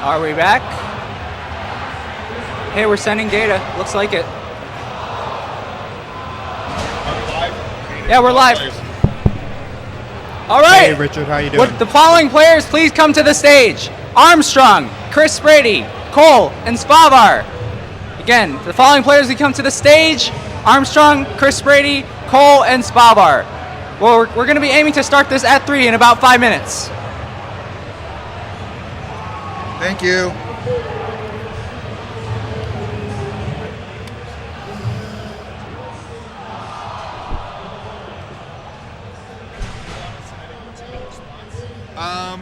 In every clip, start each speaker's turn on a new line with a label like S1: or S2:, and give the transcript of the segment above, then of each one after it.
S1: Are we back? Hey, we're sending data. Looks like it. Yeah, we're live. All right.
S2: Hey, Richard, how you doing?
S1: Would the following players please come to the stage? Armstrong, Chris Brady, Cole, and Spavar. Again, the following players who come to the stage: Armstrong, Chris Brady, Cole, and Spavar. Well, we're going to be aiming to start this at 3 in about 5 minutes.
S3: Thank you.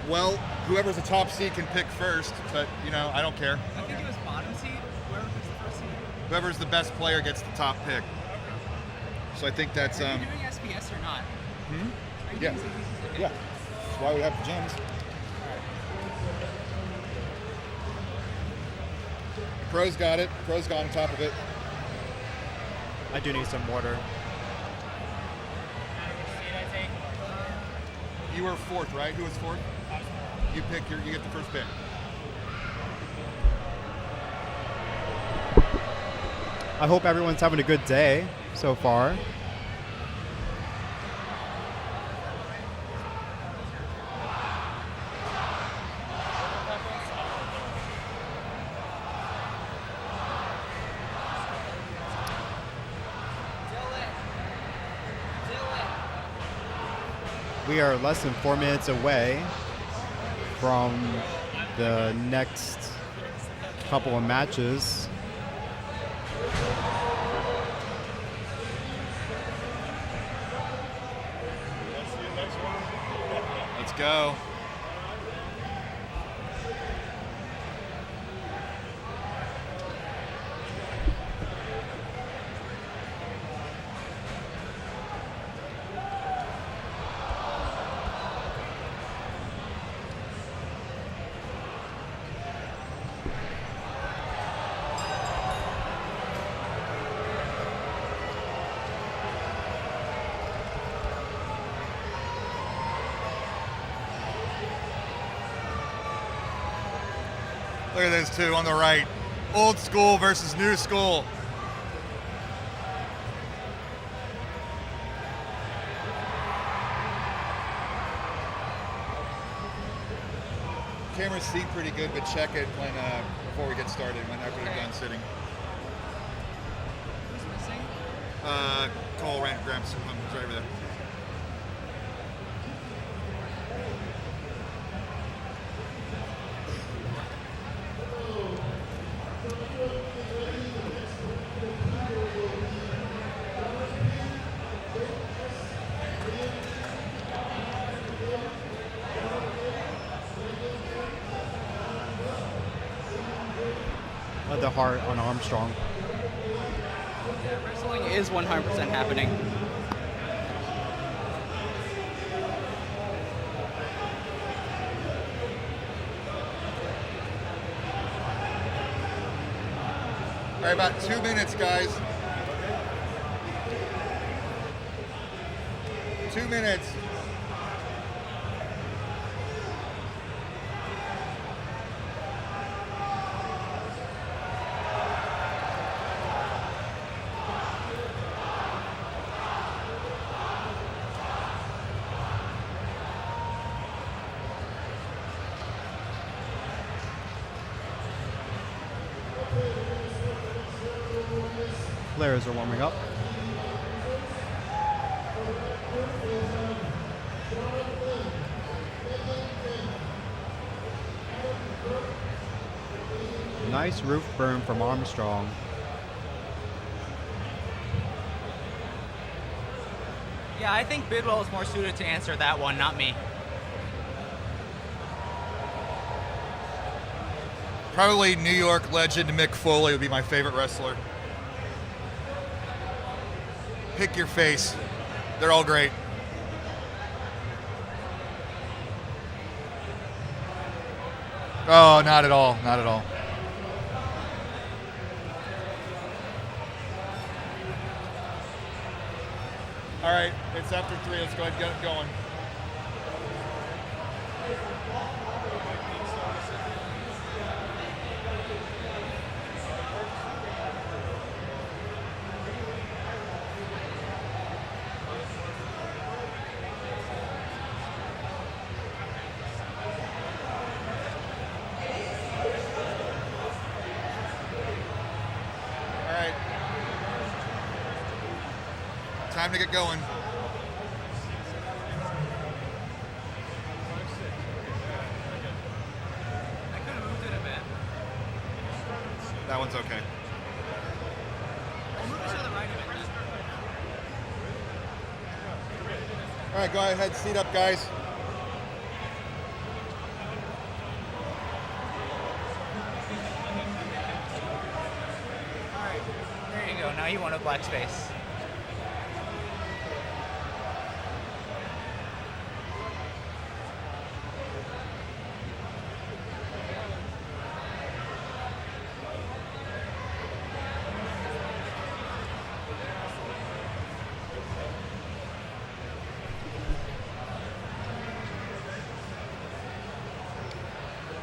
S3: Well, whoever's the top seed can pick first, but, you know, I don't care.
S1: I think it was bottom seed. Whoever's the first seed.
S3: Whoever's the best player gets the top pick. So I think that's...
S1: Are you doing SPS or not?
S3: Yeah. Yeah. That's why we have the gyms. Pros got it. Pros got on top of it.
S2: I do need some water.
S3: You were fourth, right? Who was fourth? You get the first pick.
S2: I hope everyone's having a good day so far. We are less than 4 minutes away from the next couple of matches.
S3: Let's go. Look at those two on the right. Old school versus new school. Cameras see pretty good, but check it when before we get started, when after we're done sitting.
S1: Who's missing?
S3: Cole Grams, right over there.
S2: The heart on Armstrong.
S1: Wrestling is 100% happening.
S3: All right, about 2 minutes, guys. 2 minutes.
S2: Players are warming up. Nice roof burn from Armstrong.
S1: Yeah, I think Bidwell is more suited to answer that one, not me.
S3: Probably New York legend Mick Foley would be my favorite wrestler. Pick your face. They're all great. Oh, not at all. Not at all. All right, it's after 3. Let's go ahead and get it going. to get going. That one's okay. All right, go ahead, seat up, guys.
S1: There you go. Now you want a black space.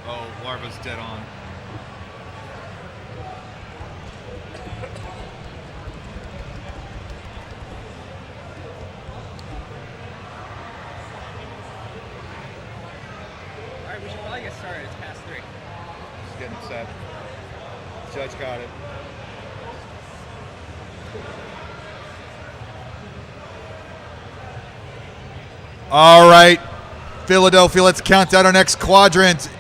S3: Oh, Larva's dead on.
S1: All right, we should probably get started. It's past 3.
S3: Just getting set. Judge got it. All right, Philadelphia, let's count down our next quadrant.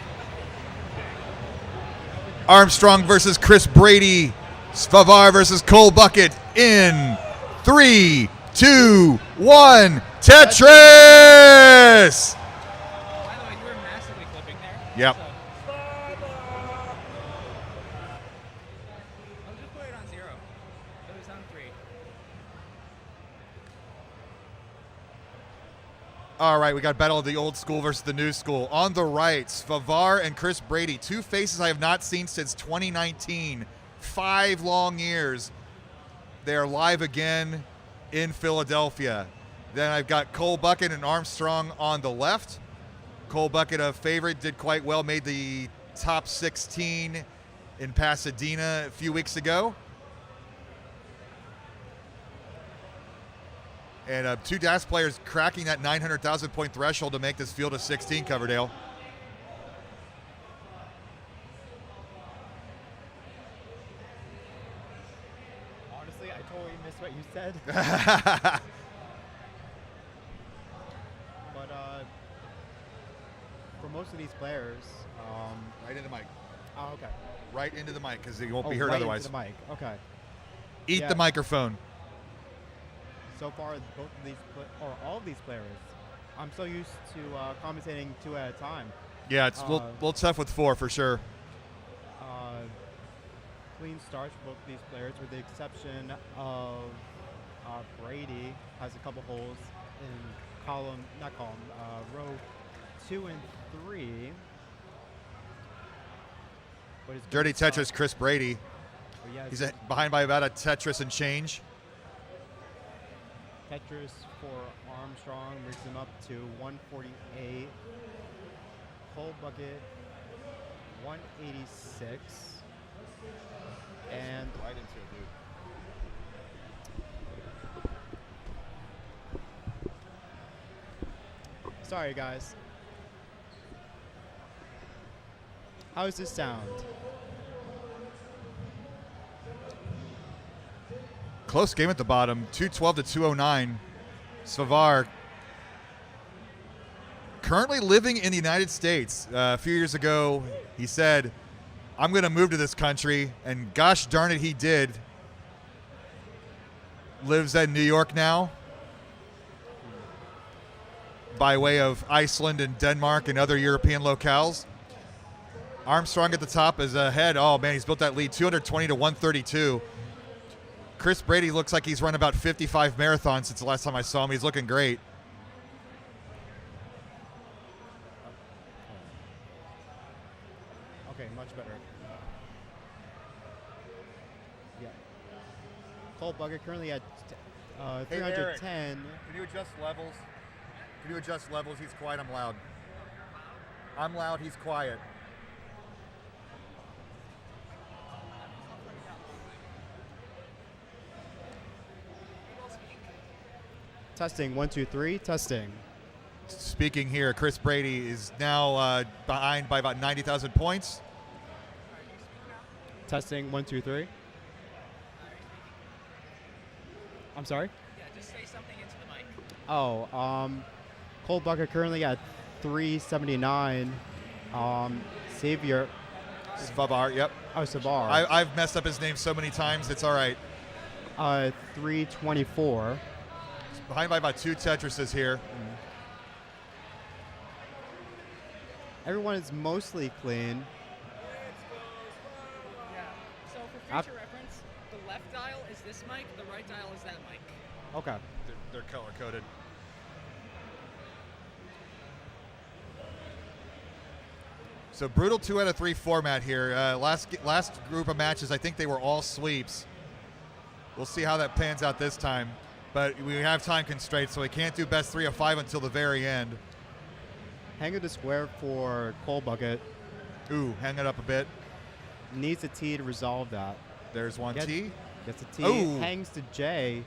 S3: Armstrong versus Chris Brady. Svavar versus Cole Bucket in 3, 2, 1. Tetris!
S1: By the way, you were massively clipping there.
S3: Yep.
S1: So. I'll just put it on 0. It was on 3.
S3: All right, we got battle of the old school versus the new school. On the right, Svavar and Chris Brady, two faces I have not seen since 2019. 5 long years. They are live again in Philadelphia. Then I've got Cole Bucket and Armstrong on the left. Cole Bucket, a favorite, did quite well, made the top 16 in Pasadena a few weeks ago. And 2 DAS players cracking that 900,000 point threshold to make this field of 16, Coverdale.
S2: Honestly, I totally missed what you said. But for most of these players,
S3: Right into the mic.
S2: oh, okay.
S3: Right into the mic because they won't
S2: Oh,
S3: be heard
S2: right
S3: otherwise.
S2: into the mic. Okay.
S3: Eat
S2: Yeah.
S3: the microphone.
S2: So far, both of these, or all of these players, I'm so used to commentating 2 at a time.
S3: Yeah, it's a little tough with 4 for sure.
S2: Clean starts for both of these players, with the exception of Brady has a couple holes in row 2 and 3. But his
S3: Dirty
S2: good
S3: Tetris,
S2: stuff-
S3: Chris Brady.
S2: but yeah,
S3: He's behind by about a Tetris and change.
S2: Tetris for Armstrong brings him up to 148. Cole Bucket 186. And
S3: Right into it, dude.
S2: sorry guys. How does this sound?
S3: Close game at the bottom, 212 to 209. Svavar currently living in the United States. A few years ago, he said, I'm going to move to this country, and gosh darn it, he did. Lives in New York now by way of Iceland and Denmark and other European locales. Armstrong at the top is ahead. Oh, man, he's built that lead, 220 to 132. Chris Brady looks like he's run about 55 marathons since the last time I saw him. He's looking great.
S2: Okay, much better. Yeah. Cole Bucket currently at 310.
S3: Can you adjust levels? Can you adjust levels? He's quiet, I'm loud. I'm loud, he's quiet.
S2: Testing, 1, 2, 3, testing.
S3: Speaking here, Chris Brady is now behind by about 90,000 points.
S2: Testing, 1, 2, 3. I'm sorry?
S1: Yeah, just say something
S2: Cold Bucket currently at 379. Xavier.
S3: Svavar, yep.
S2: Oh, Savar.
S3: I've messed up his name so many times. It's all right.
S2: 324.
S3: He's behind by about 2 Tetrises here.
S2: Everyone is mostly clean.
S1: Yeah. So for future reference, the left dial is this mic, the right dial is that mic.
S2: Okay.
S3: They're color coded. So brutal 2 out of 3 format here. Last group of matches, I think they were all sweeps. We'll see how that pans out this time. But we have time constraints, so we can't do best 3 of 5 until the very end.
S2: Hang of the square for Cold Bucket.
S3: Ooh, hang it up a bit.
S2: Needs a T to resolve that.
S3: There's one T.
S2: Gets a T.
S3: Ooh.
S2: Hangs to J.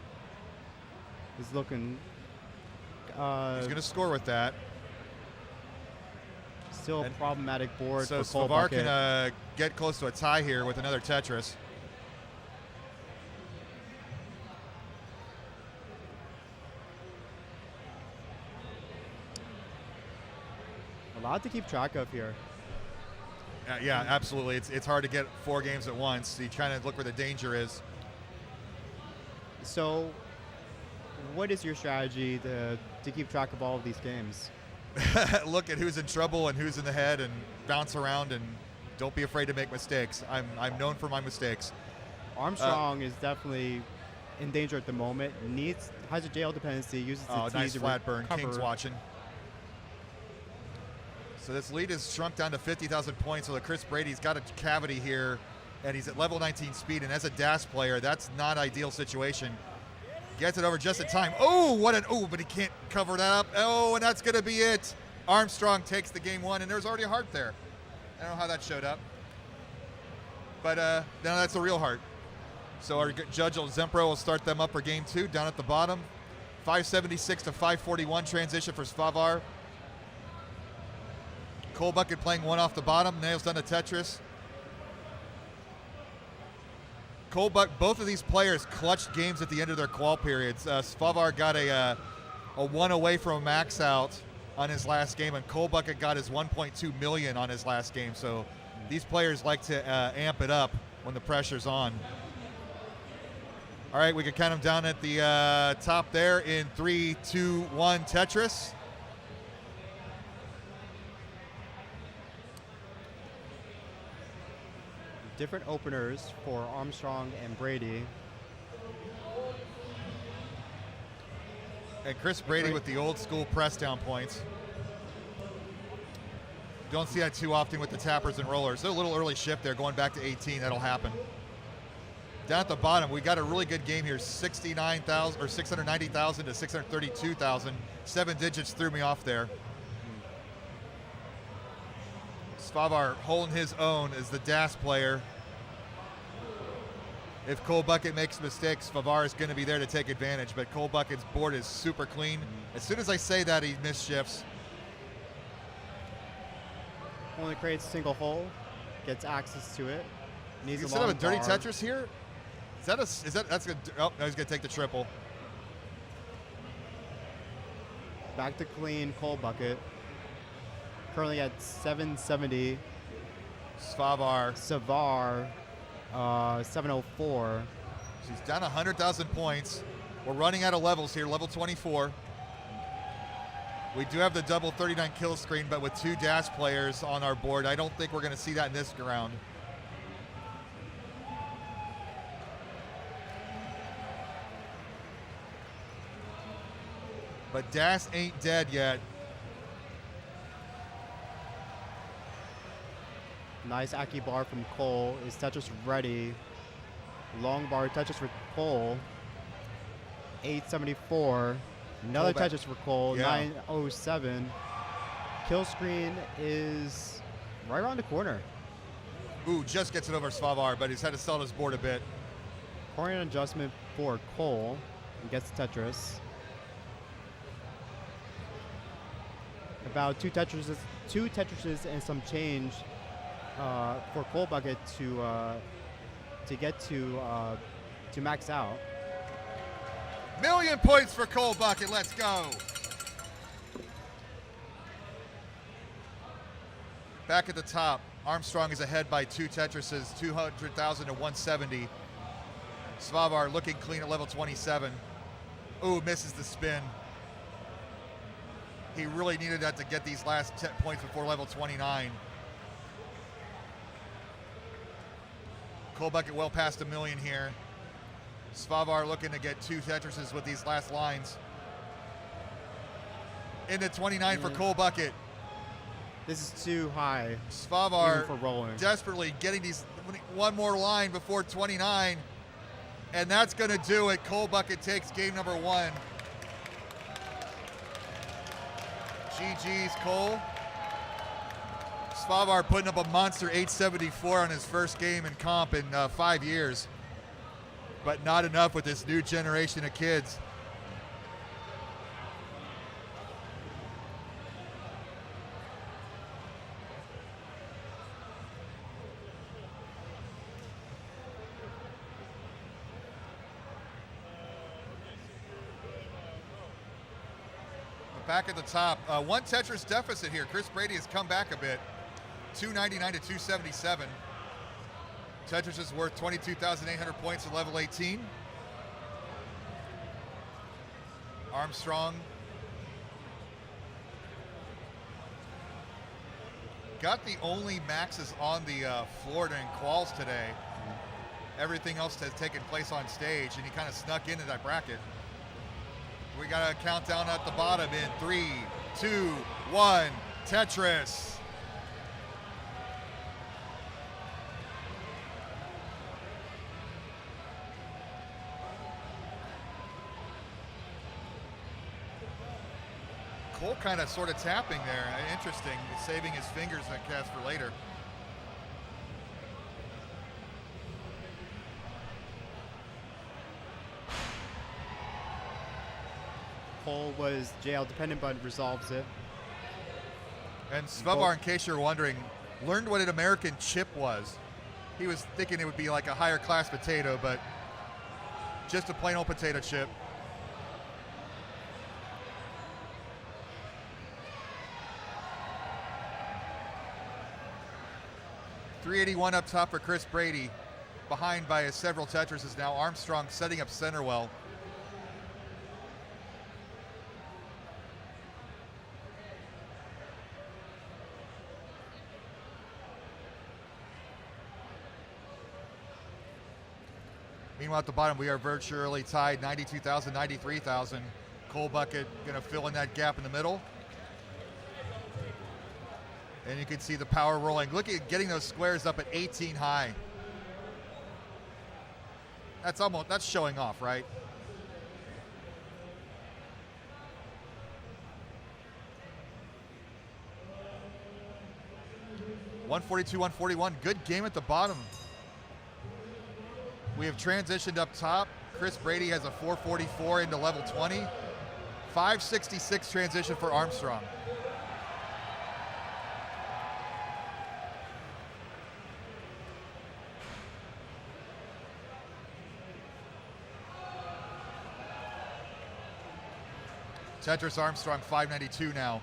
S2: Is looking.
S3: He's going to score with that.
S2: Still a problematic board
S3: so
S2: for Cold
S3: Svavar
S2: Bucket.
S3: can get close to a tie here with another Tetris.
S2: A lot to keep track of here.
S3: Yeah, absolutely. It's hard to get 4 games at once. So you trying to look where the danger is.
S2: So, what is your strategy to keep track of all of these games?
S3: Look at who's in trouble and who's in the head and bounce around and don't be afraid to make mistakes. I'm known for my mistakes.
S2: Armstrong is definitely in danger at the moment. Has a jail dependency. Uses the T
S3: nice
S2: to
S3: flat burn.
S2: recover.
S3: King's watching. So this lead is shrunk down to 50,000 points. So Chris Brady's got a cavity here, and he's at level 19 speed. And as a DAS player, that's not ideal situation. Gets it over just in time. But he can't cover that up. Oh, and that's going to be it. Armstrong takes the game 1, and there's already a heart there. I don't know how that showed up. But now that's the real heart. So our judge, Zempro, will start them up for game 2 down at the bottom. 576 to 541 transition for Svavar. Cold Bucket playing 1 off the bottom. Nails down to Tetris. Both of these players clutched games at the end of their qual periods. Svavar got a 1 away from a max out on his last game, and Cold Bucket got his 1.2 million on his last game. So these players like to amp it up when the pressure's on. All right, we can count them down at the top there in 3, 2, 1, Tetris.
S2: Different openers for Armstrong and Brady.
S3: And Chris Brady with the old school press down points. Don't see that too often with the tappers and rollers. They're a little early shift there, going back to 18. That'll happen. Down at the bottom, we got a really good game here. 69,000 or 690,000 to 632,000. 7 digits threw me off there. Svavar holding his own as the DAS player. If Cold Bucket makes mistakes, Svavar is going to be there to take advantage, but Cold Bucket's board is super clean. As soon as I say that, he misshifts.
S2: Only creates a single hole, gets access to it. Needs
S3: You
S2: a
S3: set up
S2: long
S3: a dirty
S2: bar.
S3: Tetris here? That's good. Oh, no, he's going to take the triple.
S2: Back to clean Cold Bucket. Currently at 770.
S3: Svavar.
S2: Savar, 704.
S3: She's down 100,000 points. We're running out of levels here, level 24. We do have the double 39 kill screen, but with 2 DAS players on our board, I don't think we're going to see that in this round. But DAS ain't dead yet.
S2: Nice Aki bar from Cole. Is Tetris ready? Long bar Tetris for Cole. 874. Another
S3: Cole back.
S2: Tetris for Cole.
S3: Yeah.
S2: 907. Kill screen is right around the corner.
S3: Ooh, just gets it over Svavar, but he's had to sell his board a bit.
S2: Corner adjustment for Cole. And gets Tetris. About two Tetrises and some change for Cold Bucket to get to max out.
S3: 1,000,000 points for Cole Bucket. Let's go. Back at the top, Armstrong is ahead by 2 Tetrises, 200,000 to 170. Svavar looking clean at level 27. Ooh, misses the spin. He really needed that to get these last 10 points before level 29. Cole Bucket well past 1,000,000 here. Svavar looking to get 2 Tetrises with these last lines. Into 29 for Cole Bucket.
S2: This is too high.
S3: Svavar
S2: even for rolling.
S3: desperately getting these one more line before 29, and that's going to do it. Cole Bucket takes game number 1. GG's, Cole. Svavar putting up a monster 874 on his first game in comp in 5 years, but not enough with this new generation of kids. Back at the top, 1 Tetris deficit here. Chris Brady has come back a bit, 299 to 277. Tetris is worth 22,800 points at level 18. Armstrong got the only maxes on the floor during quals today. Everything else has taken place on stage, and he kind of snuck into that bracket. We got a countdown at the bottom in 3, 2, 1, Tetris. Cole kind of sort of tapping there. Interesting, saving his fingers that cast for later.
S2: Cole was jail dependent, but resolves it.
S3: And Svavar, in case you're wondering, learned what an American chip was. He was thinking it would be like a higher class potato, but just a plain old potato chip. .381 up top for Chris Brady, behind by several Tetrises now. Armstrong setting up center well. Meanwhile, at the bottom, we are virtually tied, 92,000, 93,000. Cole Bucket going to fill in that gap in the middle. And you can see the power rolling. Look at getting those squares up at 18 high. That's showing off, right? .142, 141. Good game at the bottom. We have transitioned up top. Chris Brady has a 444 into level 20. 566 transition for Armstrong. Tetris Armstrong 592 now.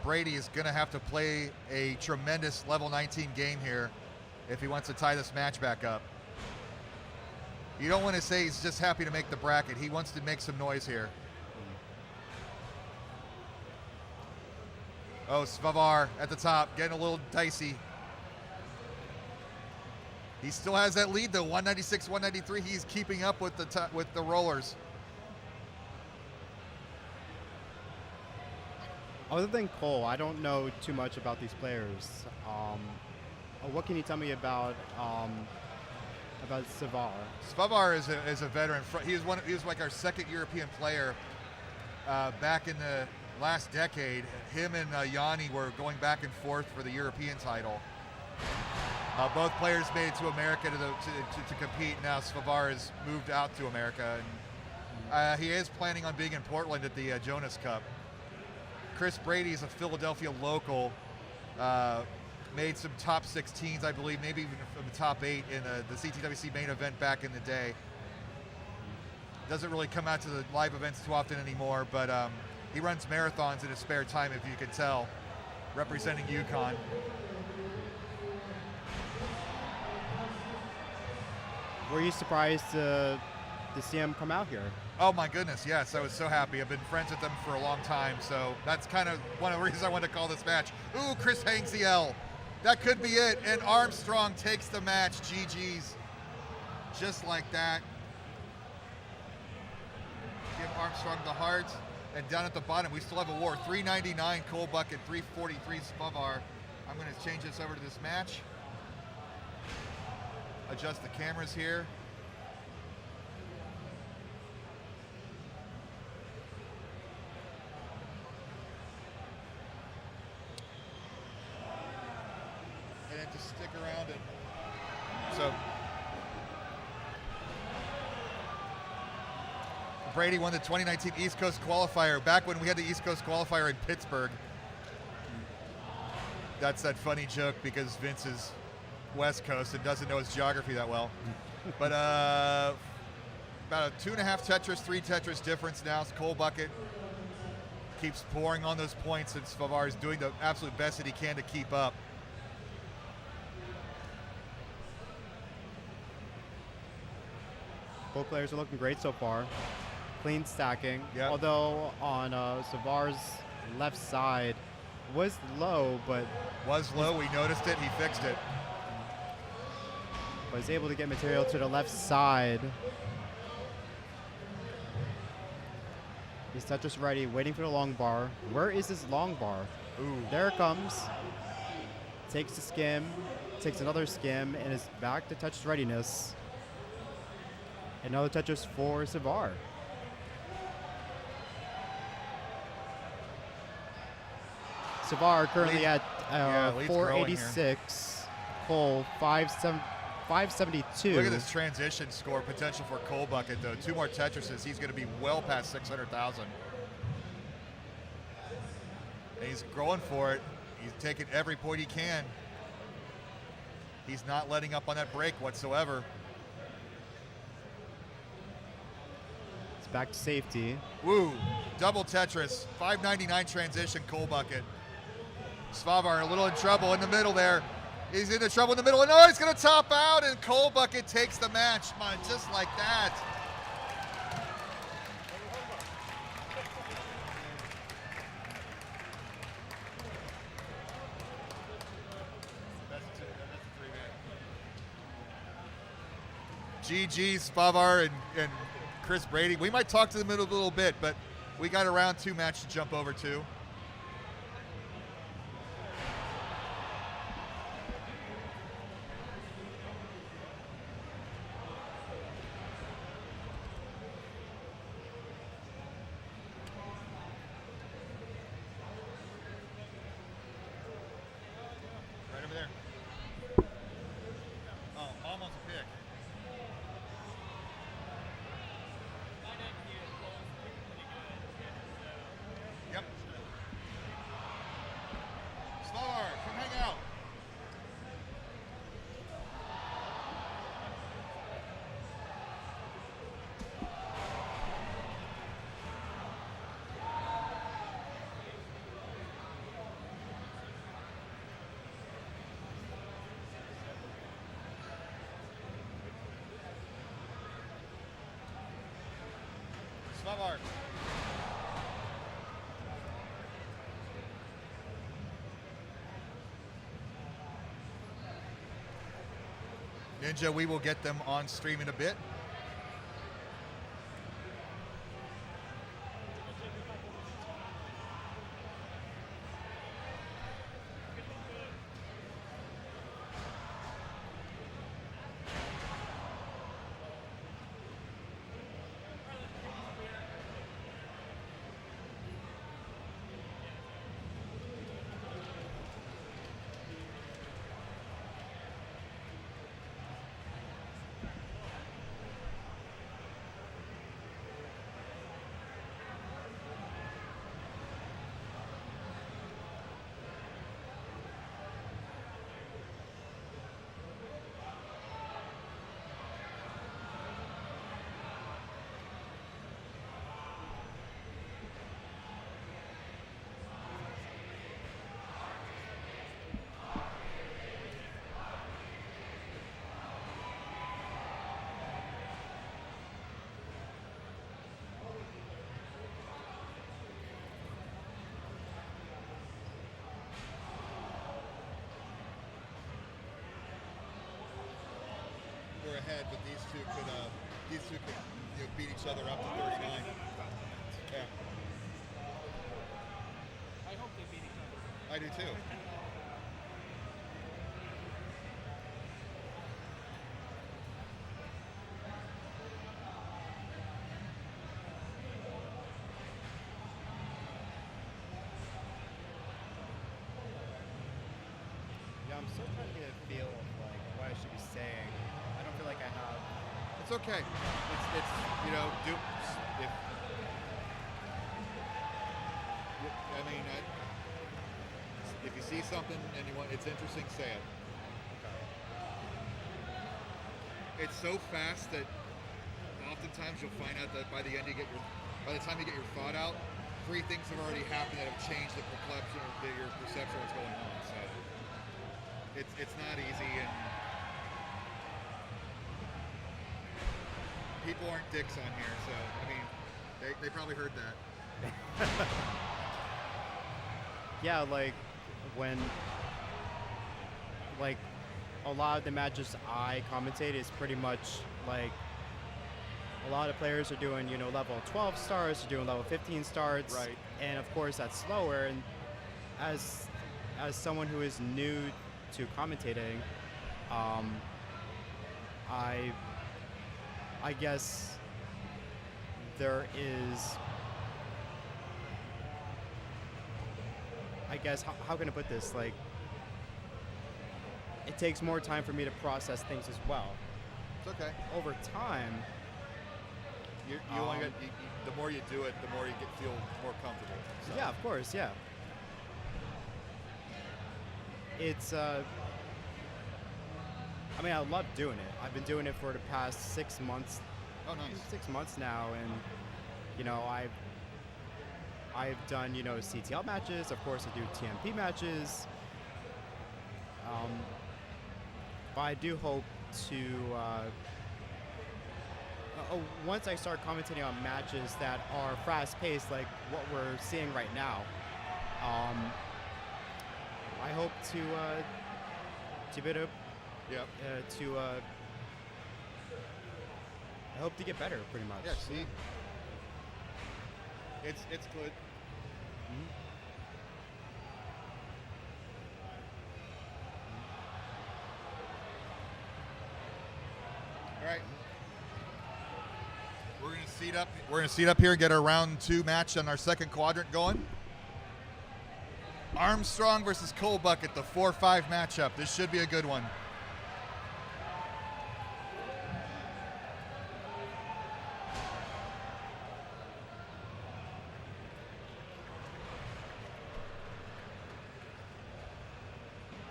S3: Brady is going to have to play a tremendous level 19 game here if he wants to tie this match back up. You don't want to say he's just happy to make the bracket. He wants to make some noise here. Oh, Svavar at the top, getting a little dicey. He still has that lead though, 196, 193. He's keeping up with the rollers.
S2: Other than Cole, I don't know too much about these players. What can you tell me about Svavar?
S3: Svavar is a veteran. He was like our second European player back in the last decade. Him and Yanni were going back and forth for the European title. Both players made it to America to compete. Now Svavar has moved out to America, and he is planning on being in Portland at the Jonas Cup. Chris Brady is a Philadelphia local. Made some top 16s, I believe, maybe even from the top 8 in the CTWC main event back in the day. Doesn't really come out to the live events too often anymore, but he runs marathons in his spare time, if you could tell, representing UConn.
S2: Were you surprised to see him come out here?
S3: Oh my goodness, yes, I was so happy. I've been friends with them for a long time, so that's kind of one of the reasons I wanted to call this match. Ooh, Chris hangs the L. That could be it, and Armstrong takes the match. GG's. Just like that. Give Armstrong the heart, and down at the bottom, we still have a war. 399 Cole Bucket, 343 Spavar. I'm going to change this over to this match. Adjust the cameras here. And then just stick around and so Brady won the 2019 East Coast qualifier back when we had the East Coast qualifier in Pittsburgh. That's that funny joke because Vince is West Coast and doesn't know his geography that well. But about a 2.5 Tetris, 3 Tetris difference now. Cole Bucket keeps pouring on those points, and Spavar is doing the absolute best that he can to keep up.
S2: Both players are looking great so far. Clean stacking.
S3: Yep.
S2: Although on Savar's left side was low, but
S3: Was low, we noticed it, he fixed it.
S2: was able to get material to the left side. He's Tetris ready, waiting for the long bar. Where is this long bar?
S3: Ooh.
S2: There it comes. Takes a skim, takes another skim, and is back to Tetris readiness. Another Tetris for Savar. Savar currently at
S3: lead's growing here.
S2: 486. Cole 572.
S3: Look at this transition score potential for Cole Bucket, though. 2 more Tetrises, he's going to be well past 600,000. And he's going for it. He's taking every point he can. He's not letting up on that break whatsoever.
S2: It's back to safety.
S3: Woo, double Tetris, 599 transition, Cole Bucket. Spavar a little in trouble in the middle there. He's into trouble in the middle, and oh, he's gonna top out, and Cole Bucket takes the match, man, just like that. GG, Spavar and Chris Brady. We might talk to them in a little bit, but we got a round 2 match to jump over to. Right over there. Oh, almost a pick. Yep. Spavar, come hang out. Spavar. Ninja, we will get them on stream in a bit. ahead, but these two could beat each other up to 39. Yeah.
S4: I hope they beat each other.
S3: I do too.
S2: Yeah, I'm still trying to get a feel of like what I should be saying. I don't feel like I have.
S3: It's okay. It's if you see something and it's interesting, say it. It's so fast that oftentimes you'll find out that by the time you get your thought out, 3 things have already happened that have changed your perception of what's going on. So it's not easy, and people aren't dicks on here, so I mean they probably heard that.
S2: Yeah, like when like a lot of the matches I commentate is pretty much like a lot of players are doing, level 12 starts, are doing level 15 starts.
S3: Right.
S2: And of course that's slower, and as someone who is new to commentating, I guess there is, how can I put this? Like, it takes more time for me to process things as well.
S3: It's okay.
S2: Over time,
S3: the more you do it, the more you feel more comfortable. So.
S2: yeah, of course, yeah. It's, I love doing it. I've been doing it for the past 6 months.
S3: Oh, nice.
S2: 6 months now, and I've done CTL matches. Of course, I do TMP matches. But I do hope to once I start commentating on matches that are fast-paced, like what we're seeing right now. I hope to be able to.
S3: Yep.
S2: I hope to get better, pretty much.
S3: Yeah. See. It's good.
S2: Mm-hmm.
S3: All right. We're gonna seat up here and get our round 2 match on our second quadrant going. Armstrong versus Coal Bucket, the 4-5 matchup. This should be a good one.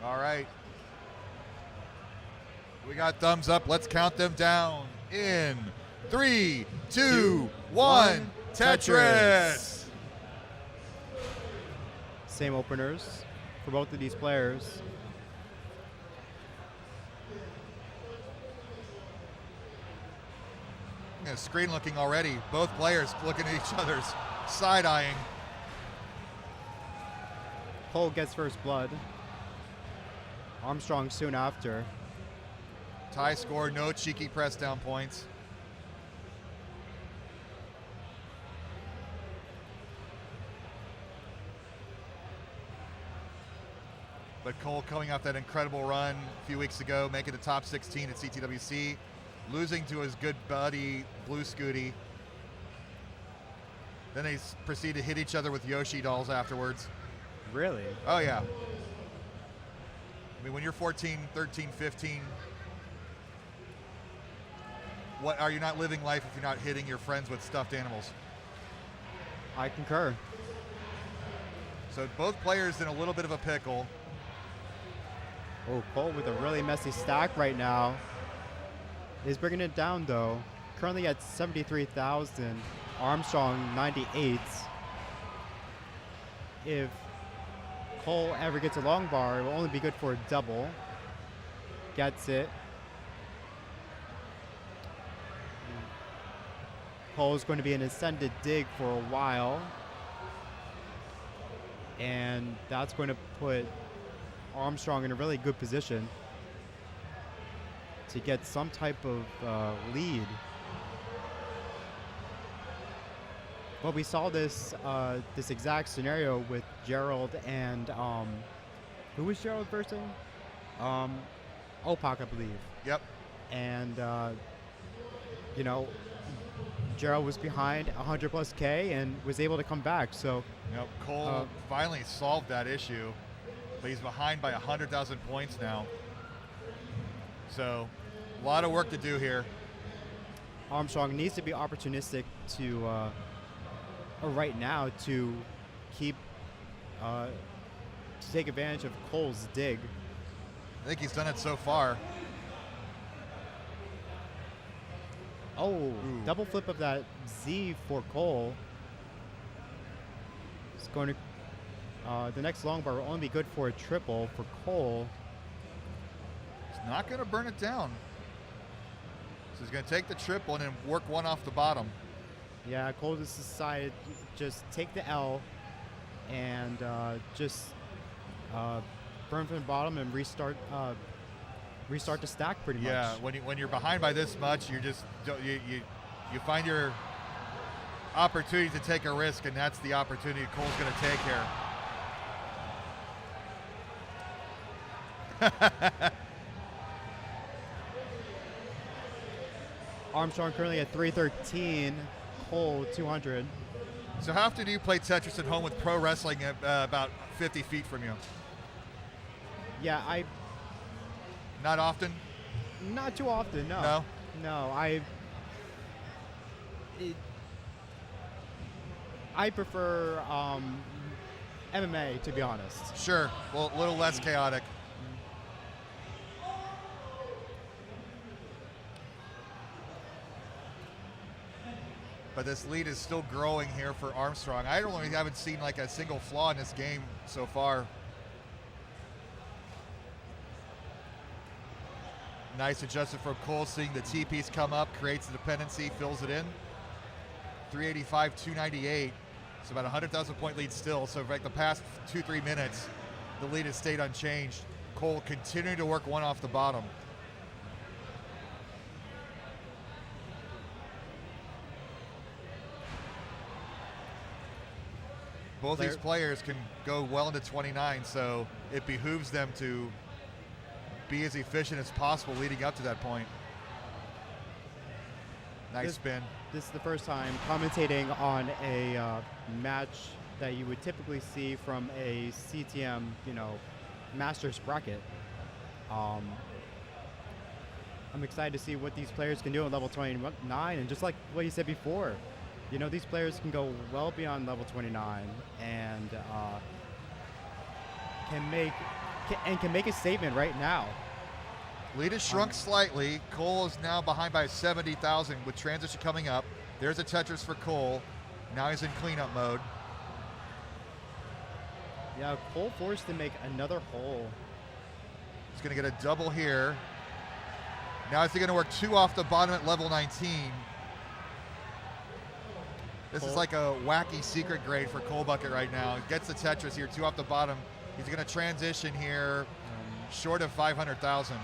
S3: All right. We got thumbs up. Let's count them down in 3, 2, 1. Tetris.
S2: Same openers for both of these players.
S3: Yeah, screen looking already. Both players looking at each other's side-eyeing.
S2: Cole gets first blood. Armstrong soon after.
S3: Tie score, no cheeky press down points. But Cole coming off that incredible run a few weeks ago, making the top 16 at CTWC, losing to his good buddy Blue Scooty. Then they proceed to hit each other with Yoshi dolls afterwards.
S2: Really?
S3: Oh yeah. I mean, when you're 14, 13, 15, what are you not living life if you're not hitting your friends with stuffed animals?
S2: I concur.
S3: So both players in a little bit of a pickle.
S2: Oh, Cole with a really messy stack right now. He's bringing it down though. Currently at 73,000. Armstrong 98. If Cole ever gets a long bar, it will only be good for a double. Gets it. Cole's going to be an ascended dig for a while. And that's going to put Armstrong in a really good position to get some type of lead. But we saw this this exact scenario with Gerald and who was Gerald versing? Opak, I believe.
S3: Yep.
S2: And you know, Gerald was behind 100 plus K and was able to come back. So
S3: Yep. Cole finally solved that issue, but he's behind by 100,000 points now. So a lot of work to do here.
S2: Armstrong needs to be opportunistic to right now to keep to take advantage of Cole's dig.
S3: I think he's done it so far.
S2: Oh,
S3: Ooh.
S2: double flip of that Z for Cole. It's going to the next long bar will only be good for a triple for Cole.
S3: He's not going to burn it down. So he's going to take the triple and then work one off the bottom.
S2: Yeah, Cole just decided to just take the L and just burn from the bottom and restart the stack pretty much.
S3: Yeah, when you're behind by this much, you just you find your opportunity to take a risk, and that's the opportunity Cole's going to take here.
S2: Armstrong currently at 313, Cole 200.
S3: So how often do you play Tetris at home with pro wrestling about 50 feet from you?
S2: Yeah,
S3: Not often?
S2: not too often, no.
S3: No?
S2: No, I prefer MMA, to be honest.
S3: Sure. Well, a little less chaotic. But this lead is still growing here for Armstrong. I haven't seen like a single flaw in this game so far. Nice adjustment from Cole, seeing the T-piece come up, creates the dependency, fills it in. 385, 298. It's about a 100,000 point lead still. So for like the past 2-3 minutes, the lead has stayed unchanged. Cole continuing to work one off the bottom. Both these players can go well into 29, so it behooves them to be as efficient as possible leading up to that point. Nice spin.
S2: This is the first time commentating on a match that you would typically see from a CTM, Masters bracket. I'm excited to see what these players can do at level 29, and just like what you said before, these players can go well beyond level 29 and can make a statement right now.
S3: Lead has shrunk slightly. Cole is now behind by 70,000 with transition coming up. There's a Tetris for Cole. Now he's in cleanup mode.
S2: Yeah, Cole forced to make another hole.
S3: He's going to get a double here. Now he's going to work two off the bottom at level 19. This is like a wacky secret grade for Cole Bucket right now. He gets the Tetris here, two off the bottom. He's going to transition here short of 500,000.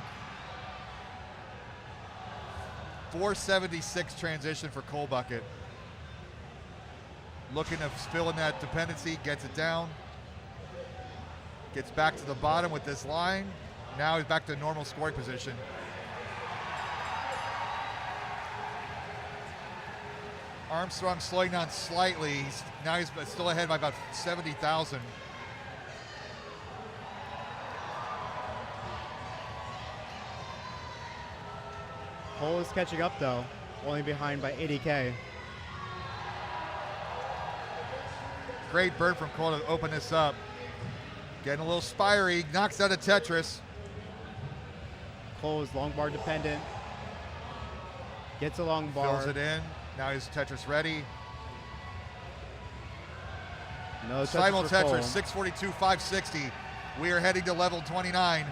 S3: 476 transition for Cole Bucket. Looking to fill in that dependency, gets it down. Gets back to the bottom with this line. Now he's back to normal scoring position. Armstrong slowing down slightly. Now he's still ahead by about 70,000.
S2: Cole is catching up though, only behind by 80K.
S3: Great burn from Cole to open this up. Getting a little spiry, knocks out a Tetris.
S2: Cole is long bar dependent. Gets a long bar.
S3: Fills it in. Now he's Tetris ready.
S2: No
S3: Simul
S2: Tetris for Cole.
S3: Tetris, 642, 560. We are heading to level 29.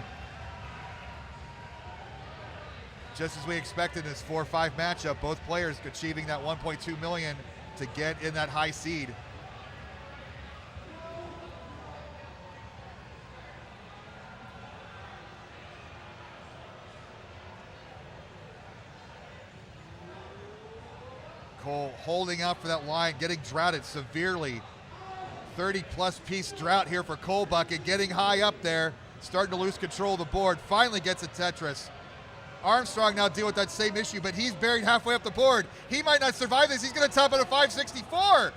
S3: Just as we expected in this 4-5 matchup, both players achieving that 1.2 million to get in that high seed. Cole holding out for that line, getting droughted severely. 30-plus piece drought here for Cole Bucket, getting high up there, starting to lose control of the board. Finally gets a Tetris. Armstrong now deal with that same issue, but he's buried halfway up the board. He might not survive this. He's going to top at a 564.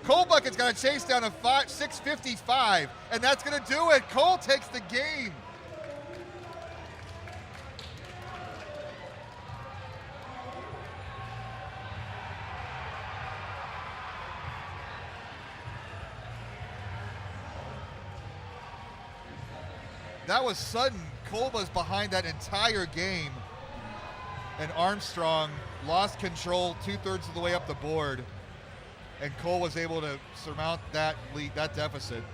S3: Cole Bucket's got to chase down a 655, and that's going to do it. Cole takes the game. That was sudden. Cole was behind that entire game, and Armstrong lost control 2/3 of the way up the board, and Cole was able to surmount that lead, that deficit.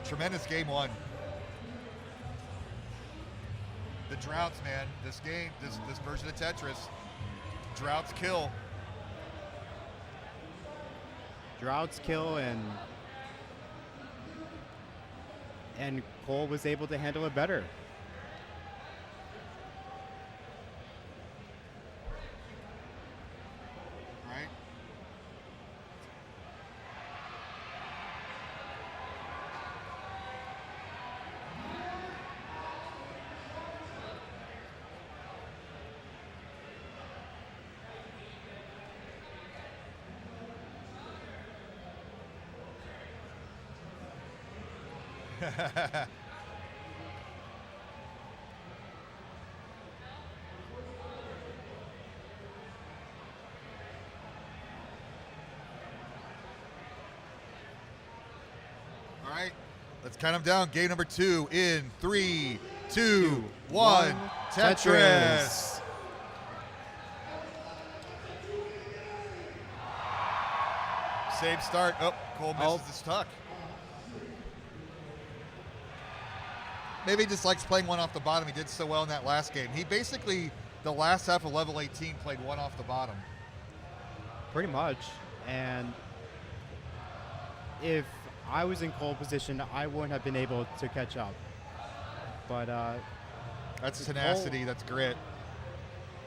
S3: Tremendous game one. The droughts, man. This game, this version of Tetris, droughts kill.
S2: Droughts kill, and Cole was able to handle it better.
S3: Right? All right, let's count them down. Game number 2 in 3, 2, 1. Tetris. Same start. Oh, Cole misses his tuck. Maybe he just likes playing one off the bottom. He did so well in that last game. He basically, the last half of level 18, played one off the bottom.
S2: Pretty much. And if I was in Cole position, I wouldn't have been able to catch up. But
S3: that's tenacity. That's grit.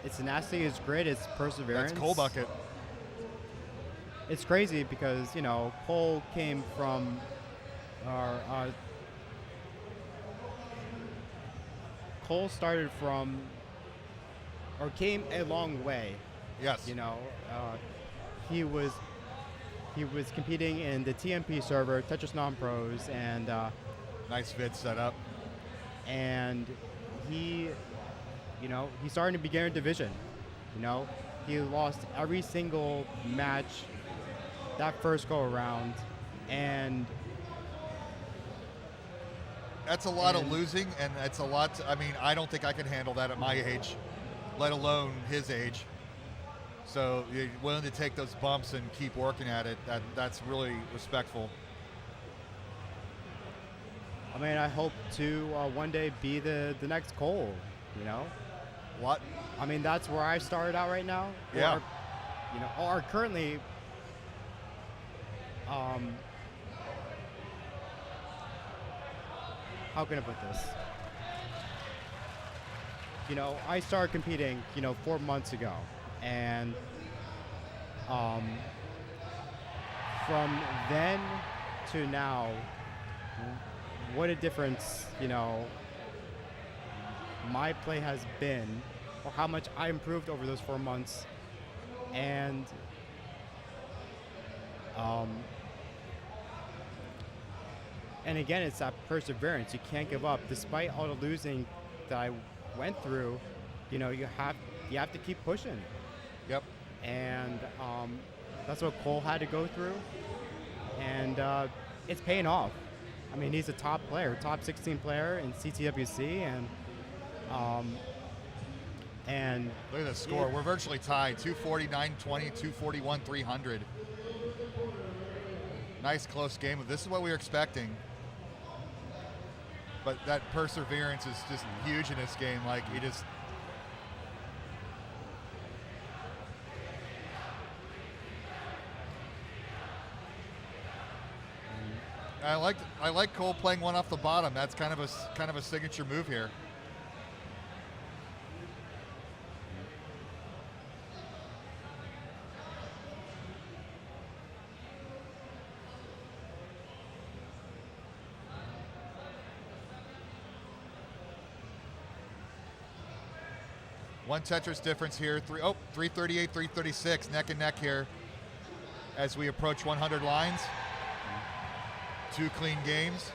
S2: It's tenacity, it's grit, it's perseverance.
S3: That's Cole Bucket.
S2: It's crazy because, you know, Cole came from Cole started from, or came a long way.
S3: Yes.
S2: You know, he was competing in the TMP server, Tetris Non-Pros, and
S3: nice vid setup.
S2: And he, you know, he started in beginner division. You know, he lost every single match that first go around, and
S3: that's a lot of losing, and it's a lot. I mean, I don't think I can handle that at my age, let alone his age. So you're willing to take those bumps and keep working at it. That's really respectful.
S2: I mean, I hope to one day be the next Cole. You know,
S3: what?
S2: I mean, that's where I started out right now.
S3: Yeah.
S2: Or, you know, or currently. How can I put this? You know, I started competing, you know, 4 months ago, and from then to now, what a difference, you know, my play has been, or how much I improved over those 4 months, and again, it's that perseverance. You can't give up, despite all the losing that I went through. You know, you have to keep pushing.
S3: Yep.
S2: And that's what Cole had to go through, and it's paying off. I mean, he's a top player, top 16 player in CTWC, and
S3: look at the score. We're virtually tied. 249-20, 241-300. Nice close game. This is what we were expecting. But that perseverance is just huge in this game. Like, he just... I like Cole playing one off the bottom. That's kind of a signature move here. One Tetris difference here. 338, 336, neck and neck here as we approach 100 lines. 2 clean games.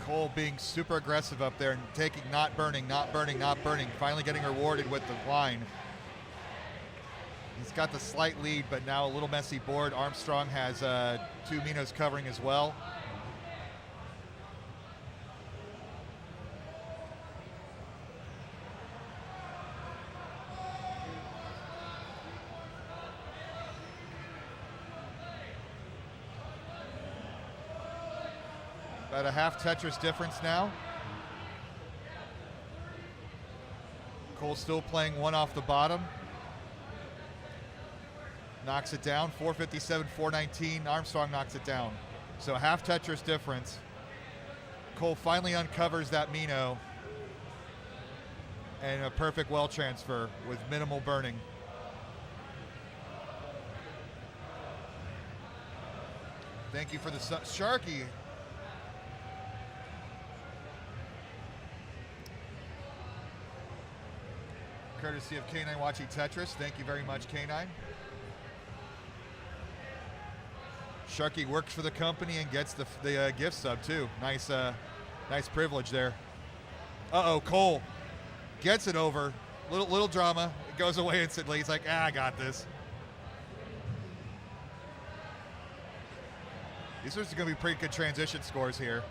S3: Cole being super aggressive up there and taking not burning, finally getting rewarded with the line. He's got the slight lead, but now a little messy board. Armstrong has 2 Minos covering as well. About a half Tetris difference now. Cole still playing one off the bottom. Knocks it down, 457, 419. Armstrong knocks it down. So half Tetris difference. Cole finally uncovers that Mino. And a perfect well transfer with minimal burning. Thank you for the Sharky. Courtesy of K9 watching Tetris. Thank you very much, K9. Sharky works for the company and gets the gift sub too. Nice privilege there. Cole gets it over. Little drama. It goes away instantly. He's like, I got this. These are going to be pretty good transition scores here.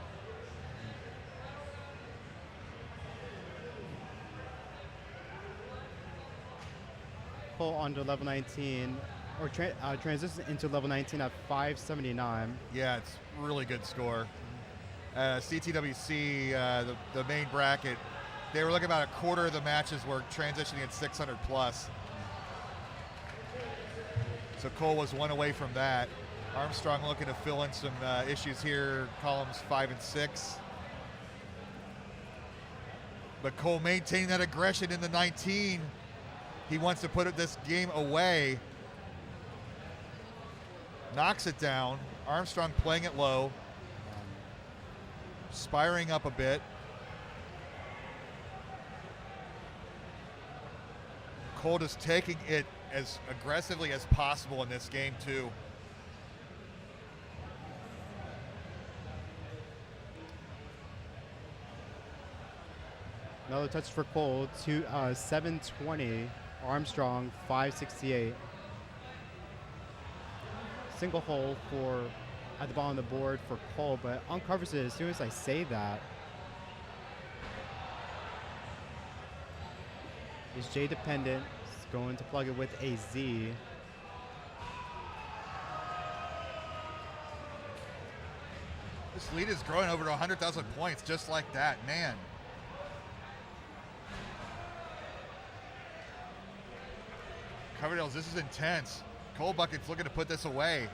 S2: Cole under level 19, or transition into level 19 at 579.
S3: Yeah, it's really good score. CTWC, the main bracket, they were looking about a quarter of the matches were transitioning at 600 plus. So Cole was one away from that. Armstrong looking to fill in some issues here, columns 5 and 6. But Cole maintaining that aggression in the 19. He wants to put this game away. Knocks it down. Armstrong playing it low. Spiring up a bit. Cole is taking it as aggressively as possible in this game too.
S2: Another touch for Cole, 720. Armstrong, 568. Single hole at the bottom of the board for Cole, but uncovers it as soon as I say that. Is J dependent. He's going to plug it with a Z.
S3: This lead is growing over to 100,000 points just like that, man. Coverdales, this is intense. Cole Bucket's looking to put this away.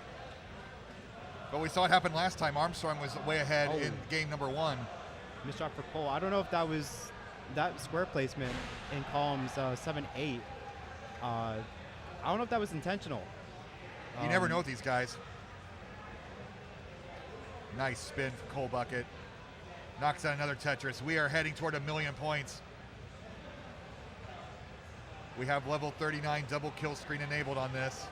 S3: But we saw it happen last time. Armstrong was way ahead in game number 1.
S2: Missed shot for Cole. I don't know if that was that square placement in columns 7, 8. I don't know if that was intentional.
S3: You never know with these guys. Nice spin for Cole Bucket. Knocks out another Tetris. We are heading toward 1,000,000 points. We have level 39 double kill screen enabled on this.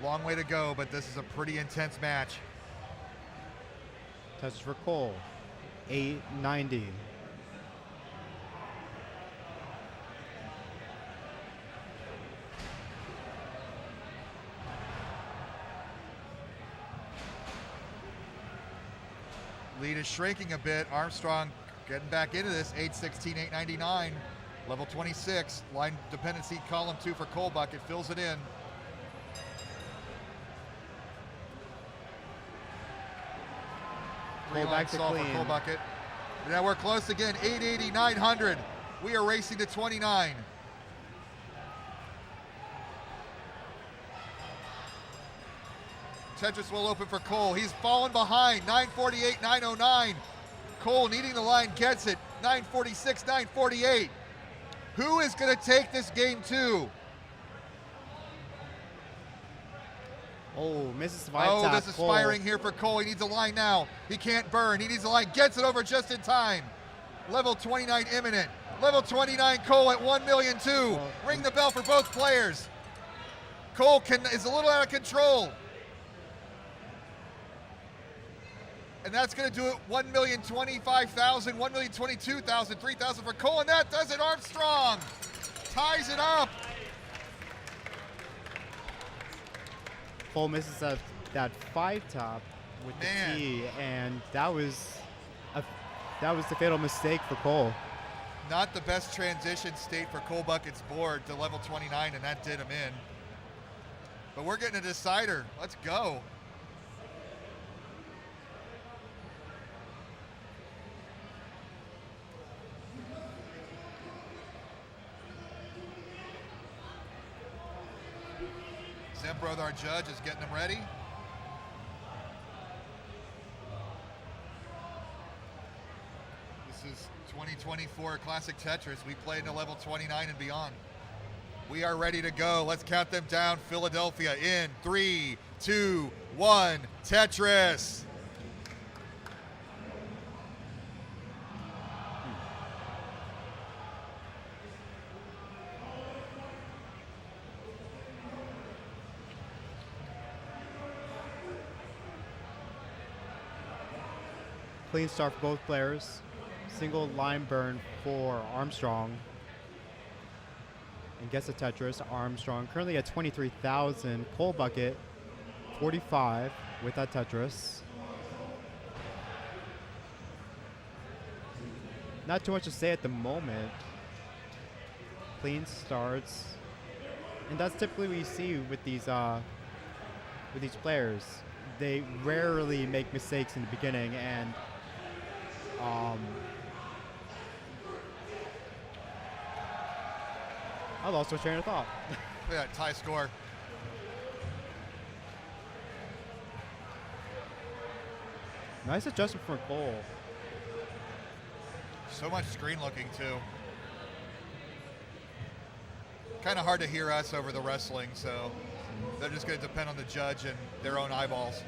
S3: Long way to go, but this is a pretty intense match.
S2: Touches for Cole, 890.
S3: Lead is shrinking a bit. Armstrong getting back into this, 816, 899. Level 26, line dependency, column 2 for Cole Bucket, fills it in.
S2: Cole back to
S3: solve
S2: clean.
S3: for Cole Bucket. Now we're close again, 880, 900. We are racing to 29. Tetris will open for Cole. He's fallen behind, 948, 909. Cole needing the line, gets it. 9:46, 9:48. Who is going to take this game to?
S2: Oh, misses the 5
S3: Oh,
S2: tap.
S3: this is firing here for Cole. He needs a line now. He can't burn. He needs a line. Gets it over just in time. Level 29 imminent. Level 29 Cole at 1,000,002. Ring the bell for both players. Cole is a little out of control. And that's going to do it 1,025,000, 1,022,000, 3,000 for Cole, and that does it. Armstrong ties it up.
S2: Cole misses that 5 top with the T, and that was the fatal mistake for Cole.
S3: Not the best transition state for Cole Bucket's board to level 29, and that did him in. But we're getting a decider. Let's go. Zembro, our judge, is getting them ready. This is 2024 Classic Tetris. We played to level 29 and beyond. We are ready to go. Let's count them down. Philadelphia in 3, 2, 1. Tetris.
S2: Clean start for both players. Single line burn for Armstrong. And gets a Tetris. Armstrong currently at 23,000. Cole Bucket 45 with that Tetris. Not too much to say at the moment. Clean starts. And that's typically what you see with these players. They rarely make mistakes in the beginning, and I lost my train of thought.
S3: Look at that tie score.
S2: Nice adjustment for Cole.
S3: So much screen looking too. Kind of hard to hear us over the wrestling, so they're just going to depend on the judge and their own eyeballs.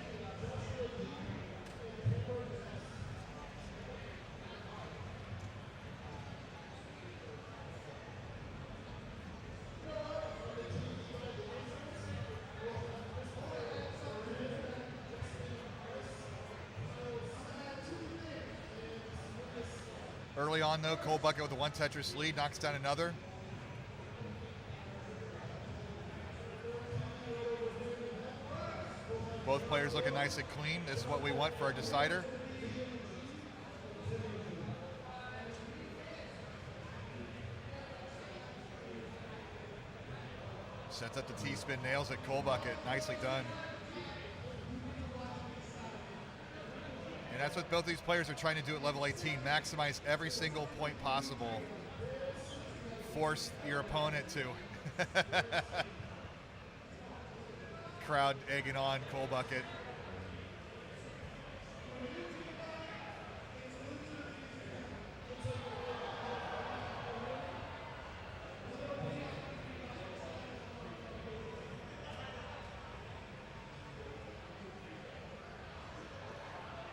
S3: Early on, though, Cole Bucket with a 1 Tetris lead, knocks down another. Both players looking nice and clean. This is what we want for our decider. Sets up the T-spin, nails it. Cole Bucket, nicely done. And that's what both these players are trying to do at level 18. Maximize every single point possible. Force your opponent to. Crowd egging on Cole Bucket.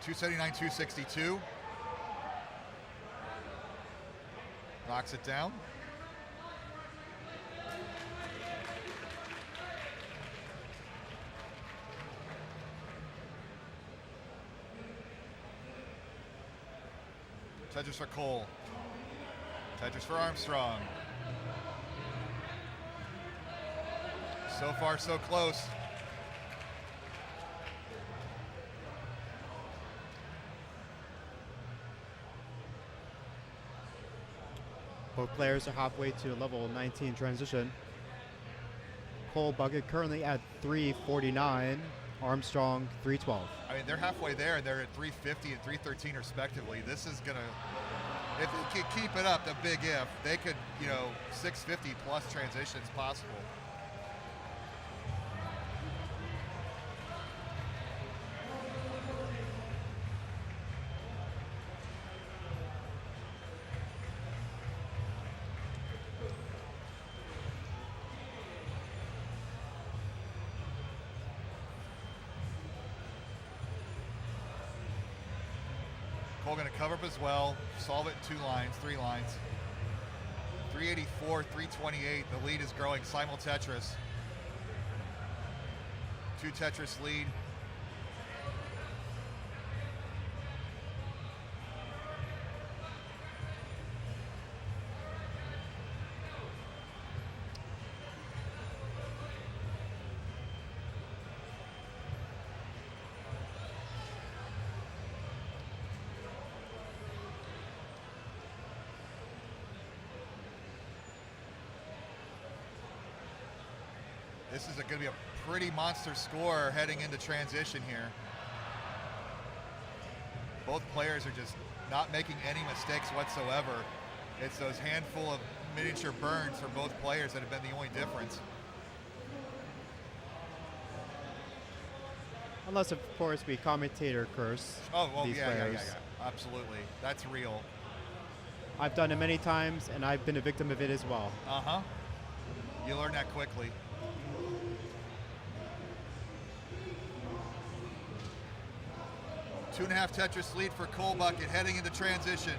S3: $279, $262. Knocks it down. Tetris for Cole. Tetris for Armstrong. So far, so close.
S2: Both players are halfway to level 19 transition. Cole Bucket currently at 349. Armstrong 312.
S3: I mean, they're halfway there, and they're at 350 and 313 respectively. This is gonna, if they can keep it up, the big if, they could, 650 plus transitions possible. Cole going to cover up as well, solve it in 3 lines. 384, 328. The lead is growing. Simul Tetris. 2 Tetris lead. This is going to be a pretty monster score heading into transition here. Both players are just not making any mistakes whatsoever. It's those handful of miniature burns for both players that have been the only difference.
S2: Unless, of course, we commentator curse these players.
S3: Yeah. Absolutely. That's real.
S2: I've done it many times, and I've been a victim of it as well.
S3: Uh-huh. You learn that quickly. Two and a half Tetris lead for Cole Bucket heading into transition.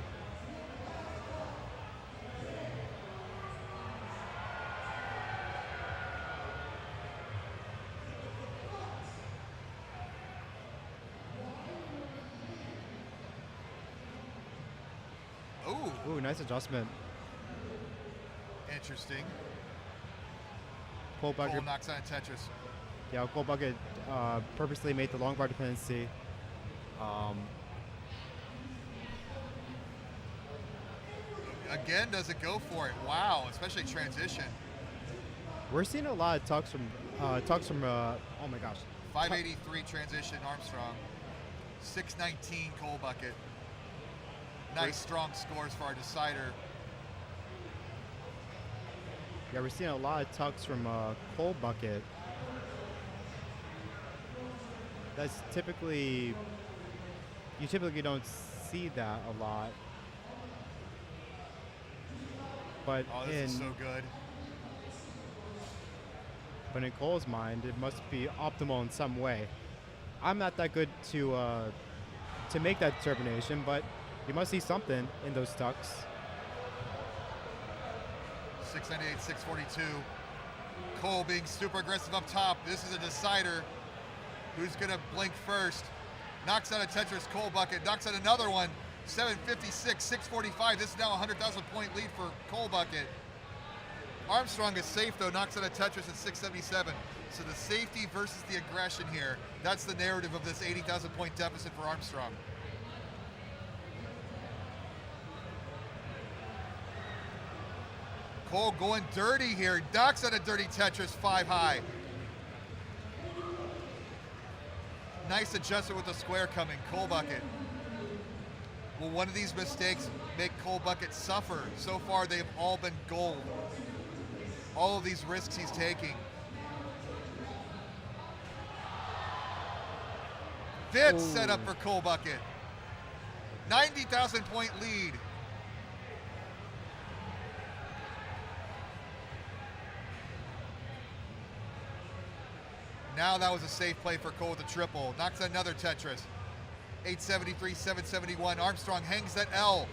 S2: Ooh, nice adjustment.
S3: Interesting.
S2: Cole Bucket
S3: knocks on a Tetris.
S2: Yeah, Cole Bucket purposely made the long bar dependency.
S3: Again, doesn't go for it. Wow, especially transition.
S2: We're seeing a lot of tucks from oh my gosh.
S3: 583 transition Armstrong. 619 Cole Bucket. Nice strong scores for our decider.
S2: Yeah, we're seeing a lot of tucks from Cole Bucket. That's typically, you typically don't see that a lot. But
S3: this is so good.
S2: But in Cole's mind, it must be optimal in some way. I'm not that good to make that determination, but you must see something in those tucks.
S3: 698, 642. Cole being super aggressive up top. This is a decider. Who's gonna blink first? Knocks out a Tetris Cole Bucket, knocks out another one. 756, 645. This is now a 100,000 point lead for Cole Bucket. Armstrong is safe though, knocks out a Tetris at 677. So the safety versus the aggression here, that's the narrative of this 80,000 point deficit for Armstrong. Cole going dirty here, knocks out a dirty Tetris 5 high. Nice adjustment with the square coming, Cole Bucket. Will one of these mistakes make Cole Bucket suffer? So far, they've all been gold. All of these risks he's taking. Vince set up for Cole Bucket. 90,000 point lead. Now that was a safe play for Cole with a triple. Knocks out another Tetris. 873, 771. Armstrong hangs that L.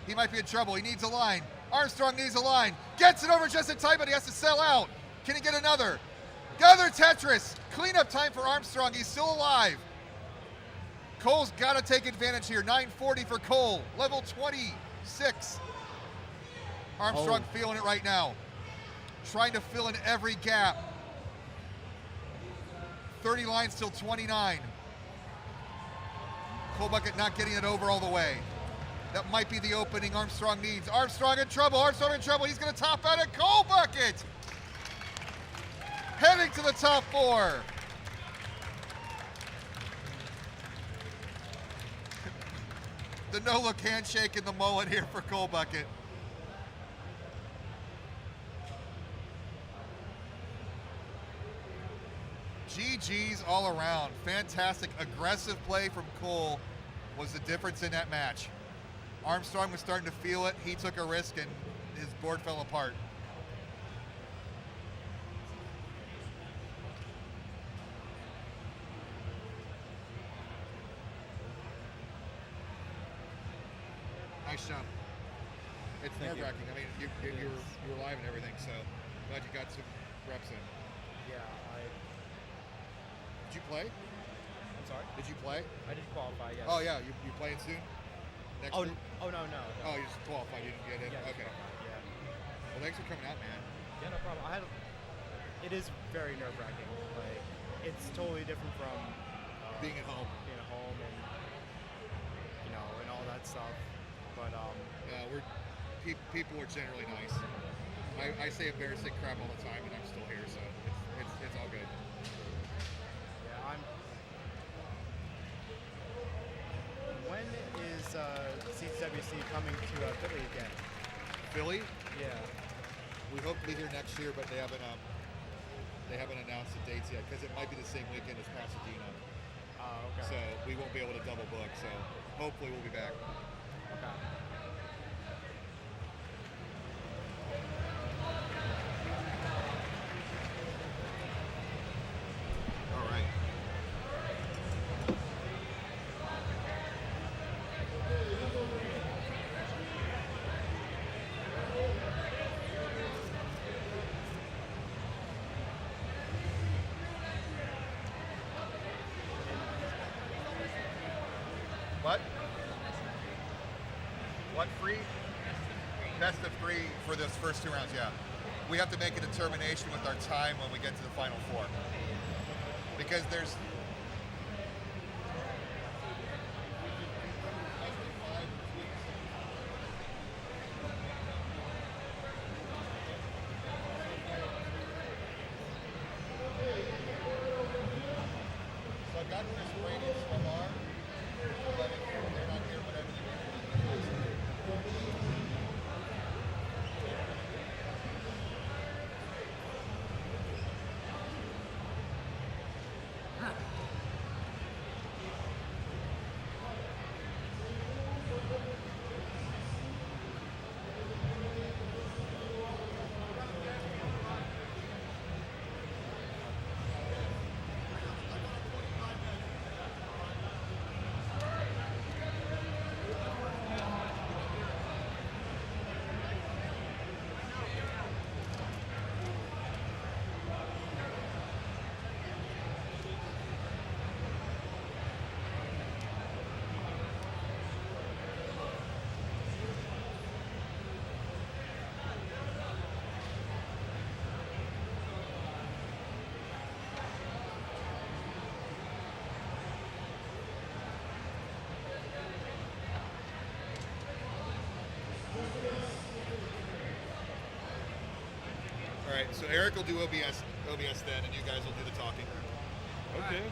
S3: He might be in trouble. He needs a line. Armstrong needs a line. Gets it over just in time, but he has to sell out. Can he get another? Another Tetris. Cleanup time for Armstrong. He's still alive. Cole's got to take advantage here. 940 for Cole. Level 26. Armstrong feeling it right now. Trying to fill in every gap. 30 lines till 29. Cole Bucket not getting it over all the way. That might be the opening Armstrong needs. Armstrong in trouble. Armstrong in trouble. He's going to top out at Cole Bucket. Heading to the top 4. The no-look handshake and the mullet here for Cole Bucket. GG's all around. Fantastic, aggressive play from Cole was the difference in that match. Armstrong was starting to feel it. He took a risk and his board fell apart. Nice job. It's
S2: Thank you.
S3: nerve-wracking. I mean, you were live and everything, so glad you got some reps in.
S2: Yeah,
S3: Did you play?
S2: I'm sorry?
S3: Did you play?
S2: I did qualify, yes.
S3: Oh, yeah. You playing soon? Next week?
S2: No.
S3: Oh, you just qualified. You didn't get in?
S2: Yeah,
S3: Okay.
S2: Yeah.
S3: Well, thanks for coming out, man.
S2: Yeah, no problem. It is very nerve-wracking. Like, it's totally different from
S3: Being at home.
S2: being at home and, and all that stuff. But,
S3: People are generally nice. I say embarrassing crap all the time, and I'm still here, so it's all good.
S2: yeah, When is CTWC coming to Philly again?
S3: Philly,
S2: Yeah.
S3: we hope to be here next year, but they haven't announced the dates yet because it might be the same weekend as Pasadena.
S2: Okay.
S3: So we won't be able to double book. So hopefully we'll be back.
S2: Okay.
S3: All right. What? What free? Best of 3 for those first 2 rounds, yeah. We have to make a determination with our time when we get to the final 4. Because there's... So I've got Chris Brady and Smilar, but if they're not here, whatever they do. All right, so Eric will do OBS then, and you guys will do the talking.
S5: Okay.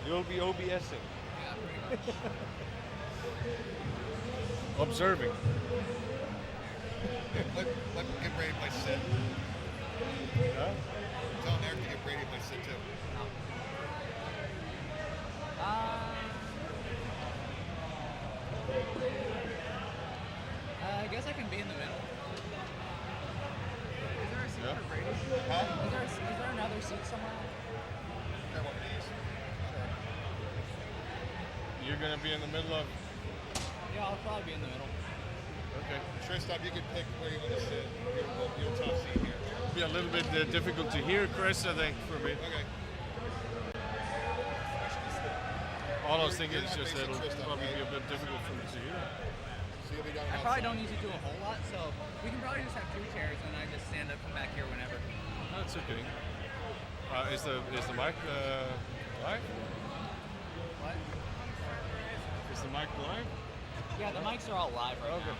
S5: You'll be OBSing. Observing.
S3: Let get Brady play sit.
S5: Yeah?
S3: Tell Eric to get Brady to play sit too.
S1: I guess I can be in the middle. Is there a seat
S5: Yeah.
S1: for Brady?
S3: Huh?
S1: Is there another seat somewhere?
S3: Grab one of these.
S5: You're gonna be in the middle of.
S1: Yeah, I'll probably be in the middle.
S5: Okay.
S3: Tristan, you can pick where you want to sit. Your top seat here.
S5: Be a little bit difficult to hear, Chris. I think for me.
S3: Okay.
S5: All I was thinking
S3: You're
S5: is
S3: not
S5: just
S3: facing
S5: it'll
S3: Tristan,
S5: probably
S3: right?
S5: be a bit difficult for me to hear.
S3: So you'll be down
S1: I
S3: outside.
S1: probably don't need to do a whole lot, so we can probably just have 2 chairs and I just stand up, come back here whenever.
S5: That's okay. Is the mic live?
S1: What?
S5: Is the mic live?
S1: Yeah, the mics are all live right
S5: Okay.
S1: now.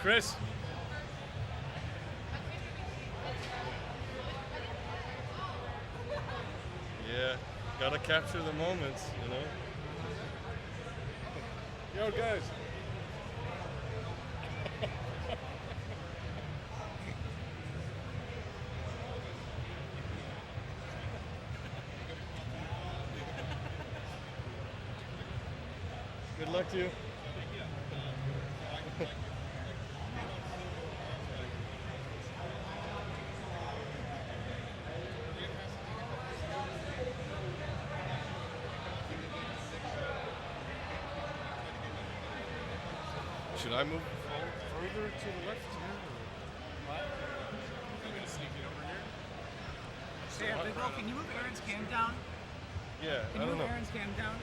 S5: Chris. Yeah, gotta capture the moments, you know. Yo, guys. Good luck to you. Should I move further to the left here? I'm gonna sneak it over here.
S4: Hey, Big Bill, can you move Aaron's cam down?
S5: Yeah,
S4: Can
S5: I
S4: you
S5: don't
S4: move
S5: know.
S4: Aaron's cam down?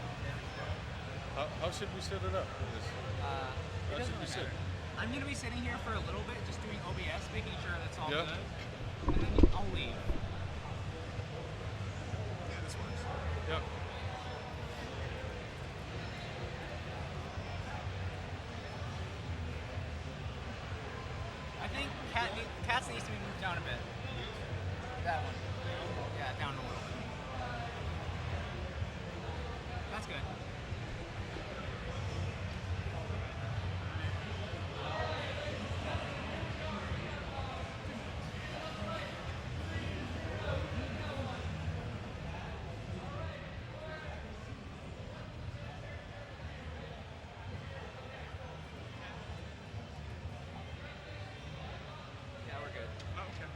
S5: How should we set it up? For this?
S4: It
S5: How
S4: doesn't
S5: should we
S4: really
S5: sit?
S4: matter. I'm gonna be sitting here for a little bit, just doing OBS, making sure that's all
S5: Yeah.
S4: good, and then I'll leave. Yeah, this works.
S5: Yep.
S4: I think Cats needs to be moved down a bit. That one. Yeah, down a little bit. That's good. Yeah, we're good.
S5: Okay.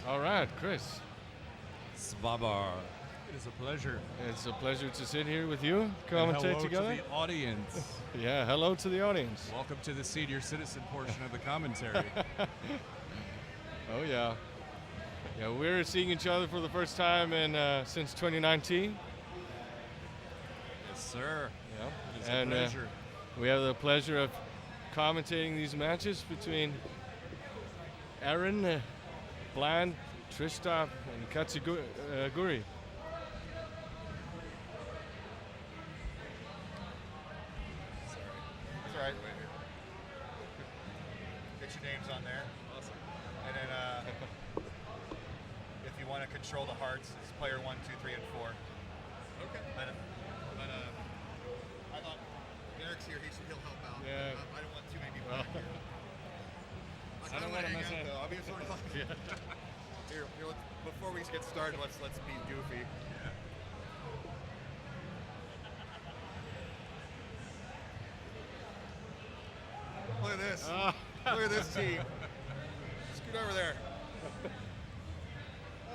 S5: All right, Chris.
S6: Svabar. It is a pleasure.
S5: It's a pleasure to sit here with you,
S6: And
S5: commentate
S6: hello
S5: together.
S6: to the audience.
S5: Yeah, hello to the audience.
S6: Welcome to the senior citizen portion of the commentary.
S5: Oh yeah. Yeah, we're seeing each other for the first time in since 2019.
S6: Yes, sir.
S5: Yeah.
S6: It is
S5: And
S6: a pleasure.
S5: we have the pleasure of commentating these matches between Aaron, Bland, Tristop, and Katsuguri.
S3: That's all right. Get your names on there. Awesome. And then if you want to control the hearts, it's player 1, 2, 3, and 4. Okay. But I thought Derek's here. He'll help out.
S5: Yeah.
S3: I don't want too many people
S5: Well.
S3: back here.
S5: I don't wanna mess up.
S3: though. I'll be sort of like, here, before we get started, let's be goofy. Look at this. Look at this team. Scoot over there.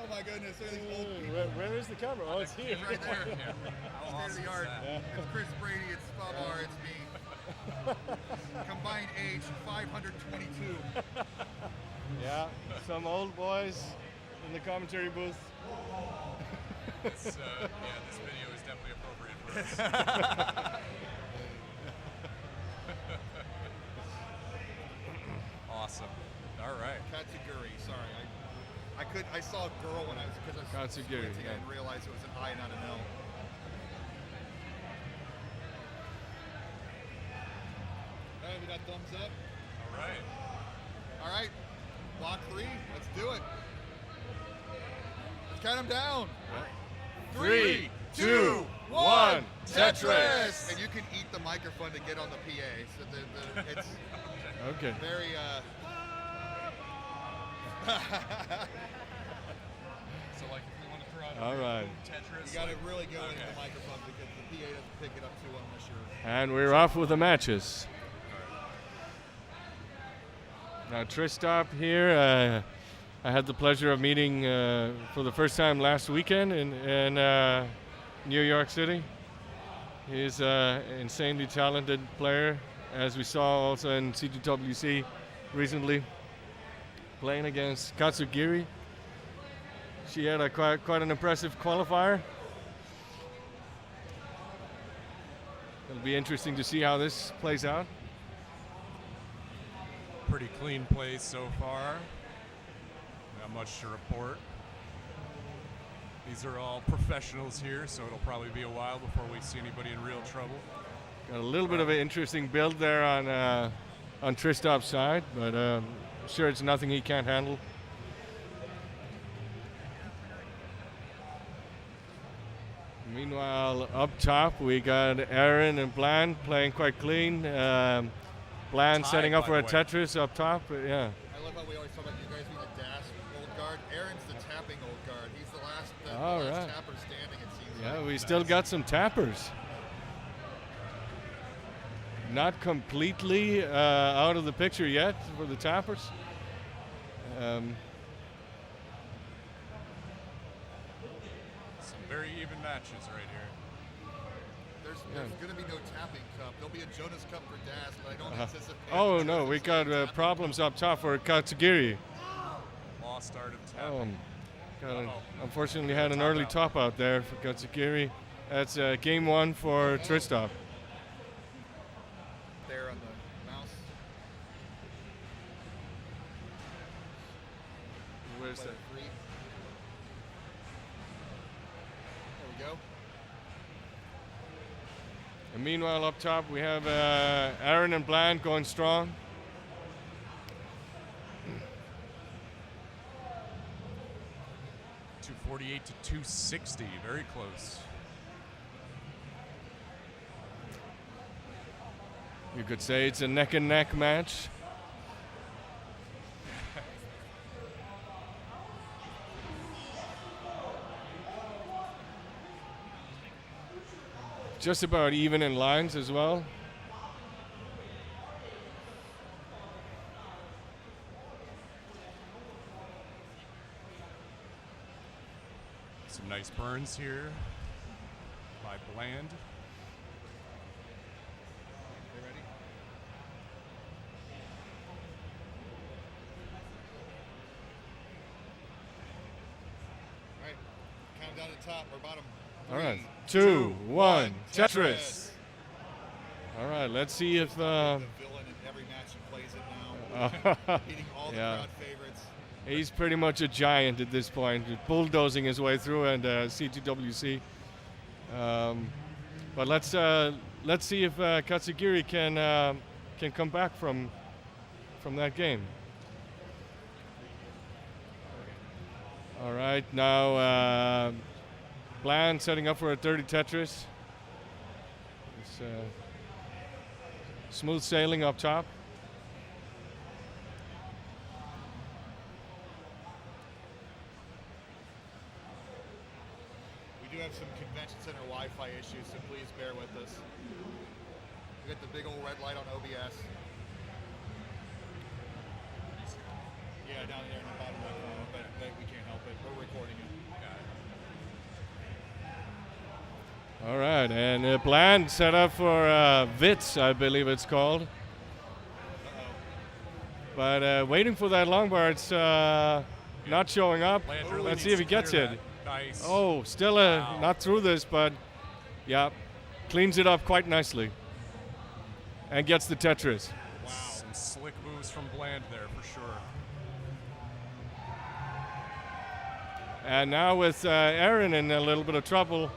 S3: Oh my goodness, look at these old people.
S5: Where is the camera? Oh, it's here.
S3: It's right there. State of the art. It's Chris Brady, it's Favar, it's me. Combined age 522.
S5: Yeah, some old boys in the commentary booth.
S6: This video is definitely appropriate for us. Awesome. All right.
S3: Katsuguri, sorry. I saw a girl when I was
S5: Katsuguri,
S3: squinting,
S5: yeah.
S3: I didn't realize it was an I, not an L. All right, we got thumbs up.
S6: All right.
S3: All right, block 3, let's do it. Let's count them down.
S5: 3, 2, 1, Tetris.
S3: And you can eat the microphone to get on the PA. So it's
S5: Okay.
S3: very.
S6: So, like, if we want to throw out
S5: All right.
S6: Tetris,
S3: You got to
S6: like,
S3: really go into
S6: okay.
S3: the microphone because the PA doesn't pick it up too well unless you're.
S5: And we're off with the matches. Now Tristop here, I had the pleasure of meeting for the first time last weekend in New York City. He's an insanely talented player, as we saw also in CTWC recently, playing against Katsugiri. She had a quite an impressive qualifier. It'll be interesting to see how this plays out.
S6: Pretty clean plays so far. Not much to report. These are all professionals here, so it'll probably be a while before we see anybody in real trouble.
S5: Got a little bit of an interesting build there on Tristop's side, but I'm sure it's nothing he can't handle. Meanwhile, up top, we got Aaron and Bland playing quite clean. Bland setting up for a Tetris up top. Yeah.
S3: I love how we always talk about you guys being the dash old guard. Aaron's the tapping old guard. He's the last,
S5: Right.
S3: tapper standing, it seems
S5: Yeah,
S3: like.
S5: we still got some tappers. Not completely out of the picture yet for the tappers.
S6: Some very even matches right here.
S3: There's going to be no tapping cup. There'll be a Jonas Cup for Das, but I don't anticipate.
S5: Oh no, we got problems up top for Katsugiri.
S6: Lost start of tapping.
S5: Unfortunately, had an early top out there for Katsugiri. That's game one for Tristop.
S3: There on the mouse.
S5: Where's that?
S3: There we go.
S5: And meanwhile, up top, we have Aaron and Bland going strong.
S6: .248 to 260, very close.
S5: You could say it's a neck and neck match. Just about even in lines as well.
S6: Some nice burns here by Bland.
S3: You ready? All right. Count down to the top or bottom.
S5: All right.
S3: 3,
S5: 2, 1, Tetris.
S3: Tetris.
S5: All right, let's see if
S3: The villain in every match he plays it now. Beating all the crowd favorites.
S5: he's pretty much a giant at this point, bulldozing his way through and CTWC. But let's see if Katsugiri can come back from that game. All right, now Bland setting up for a 30 Tetris. It's smooth sailing up top.
S3: We do have some convention center Wi-Fi issues, so please bear with us. We got the big old red light on OBS. Yeah, down there in the bottom right corner, but we can't help it. We're recording it.
S5: All right, and Bland set up for Witz, I believe it's called. But waiting for that long bar, it's not showing up.
S6: Really
S5: Let's see if he gets it.
S6: Nice.
S5: Oh, still not through this, but yeah, cleans it up quite nicely. And gets the Tetris.
S6: Wow. Some slick moves from Bland there for sure.
S5: And now with Aaron in a little bit of trouble.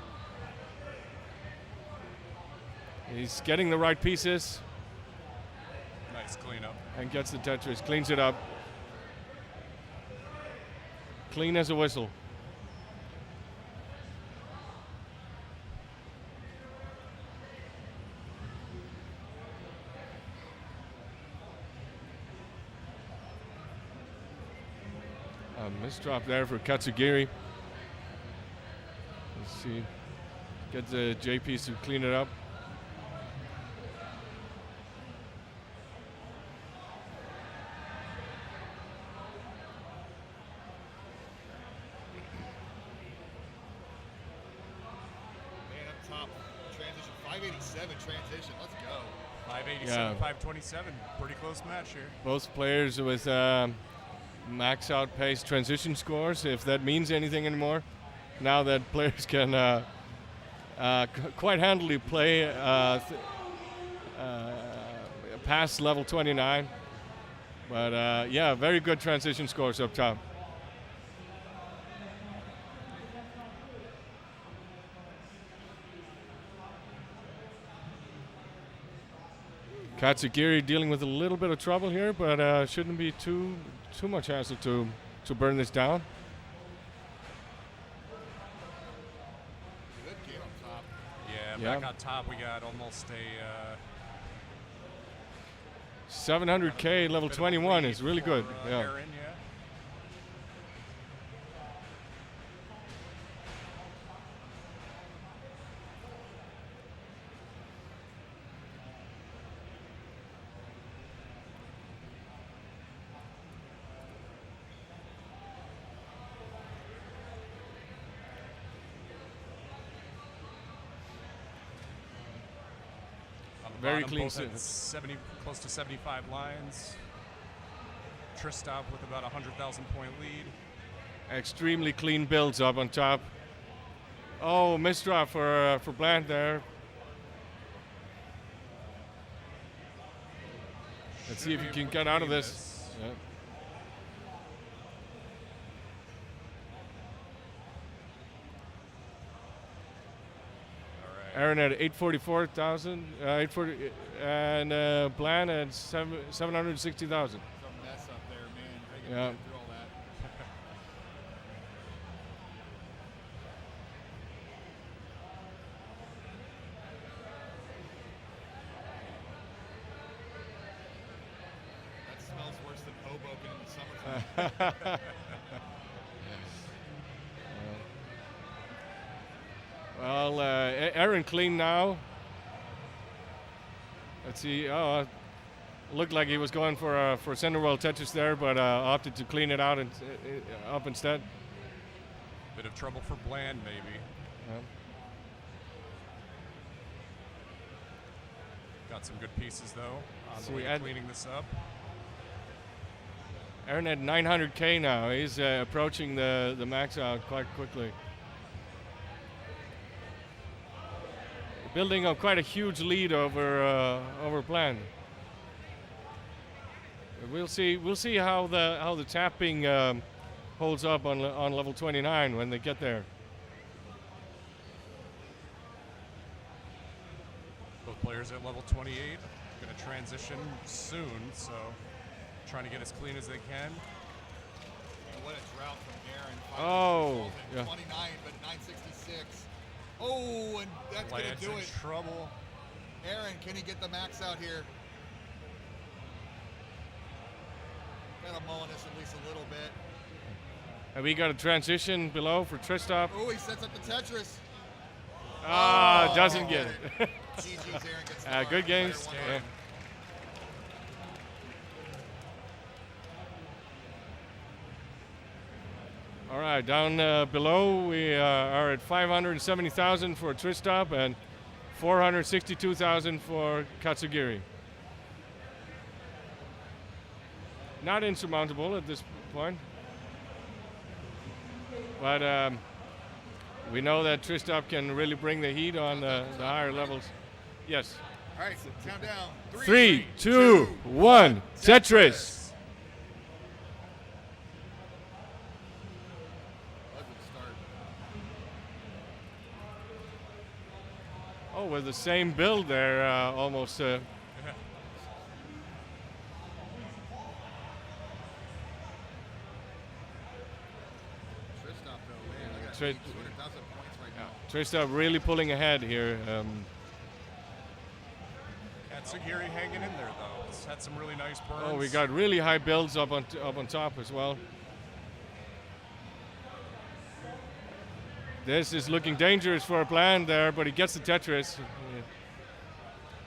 S5: He's getting the right pieces.
S6: Nice cleanup.
S5: And gets the Tetris, cleans it up. Clean as a whistle. A misdrop there for Katsugiri. Let's see. Get the J piece to clean it up.
S3: Top transition, 587 transition. Let's go.
S6: 587, 527. Pretty close match here.
S5: Both players with max out pace transition scores, if that means anything anymore. Now that players can quite handily play past level 29. But yeah, very good transition scores up top. Katsugiri dealing with a little bit of trouble here, but shouldn't be too much hassle to burn this down.
S3: Good game up top.
S6: Yeah, back on top we got almost a
S5: 700K level
S6: bit of a
S5: 21
S6: lead
S5: is really good.
S6: for,
S5: Yeah.
S6: Aaron, yeah.
S5: Very
S6: Bottom,
S5: clean
S6: both at
S5: set.
S6: close to 75 lines. Tristop with about 100,000 point lead.
S5: Extremely clean builds up on top. Oh, misdraw for Bland there. Let's see if he can get out of this. Yeah. Aaron at 844,000, 840, and Bland at 760,000.
S3: Some mess up there, man. How you
S5: Yeah.
S3: gonna get through all that? That smells worse than Hoboken in the summertime.
S5: Well, Aaron clean now. Let's see. Oh, looked like he was going for center well Tetris there, but opted to clean it out and up instead.
S6: Bit of trouble for Bland, maybe.
S5: Yeah.
S6: Got some good pieces though on
S5: See,
S6: the way to cleaning this up.
S5: Aaron at 900K now. He's approaching the max out quite quickly. Building up quite a huge lead over Bland. We'll see how the tapping holds up on level 29 when they get there.
S6: Both players at level 28. Going to transition soon, so trying to get as clean as they can.
S3: And what a drought from Aaron.
S5: Oh, yeah.
S3: 29, but 966. Oh, and that's going
S6: Bland's
S3: to do
S6: in
S3: it.
S6: trouble.
S3: Aaron, can he get the max out here? Got to mullen this at least a little bit.
S5: And we got a transition below for Tristop.
S3: Oh, he sets up the Tetris.
S5: Doesn't get it.
S3: GG's, Aaron gets the
S5: Good games.
S3: player
S5: Yeah.
S3: one.
S5: All right, down below we are at 570,000 for Tristop and 462,000 for Katsugiri. Not insurmountable at this point, but we know that Tristop can really bring the heat on the higher levels. Yes.
S3: All right, so count down.
S5: 3, 2, 1, Tetris.
S3: Pleasant start.
S5: Oh, with the same build there, almost.
S3: Tristop, though, man, look at
S5: Tri-
S3: that. 200,000 points right now.
S5: Tristop really pulling ahead here.
S6: Katsugiri hanging in there though. He's had some really nice burns.
S5: Oh, we got really high builds up on top as well. This is looking dangerous for a Bland there, but he gets the Tetris.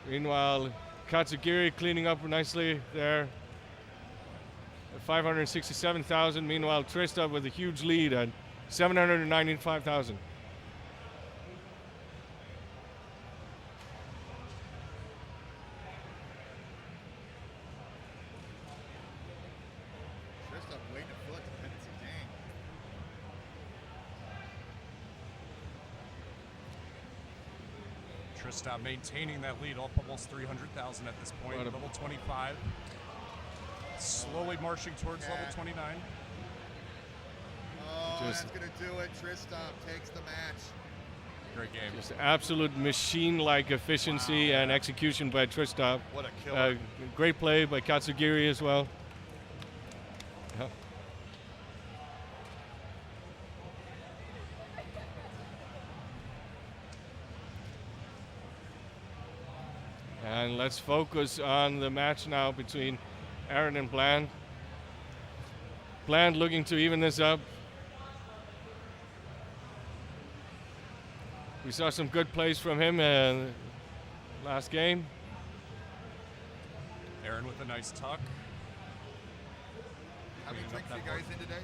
S5: Meanwhile, Katsugiri cleaning up nicely there. 567,000. Meanwhile, Tristop with a huge lead at 795,000.
S3: Tristop waiting to fill it dependency. Dang.
S6: Tristop maintaining that lead, up almost 300,000 at this point.
S5: What a-
S6: Level 25. Slowly marching towards level 29.
S3: Oh,
S5: Just-
S3: that's going to do it. Tristop takes the match.
S6: Great game.
S5: Just absolute machine-like efficiency and execution by Tristop.
S3: What a killer.
S5: Great play by Katsugiri as well. Yeah. And let's focus on the match now between Aaron and Bland. Bland looking to even this up. We saw some good plays from him last game.
S6: Aaron with a nice tuck.
S3: How many drinks are you guys in today?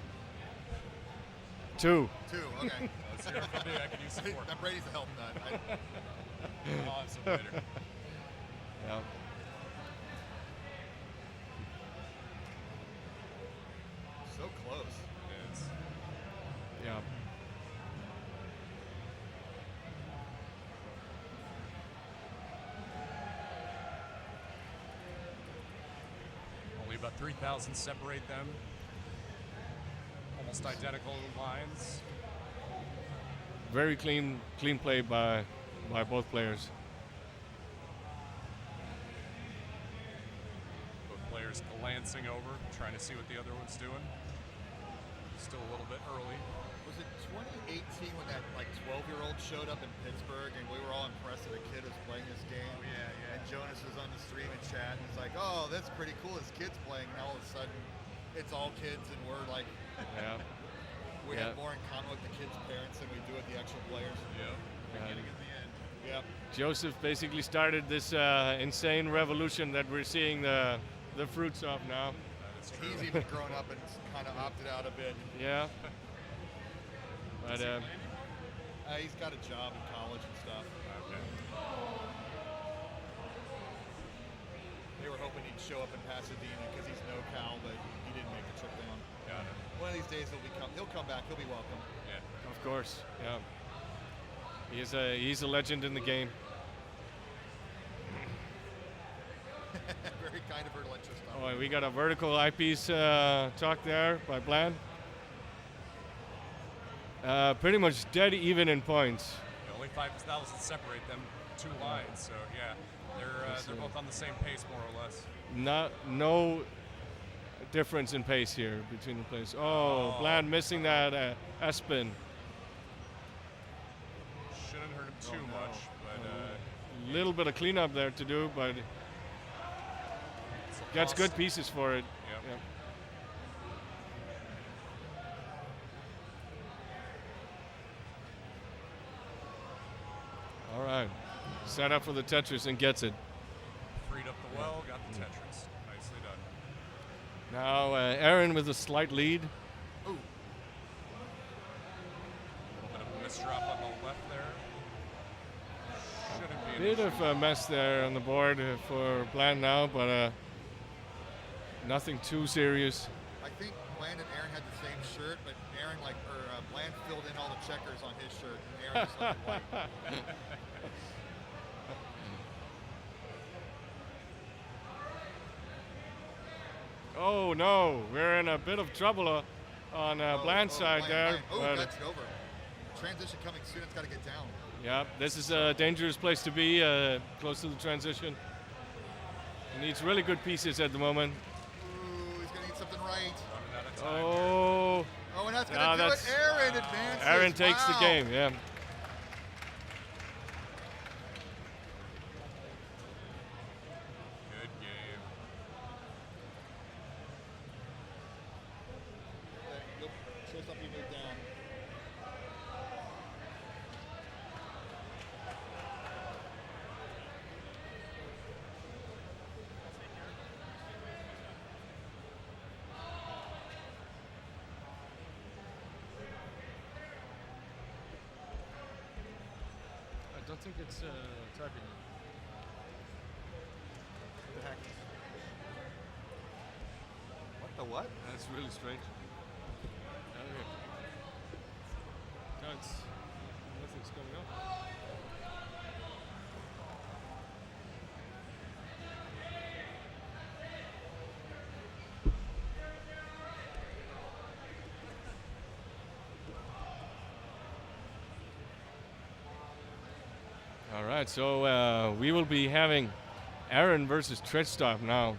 S5: 2.
S3: 2, okay.
S6: Let's hear it from me. I can use support.
S3: That Brady's a health nut.
S6: I'll have some later.
S5: Yeah.
S3: So close.
S6: It is.
S5: Yeah.
S6: Only about 3,000 separate them. Almost identical lines.
S5: Very clean play by both players.
S6: Both players glancing over, trying to see what the other one's doing. Still a little bit early.
S3: Was it 2018 when that 12-year-old showed up in Pittsburgh and we were all impressed that a kid was playing this game?
S6: Oh, yeah.
S3: And Jonas was on the stream and chat and was like, "Oh, that's pretty cool. This kid's playing." And all of a sudden, it's all kids and we're like,
S5: Yeah.
S3: we
S5: Yeah.
S3: have more in common with the kids' parents than we do with the actual players.
S6: Yep.
S5: Beginning
S6: at the end.
S3: Yep.
S5: Joseph basically started this insane revolution that we're seeing the fruits of now.
S6: That is true.
S3: He's even grown up and kind of opted out a bit.
S5: Yeah. But
S3: He's got a job in college and stuff.
S6: Okay.
S3: They were hoping he'd show up in Pasadena because he's no Cal, but he didn't make the trip down.
S6: Got it.
S3: One of these days he'll come back. He'll be welcome.
S6: Yeah.
S5: of course, yeah. He's a legend in the game.
S3: Very kind of her to let you stop.
S5: Oh, and we got a vertical eyepiece talk there by Bland. Pretty much dead even in points.
S6: Yeah, only 5,000 separate them, 2 lines. So yeah, they're both on the same pace more or less.
S5: No difference in pace here between the players. Oh, Bland missing that S-spin.
S6: Shouldn't hurt him too much, but
S5: Little bit of cleanup there to do, but
S6: it's a
S5: gets
S6: loss.
S5: good pieces for it.
S6: Yep.
S5: Yeah. All right, set up for the Tetris and gets it.
S6: Freed up the well, got the Tetris. Nicely done.
S5: Now Aaron with a slight lead.
S3: Ooh.
S6: A little bit of a misdrop on the left there. Shouldn't be an
S5: Bit
S6: issue.
S5: of a mess there on the board for Bland now, but nothing too serious.
S3: I think Bland and Aaron had the same shirt, but Bland filled in all the checkers on his shirt, and Aaron just left it white.
S5: Oh no, we're in a bit of trouble on Bland's side there.
S3: Oh,
S5: but,
S3: that's it over. Transition coming soon. It's got to get down.
S5: yeah, this is a dangerous place to be, close to the transition. He needs really good pieces at the moment.
S3: Ooh, he's going to need something right.
S6: Running out of time.
S5: Oh,
S3: Oh, and that's going
S5: Ah,
S3: to do it.
S5: that's-
S3: Aaron advances.
S5: Aaron takes the
S3: Wow.
S5: game, yeah.
S6: Good game.
S3: You'll show something you move down.
S5: I don't think it's typing.
S3: The heck? What the what?
S5: That's really strange. Okay. No, it's nothing's coming up. All right, so we will be having Aaron versus Tristop now.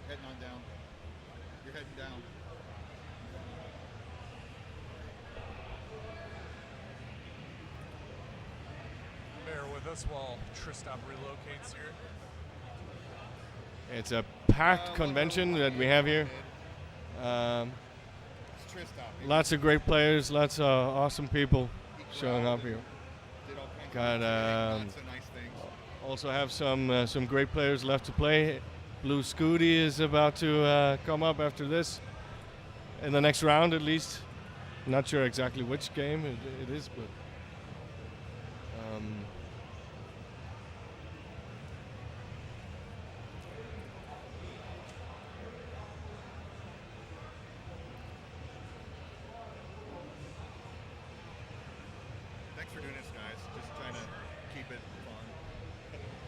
S3: Heading on down. You're heading down.
S6: Bear with us while Tristop relocates here.
S5: It's a packed convention that we have here.
S3: It's Tristop.
S5: Lots of great players, lots of awesome people showing up here.
S3: Did all kinds
S5: Got
S3: of lots of nice things.
S5: also have some great players left to play. Blue Scooty is about to come up after this, in the next round at least. Not sure exactly which game it is, but.
S3: Thanks for doing this, guys. Just trying to keep it fun.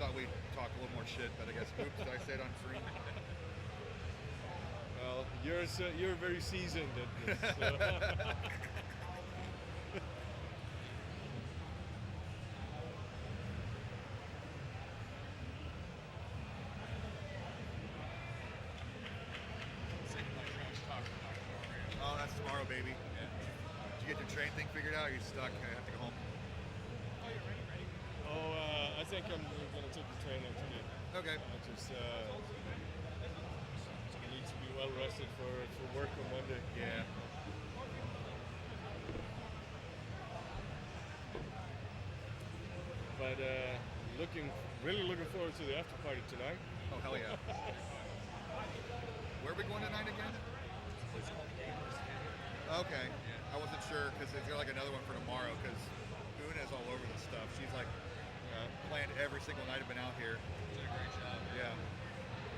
S3: Thought we'd talk a little more shit, but I guess, oops, did I say it on screen?
S5: Well, you're very seasoned at this.
S3: Oh, that's tomorrow, baby. Did you get your train thing figured out? Or are you stuck? I have to go home.
S5: I think I'm gonna take the train out today.
S3: Okay.
S5: I just need to be well rested for work on Monday.
S3: Yeah.
S5: But really looking forward to the after party tonight.
S3: Oh, hell yeah. Where are we going tonight again? Okay. I wasn't sure because is there like another one for tomorrow? Because Una's all over this stuff. She's like planned every single night I've been out here.
S6: Did a great job.
S3: Yeah.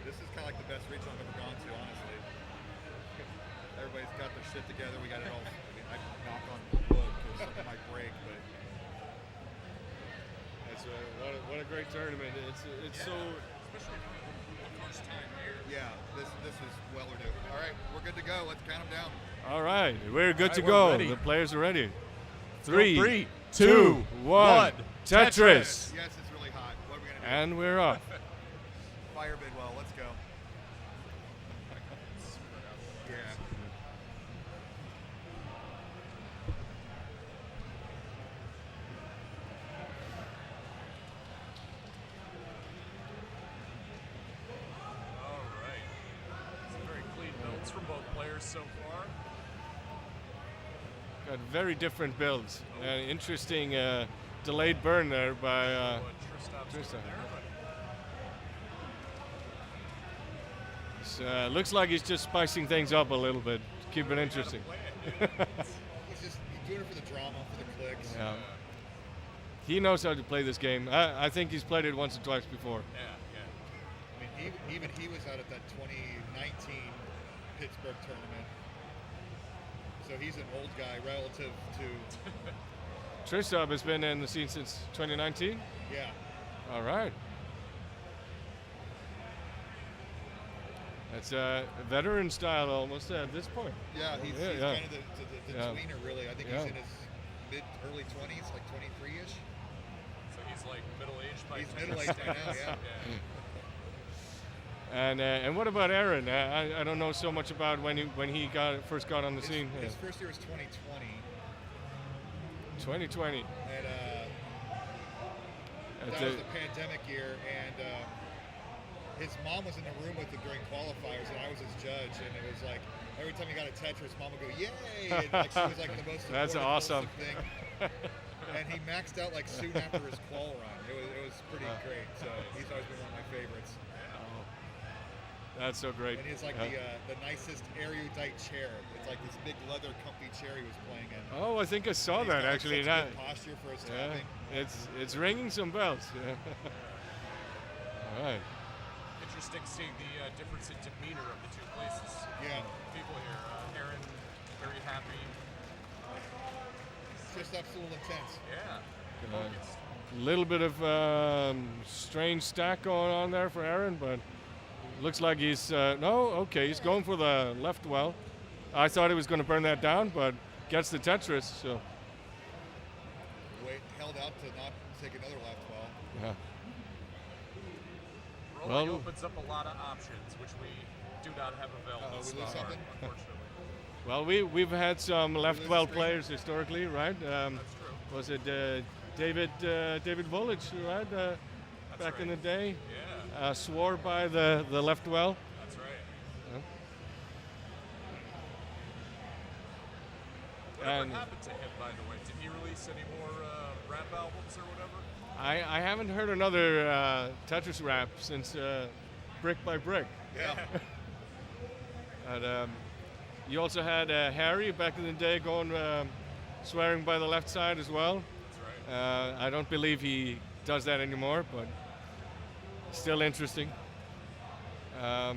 S3: This is kind of like the best regional I've ever gone to, honestly. Everybody's got their shit together. We got it all. I mean, I knock on wood because something might break, but
S5: That's what a great tournament. It's so.
S6: Especially the first time here.
S3: yeah, this is well overdue. All right, we're good to go. Let's count them down.
S5: All right, we're good to
S6: All right, we're
S5: go.
S6: ready.
S5: The players are ready.
S6: Go,
S5: 3, 2, 1. Tetris.
S3: Yes, it's really hot. What are we gonna do?
S5: And we're off.
S3: Fire Bidwell. Let's go. Yeah.
S6: All right. Some very clean builds from both players so far.
S5: Got very different builds. Interesting delayed burn there by.
S6: What Tristop's doing
S5: Tristop.
S6: there, but
S5: Looks like he's just spicing things up a little bit to keep it interesting.
S3: He's doing it for the drama, for the clicks.
S5: Yeah. He knows how to play this game. I think he's played it once or twice before.
S3: I mean, even he was out at that 2019 Pittsburgh tournament. So he's an old guy relative to.
S5: Tristop has been in the scene since 2019.
S3: Yeah.
S5: All right. That's veteran style almost at this point.
S3: Yeah, he's
S5: Yeah,
S3: kind
S5: yeah.
S3: of the
S5: Yeah.
S3: tweener, really. I think
S5: Yeah.
S3: he's in his early 20s, like 23-ish.
S6: so he's like middle-aged by
S3: He's
S6: Tetris
S3: middle-aged by now,
S6: standards.
S5: And what about Aaron? I don't know so much about when he first got on the scene.
S3: His first year was 2020,
S5: 2020.
S3: and
S5: At
S3: that
S5: the-
S3: was the pandemic year, and his mom was in the room with him during qualifiers, and I was his judge, and it was like every time he got a Tetris, mom would go, "Yay!" And like she was like the most
S5: That's
S3: supportive,
S5: awesome.
S3: wholesome thing. And he maxed out like soon after his qual run. It was pretty great. So he's always been one of my favorites.
S5: That's so great.
S3: And he's like
S5: Yeah.
S3: the nicest erudite chair. It's like this big leather comfy chair he was playing in.
S5: Oh, I think I saw
S3: He's
S5: that
S3: got, like,
S5: actually.
S3: such
S5: Not,
S3: good posture for his
S5: yeah,
S3: tapping.
S5: it's ringing some bells. Yeah. All right.
S6: Interesting seeing the difference in demeanor of the two places.
S3: Yeah.
S6: People here. Aaron, very happy.
S3: Just that's a little intense.
S6: Yeah.
S5: Uh,
S6: Focused.
S5: little bit of strange stack going on there for Aaron, but Looks like he's, no, okay, he's going for the left well. I thought he was going to burn that down, but gets the Tetris, so.
S3: Held out to not take another left well.
S5: Yeah.
S6: Rolling
S5: Well-
S6: opens up a lot of options, which we do not have available
S3: we
S6: so
S3: lose
S6: far,
S3: something?
S6: unfortunately.
S5: Well, we've had some left
S3: lose
S5: well
S3: the screen?
S5: players historically, right?
S6: That's true.
S5: Was it David Vollich, right? Back in the day,
S6: Yeah,
S5: swore by the left well.
S6: that's right.
S5: Yeah.
S6: Whatever
S5: And-
S6: happened to him, by the way? Did he release any more rap albums or whatever?
S5: I haven't heard another Tetris rap since Brick by Brick.
S3: Yeah.
S5: And you also had Harry back in the day going swearing by the left side as well.
S6: That's right.
S5: I don't believe he does that anymore, but still interesting. All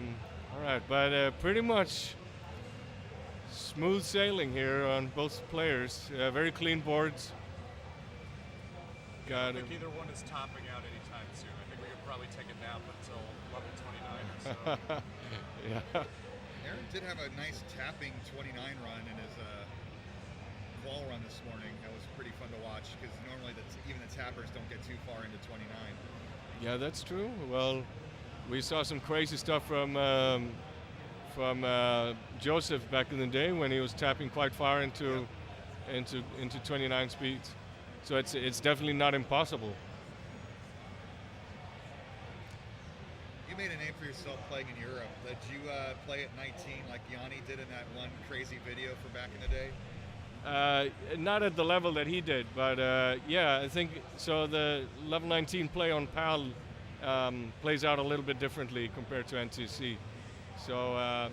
S5: right, but pretty much smooth sailing here on both players. Very clean boards.
S6: I
S5: Got
S6: don't
S5: it.
S6: think either one is topping out anytime soon. I think we could probably take a nap until level 29 or so.
S5: Yeah.
S3: Aaron did have a nice tapping 29 run in his qual run this morning. That was pretty fun to watch because normally even the tappers don't get too far into 29.
S5: Yeah, that's true. Well, we saw some crazy stuff from Joseph back in the day when he was tapping quite far into 29 speeds. So it's definitely not impossible.
S3: You made a name for yourself playing in Europe. Did you play at 19 like Yanni did in that one crazy video from back in the day?
S5: Not at the level that he did, but yeah, I think so. The level 19 play on PAL plays out a little bit differently compared to NTC. So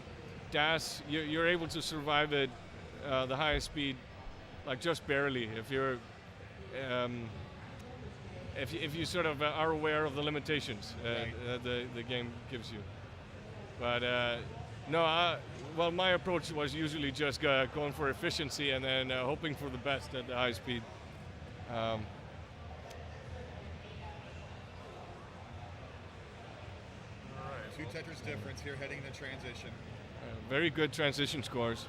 S5: DAS, you're able to survive at the highest speed, like just barely. If you're if you sort of are aware of the limitations
S3: Right.
S5: the game gives you. But no, well, my approach was usually just going for efficiency and then hoping for the best at the high speed.
S3: All
S6: right.
S3: Two Tetris difference here heading into transition.
S5: Very good transition scores.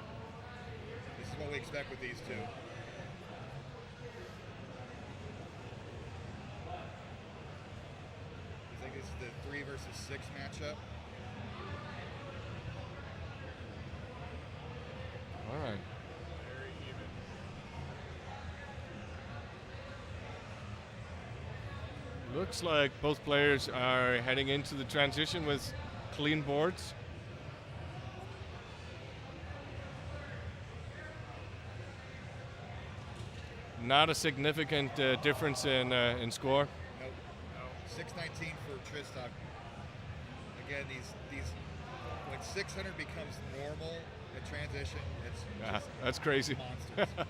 S3: This is what we expect with these two. You think this is the 3 versus 6 matchup?
S5: All right.
S6: Very even.
S5: Looks like both players are heading into the transition with clean boards. Not a significant difference in score.
S3: Nope. No. 619 for Tristan. Again, these when 600 becomes normal at transition, it's
S5: Yeah,
S3: just
S5: that's crazy.
S3: monsters.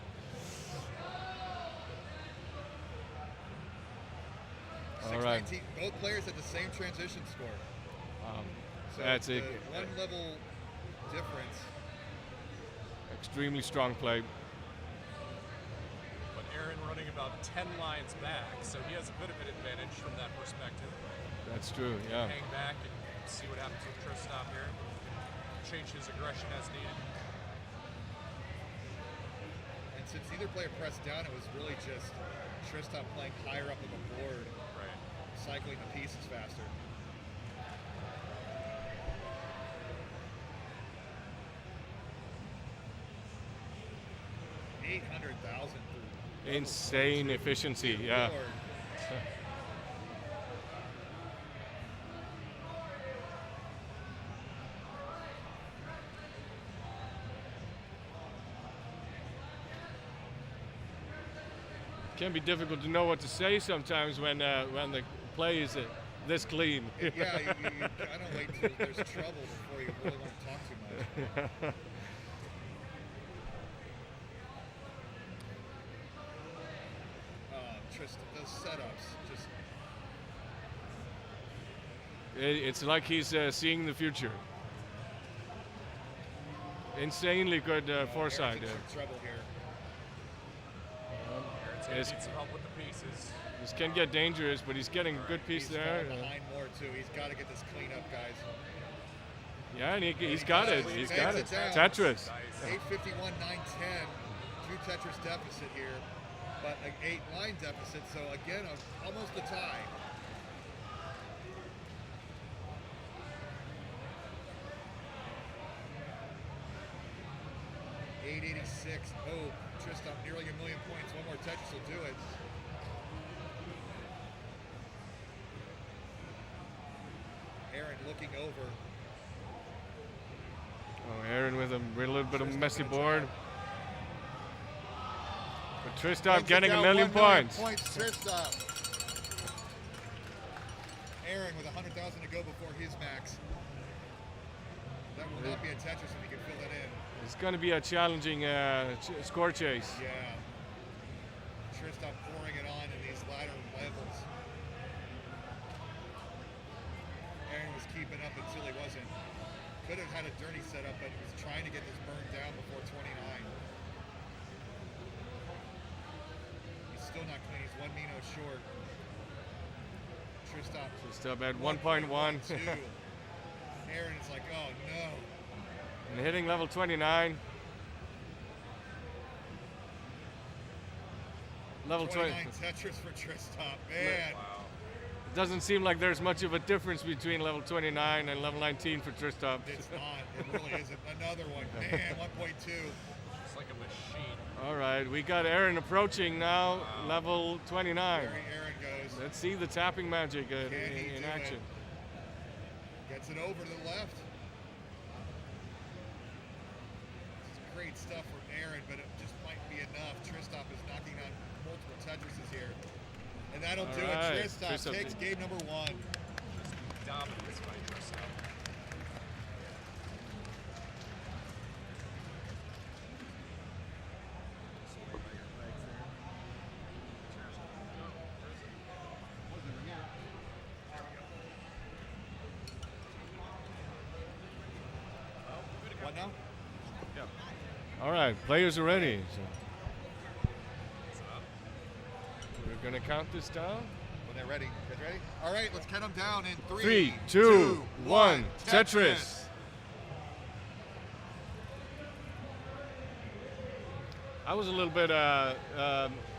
S5: All right.
S3: 619, both players at the same transition score. So
S5: That's
S3: the
S5: it.
S3: one level difference.
S5: Extremely strong play.
S6: But Aaron running about 10 lines back, so he has a bit of an advantage from that perspective.
S5: That's true, yeah.
S6: Hang back and see what happens with Tristan here. Change his aggression as needed.
S3: And since either player pressed down, it was really just Tristan playing higher up on the board,
S6: Right.
S3: cycling the pieces faster. $800,000 through
S5: Insane efficiency, yeah.
S3: board.
S5: Can be difficult to know what to say sometimes when the play is this clean.
S3: Yeah, you kind of wait till there's trouble before you really want to talk too much. Tristan, those setups, just
S5: It's like he's seeing the future. Insanely good foresight.
S3: Aaron's in some trouble here.
S6: Aaron's going
S5: Yes.
S6: to need some help with the pieces.
S5: This can get dangerous, but he's getting a good piece
S3: He's
S5: there.
S3: falling behind more too. He's got to get this clean up, guys.
S5: Yeah, and he's got it. He's got it.
S3: Makes it down.
S5: Tetris.
S6: Nice.
S3: 851, 910. 2 Tetris deficit here, but an 8-line deficit. So again, almost a tie. $886. Oh, Tristan nearly a million points. One more Tetris will do it. Aaron looking over.
S5: Oh, Aaron with a little bit of a messy board. But Tristan getting a million points.
S3: Tristan. Aaron with 100,000 to go before his max. That will not be a Tetris if he can fill that in.
S5: It's going to be a challenging score chase.
S3: Yeah. Tristan pouring it on in these latter levels. Aaron was keeping up until he wasn't. Could have had a dirty setup, but he was trying to get this burned down before 29. He's still not clean. He's 1 Mino short.
S5: Tristan at 1.1.
S3: Aaron is like, oh no.
S5: And hitting level 29. Level
S3: 29 Tetris for Tristan. Man.
S6: Wow.
S5: It doesn't seem like there's much of a difference between level 29 and level 19 for Tristan.
S3: It's not. It really isn't. Another one. Man, 1.2.
S6: It's like a machine.
S5: All right, we got Aaron approaching now,
S6: Wow.
S5: level 29.
S3: There Aaron goes.
S5: Let's see the tapping magic
S3: Can he
S5: in
S3: do
S5: action.
S3: it? Gets it over to the left. This is great stuff from Aaron, but it just might be enough. Tristan is knocking on multiple Tetrises here. And that'll
S5: All
S3: do
S5: right.
S3: it. Tristan
S5: Tristan
S3: takes game number 1.
S6: Just dominance by Tristan.
S3: What now?
S5: All right, players are ready. So we're gonna count this down.
S3: When they're ready. You guys ready? All right, let's count them down in 3,
S5: 3, 2, 1. Tetris. I was a little bit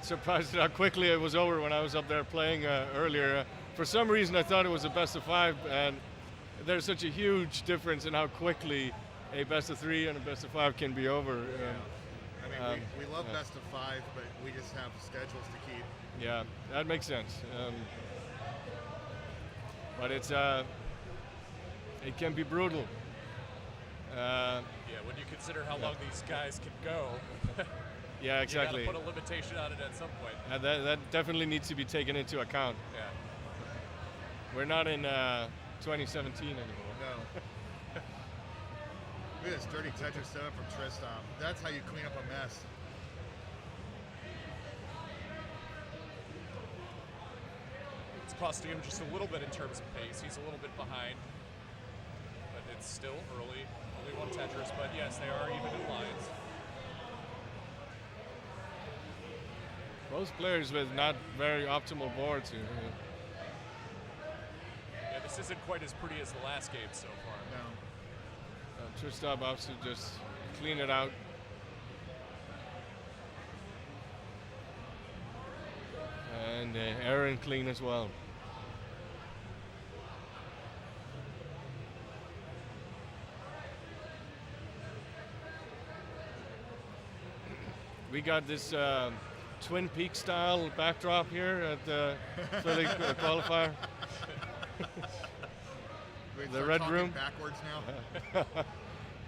S5: surprised at how quickly it was over when I was up there playing earlier. For some reason, I thought it was a best of 5, and there's such a huge difference in how quickly a best of 3 and a best of 5 can be over.
S3: I mean, we love best of 5, but we just have schedules to keep.
S5: Yeah, that makes sense. But it's it can be brutal.
S6: Yeah, when you consider how long these guys can go,
S5: Yeah, exactly.
S6: you gotta put a limitation on it at some point.
S5: That definitely needs to be taken into account.
S6: Yeah.
S5: We're not in 2017 anymore.
S3: No. Look at this dirty Tetris setup from Tristan. That's how you clean up a mess.
S6: It's costing him just a little bit in terms of pace. He's a little bit behind, but it's still early. Only 1 Tetris, but yes, they are even in lines.
S5: Most players with not very optimal boards here.
S6: Yeah, this isn't quite as pretty as the last game so far.
S3: No.
S5: Tristan opts to just clean it out. And Aaron clean as well. We got this Twin Peaks style backdrop here at the Philly qualifier.
S3: We
S5: The
S3: start
S5: red
S3: talking
S5: room?
S3: backwards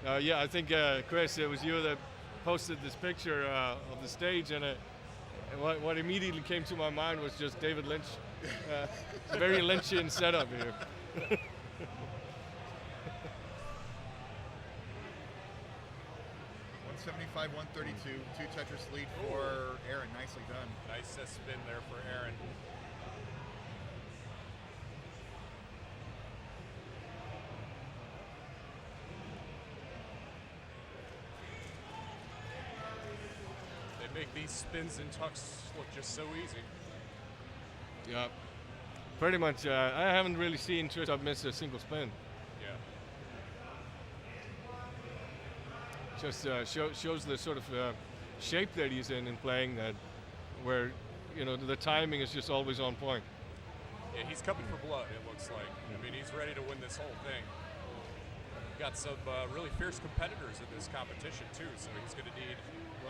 S3: now.
S5: Yeah, I think Chris, it was you that posted this picture of the stage, and what immediately came to my mind was just David Lynch. It's a very Lynchian setup here.
S3: 175, 132. 2 Tetris lead for Aaron. Nicely done.
S6: Nice spin there for Aaron. They make these spins and tucks look just so easy.
S5: Yeah, pretty much. I haven't really seen Tristan miss a single spin.
S6: Yeah.
S5: just shows the sort of shape that he's in playing that, where the timing is just always on point.
S6: Yeah, he's coming for blood, it looks like. I mean, he's ready to win this whole thing. Got some really fierce competitors in this competition, too, so he's going to need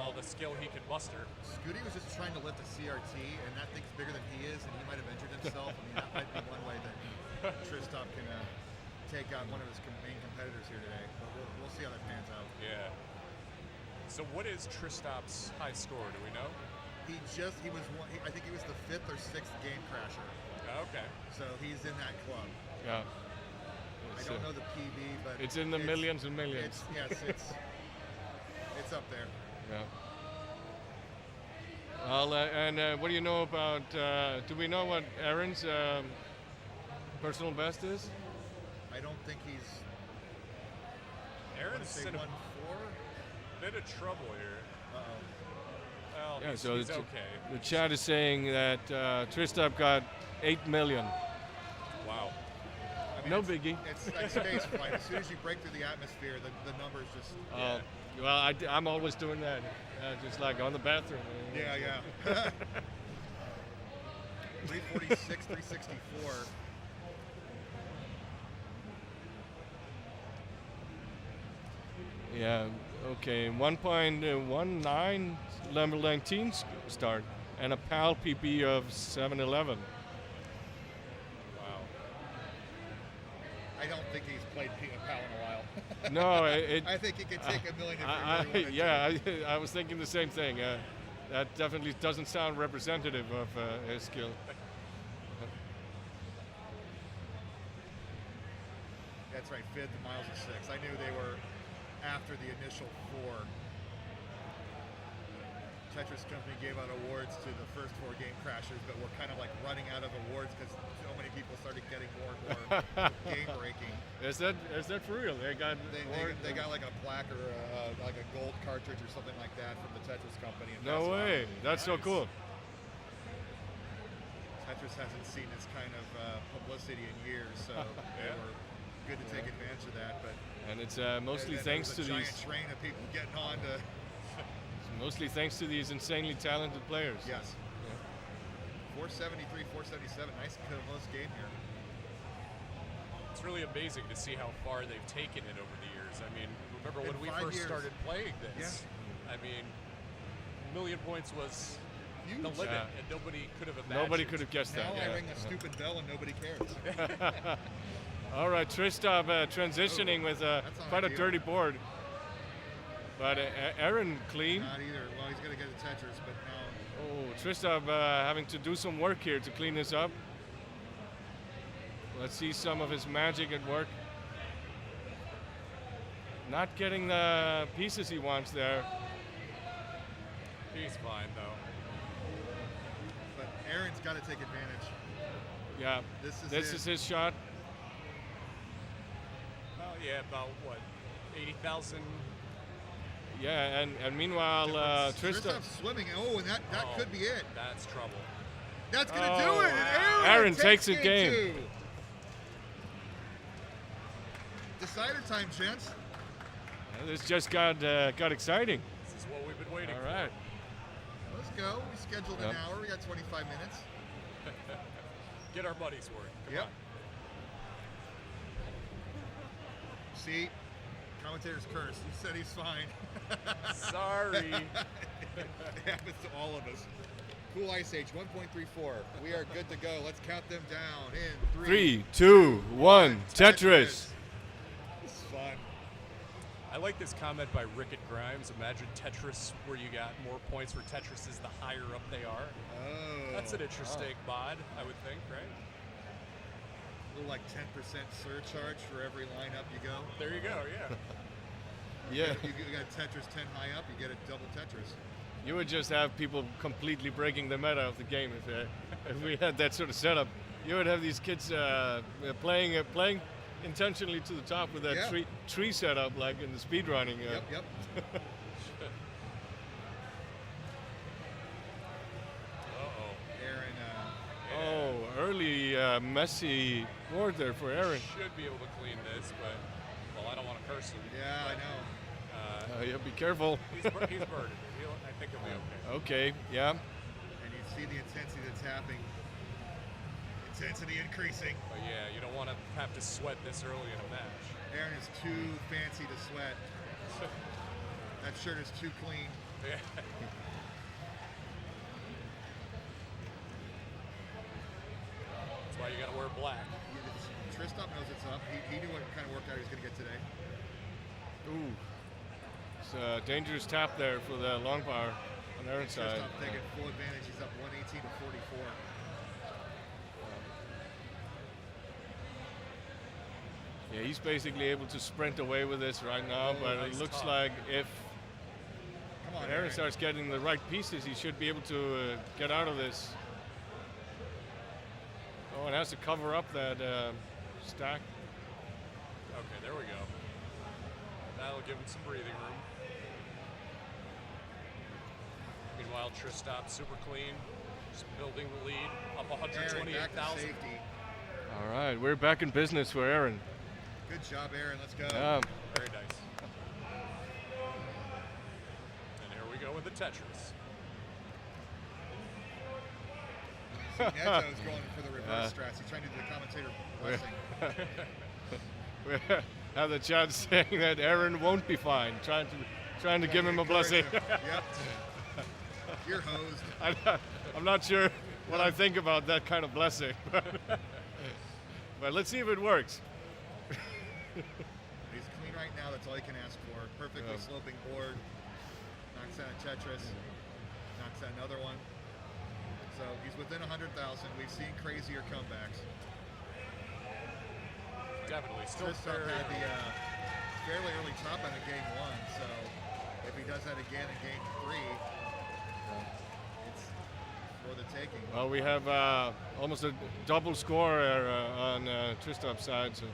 S6: all the skill he can muster.
S3: Scooty was just trying to lift a CRT, and that thing's bigger than he is, and he might have injured himself. I mean, that might be one way that Tristan can take out one of his main competitors here today. But we'll see how that pans out.
S6: Yeah. So what is Tristop's high score? Do we know?
S3: I think he was the 5th or 6th game crasher.
S6: Okay.
S3: So he's in that club.
S5: Yeah.
S3: I don't know the PB, but
S5: it's in the millions and millions.
S3: It's up there.
S5: Yeah. Well, and what do you know about? Do we know what Aaron's personal best is?
S3: I don't think he's.
S6: Aaron's in a
S3: 1-4.
S6: bit of trouble here.
S3: Uh-oh.
S6: Well, he's okay.
S5: The chat is saying that Tristop got 8 million.
S6: Wow.
S3: I mean,
S5: No biggie.
S3: It's like space flight. As soon as you break through the atmosphere, the numbers just.
S5: Well, I'm always doing that, just like on the bathroom.
S3: Yeah. 346, 364.
S5: Yeah. Okay. 1.19 level 19 start and a PAL PP of 711.
S6: Wow.
S3: I don't think he's played PAL in a while.
S5: No,
S3: I think he could take $1 million if he really wanted to.
S5: I was thinking the same thing. That definitely doesn't sound representative of his skill.
S3: That's right, 5th and Miles is 6th. I knew they were after the initial 4. Tetris Company gave out awards to the first 4 game crashers, but we're kind of like running out of awards because so many people started getting more and more game breaking.
S5: Is that for real? They got
S3: like a plaque or like a gold cartridge or something like that from the Tetris Company. And
S5: No way! That's so cool.
S3: Tetris hasn't seen this kind of publicity in years, so they were good to take advantage of that. But
S5: and it's mostly thanks to
S3: giant
S5: these.
S3: train of people getting on to.
S5: Mostly thanks to these insanely talented players.
S3: Yes. 473, 477. Nice close game here.
S6: It's really amazing to see how far they've taken it over the years. I mean, remember when
S3: In
S6: we
S3: 5
S6: first
S3: years.
S6: started playing this? Yeah. I mean, $1 million points was
S3: Huge.
S6: the limit,
S5: Yeah.
S6: and nobody could have imagined.
S5: Nobody could have guessed
S3: Now
S5: that.
S3: I ring the stupid bell and nobody cares.
S5: All right, Tristop transitioning with quite a
S3: ideal.
S5: dirty board. But Aaron clean.
S3: Not either. Well, he's going to get a Tetris, but now.
S5: Oh, Tristop having to do some work here to clean this up. Let's see some of his magic at work. Not getting the pieces he wants there.
S6: He's fine, though.
S3: But Aaron's got to take advantage.
S5: Yeah, this is his shot.
S6: Oh, yeah, about what, 80,000?
S5: Yeah, and meanwhile, Tristop.
S3: Tristop's swimming. Oh, and that could be it.
S6: That's trouble.
S3: That's going to do it. And
S5: Aaron takes it game.
S3: 2. Decider time, gents.
S5: This just got exciting.
S6: This is what we've been waiting
S5: All right.
S3: Let's go. We scheduled an hour. We got 25 minutes.
S6: for. Get our money's worth. Come
S3: Yep.
S6: on.
S3: See, commentator's curse. You said he's fine.
S6: Sorry.
S3: It happens to all of us. Cool Ice Age 1.34. We are good to go. Let's count them down in
S5: 3, 2, 1. Tetris.
S3: It's fun.
S6: I like this comment by Rickett Grimes. Imagine Tetris where you got more points for Tetrises the higher up they are.
S3: Oh.
S6: That's an interesting mod, I would think, right?
S3: A little like 10% surcharge for every lineup you go.
S6: There you go, yeah.
S5: Yeah.
S3: You got Tetris 10 high up, you get a double Tetris.
S5: You would just have people completely breaking the meta of the game if we had that sort of setup. You would have these kids playing intentionally to the top with that tree setup like in the speedrunning.
S3: Yep. Aaron,
S5: Early messy board there for Aaron.
S6: Should be able to clean this, but, well, I don't want to curse him.
S3: yeah, I know.
S5: Yeah, be careful.
S6: He's birded. I think he'll be okay.
S5: Okay, yeah.
S3: And you see the intensity that's happening. Intensity increasing.
S6: But yeah, you don't want to have to sweat this early in a match.
S3: Aaron is too fancy to sweat. That shirt is too clean.
S6: Yeah. That's why you got to wear black.
S3: Tristop knows it's up. He knew what kind of workout he was going to get today.
S5: Ooh. It's a dangerous tap there for the long power on Aaron's side.
S3: Tristop taking full advantage. He's up 118 to 44.
S5: Yeah, he's basically able to sprint away with this right now, but
S6: nice
S5: it looks
S6: top.
S5: like if
S3: Come on,
S5: Aaron starts getting the right pieces, he should be able to get out of this. Oh, and has to cover up that stack.
S6: Okay, there we go. That'll give him some breathing room. Meanwhile, Tristop super clean, just building the lead, up
S3: Aaron back to
S6: 128,000.
S3: safety.
S5: All right, we're back in business for Aaron.
S3: Good job, Aaron. Let's go.
S5: Yeah.
S6: Very nice. And here we go with the Tetris.
S3: See, Neto's going for the reverse strats. He's trying to do the commentator blessing.
S5: We have the chat saying that Aaron won't be fine, trying to give him a blessing.
S3: Yep. You're hosed.
S5: I'm not sure what I think about that kind of blessing, but let's see if it works.
S3: He's clean right now. That's all you can ask for. Perfectly sloping board. Knocks down a Tetris. Knocks down another one. So he's within 100,000. We've seen crazier comebacks.
S6: Definitely. Still
S3: Tristop
S6: very
S3: had the fairly early top end of game 1. So if he does that again in game 3, it's for the taking.
S5: Well, we have almost a double score on Tristop's side, so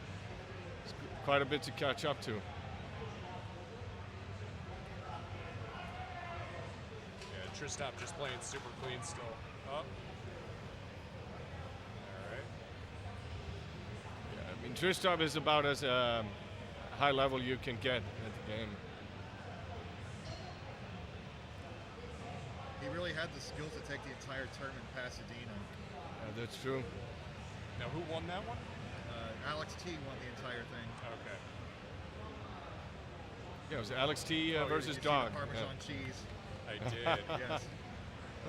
S5: it's quite a bit to catch up to.
S6: Yeah, Tristop just playing super clean still. Up. All right.
S5: Yeah, I mean, Tristop is about as high level you can get at the game.
S3: He really had the skills to take the entire term in Pasadena.
S5: Yeah, that's true.
S6: Now, who won that one?
S3: Alex T won the entire thing.
S6: Okay.
S5: Yeah, it was Alex T versus
S3: you see
S5: Dog.
S3: the Parmesan cheese.
S6: I did.
S3: Yes.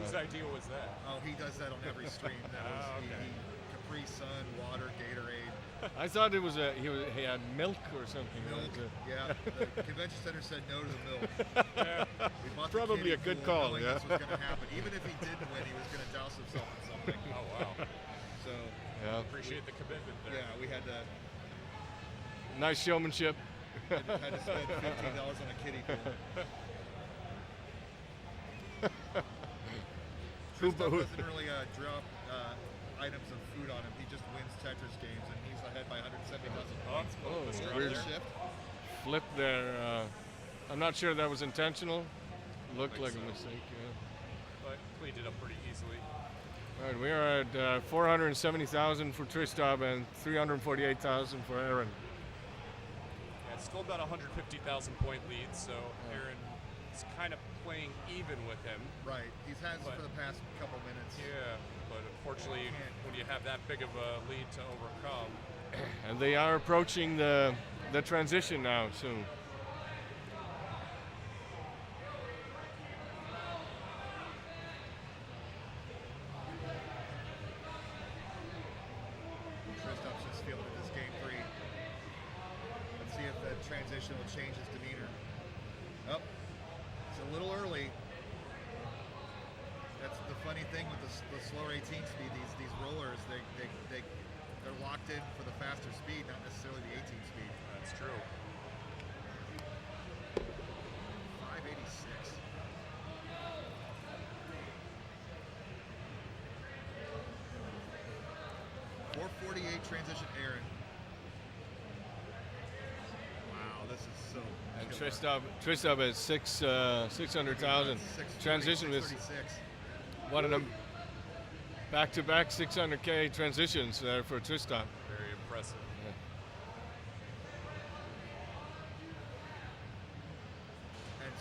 S6: Whose idea was that?
S3: Oh, he does that on every stream. That was
S6: okay.
S3: he Capri Sun, water, Gatorade,
S5: I thought it was he had milk or something.
S3: milk. Yeah, the convention center said no to the milk. We bought the
S5: Probably
S3: kiddie
S5: a good
S3: pool
S5: call,
S3: knowing
S5: yeah.
S3: This was going to happen. Even if he didn't win, he was going to douse himself in something.
S6: Oh, wow.
S3: So
S5: Yeah,
S6: Appreciate the commitment there.
S3: yeah, we had to
S5: nice showmanship.
S3: had to spend $15 on a kiddie pool. Tristop doesn't really drop items of food on him. He just wins Tetris games, and he's ahead by 170,000 points.
S5: Oh,
S3: Let's drop
S5: weird
S3: the shift.
S5: Flip there. I'm not sure that was intentional. Looked like
S6: think
S5: a
S6: so.
S5: mistake. Yeah.
S6: But cleaned it up pretty easily.
S5: All right, we are at 470,000 for Tristop and 348,000 for Aaron.
S6: Yeah, it's still about a 150,000 point lead, so Aaron is kind of playing even with him.
S3: Right, he's had
S6: But-
S3: for the past couple minutes.
S6: Yeah, but unfortunately, when you have that big of a lead to overcome,
S5: And they are approaching the transition now soon.
S3: Tristop's just feeling it this game 3. Let's see if the transition will change his demeanor. Oh, it's a little early. That's the funny thing with the slower 18 speed. These rollers, they're locked in for the faster speed, not necessarily the 18 speed.
S6: that's true.
S3: 586. .448 transition Aaron. Wow, this is so.
S5: And
S3: killer.
S5: Tristop at 600,000.
S3: 640,
S5: Transition was
S3: 636.
S5: one of them back-to-back 600K transitions there for Tristop.
S6: Very impressive.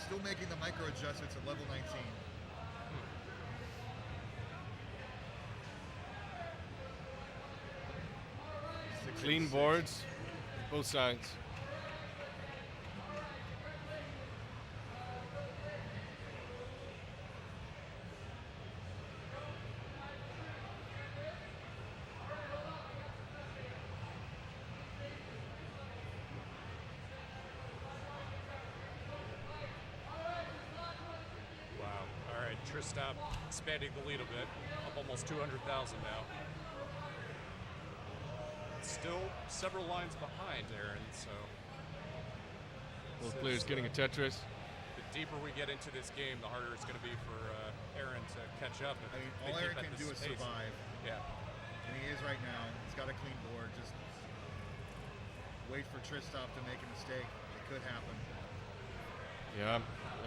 S3: still making the micro adjustments at level 19.
S5: Clean boards, both sides.
S6: Wow. All right, Tristop expanding the lead a bit, up almost 200,000 now. Still several lines behind Aaron, so.
S5: Both players getting a Tetris.
S6: The deeper we get into this game, the harder it's going to be for Aaron to catch up.
S3: I mean,
S6: They
S3: all
S6: keep
S3: Aaron
S6: at
S3: can
S6: this
S3: do is
S6: pace.
S3: survive.
S6: Yeah.
S3: And he is right now. He's got a clean board. Just wait for Tristop to make a mistake. It could happen.
S5: Yeah,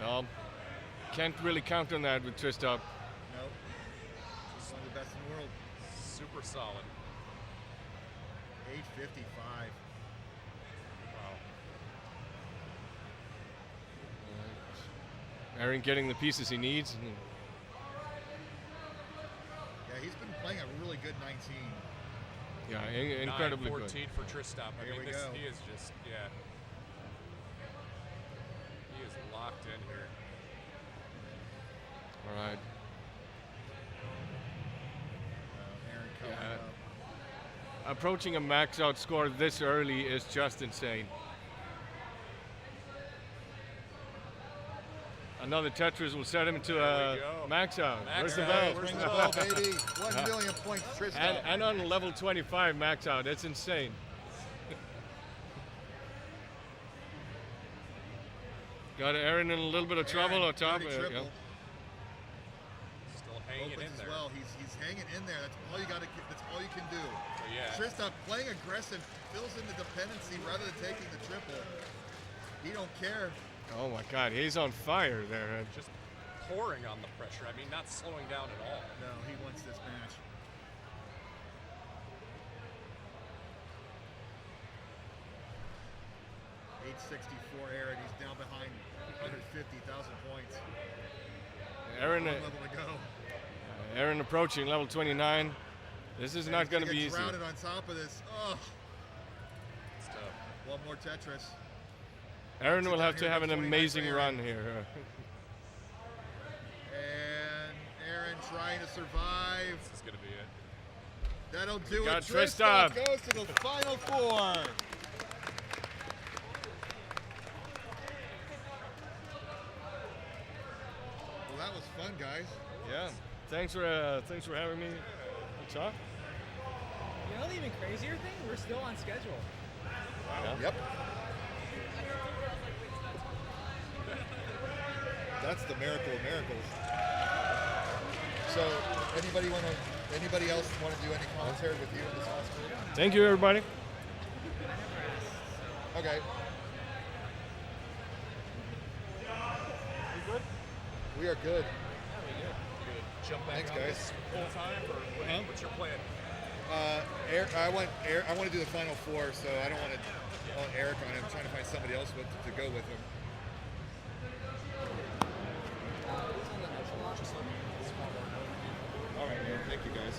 S5: well, can't really count on that with Tristop.
S3: Nope. He's one of the best in the world.
S6: Super solid.
S3: 855.
S6: Wow.
S5: Aaron getting the pieces he needs.
S3: Yeah, he's been playing a really good 19.
S5: Yeah, incredibly
S6: 9-14
S5: good.
S6: for Tristop. I
S3: Here
S6: mean,
S3: we go.
S6: he is just, yeah. He is locked in here.
S5: All right.
S3: Aaron coming
S5: Yeah.
S3: up.
S5: Approaching a max out score this early is just insane. Another Tetris will set him into
S6: There we
S5: a
S6: go.
S5: max out.
S6: Max
S5: Where's the
S6: out.
S5: bell?
S3: Ring the bell, baby. 1 million points, Tristop.
S5: And on level 25 max out. That's insane. Got Aaron in a little bit of trouble
S3: Aaron,
S5: on top.
S3: dirty triple.
S6: Still hanging
S3: Opens
S6: in
S3: as
S6: there.
S3: well. He's hanging in there. That's all you got to. That's all you can do.
S6: So, yeah.
S3: Tristop playing aggressive, fills in the dependency rather than taking the triple. He don't care.
S5: Oh my God, he's on fire there.
S6: Just pouring on the pressure. I mean, not slowing down at all.
S3: No, he wants this match. $864 Aaron. He's down behind 150,000 points.
S5: Aaron,
S3: One level to go.
S5: Aaron approaching level 29. This is not going to be easy.
S3: Surrounded on top of this. Oh,
S6: It's tough.
S3: one more Tetris.
S5: Aaron will have
S3: Down
S5: to
S3: here
S5: have an
S3: to 29
S5: amazing
S3: for
S5: run
S3: Aaron.
S5: here.
S3: And Aaron trying to survive.
S6: This is going to be it.
S3: That'll do
S5: got
S3: it.
S5: Tristop.
S3: Tristop goes to the final four. Well, that was fun, guys.
S5: Yeah, thanks for having me. To talk.
S4: You know the even crazier thing? We're still on schedule.
S3: Yep. That's the miracle of miracles. So, anybody else want to do any commentary with you in this hospital?
S5: Thank you, everybody.
S3: Okay.
S6: You good?
S3: We are good.
S6: Jump back
S3: Thanks,
S6: on
S3: guys.
S6: this full time, or what's your plan?
S3: I want to do the final four, so I don't want to Eric on him. I'm trying to find somebody else to go with him. All right, man. Thank you, guys.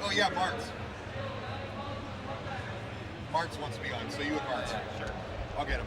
S3: Oh yeah, Martz. Martz wants to be on, so you and Martz. Yeah, sure. I'll get him.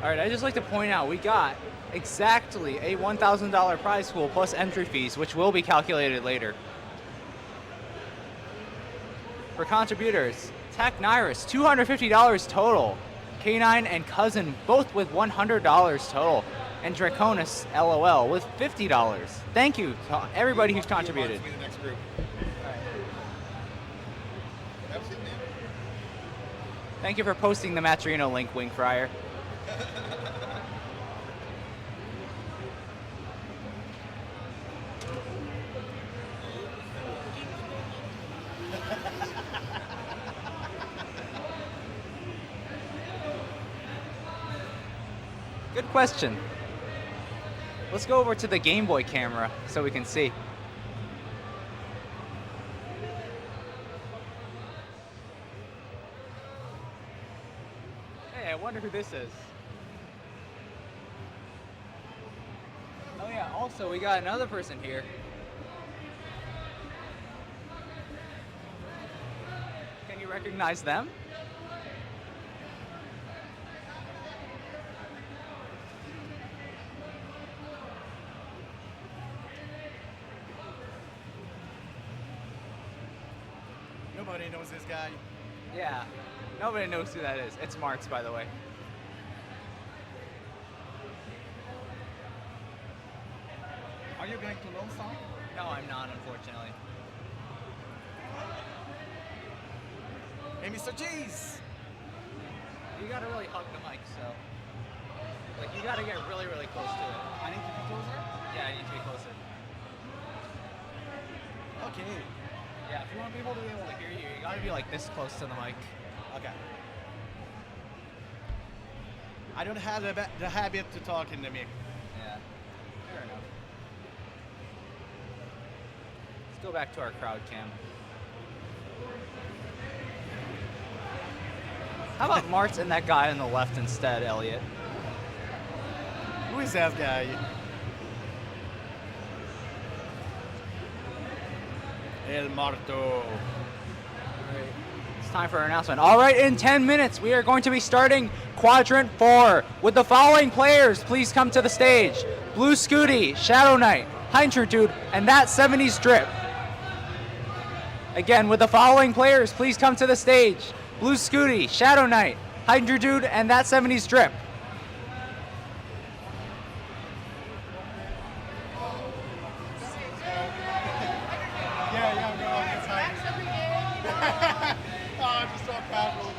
S1: All right, I'd just like to point out we got exactly a $1,000 prize pool plus entry fees, which will be calculated later. For contributors, Tech Nyrus, $250 total. K9 and Cousin both with $100 total. And Draconis LOL with $50. Thank you to everybody who's contributed.
S3: The next group. Have a seat, man.
S1: Thank you for posting the Matrino link, Wing Fryer. Good question. Let's go over to the Game Boy camera so we can see. Hey, I wonder who this is. Oh yeah, also we got another person here. Can you recognize them?
S7: Nobody knows this guy.
S1: Yeah, nobody knows who that is. It's Marks, by the way.
S7: Are you going to Lone Star?
S1: No, I'm not, unfortunately.
S7: Hey, Mr. Cheese!
S1: You gotta really hug the mic, so. Like, you gotta get really, really close to it.
S7: I need to be closer?
S1: Yeah, I need to be closer.
S7: Okay.
S1: Yeah, if you want people to be able to hear you, you gotta be like this close to the mic.
S7: Okay. I don't have the habit to talk in the mic.
S1: Yeah, fair enough. Let's go back to our crowd cam. How about Martz and that guy on the left instead, Elliot?
S7: Who is that guy? El Marto.
S1: It's time for our announcement. All right, in 10 minutes, we are going to be starting Quadrant 4 with the following players. Please come to the stage. Blue Scooty, Shadow Knight, Hydra Dude, and That 70s Drip. Again, with the following players, please come to the stage. Blue Scooty, Shadow Knight, Hydra Dude, and That 70s Drip.
S7: Yeah, bro. It's like, oh, just so casual.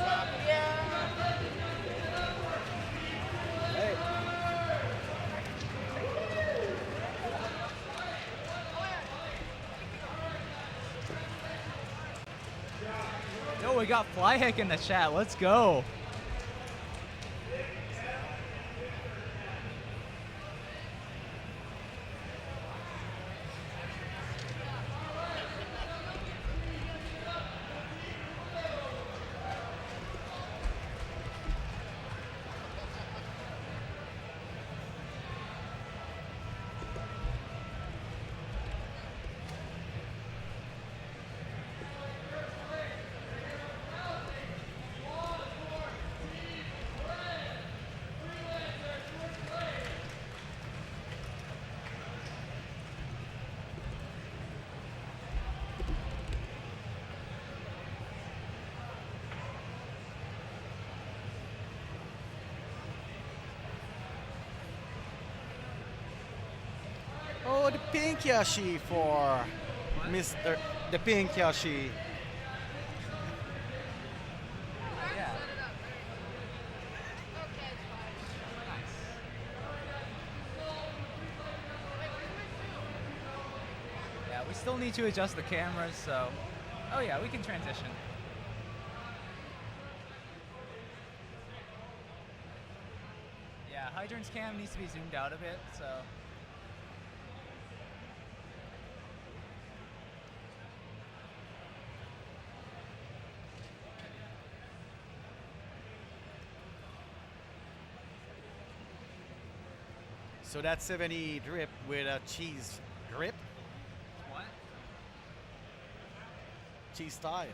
S1: Yo, we got Flyhick in the chat. Let's go.
S7: Oh, the pink Yoshi for Mr. The pink Yoshi.
S1: Yeah. Yeah, we still need to adjust the cameras, so. Oh, yeah, we can transition. Yeah, Hydrant's cam needs to be zoomed out a bit, so.
S7: So that's 70 drip with a cheese grip,
S1: What?
S7: cheese style.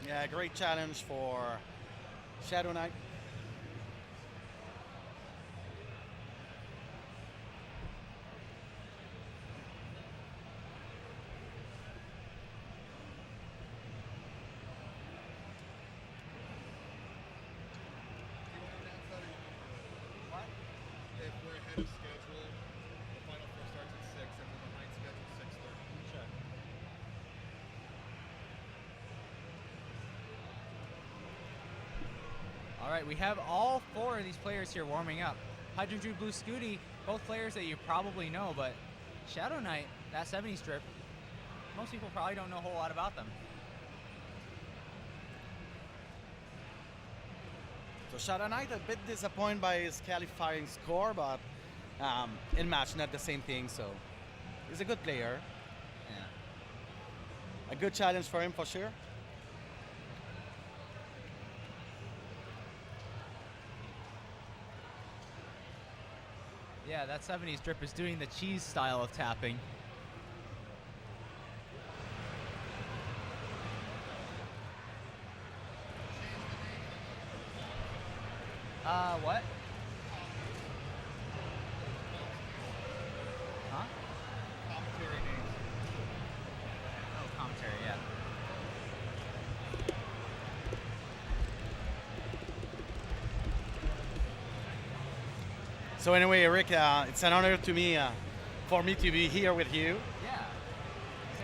S7: Yeah, great challenge for Shadow Knight.
S3: If we're ahead of schedule, the Final Four starts at 6, and we're behind schedule 6:30.
S7: Sure.
S1: All right, we have all 4 of these players here warming up. Hydrogen Blue Scooty, both players that you probably know, but Shadow Knight, that 70 strip, most people probably don't know a whole lot about them.
S7: So Shadow Knight a bit disappointed by his qualifying score, but in match not the same thing. So he's a good player.
S1: Yeah.
S7: A good challenge for him for sure.
S1: Yeah, that 70s drip is doing the cheese style of tapping. What? Huh?
S3: Commentary names.
S1: Oh, commentary, yeah.
S7: So anyway, Eric, it's an honor to me for me to be here with you.
S1: Yeah.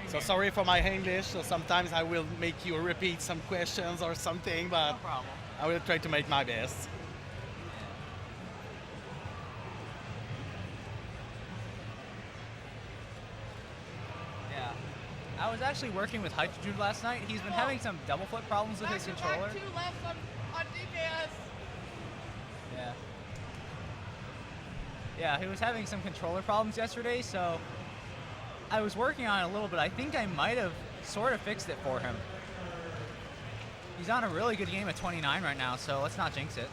S7: So sorry for my English. So sometimes I will make you repeat some questions or something, but
S1: No problem.
S7: I will try to make my best.
S1: Yeah. I was actually working with Hydrogen last night. He's been having some double flip problems with his controller.
S4: Two left on DPS.
S1: Yeah. Yeah, he was having some controller problems yesterday, so I was working on it a little bit. I think I might have sort of fixed it for him. He's on a really good game at 29 right now, so let's not jinx it.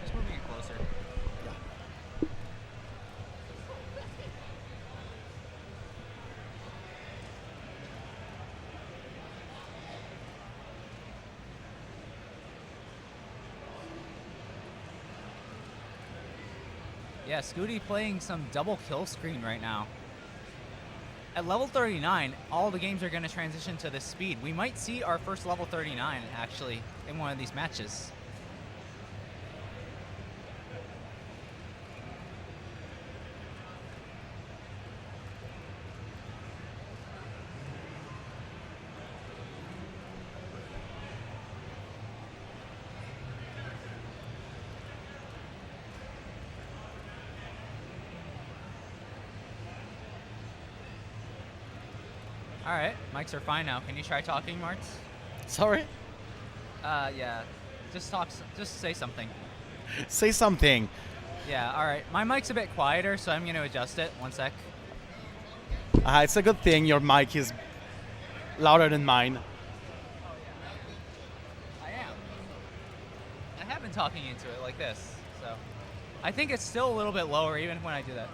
S1: Just moving it closer. Yeah, Scooty playing some double kill screen right now. At level 39, all the games are going to transition to this speed. We might see our first level 39 actually in one of these matches. All right, mics are fine now. Can you try talking, Martz?
S7: Sorry?
S1: Yeah. Just talk. Just say something.
S7: Say something.
S1: Yeah. All right. My mic's a bit quieter, so I'm going to adjust it. One sec.
S7: It's a good thing your mic is louder than mine.
S1: I am. I have been talking into it like this, so I think it's still a little bit lower even when I do that.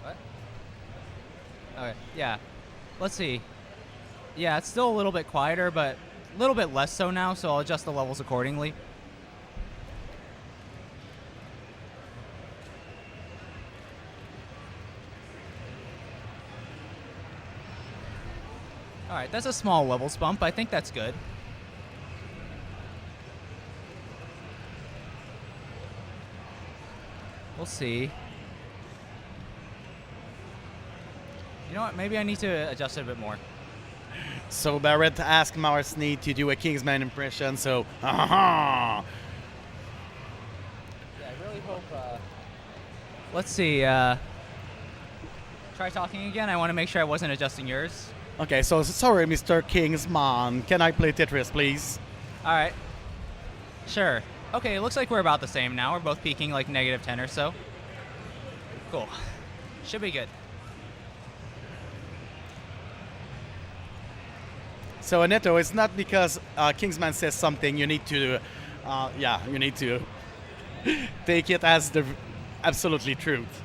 S1: What? Okay. Yeah. Let's see. Yeah, it's still a little bit quieter, but a little bit less so now, so I'll adjust the levels accordingly. All right, that's a small levels bump. I think that's good. We'll see. You know what? Maybe I need to adjust it a bit more.
S7: So Barrett asked Marsney to do a Kingsman impression, so
S1: Yeah, I really hope. Let's see. Try talking again. I want to make sure I wasn't adjusting yours.
S7: Okay, so sorry, Mr. Kingsman. Can I play Tetris, please?
S1: All right. Sure. Okay, it looks like we're about the same now. We're both peaking like -10 or so. Cool. Should be good.
S7: So Neto, it's not because Kingsman says something you need to, you need to take it as the absolutely truth.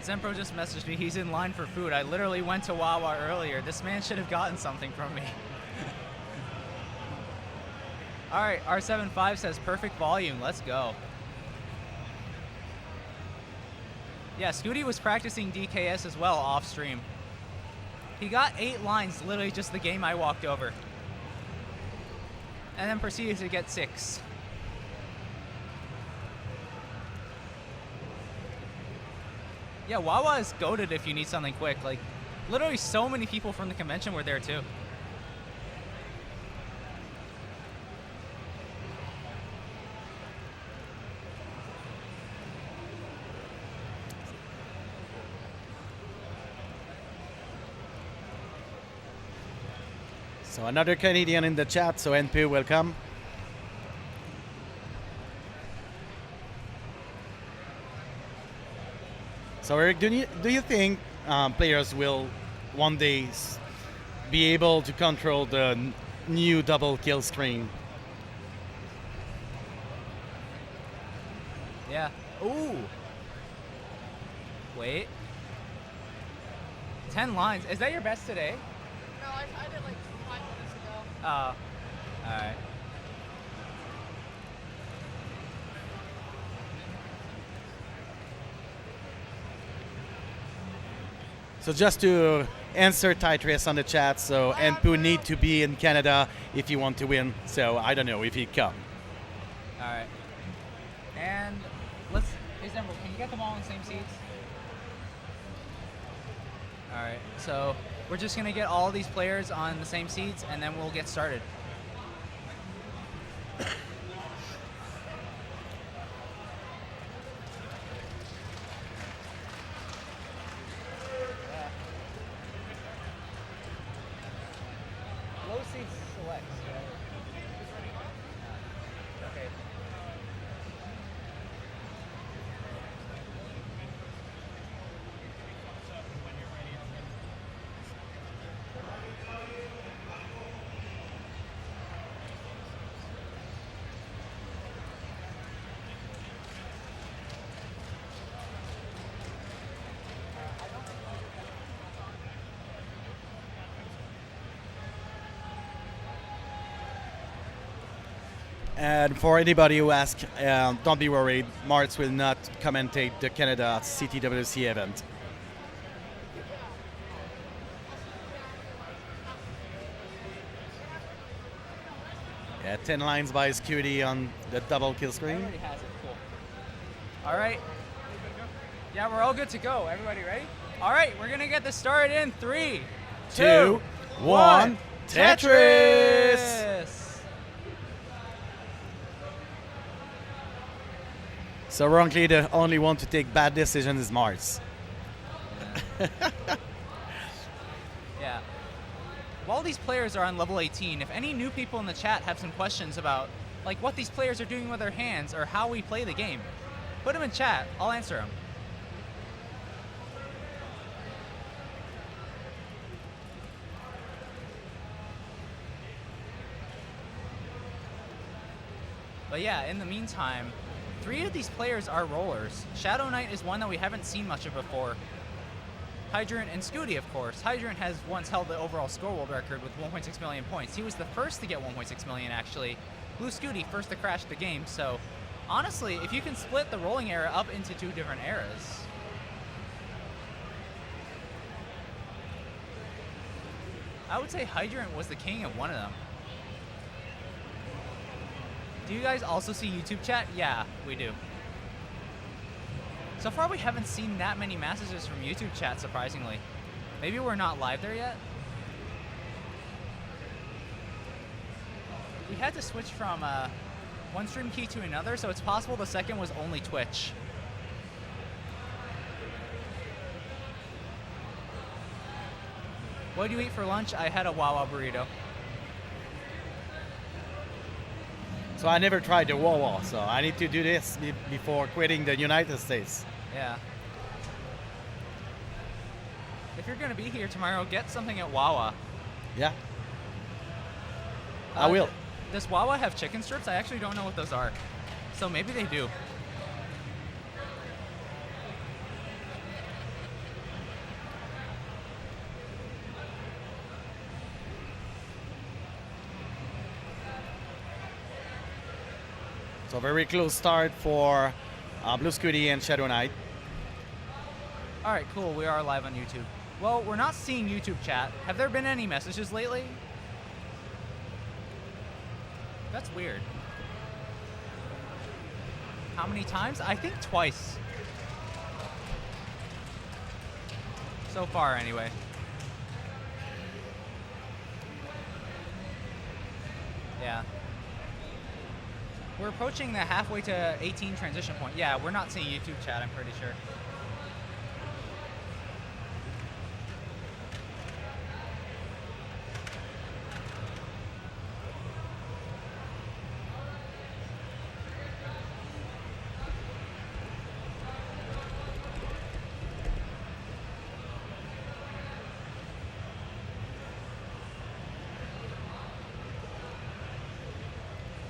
S4: Zempro just messaged me. He's in line for food. I literally went to Wawa earlier. This man should have gotten something from me. All right, R75 says perfect volume. Let's go. Yeah, Scooty was practicing DKS as well off stream. He got 8 lines, literally just the game I walked over. And then proceeded to get 6. Yeah, Wawa is goated if you need something quick. Like, literally so many people from the convention were there too.
S7: So another Canadian in the chat, so NP, welcome. So Eric, do you think players will one day be able to control the new double kill screen?
S4: Yeah. Ooh. Wait. 10 lines. Is that your best today?
S8: No, I did like 5 minutes ago.
S4: Oh. Alright.
S7: So just to answer Titress on the chat, so NP need to be in Canada if you want to win. So I don't know if he come.
S4: Alright. And let's, hey Zembro, can you get them all in the same seats? Alright, so we're just gonna get all these players on the same seats and then we'll get started. Low seats select. Okay.
S7: And for anybody who asks, don't be worried, Marts will not commentate the Canada CTWC event. Yeah, 10 lines by Scooty on the double kill screen.
S4: Everybody has it. Cool. All right. Yeah, we're all good to go. Everybody ready? All right, we're gonna get this started in 3,
S7: 2, 1, Tetris! So wrongly, the only one to take bad decisions is Mars.
S4: Yeah. While these players are on level 18, if any new people in the chat have some questions about like what these players are doing with their hands or how we play the game, put them in chat. I'll answer them. But yeah, in the meantime, 3 of these players are rollers. Shadow Knight is one that we haven't seen much of before. Hydrant and Scooty, of course. Hydrant has once held the overall score world record with 1.6 million points. He was the first to get 1.6 million, actually. Blue Scooty first to crash the game, so honestly, if you can split the rolling era up into 2 different eras, I would say Hydrant was the king of one of them. Do you guys also see YouTube chat? Yeah, we do. So far we haven't seen that many messages from YouTube chat, surprisingly. Maybe we're not live there yet? We had to switch from one stream key to another, so it's possible the second was only Twitch. What did you eat for lunch? I had a Wawa burrito.
S7: So I never tried the Wawa. So I need to do this before quitting the United States.
S4: Yeah. If you're gonna be here tomorrow, get something at Wawa.
S7: Yeah. I will.
S4: Does Wawa have chicken strips? I actually don't know what those are. So maybe they do.
S7: So very close start for Blue Scooty and Shadow Knight.
S4: All right, cool. We are live on YouTube. Well, we're not seeing YouTube chat. Have there been any messages lately? That's weird. How many times? I think twice. So far, anyway. Yeah. We're approaching the halfway to 18 transition point. Yeah, we're not seeing YouTube chat, I'm pretty sure.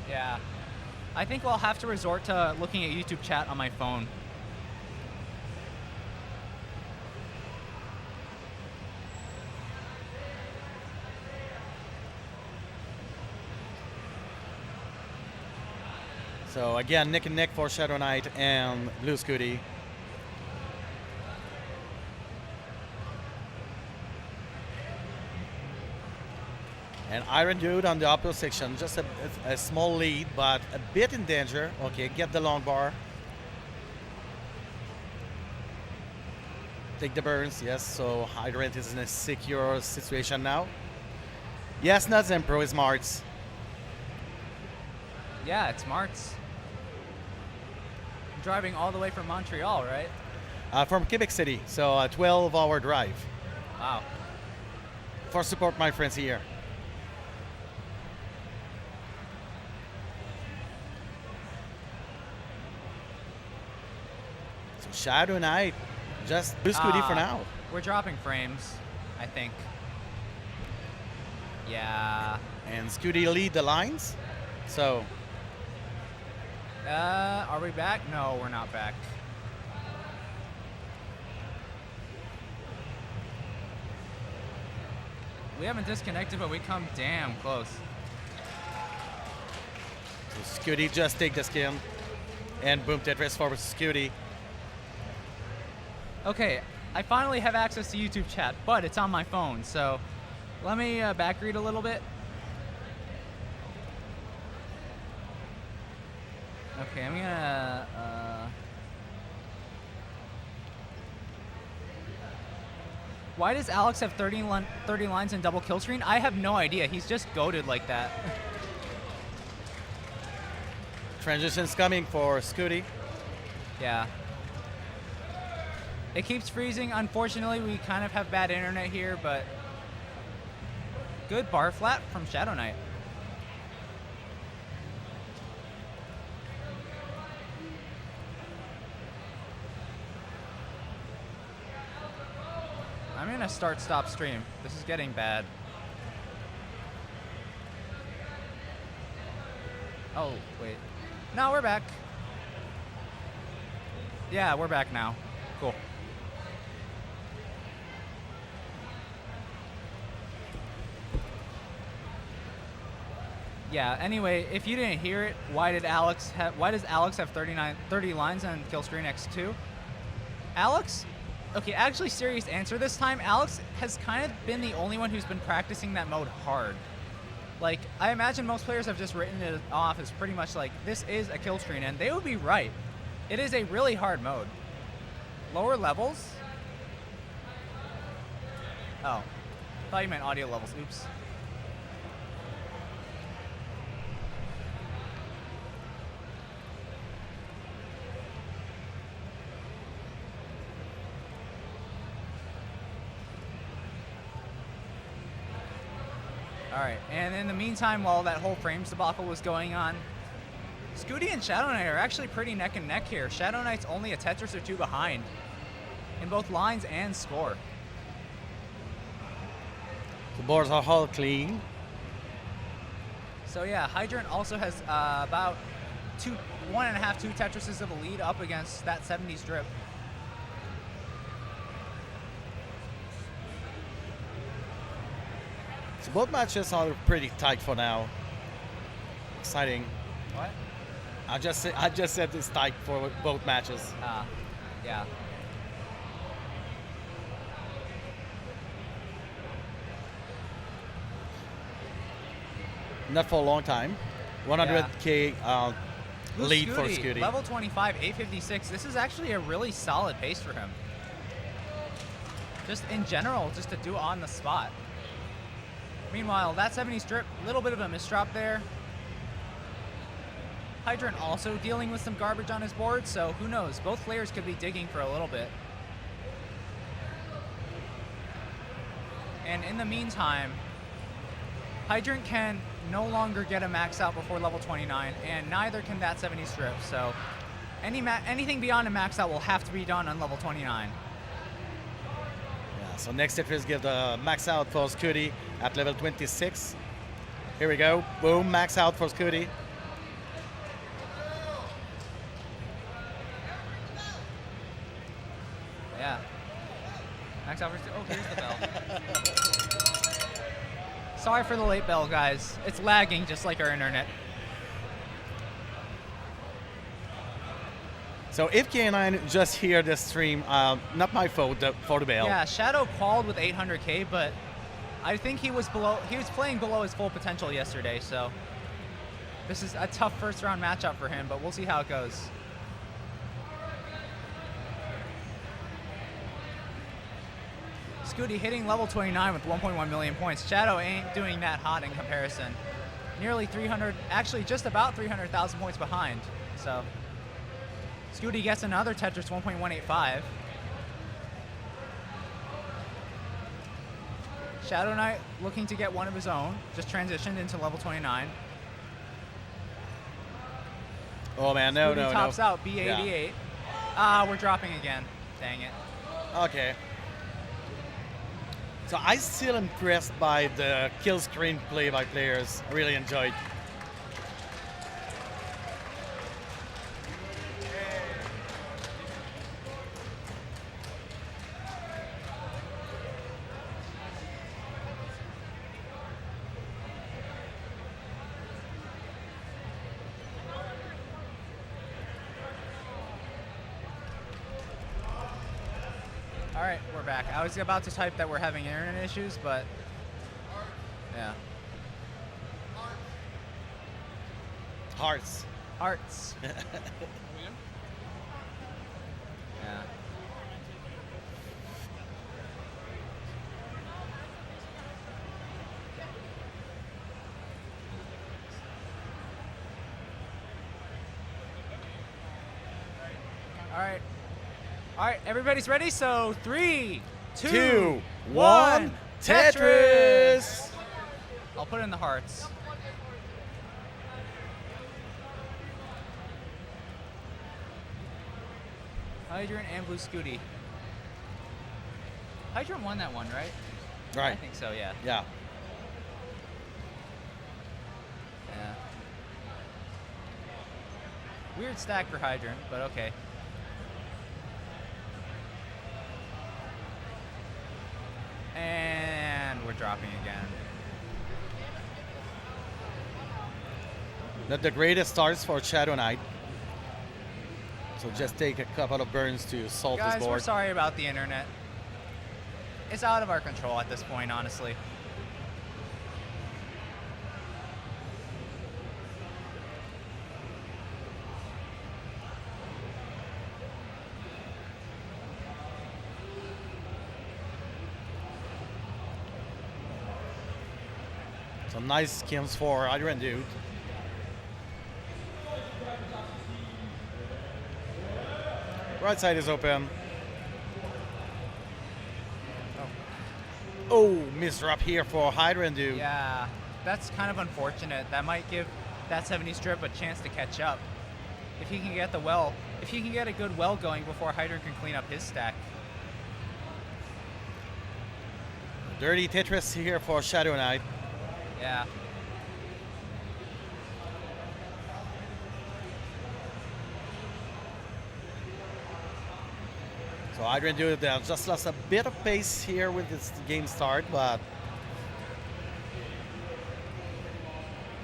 S4: Yeah. I think I'll have to resort to looking at YouTube chat on my phone.
S7: So again, neck and neck for Shadow Knight and Blue Scooty. And Iron Dude on the upper section, just a small lead, but a bit in danger. Okay, get the long bar. Take the burns, yes, so Hydrant is in a secure situation now. Yes, not Zempro, it's Martz.
S4: Yeah, it's Martz. Driving all the way from Montreal, right?
S7: From Quebec City, so a 12-hour drive.
S4: Wow.
S7: For support my friends here. Shadow Knight, just Blue Scooty for now.
S4: We're dropping frames, I think. Yeah.
S7: And Scooty lead the lines. So.
S4: Are we back? No, we're not back. We haven't disconnected, but we come damn close.
S7: So Scooty just take the skin. And boom, Tetris for Scooty.
S4: Okay, I finally have access to YouTube chat, but it's on my phone, so let me back read a little bit. Okay, I'm gonna... Why does Alex have 30 lines in double kill screen? I have no idea. He's just goated like that.
S7: Transition's coming for Scooty.
S4: Yeah. It keeps freezing. Unfortunately, we kind of have bad internet here, but good bar flat from Shadow Knight. I'm gonna stop stream. This is getting bad. Oh, wait. No, we're back. Yeah, we're back now. Cool. Yeah, anyway, if you didn't hear it, why does Alex have 30 lines on Kill Screen X2? Alex? Okay, actually serious answer this time. Alex has kind of been the only one who's been practicing that mode hard. Like, I imagine most players have just written it off as pretty much like, this is a kill screen, and they would be right. It is a really hard mode. Lower levels? Oh, thought you meant audio levels, oops. All right, and in the meantime, while that whole frames debacle was going on, Scooty and Shadow Knight are actually pretty neck and neck here. Shadow Knight's only a Tetris or two behind in both lines and score.
S7: The boards are all clean.
S4: So yeah, Hydrant also has about 1.5, 2 Tetrises of a lead up against that 70s drip.
S7: So both matches are pretty tight for now. Exciting.
S4: What?
S7: I just said it's tight for both matches.
S4: Yeah.
S7: Not for a long time. 100K
S4: Who's
S7: lead for Scooty.
S4: Level 25, 856. This is actually a really solid pace for him. Just in general, just to do on the spot. Meanwhile, that 70s drip, a little bit of a misdrop there. Hydrant also dealing with some garbage on his board, so who knows? Both players could be digging for a little bit. And in the meantime, Hydrant can no longer get a max out before level 29, and neither can that 70 strip. So anything beyond a max out will have to be done on level 29.
S7: Yeah, so next Tetris give the max out for Scooty at level 26. Here we go. Boom, max out for Scooty.
S4: Yeah. Max out for oh, here's the bell. Sorry for the late bell, guys. It's lagging just like our internet.
S7: So if K9 just hear this stream, not my fault for the bell.
S4: Yeah, Shadow qualified with 800K, but I think he was playing below his full potential yesterday, so this is a tough first round matchup for him, but we'll see how it goes. Scooty hitting level 29 with 1.1 million points. Shadow ain't doing that hot in comparison. Nearly 300, actually just about 300,000 points behind. So Scooty gets another Tetris 1.185. Shadow Knight looking to get one of his own, just transitioned into level 29.
S7: Oh man, no,
S4: Scooty
S7: no,
S4: tops
S7: no.
S4: out B88.
S7: Yeah.
S4: We're dropping again. Dang it.
S7: Okay. So I'm still impressed by the kill screen play by players. I really enjoyed.
S4: All right, we're back. I was about to type that we're having internet issues, but yeah.
S7: Hearts.
S4: Hearts. Yeah. All right, everybody's ready. So 3, 2, 1,
S7: Tetris!
S4: I'll put in the hearts. Hydrant and Blue Scooty. Hydrant won that one, right?
S7: Right.
S4: I think so, yeah.
S7: Yeah.
S4: Yeah. Weird stack for Hydrant, but okay. And we're dropping again.
S7: Not the greatest starts for Shadow Knight. So just take a couple of burns to solve
S4: Guys,
S7: this
S4: we're
S7: board.
S4: sorry about the internet. It's out of our control at this point, honestly.
S7: Some nice skills for Hydrant dude. Right side is open. Oh, misdrop here for Hydrant dude.
S4: Yeah, that's kind of unfortunate. That might give that 70 strip a chance to catch up. If he can get a good well going before Hydrant can clean up his stack.
S7: Dirty Tetris here for Shadow Knight.
S4: Yeah.
S7: So Hydrant Dude just lost a bit of pace here with this game start, but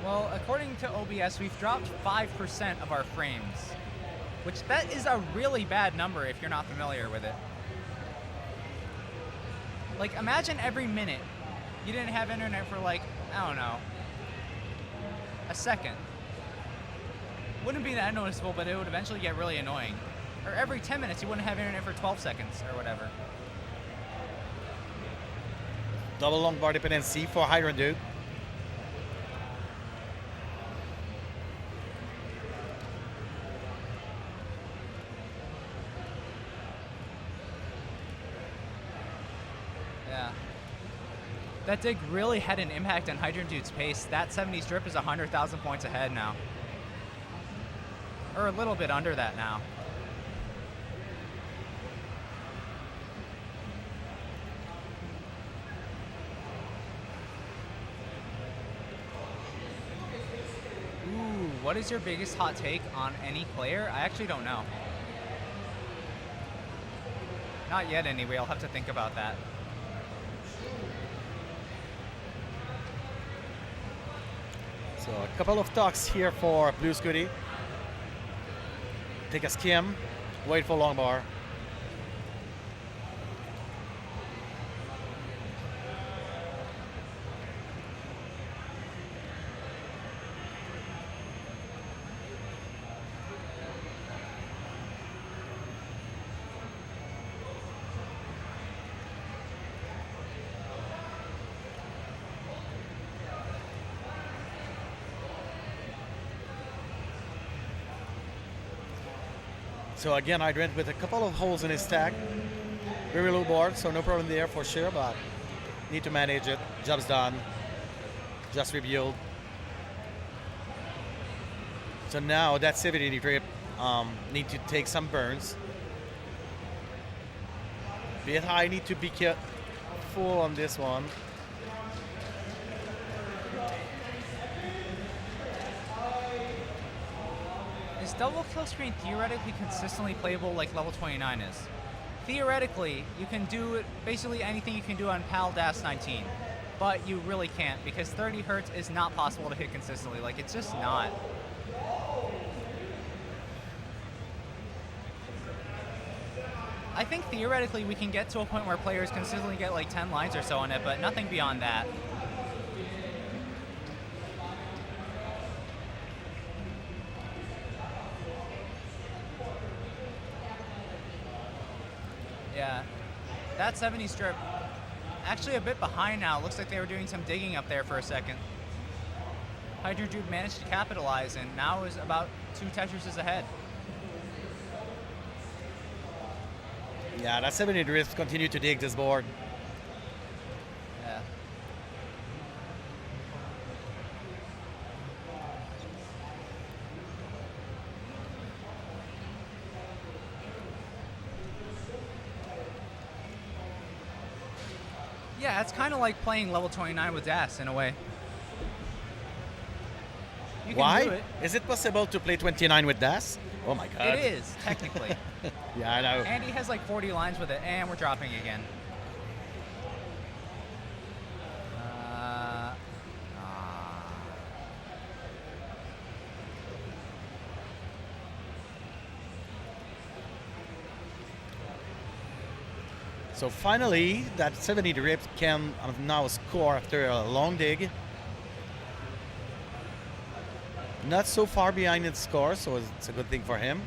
S4: Well, according to OBS, we've dropped 5% of our frames, which that is a really bad number if you're not familiar with it. Like, imagine every minute you didn't have internet for like, I don't know, a second. Wouldn't be that noticeable, but it would eventually get really annoying. Or every 10 minutes you wouldn't have internet for 12 seconds or whatever.
S7: double long bar dependency for Hydrant Dude.
S4: Yeah. That dig really had an impact on Hydrant Dude's pace. That 70 strip is 100,000 points ahead now. Or a little bit under that now. Ooh, what is your biggest hot take on any player? I actually don't know. Not yet anyway, I'll have to think about that.
S7: So a couple of talks here for Blue Scooty. Take a skim, wait for long bar. So again, Hydrant with a couple of holes in his stack. Very low board, so no problem there for sure, but need to manage it. Job's done. Just revealed. So now that 70 drip need to take some burns. Bit high, need to be careful on this one.
S4: Is double kill screen theoretically consistently playable like level 29 is? Theoretically, you can do it, basically anything you can do on PAL DAS 19, but you really can't because 30 hertz is not possible to hit consistently. Like, it's just not. I think theoretically we can get to a point where players consistently get like 10 lines or so on it, but nothing beyond that. Yeah, that 70 strip, actually a bit behind now. Looks like they were doing some digging up there for a second. Hydrant Dude managed to capitalize and now is about 2 Tetrises ahead.
S7: Yeah, that 70 drifts continue to dig this board.
S4: Yeah. Yeah, it's kind of like playing level 29 with DAS in a way. You can
S7: Why?
S4: do it.
S7: Is it possible to play 29 with DAS? Oh my god.
S4: It is, technically.
S7: Yeah, I know.
S4: And he has like 40 lines with it, and we're dropping again.
S7: So finally, that 70 drip can now score after a long dig. Not so far behind its score, so it's a good thing for him.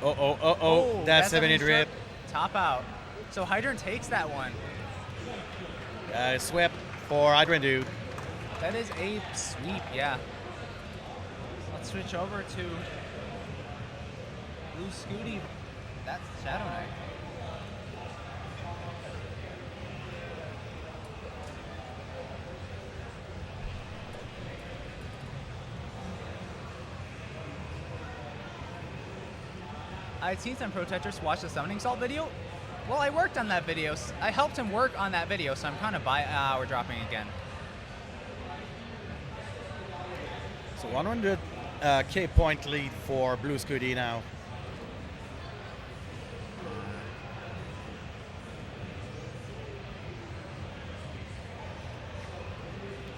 S7: Oh, that 70 drip.
S4: Top out. So Hydrant takes that one.
S7: Swept for Hydrant Dude.
S4: That is a sweep, yeah. Let's Let's switch over to Blue Scooty. That's Shadow Knight. I'd seen some protesters watch the Summoning Salt video. Well, I worked on that video. I helped him work on that video, so I'm kind of we're dropping again.
S7: So 100 K point lead for Blue Scooty now.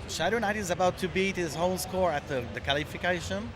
S7: Shadow Knight is about to beat his own score at the qualification.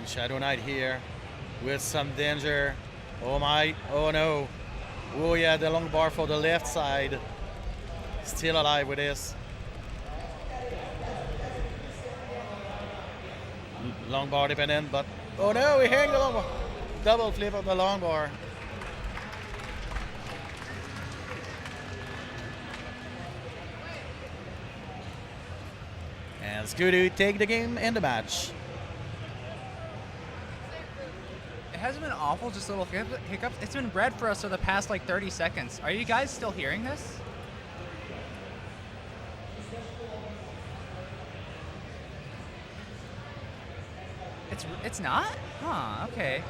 S7: Shadow Knight here with some danger. Oh my, oh no. Oh yeah, the long bar for the left side. Still alive with this. Long bar dependent, but oh no, we're hitting the long bar. Double flip of the long bar. And Scooty take the game and the match.
S4: It hasn't been awful, just little hiccups. It's been red for us for the past like 30 seconds. Are you guys still hearing this? It's not? Huh, okay.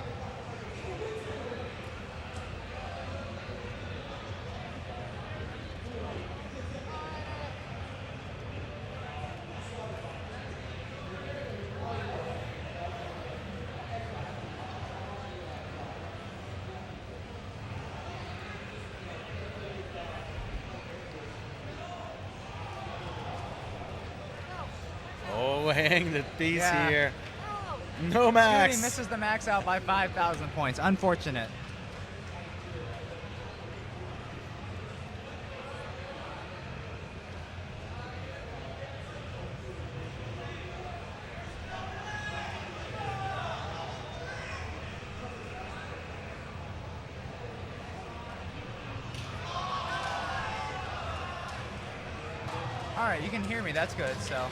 S7: Hang the piece
S4: Yeah.
S7: here. No max.
S4: Scooty misses the max out by 5,000 points. Unfortunate. All right, you can hear me. That's good. So.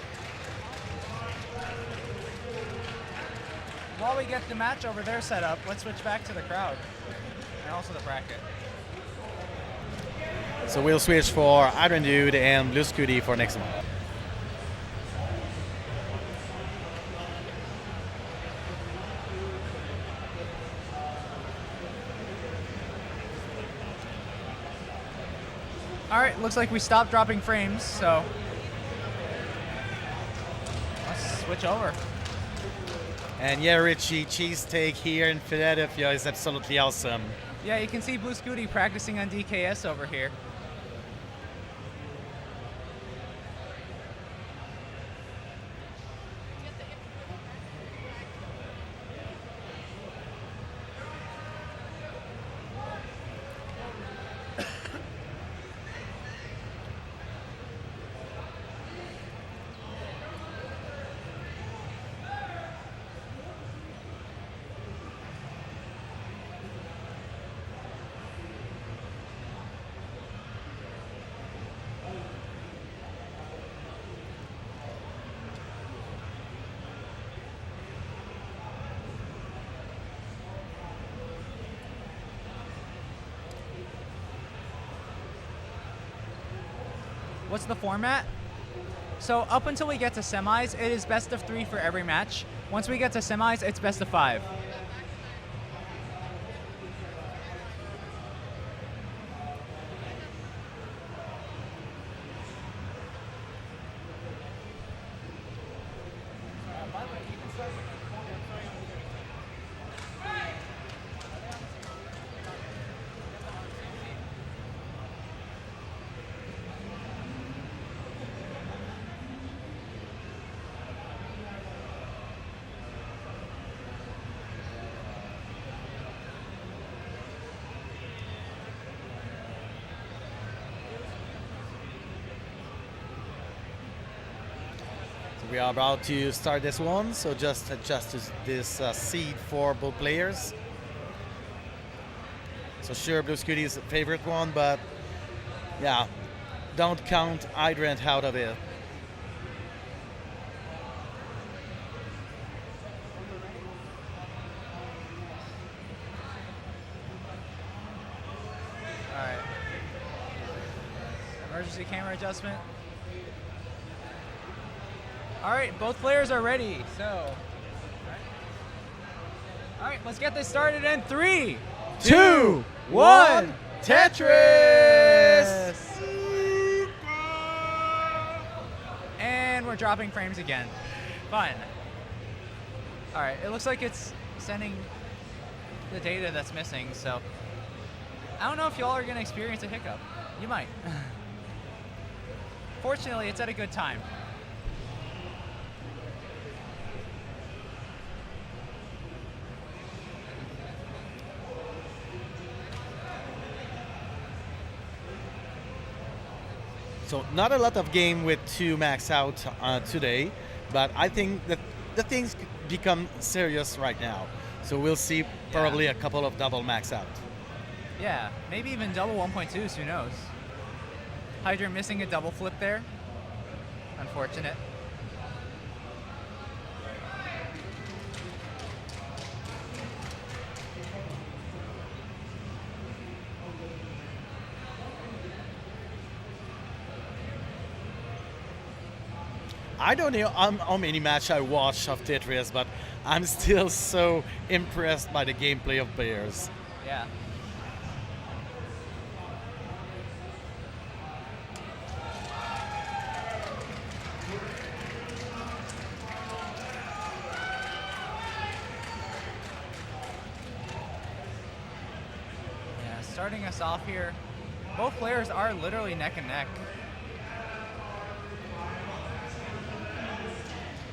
S4: While we get the match over there set up, let's switch back to the crowd and also the bracket.
S7: So we'll switch for Iron Dude and Blue Scooty for next month.
S4: All right, looks like we stopped dropping frames, so let's switch over.
S7: And yeah, Richie, cheesesteak here in Philadelphia is absolutely awesome.
S4: Yeah, you can see Blue Scooty practicing on DKS over here. What's the format? So up until we get to semis, it is best of 3 for every match. Once we get to semis, it's best of 5.
S7: We are about to start this one, so just adjust this seed for both players. So sure, Blue Scooty is the favorite one, but yeah, don't count Hydrant out of it.
S4: All right. Emergency camera adjustment. All right, both players are ready. So, all right, let's get this started in 3, 2, 1. Tetris! And we're dropping frames again. Fun. All right, it looks like it's sending the data that's missing, so I don't know if y'all are gonna experience a hiccup. You might. Fortunately, it's at a good time.
S7: So not a lot of game with 2 max out today, but I think that the things become serious right now. So we'll see probably a couple of double max out.
S4: Yeah, maybe even double 1.2s, who knows? Hydra missing a double flip there. Unfortunate.
S7: I don't know how many match I watched of Tetris, but I'm still so impressed by the gameplay of players.
S4: Yeah. Yeah, starting us off here, both players are literally neck and neck.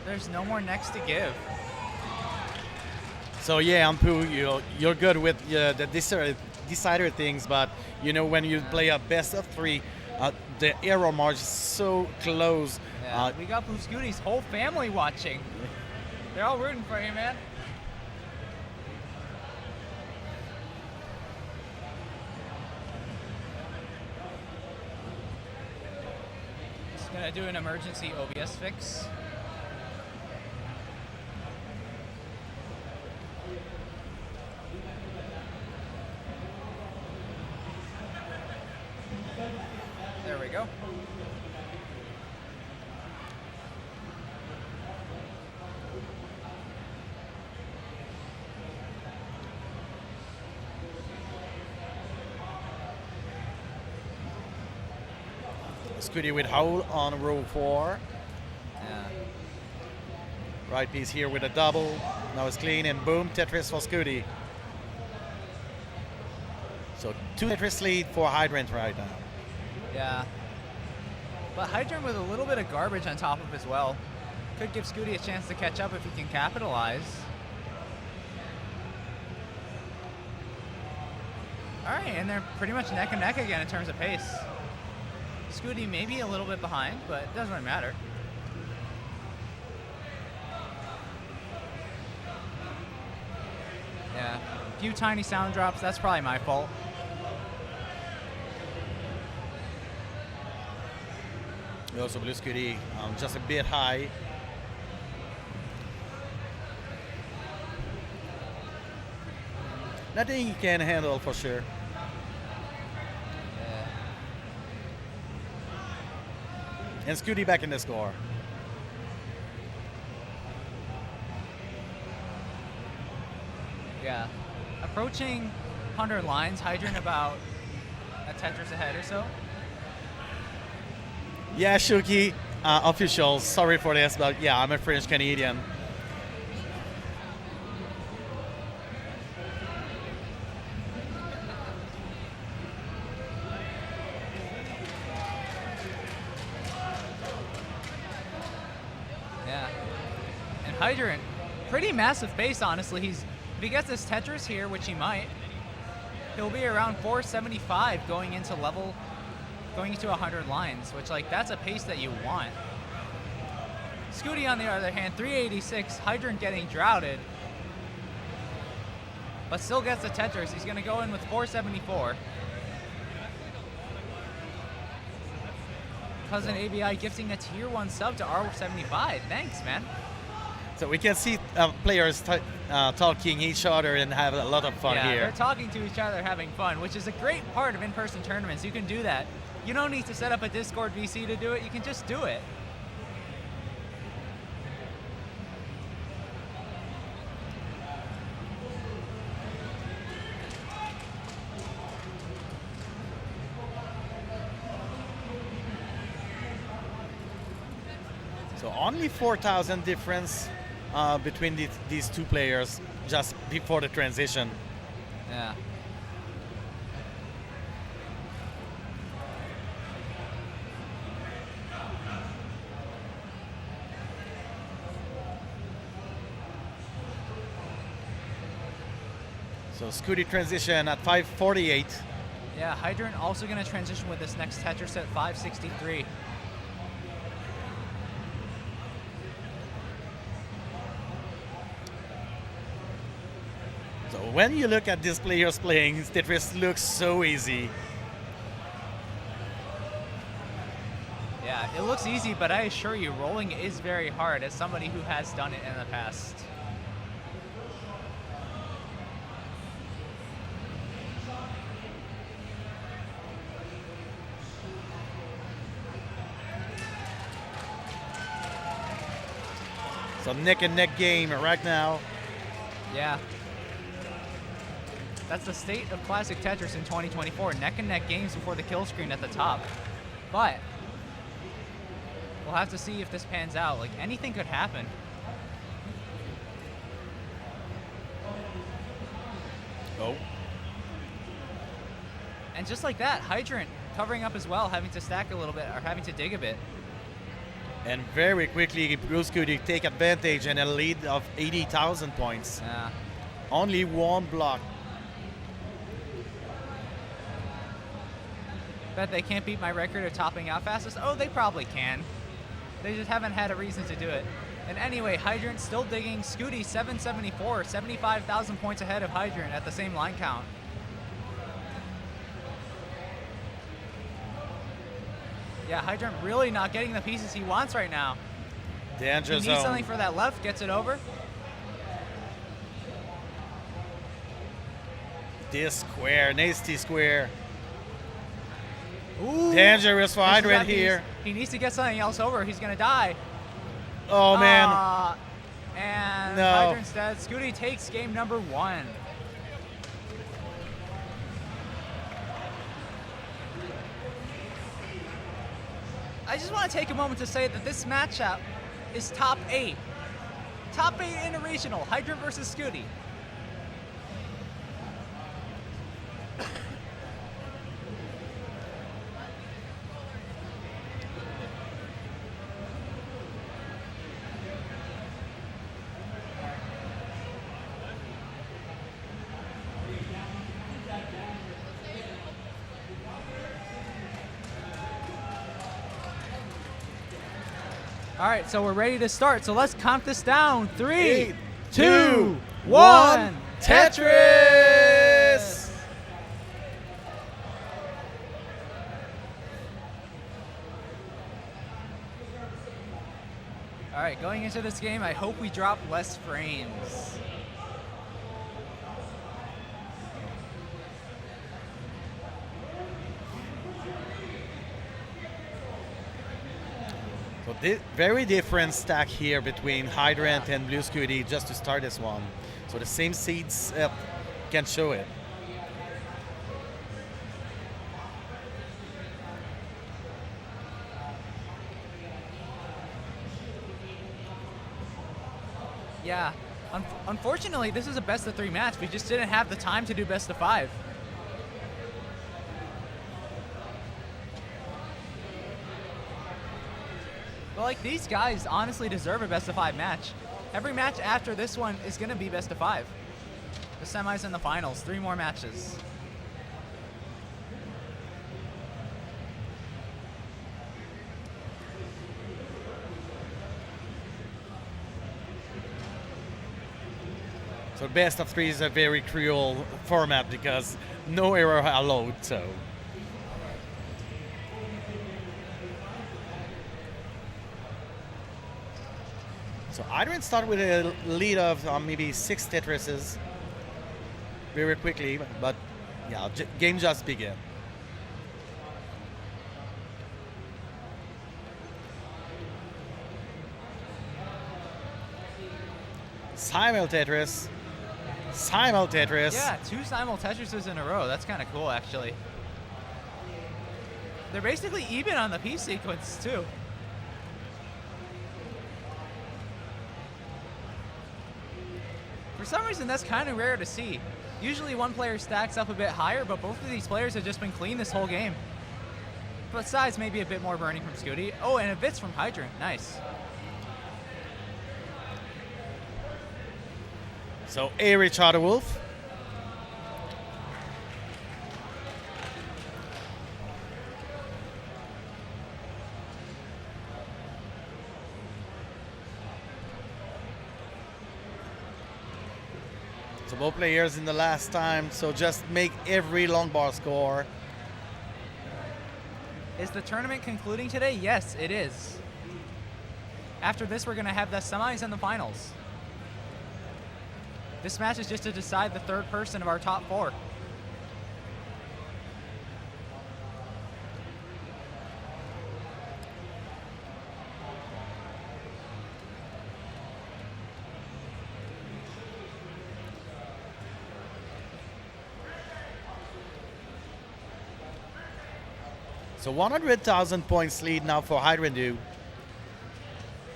S4: There's no more necks to give.
S7: So yeah, Ampu, you're good with the decider things, but you know when you play a best of 3, the error margin is so close.
S4: Yeah, we got Blue Scooty's whole family watching. They're all rooting for you, man. Just gonna do an emergency OBS fix. There we go.
S7: Scooty with Howl on row 4.
S4: Yeah.
S7: Right piece here with a double. Now it's clean and boom, Tetris for Scooty. So 2 Tetris lead for Hydrant right now.
S4: Yeah. But Hydrant with a little bit of garbage on top of as well. Could give Scooty a chance to catch up if he can capitalize. All right, and they're pretty much neck and neck again in terms of pace. Scooty maybe a little bit behind, but it doesn't really matter. Yeah, a few tiny sound drops. That's probably my fault.
S7: Also Blue Scooty just a bit high. Nothing he can handle for sure. And Scooty back in the score.
S4: Yeah. Approaching 100 lines, Hydrant about a Tetris ahead or so.
S7: Yeah, Shuki, officials, sorry for this, but yeah, I'm a French Canadian.
S4: Yeah. And Hydrant, pretty massive pace, honestly. If he gets this Tetris here, which he might, he'll be around 475 going into 100 lines, which, like, that's a pace that you want. Scooty, on the other hand, 386. Hydrant getting droughted. But still gets the Tetris. He's going to go in with 474. Cousin ABI gifting a tier 1 sub to R75. Thanks, man.
S7: So we can see players talking each other and have a lot of fun
S4: Yeah,
S7: here.
S4: they're talking to each other, having fun, which is a great part of in-person tournaments. You can do that. You don't need to set up a Discord VC to do it. You can just do it.
S7: So only 4,000 difference between these two players just before the transition.
S4: Yeah.
S7: So Scooty transition at 548.
S4: Yeah, Hydrant also going to transition with this next Tetris at 563.
S7: So when you look at these players playing, Tetris looks so easy.
S4: Yeah, it looks easy, but I assure you, rolling is very hard as somebody who has done it in the past.
S7: So neck and neck game right now.
S4: Yeah. That's the state of classic Tetris in 2024. Neck and neck games before the kill screen at the top. But we'll have to see if this pans out. Like, anything could happen.
S7: Oh.
S4: And just like that, Hydrant covering up as well, having to stack a little bit, or having to dig a bit.
S7: And very quickly, Blue Scooty take advantage and a lead of 80,000 points.
S4: Yeah.
S7: Only one block.
S4: Bet they can't beat my record of topping out fastest. Oh, they probably can. They just haven't had a reason to do it. And anyway, Hydrant still digging. Scooty 774, 75,000 points ahead of Hydrant at the same line count. Yeah, Hydrant really not getting the pieces he wants right now.
S7: Danger
S4: He needs
S7: zone.
S4: something for that left, gets it over.
S7: This square, nasty square.
S4: Ooh.
S7: Dangerous for
S4: This is
S7: Hydrant
S4: that piece.
S7: here.
S4: He needs to get something else over. He's gonna die.
S7: Oh man.
S4: And
S7: No.
S4: Hydrant's dead. Scooty takes game number 1. I just want to take a moment to say that this matchup is top 8. Top 8 in a regional. Hydrant versus Scooty. All right, so we're ready to start. So let's count this down. 3, 2, 1. Tetris! All right, going into this game, I hope we drop less frames.
S7: So very different stack here between Hydrant and Blue Scooty just to start this one. So the same seeds can show it.
S4: Yeah, unfortunately, this is a best of 3 match. We just didn't have the time to do best of 5. But like, these guys honestly deserve a best of 5 match. Every match after this one is gonna be best of 5. The semis and the finals, 3 more matches.
S7: So best of three is a very cruel format because no error allowed. So Adrian start with a lead of maybe 6 Tetrises very quickly, but yeah, game just began. Simul Tetris.
S4: Yeah, 2 simul Tetrises in a row. That's kind of cool, actually. They're basically even on the piece sequence, too. For some reason, that's kind of rare to see. Usually one player stacks up a bit higher, but both of these players have just been clean this whole game. Besides maybe a bit more burning from Scooty. Oh, and a bits from Hydrant. Nice.
S7: So A Richard Wolf. So both players in the last time, so just make every long bar score.
S4: Is the tournament concluding today? Yes, it is. After this, we're going to have the semis and the finals. This match is just to decide the third person of our top 4.
S7: So 100,000 points lead now for Hydrandu.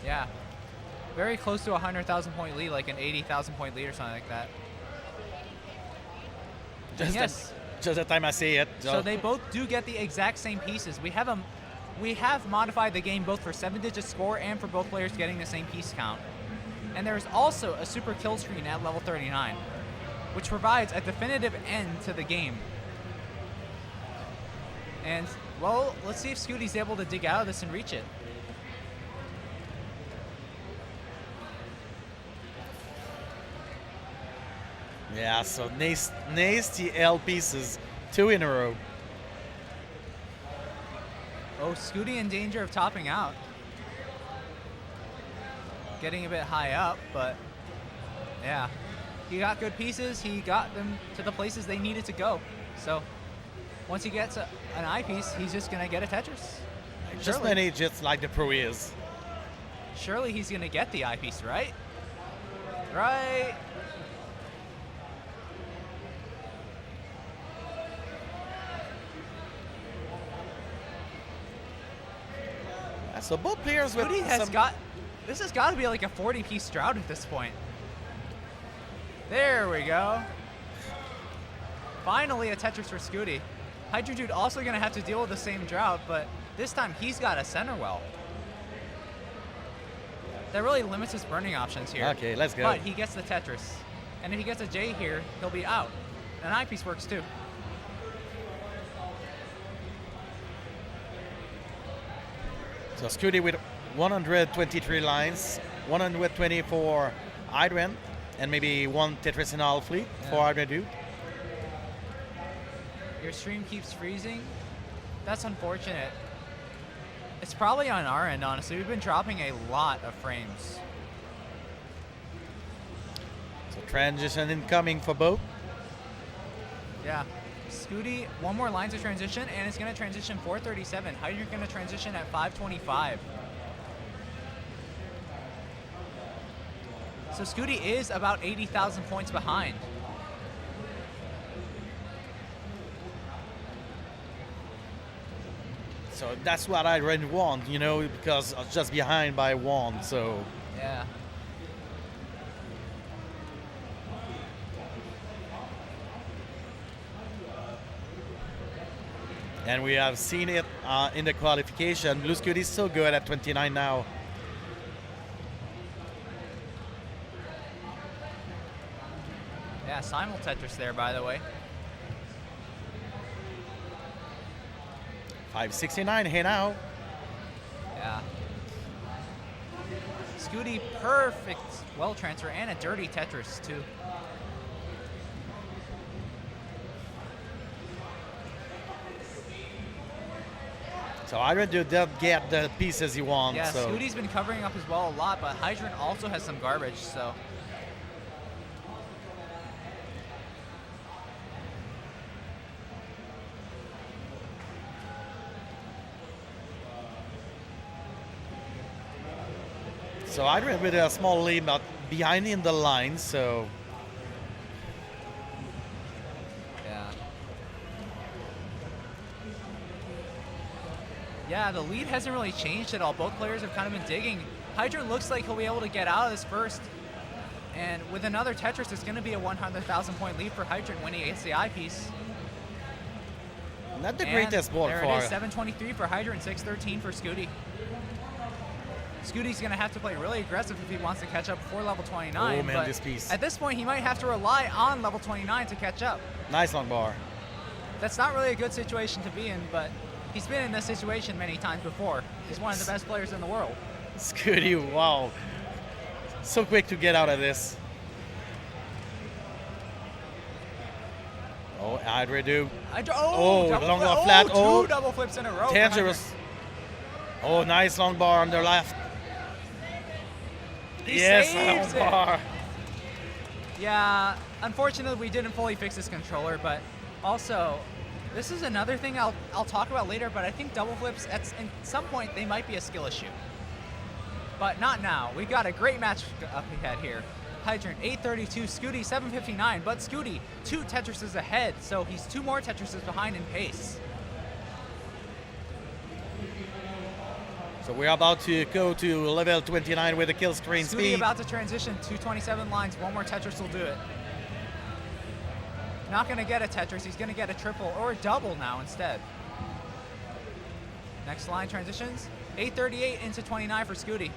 S4: Yeah. Very close to a 100,000 point lead, like an 80,000 point lead or something like that.
S7: Just the time I see it.
S4: So they both do get the exact same pieces. We have modified the game both for 7-digit score and for both players getting the same piece count. And there's also a super kill screen at level 39, which provides a definitive end to the game. And, well, let's see if Scooty's able to dig out of this and reach it.
S7: Yeah, so nasty L pieces, 2 in a row.
S4: Oh, Scooty in danger of topping out. Getting a bit high up, but yeah. He got good pieces. He got them to the places they needed to go. So once he gets an eye piece, he's just going to get a Tetris.
S7: Just many just like the pro is.
S4: Surely he's going to get the eye piece, right? Right.
S7: So both players with
S4: Scooty this has got to be like a 40-piece drought at this point. There we go. Finally a Tetris for Scooty. Hydrodude also going to have to deal with the same drought, but this time he's got a center well. That really limits his burning options here.
S7: Okay, let's go.
S4: But he gets the Tetris. And if he gets a J here, he'll be out. An eyepiece works too.
S7: So Scooty with 123 lines, 120 for Adrian, and maybe 1 Tetris in all fleet for Adrian.
S4: Your stream keeps freezing. That's unfortunate. It's probably on our end, honestly. We've been dropping a lot of frames.
S7: So transition incoming for both.
S4: Yeah. Scooty, 1 more line to transition, and it's going to transition 437. Hydro's going to transition at 525. So Scooty is about 80,000 points behind.
S7: So that's what I really want, you know, because I was just behind by 1, so.
S4: Yeah.
S7: And we have seen it in the qualification. Blue Scooty is so good at 29 now.
S4: Yeah, simul Tetris there, by the way.
S7: 569, hey now.
S4: Yeah. Scooty, perfect well transfer and a dirty Tetris, too.
S7: So Hydrant didn't get the pieces he wants.
S4: Yeah,
S7: so.
S4: Scooty's been covering up his wall a lot, but Hydrant also has some garbage, so.
S7: So Hydrant with a small lead, but behind in the line, so.
S4: Yeah. Yeah, the lead hasn't really changed at all. Both players have kind of been digging. Hydrant looks like he'll be able to get out of this first. And with another Tetris, it's going to be a 100,000 point lead for Hydrant when he gets the eyepiece.
S7: Not the
S4: And
S7: greatest board
S4: there
S7: for.
S4: it is, 723 for Hydrant, 613 for Scooty. Scooty's going to have to play really aggressive if he wants to catch up before level 29.
S7: Oh man,
S4: but
S7: this piece.
S4: at this point, he might have to rely on level 29 to catch up.
S7: Nice long bar.
S4: That's not really a good situation to be in, but he's been in this situation many times before. He's one of the best players in the world.
S7: Scooty, wow. So quick to get out of this. Oh, Hydrant do.
S4: Oh, double
S7: long
S4: flip.
S7: off flat.
S4: Two double flips in a row. for
S7: Dangerous. Oh, nice long bar on the left.
S4: He
S7: yes,
S4: saves
S7: long
S4: it.
S7: bar.
S4: Yeah, unfortunately we didn't fully fix this controller, but also this is another thing I'll talk about later, but I think double flips at some point they might be a skill issue. But not now. We've got a great match up ahead here. Hydrant 832, Scooty 759, but Scooty 2 Tetrises ahead, so he's 2 more Tetrises behind in pace.
S7: So we're about to go to level 29 with the kill screen
S4: Scooty
S7: speed.
S4: about to transition to 27 lines. One more Tetris will do it. Not going to get a Tetris. He's going to get a triple or a double now instead. Next line transitions. 838 into 29 for Scooty.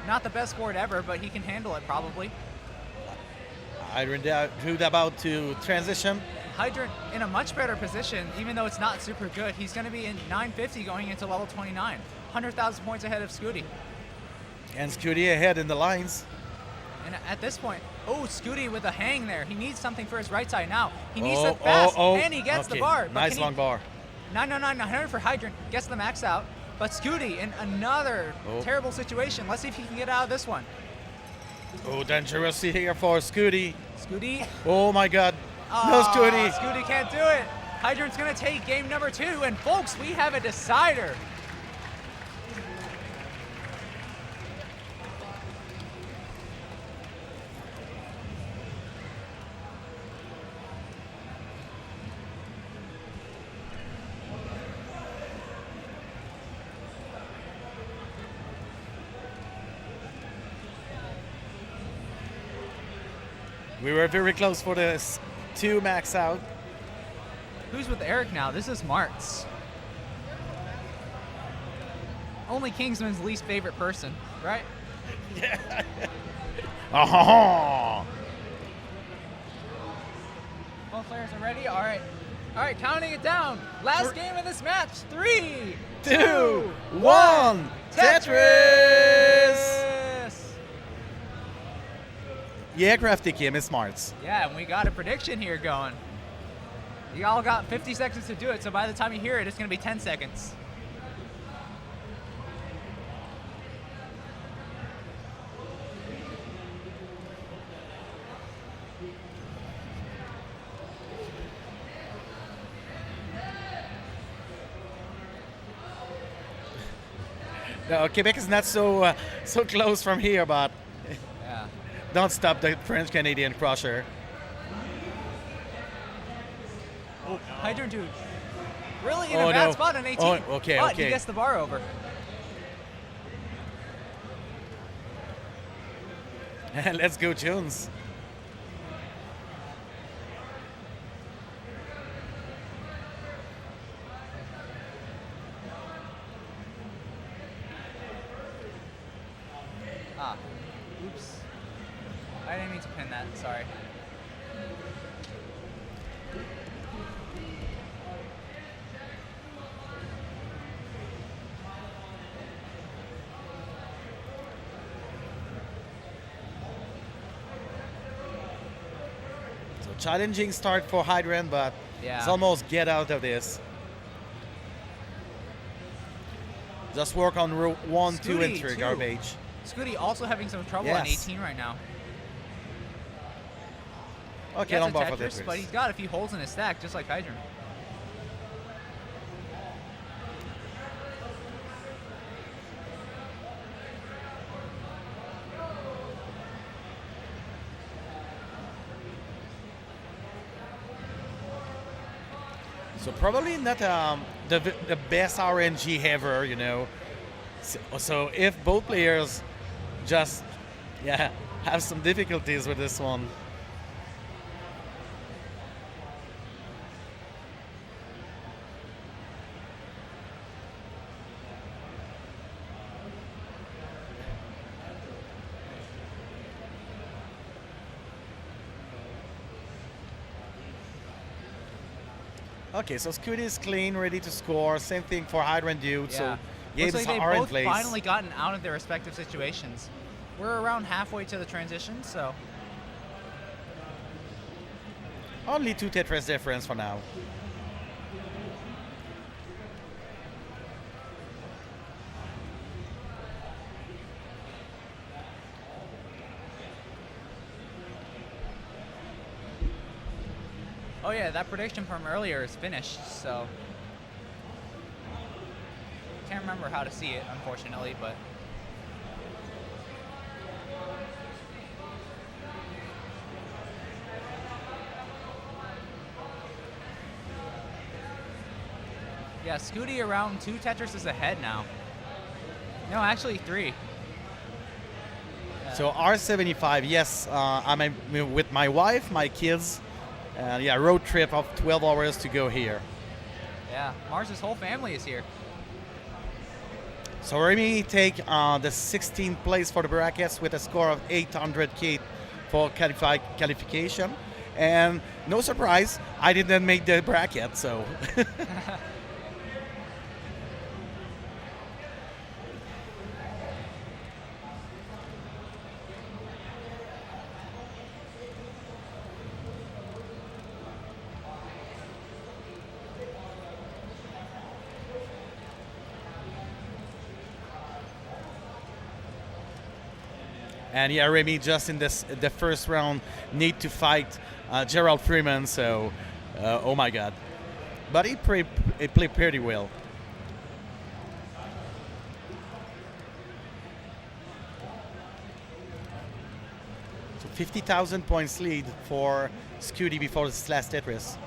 S4: Not the best board ever, but he can handle it probably.
S7: Hydrant about to transition.
S4: Hydrant in a much better position, even though it's not super good. He's going to be in 950 going into level 29. 100,000 points ahead of Scooty.
S7: And Scooty ahead in the lines.
S4: And at this point, oh, Scooty with a hang there. He needs something for his right side now. He needs it fast, and he gets the bar. But
S7: Nice long bar.
S4: 999 for Hydrant, gets the max out. But Scooty in another terrible situation. Let's see if he can get out of this one.
S7: Oh, dangerous here for Scooty.
S4: Scooty.
S7: Oh my God.
S4: Oh,
S7: No Scooty.
S4: Scooty can't do it. Hydrant's going to take game number 2. And folks, we have a decider.
S7: We were very close for the 2 max out.
S4: Who's with Eric now? This is Martz. Only Kingsman's least favorite person, right?
S7: Oh,
S4: Both players are ready? All right. All right, counting it down. Last game of this match. 3,
S7: 2, 1. Tetris! Yeah, Crafty Kim is smarts.
S4: Yeah, and we got a prediction here going. You all got 50 seconds to do it, so by the time you hear it, it's going to be 10 seconds.
S7: No, Quebec is not so so close from here, but
S4: Yeah.
S7: don't stop the French-Canadian crusher.
S4: Hydrant dude. Really in a bad spot on 18.
S7: Oh, okay,
S4: but
S7: okay.
S4: he gets the bar over.
S7: Let's go, Jones.
S4: Ah, oops. I didn't mean to pin that, sorry.
S7: So challenging start for Hydrant, but
S4: Yeah.
S7: it's almost get out of this. Just work on row 1, 2, and
S4: Scooty,
S7: 3
S4: too.
S7: garbage.
S4: Scooty also having some trouble on
S7: Yes.
S4: 18 right now.
S7: Okay,
S4: Gets
S7: don't
S4: a
S7: bar for
S4: Tetris,
S7: Tetris.
S4: but he's got a few holes in his stack, just like Hydrant.
S7: So probably not the best RNG ever, you know. So if both players just have some difficulties with this one. Okay, so Scooty is clean, ready to score. Same thing for Hydrant Dude.
S4: Yeah.
S7: So games
S4: Looks like
S7: are
S4: they've
S7: in
S4: both
S7: place.
S4: finally gotten out of their respective situations. We're around halfway to the transition, so
S7: Only 2 Tetris difference for now.
S4: oh yeah, that prediction from earlier is finished, so can't remember how to see it, unfortunately, but yeah, Scooty around 2 Tetrises ahead now. No, actually 3.
S7: So R75, yes, I'm with my wife, my kids, and road trip of 12 hours to go here.
S4: Yeah, Mars's whole family is here.
S7: So Remy take the 16th place for the brackets with a score of 800K for qualification. And no surprise, I didn't make the bracket, so. And Remy just in the first round need to fight Gerald Freeman. So, oh my God! But he played pretty well. So 50,000 points lead for Scooty before this last Tetris.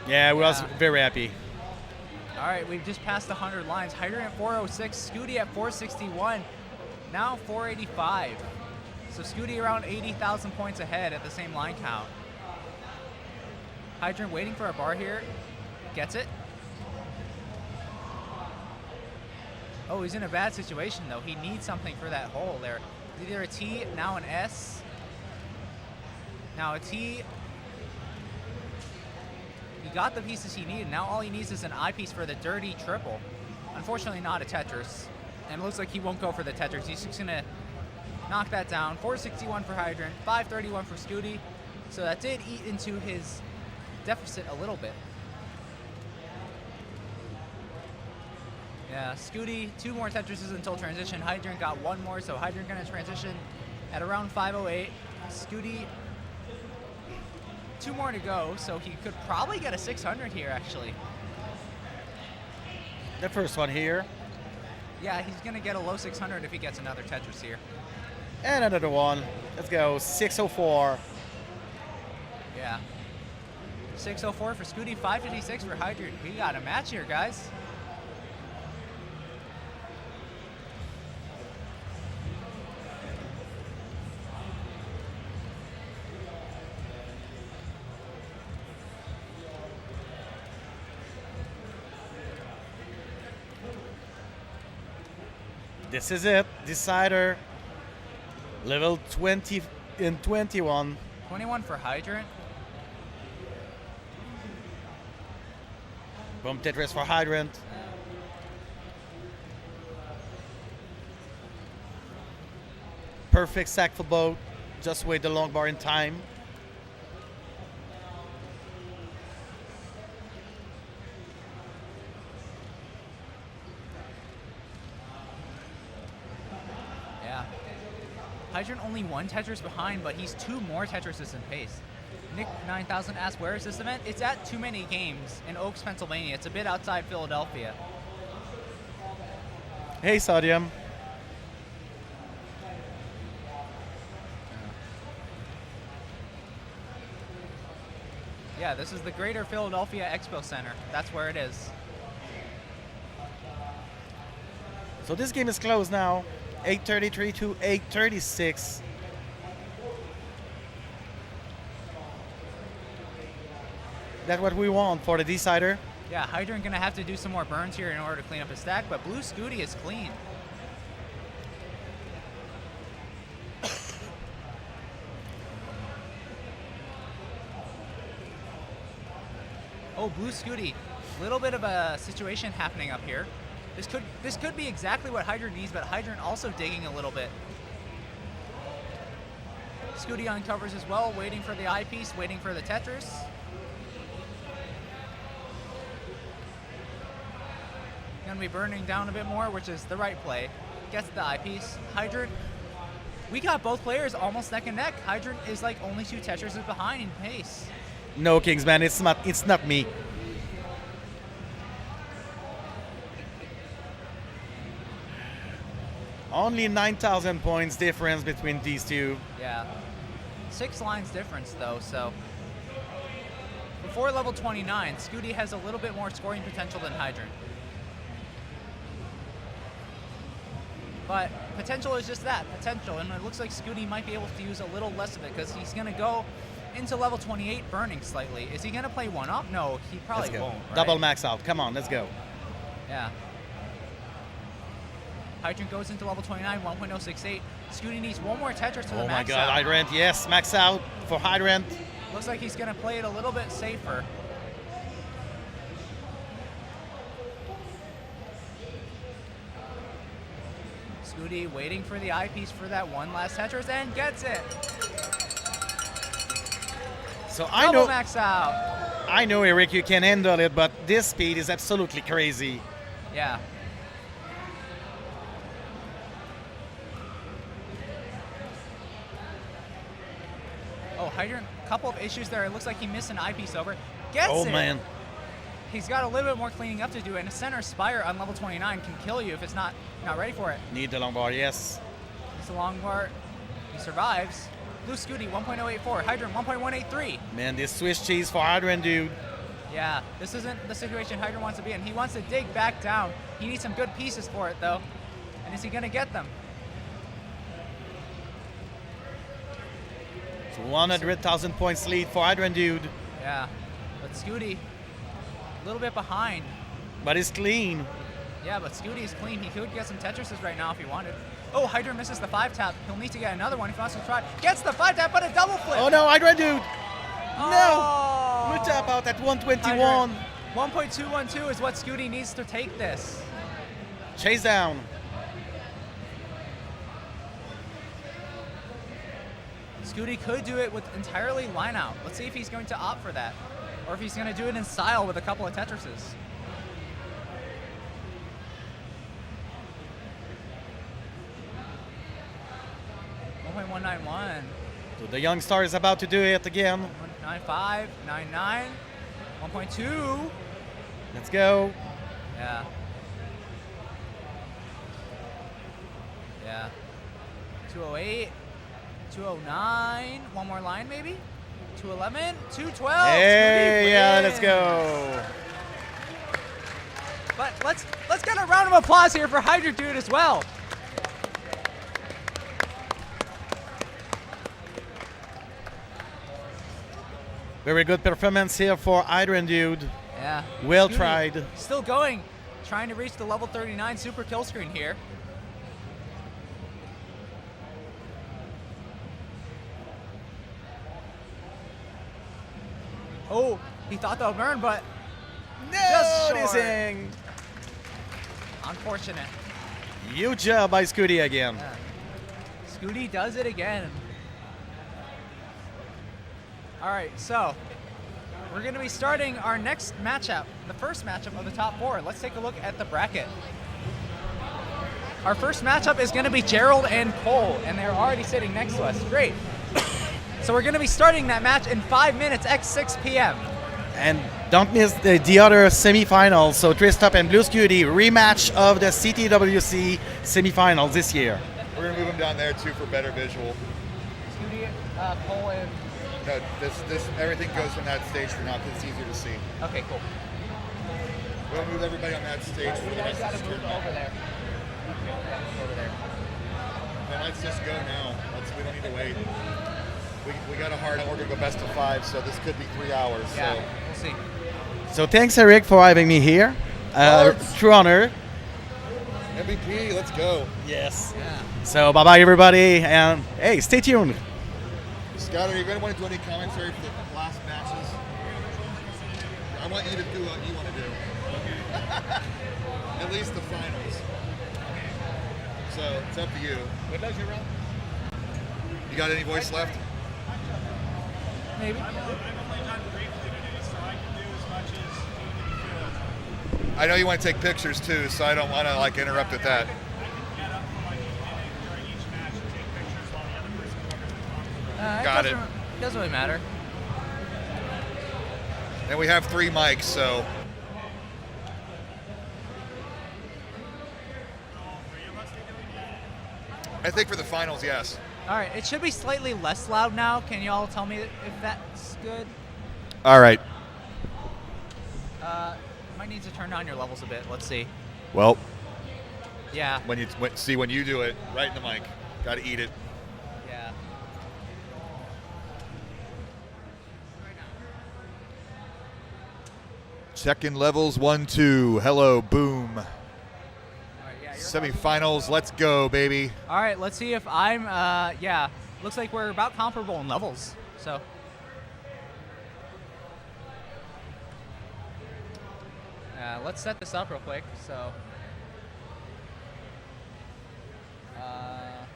S7: Yeah, we was very happy.
S4: All right, we've just passed the 100 lines. Hydrant at 406, Scooty at 461, now 485. So Scooty around 80,000 points ahead at the same line count. Hydrant waiting for a bar here, gets it. Oh, he's in a bad situation though. He needs something for that hole there. Either a T, now an S. Now a T. He got the pieces he needed. Now all he needs is an I piece for the dirty triple. Unfortunately not a Tetris. And it looks like he won't go for the Tetris. He's just gonna knock that down. 461 for Hydrant, 531 for Scooty. So that did eat into his deficit a little bit. Yeah, Scooty, 2 more Tetrises until transition. Hydrant got 1 more, so Hydrant gonna transition at around 508. Scooty, 2 more to go, so he could probably get a 600 here, actually.
S7: The first one here.
S4: Yeah, he's gonna get a low 600 if he gets another Tetris here.
S7: And another one. Let's go, 604.
S4: Yeah. 604 for Scooty, 556 for Hydrant. We got a match here, guys.
S7: This is it, decider. Level 20 and 21.
S4: 21 for Hydrant.
S7: Boom Tetris for Hydrant. perfect sack football. Just wait the long bar in time.
S4: Yeah. Hydrant only one Tetris behind, but he's 2 more Tetrises in pace. Nick 9000 asks, where is this event? It's at Too Many Games in Oaks, Pennsylvania. It's a bit outside Philadelphia.
S7: Hey, Sodium.
S4: Yeah, this is the Greater Philadelphia Expo Center. That's where it is.
S7: So this game is close now. 8:33 to 8:36. That's what we want for the decider.
S4: Yeah, Hydrant gonna have to do some more burns here in order to clean up his stack, but Blue Scooty is clean. Oh, Blue Scooty, little bit of a situation happening up here. This could be exactly what Hydrant needs, but Hydrant also digging a little bit. Scooty uncovers as well, waiting for the eyepiece, waiting for the Tetris. Gonna be burning down a bit more, which is the right play. Gets the eyepiece. Hydrant, we got both players almost neck and neck. Hydrant is like only 2 Tetrises behind in pace.
S7: No, Kingsman, it's not me. Only 9,000 points difference between these two.
S4: Yeah. 6 lines difference though, so. Before level 29, Scooty has a little bit more scoring potential than Hydrant. But potential is just that, potential, and it looks like Scooty might be able to use a little less of it because he's gonna go into level 28 burning slightly. Is he gonna play 1-up? No, he probably
S7: Let's go.
S4: won't, right?
S7: Double max out. Come on, let's go.
S4: Yeah. Hydrant goes into level 29, 1.068. Scooty needs 1 more Tetris to the
S7: Oh my
S4: max
S7: god,
S4: out.
S7: Hydrant, yes, max out for Hydrant.
S4: Looks like he's gonna play it a little bit safer. Scooty waiting for the eyepiece for that one last Tetris and gets it.
S7: So
S4: Double max out.
S7: I know, Eric, you can handle it, but this speed is absolutely crazy.
S4: Yeah. Oh, Hydrant, couple of issues there. It looks like he missed an eyepiece over. Gets
S7: Oh
S4: it.
S7: man.
S4: He's got a little bit more cleaning up to do, and a center spire on level 29 can kill you if it's not ready for it.
S7: Need the long bar, yes.
S4: It's a long bar. He survives. Blue Scooty 1.084. Hydrant 1.183.
S7: Man, this Swiss cheese for Hydrant, dude.
S4: Yeah, this isn't the situation Hydrant wants to be in. He wants to dig back down. He needs some good pieces for it, though. And is he going to get them?
S7: So 100,000 points lead for Hydrant, dude.
S4: Yeah, but Scooty, a little bit behind.
S7: But it's clean.
S4: Yeah, but Scooty is clean. He could get some Tetrises right now if he wanted. Oh, Hydrant misses the 5-tap. He'll need to get another one if he wants to try. Gets the 5-tap, but a double flip.
S7: Oh no, Hydrant, dude.
S4: Oh.
S7: No. We tap out at 121.
S4: 1.212 is what Scooty needs to take this.
S7: Chase down.
S4: Scooty could do it with entirely line out. Let's see if he's going to opt for that. Or if he's going to do it in style with a couple of Tetrises. .191.
S7: So the young star is about to do it again.
S4: 95, 99, 1.2.
S7: Let's go.
S4: Yeah. Yeah. 208, 209, one more line maybe? 211, 212.
S7: Hey,
S4: Scooty
S7: yeah,
S4: wins.
S7: let's go.
S4: But let's get a round of applause here for Hydra Dude as well.
S7: Very good performance here for Hydrant, dude.
S4: Yeah.
S7: Well
S4: Scooty
S7: tried.
S4: Still going, trying to reach the level 39 super kill screen here. Oh, he thought that would burn, but just short.
S7: Noticing.
S4: Unfortunate.
S7: Huge job by Scooty again.
S4: Yeah. Scooty does it again. All right, so we're going to be starting our next matchup, the first matchup of the top 4. Let's take a look at the bracket. Our first matchup is going to be Gerald and Cole, and they're already sitting next to us. Great. So we're going to be starting that match in 5 minutes at 6 p.m.
S7: And don't miss the other semifinals. So Tristop and Blue Scooty, rematch of the CTWC semifinals this year.
S3: We're going to move them down there, too, for better visual.
S4: Scooty, Cole, and...
S3: No, everything goes from that stage for now because it's easier to see.
S4: Okay, cool.
S3: We'll move everybody on that stage for the rest of this tournament.
S4: Over there. Over there.
S3: Then let's just go now. We don't need to wait. We got a hard, we're going to go best of 5, so this could be 3 hours.
S4: Yeah,
S3: so.
S4: we'll see.
S7: So thanks, Eric, for having me here. True honor.
S3: MVP, let's go.
S7: Yes.
S4: Yeah.
S7: So bye-bye, everybody, and hey, stay tuned.
S3: Scott, are you going to want to do any commentary for the last matches? I want you to do what you want to do. At least the finals. So it's up to you. What does you run? You got any voice left?
S4: Maybe.
S3: I know you want to take pictures too, so I don't want to interrupt with that. Got it.
S4: Doesn't really matter.
S3: And we have 3 mics, so. I think for the finals, yes.
S4: All right, it should be slightly less loud now. Can you all tell me if that's good?
S3: All right.
S4: Might need to turn down your levels a bit. Let's see.
S3: Well,
S4: Yeah.
S3: when you do it, right in the mic. Got to eat it.
S4: Yeah.
S3: Checking levels 1, 2. Hello, boom.
S4: All right, yeah, you're
S3: Semifinals, let's go, baby.
S4: All right, let's see if I'm. Yeah. Looks like we're about comparable in levels. So. Let's set this up real quick. So. Other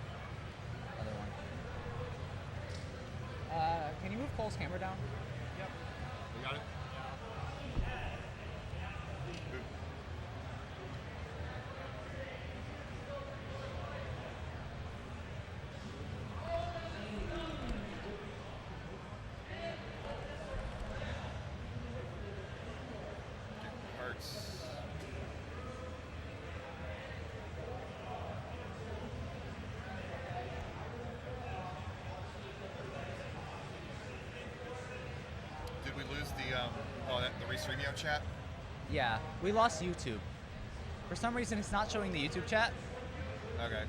S4: one. Can you move Cole's camera down?
S3: You got it? Did we lose the Restreamio chat?
S4: Yeah, we lost YouTube. For some reason, it's not showing the YouTube chat.
S3: Okay.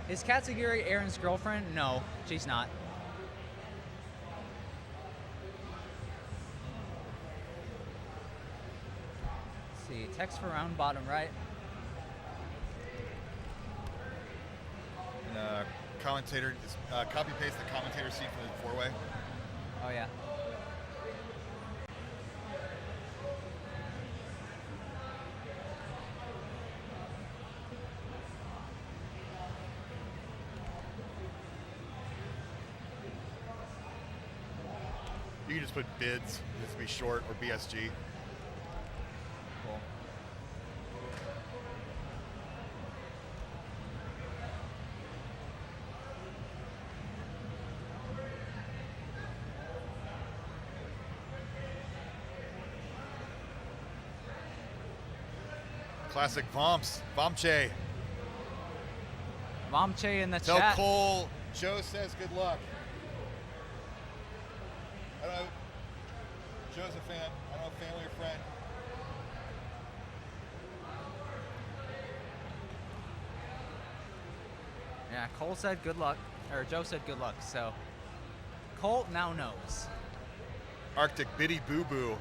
S4: Is Katsugiri Aaron's girlfriend? No, she's not. Let's see, text for round bottom right.
S3: And commentator, copy paste the commentator seat for the 4-way.
S4: Oh yeah.
S3: You can just put bids, this would be short, or BSG.
S4: Cool.
S3: Classic Vomps, Vomche.
S4: Momche in the
S3: Tell
S4: chat.
S3: Cole, Joe says good luck. I don't know, Joe's a fan, I don't know, family or friend.
S4: Yeah, Cole said good luck, or Joe said good luck, so Cole now knows.
S3: Arctic Biddy Boo Boo.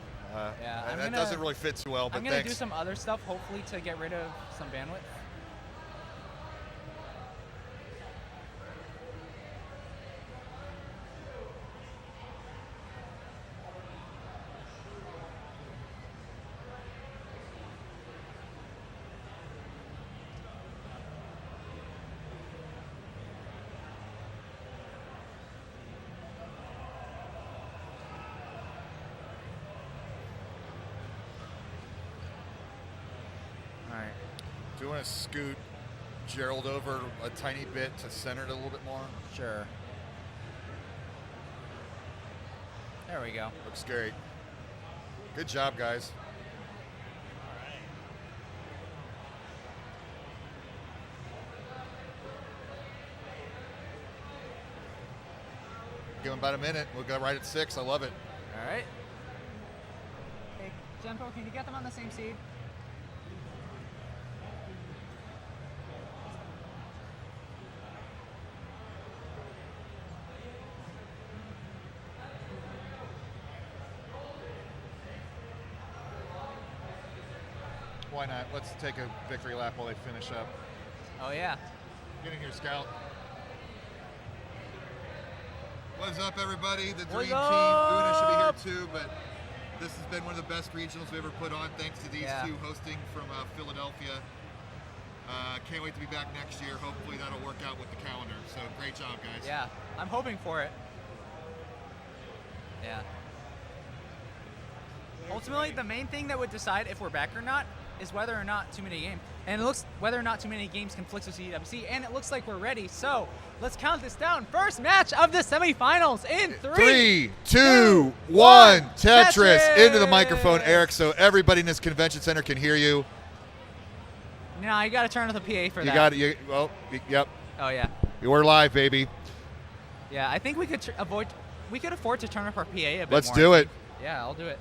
S4: Yeah,
S3: that doesn't really fit too well, but
S4: I'm gonna
S3: thanks.
S4: do some other stuff, hopefully, to get rid of some bandwidth.
S3: we want to scoot Gerald over a tiny bit to center it a little bit more?
S4: Sure. There we go.
S3: Looks great. Good job, guys. Give him about a minute. We'll go right at 6. I love it.
S4: All right. Hey, Genpo, can you get them on the same seed?
S3: Why not? Let's take a victory lap while they finish up.
S4: Oh, yeah.
S3: Get in here, Scout. What's up, everybody? The
S4: What's
S3: Dream Team. Una should be here too, but this has been one of the best regionals we ever put on, thanks to these two hosting from Philadelphia. Can't wait to be back next year. Hopefully that'll work out with the calendar. So great job, guys.
S4: Yeah, I'm hoping for it. Yeah. Ultimately, the main thing that would decide if we're back or not is whether or not too many games. And it looks whether or not too many games conflicts with CTWC, and it looks like we're ready. So let's count this down. First match of the semifinals in 3,
S3: 2, 1. Tetris into the microphone, Eric, so everybody in this convention center can hear you.
S4: No, you got to turn on the PA for that.
S3: You got it. Well, yep.
S4: Oh yeah.
S3: We're live, baby.
S4: Yeah, I think we could We could afford to turn up our PA a bit
S3: Let's
S4: more.
S3: do it.
S4: Yeah, I'll do it.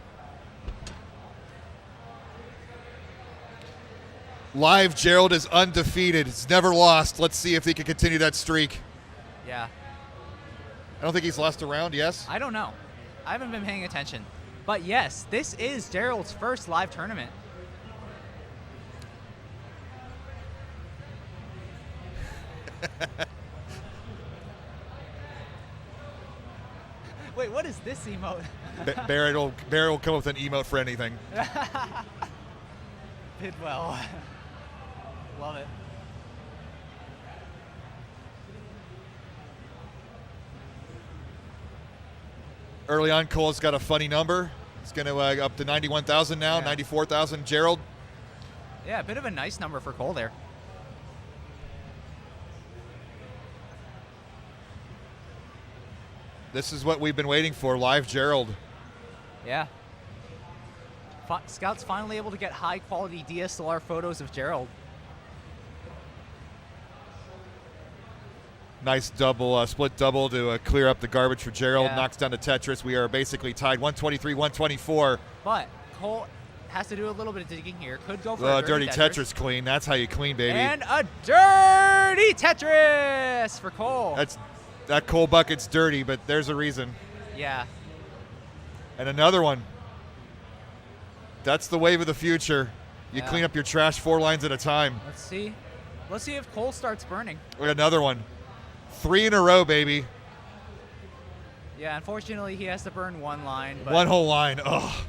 S3: Live Gerald is undefeated. He's never lost. Let's see if he can continue that streak.
S4: Yeah.
S3: I don't think he's lost a round, yes?
S4: I don't know. I haven't been paying attention. But yes, this is Gerald's first live tournament. Wait, what is this emote?
S3: Barrett will come up with an emote for anything.
S4: Bidwell. Love it.
S3: Early on, Cole's got a funny number. It's going to up to 91,000 now, 94,000. Gerald?
S4: Yeah, a bit of a nice number for Cole there.
S3: This is what we've been waiting for, live Gerald.
S4: Yeah. Scout's finally able to get high-quality DSLR photos of Gerald.
S3: Nice double, split double to clear up the garbage for Gerald.
S4: Yeah.
S3: Knocks down to Tetris. We are basically tied 123, 124.
S4: But Cole has to do a little bit of digging here. Could go for a
S3: dirty Tetris clean. That's how you clean, baby.
S4: And a dirty Tetris for Cole.
S3: That Cole bucket's dirty, but there's a reason.
S4: Yeah.
S3: And another one. That's the wave of the future. You clean up your trash 4 lines at a time.
S4: Let's see. Let's see if Cole starts burning.
S3: We got another one. 3 in a row, baby.
S4: Yeah, unfortunately, he has to burn 1 line. But
S3: one whole line. Oh,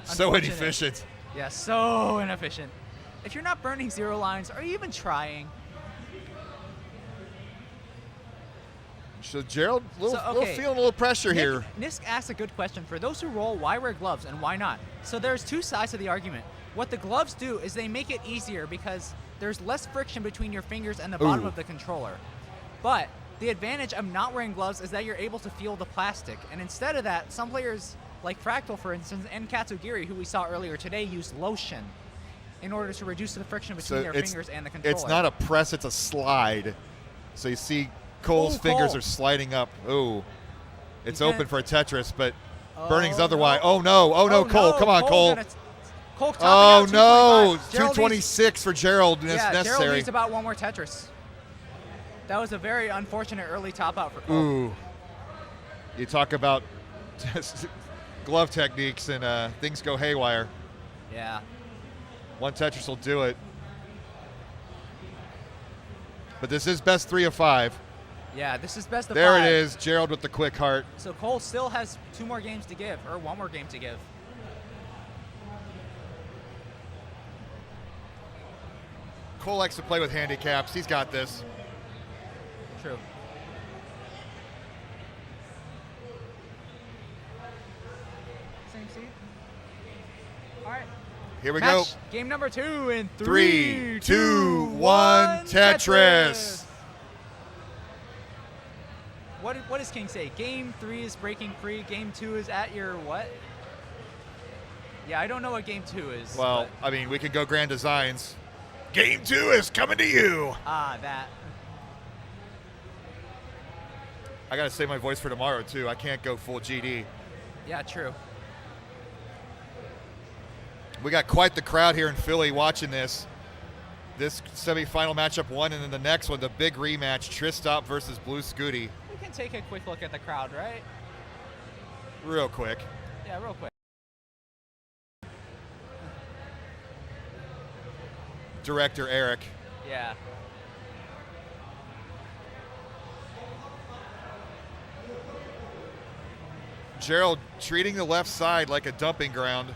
S3: so inefficient.
S4: Yeah, so inefficient. If you're not burning 0 lines, are you even trying?
S3: So Gerald, feeling a little pressure
S4: Nick,
S3: here.
S4: Nisk asked a good question. For those who roll, why wear gloves and why not? So there's 2 sides to the argument. What the gloves do is they make it easier because there's less friction between your fingers and the bottom of the controller. But the advantage of not wearing gloves is that you're able to feel the plastic. And instead of that, some players, like Fractal for instance, and Katsugiri, who we saw earlier today, use lotion in order to reduce the friction between their fingers and the controller.
S3: It's not a press, it's a slide. So you see Cole's fingers are sliding up. Oh, it's open for a Tetris, but burning's otherwise.
S4: No.
S3: Oh no, Cole, come on, Cole.
S4: Oh
S3: no, 226 for Gerald. That's necessary.
S4: Gerald needs about 1 more Tetris. That was a very unfortunate early top out for Cole.
S3: Ooh. You talk about glove techniques and things go haywire.
S4: Yeah.
S3: 1 Tetris will do it. But this is best 3 of 5.
S4: Yeah, this is best of 5.
S3: There it is, Gerald with the quick heart.
S4: So Cole still has 2 more games to give, or 1 more game to give.
S3: Cole likes to play with handicaps. He's got this.
S4: True. Same seat? All right.
S3: Here we go.
S1: Match game number 2 in
S3: 3, 2, 1, Tetris.
S1: What does King say? Game 3 is breaking free. Game 2 is at your what? Yeah, I don't know what game 2 is.
S3: Well, I mean, we can go Grand Designs. Game 2 is coming to you.
S1: That.
S3: I got to save my voice for tomorrow, too. I can't go full GD.
S1: Yeah, true.
S3: We got quite the crowd here in Philly watching this. This semifinal matchup 1, and then the next one, the big rematch, Tristop versus Blue Scooty.
S1: We can take a quick look at the crowd, right?
S3: Real quick.
S1: Yeah, real quick.
S3: Director Eric.
S1: Yeah.
S3: Gerald treating the left side like a dumping ground.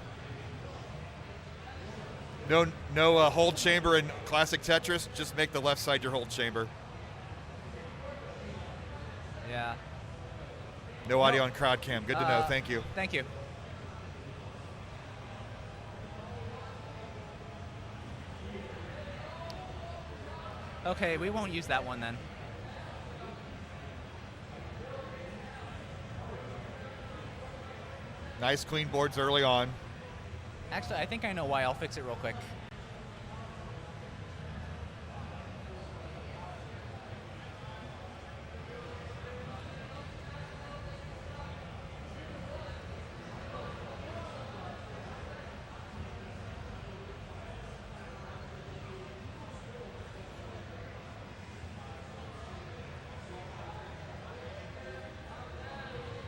S3: No hold chamber in classic Tetris. Just make the left side your hold chamber.
S1: Yeah.
S3: No audio on crowd cam. Good to know. Thank you.
S1: Thank you. Okay, we won't use that one then.
S3: Nice clean boards early on.
S1: Actually, I think I know why. I'll fix it real quick.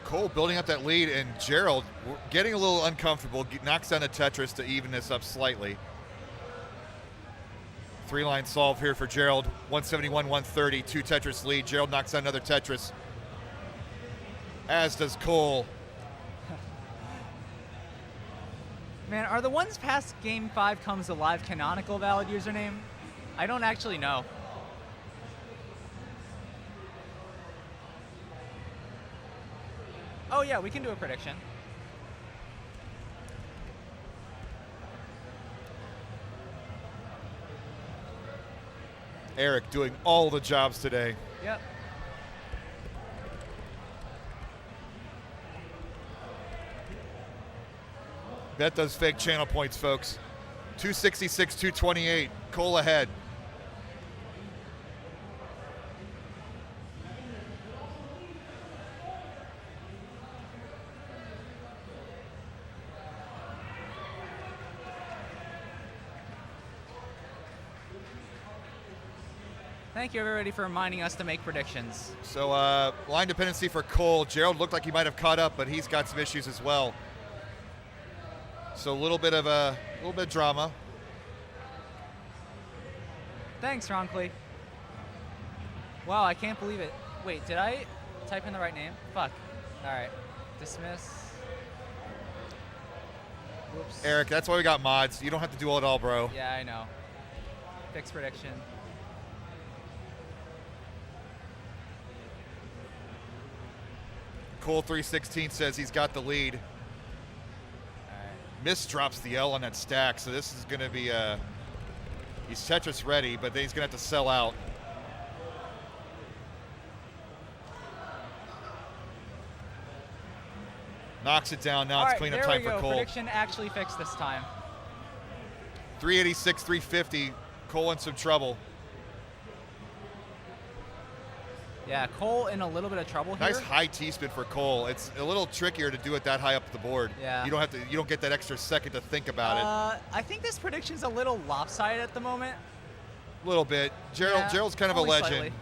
S3: Cole building up that lead, and Gerald getting a little uncomfortable, knocks down the Tetris to even this up slightly. 3-line solve here for Gerald. 171-130, 2 Tetris lead. Gerald knocks down another Tetris, as does Cole.
S1: Man, are the ones past Game 5 Comes Alive canonical valid username? I don't actually know. Oh yeah, we can do a prediction.
S3: Eric doing all the jobs today.
S1: Yep.
S3: Bet does fake channel points, folks. 266, 228. Cole ahead.
S1: Thank you, everybody, for reminding us to make predictions.
S3: So line dependency for Cole. Gerald looked like he might have caught up, but he's got some issues as well. So a little bit of drama.
S1: Thanks, Ronkley. Wow, I can't believe it. Wait, did I type in the right name? Fuck. All right. Dismiss. Whoops.
S3: Eric, that's why we got mods. You don't have to do it all, bro.
S1: Yeah, I know. Fix prediction.
S3: Cole 316 says he's got the lead.
S1: All right.
S3: Miss drops the L on that stack, so this is going to be he's Tetris ready, but then he's going to have to sell out. Knocks it down. Now
S1: All
S3: it's
S1: right,
S3: cleanup
S1: there
S3: time
S1: we
S3: for
S1: go.
S3: Cole.
S1: Prediction actually fixed this time.
S3: 386, 350. Cole in some trouble.
S1: Yeah, Cole in a little bit of trouble here.
S3: Nice high T-spin for Cole. It's a little trickier to do it that high up the board.
S1: Yeah.
S3: You don't get that extra second to think about it.
S1: I think this prediction's a little lopsided at the moment.
S3: A little bit. Gerald's kind of a
S1: only
S3: legend.
S1: slightly.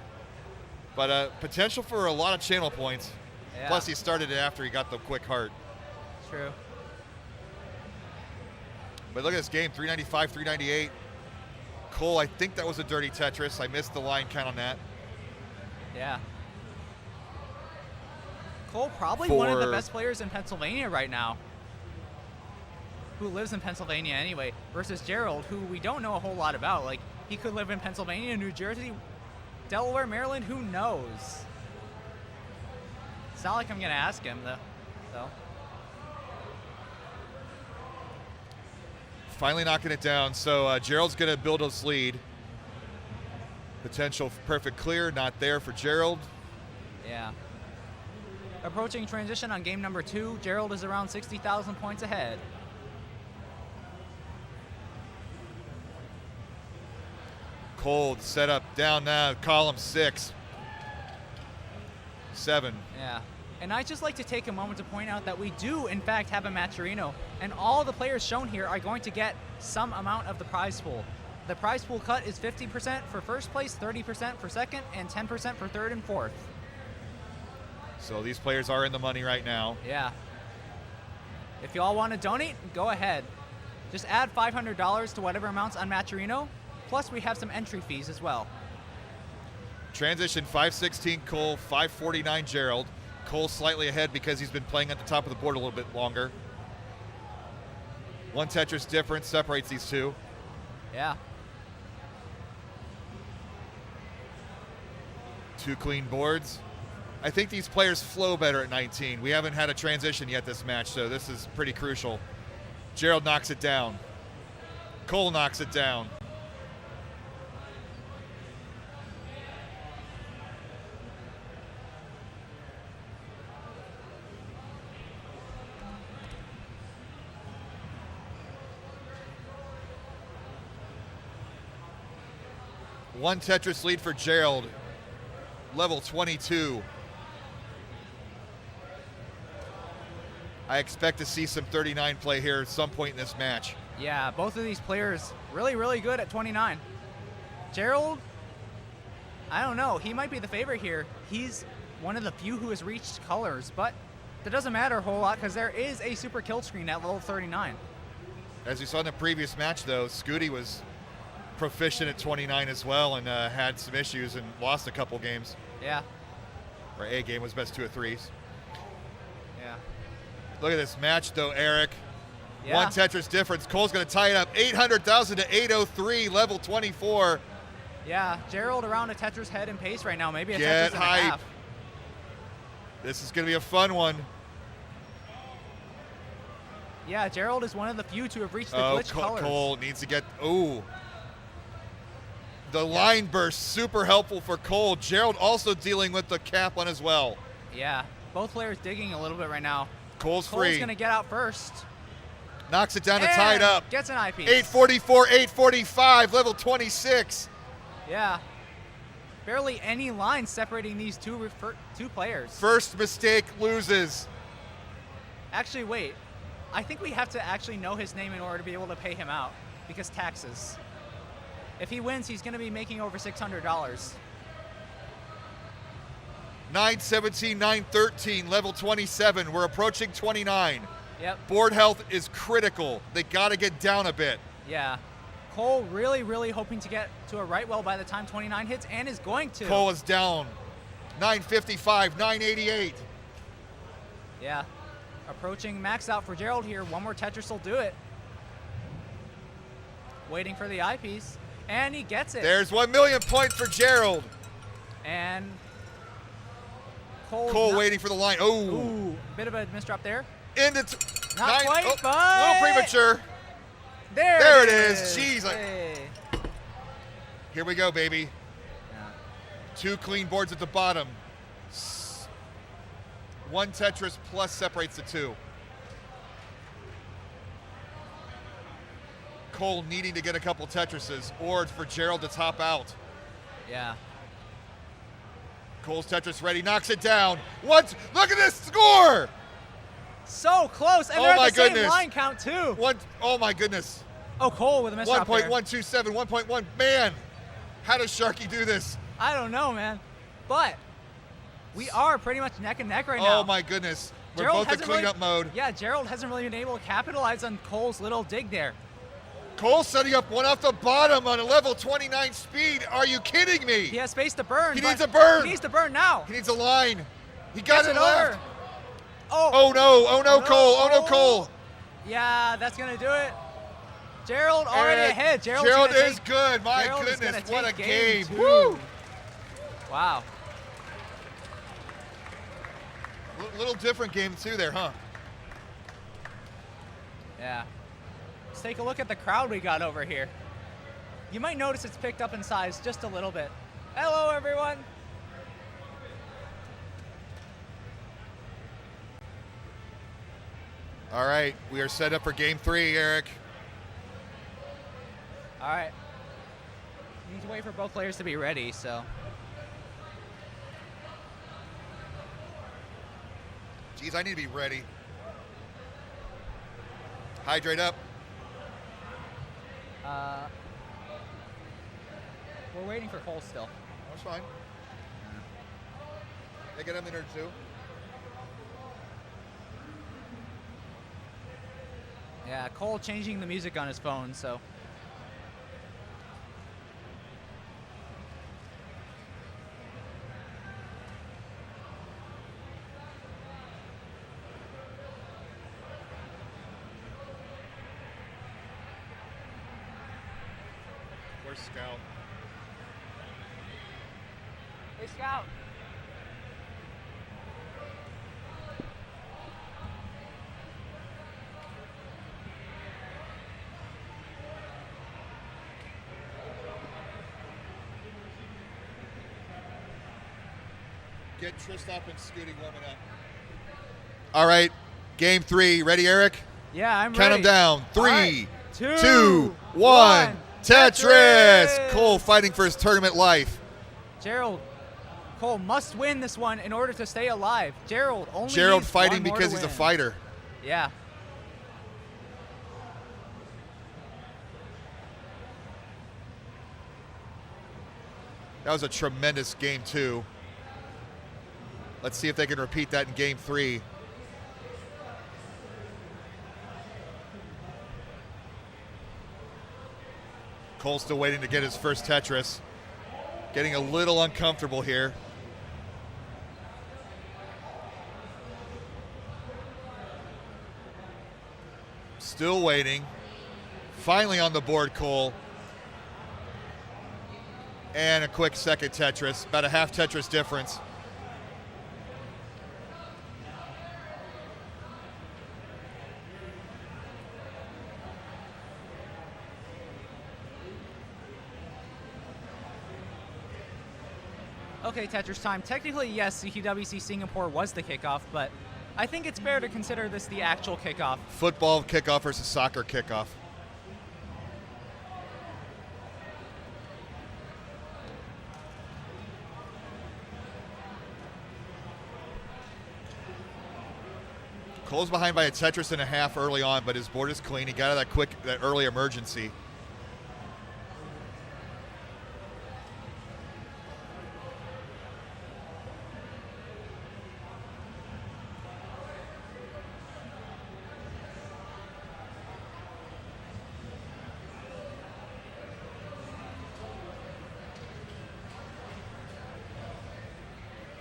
S3: But potential for a lot of channel points.
S1: Yeah.
S3: Plus, he started it after he got the quick heart.
S1: True.
S3: But look at this game, 395, 398. Cole, I think that was a dirty Tetris. I missed the line count on that.
S1: Yeah. Cole, probably one of the best players in Pennsylvania right now. Who lives in Pennsylvania anyway, versus Gerald, who we don't know a whole lot about. Like, he could live in Pennsylvania, New Jersey, Delaware, Maryland, who knows? It's not like I'm going to ask him, though.
S3: finally knocking it down. So Gerald's going to build his lead. Potential perfect clear, not there for Gerald.
S4: Yeah. Approaching transition on game number 2. Gerald is around 60,000 points ahead.
S3: Cold set up down now, column 6. 7.
S4: Yeah. And I'd just like to take a moment to point out that we do, in fact, have a Matcherino, and all the players shown here are going to get some amount of the prize pool. The prize pool cut is 50% for first place, 30% for second, and 10% for third and fourth.
S3: So these players are in the money right now.
S4: Yeah. If you all want to donate, go ahead. Just add $500 to whatever amounts on Matcherino, plus we have some entry fees as well.
S3: Transition 516 Cole, 549 Gerald. Cole slightly ahead because he's been playing at the top of the board a little bit longer. 1 Tetris difference separates these two.
S4: Yeah.
S3: 2 clean boards. I think these players flow better at 19. We haven't had a transition yet this match, so this is pretty crucial. Gerald knocks it down. Cole knocks it down. One Tetris lead for Gerald, level 22. I expect to see some 39 play here at some point in this match.
S4: Yeah, both of these players really, really good at 29. Gerald, I don't know. He might be the favorite here. He's one of the few who has reached colors, but that doesn't matter a whole lot because there is a super kill screen at level 39.
S3: As we saw in the previous match, though, Scooty was proficient at 29 as well and had some issues and lost a couple games.
S4: Yeah.
S3: Or a game was best 2 of 3s.
S4: Yeah.
S3: Look at this match, though, Eric.
S4: Yeah.
S3: 1 Tetris difference. Cole's going to tie it up 800,000 to 803, level 24.
S4: Yeah, Gerald around a Tetris head and pace right now. Maybe a
S3: Get
S4: Tetris and a
S3: hype.
S4: half.
S3: This is going to be a fun one.
S4: Yeah, Gerald is one of the few to have reached the glitch colors.
S3: Cole needs to get, the line burst, super helpful for Cole. Gerald also dealing with the cap one as well.
S4: Yeah, both players digging a little bit right now.
S3: Cole's
S4: Cole's
S3: free.
S4: going to get out first.
S3: Knocks it down to tie it up.
S4: Gets an eyepiece.
S3: 844, 845, level 26.
S4: Yeah. Barely any line separating these two players.
S3: First mistake loses.
S4: Actually, wait. I think we have to actually know his name in order to be able to pay him out because taxes. If he wins, he's going to be making over $600.
S3: 917, 913, level 27. We're approaching 29.
S4: Yep.
S3: Board health is critical. They got to get down a bit.
S4: Yeah. Cole really, really hoping to get to a right well by the time 29 hits and is going to.
S3: Cole is down. 955, 988.
S4: Yeah. Approaching max out for Gerald here. One more Tetris will do it. Waiting for the eyepiece. And he gets it.
S3: There's 1 million points for Gerald.
S4: And Cole's
S3: Cole
S4: not,
S3: waiting for the line.
S4: Ooh, bit of a misdrop there.
S3: Into
S4: Not quite, but
S3: a little premature.
S4: There
S3: it is. Jeez.
S4: Hey.
S3: Here we go, baby.
S4: Yeah.
S3: 2 clean boards at the bottom. 1 Tetris plus separates the 2. Cole needing to get a couple Tetrises or for Gerald to top out.
S4: Yeah.
S3: Cole's Tetris ready, knocks it down. What? Look at this score!
S4: So close, and
S3: Oh
S4: they're
S3: my
S4: at the same
S3: goodness.
S4: line count too.
S3: Oh my goodness.
S4: Oh, Cole with a misdrop there.
S3: 1.127, 1.1. Man, how does Sharky do this?
S4: I don't know, man. But we are pretty much neck and neck right now.
S3: Oh my goodness. We're
S4: Gerald
S3: both in
S4: hasn't really-
S3: cleanup mode.
S4: Yeah, Gerald hasn't really been able to capitalize on Cole's little dig there.
S3: Cole setting up one off the bottom on a level 29 speed. Are you kidding me?
S4: He has space to burn.
S3: He
S4: but
S3: needs a burn.
S4: He needs to burn now.
S3: He needs a line. He got
S4: Gets
S3: it
S4: it
S3: left.
S4: over. Oh.
S3: Oh no, Cole. Oh no, Cole.
S4: Yeah, that's going to do it. Gerald already
S3: And
S4: ahead.
S3: Gerald
S4: Gerald's gonna
S3: is
S4: take-
S3: good. My
S4: Gerald is
S3: goodness,
S4: gonna
S3: what a
S4: take
S3: game.
S4: two.
S3: Woo!
S4: Wow.
S3: Little different game too there, huh?
S4: Yeah. Let's take a look at the crowd we got over here. You might notice it's picked up in size just a little bit. Hello, everyone.
S3: All right, we are set up for game 3, Eric.
S4: All right. We need to wait for both players to be ready, so.
S3: Geez, I need to be ready. Hydrate up.
S4: We're waiting for Cole still.
S3: That's fine. They get a minute or two.
S4: Yeah, Cole changing the music on his phone, so.
S3: Where's Scout?
S4: Hey, Scout.
S3: Get Tristop and Scooty warming up. All right, game 3. Ready, Eric?
S4: Yeah, I'm
S3: Count
S4: ready.
S3: them down. 3,
S4: right.
S3: 2, 1. Tetris! Cole fighting for his tournament life.
S4: Cole must win this one in order to stay alive. Gerald only
S3: Gerald
S4: needs
S3: fighting
S4: one more
S3: because
S4: to
S3: he's a
S4: win.
S3: fighter.
S4: Yeah.
S3: That was a tremendous game 2. Let's see if they can repeat that in game 3. Cole's still waiting to get his first Tetris. Getting a little uncomfortable here. Still waiting. Finally on the board, Cole. And a quick second Tetris. About a half Tetris difference.
S4: Okay, Tetris time. Technically, yes, CTWC Singapore was the kickoff, but I think it's fair to consider this the actual kickoff.
S3: Football kickoff versus soccer kickoff. Cole's behind by a Tetris and a half early on, but his board is clean. He got out of that early emergency.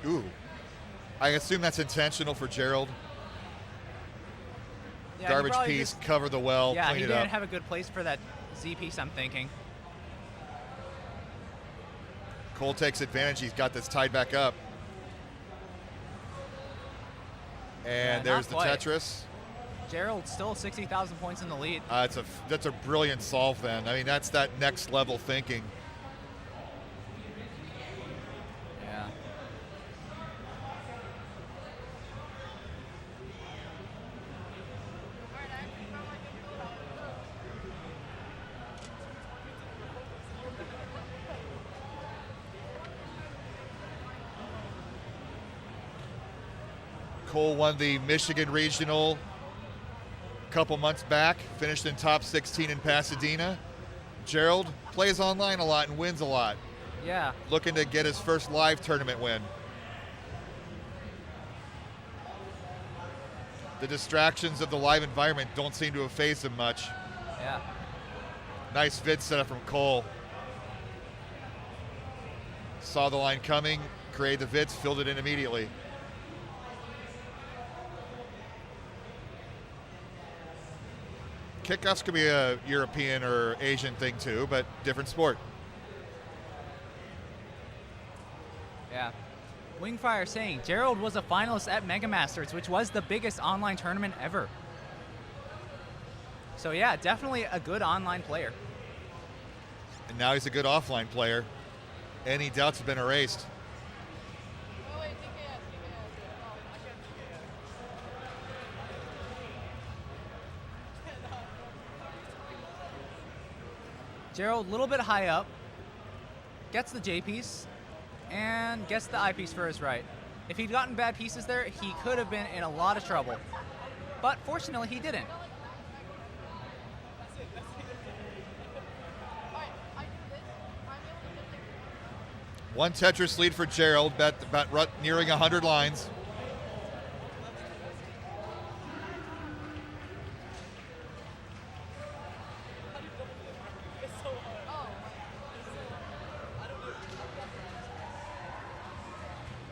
S3: Ooh. I assume that's intentional for Gerald.
S4: Yeah,
S3: Garbage
S4: he probably
S3: piece,
S4: just-
S3: cover the well,
S4: Yeah,
S3: clean
S4: he
S3: it
S4: didn't
S3: up.
S4: have a good place for that Z piece, I'm thinking.
S3: Cole takes advantage. He's got this tied back up. And
S4: Yeah,
S3: there's
S4: not
S3: the
S4: quite.
S3: Tetris.
S4: Gerald still 60,000 points in the lead.
S3: That's a brilliant solve then. I mean, that's that next level thinking.
S4: Yeah.
S3: Cole won the Michigan Regional a couple months back, finished in top 16 in Pasadena. Gerald plays online a lot and wins a lot.
S4: Yeah.
S3: Looking to get his first live tournament win. The distractions of the live environment don't seem to have phased him much.
S4: Yeah.
S3: Nice vid setup from Cole. Saw the line coming, created the vids, filled it in immediately. Kickoffs could be a European or Asian thing too, but different sport.
S4: Yeah. Wingfire saying Gerald was a finalist at Mega Masters, which was the biggest online tournament ever. So yeah, definitely a good online player.
S3: And now he's a good offline player. Any doubts have been erased.
S8: Oh, wait, DKS. Oh, I can't
S4: Gerald, a little bit high up, gets the J piece, and gets the I piece for his right. If he'd gotten bad pieces there, he could have been in a lot of trouble. But fortunately, he didn't.
S3: One Tetris lead for Gerald, about nearing 100 lines.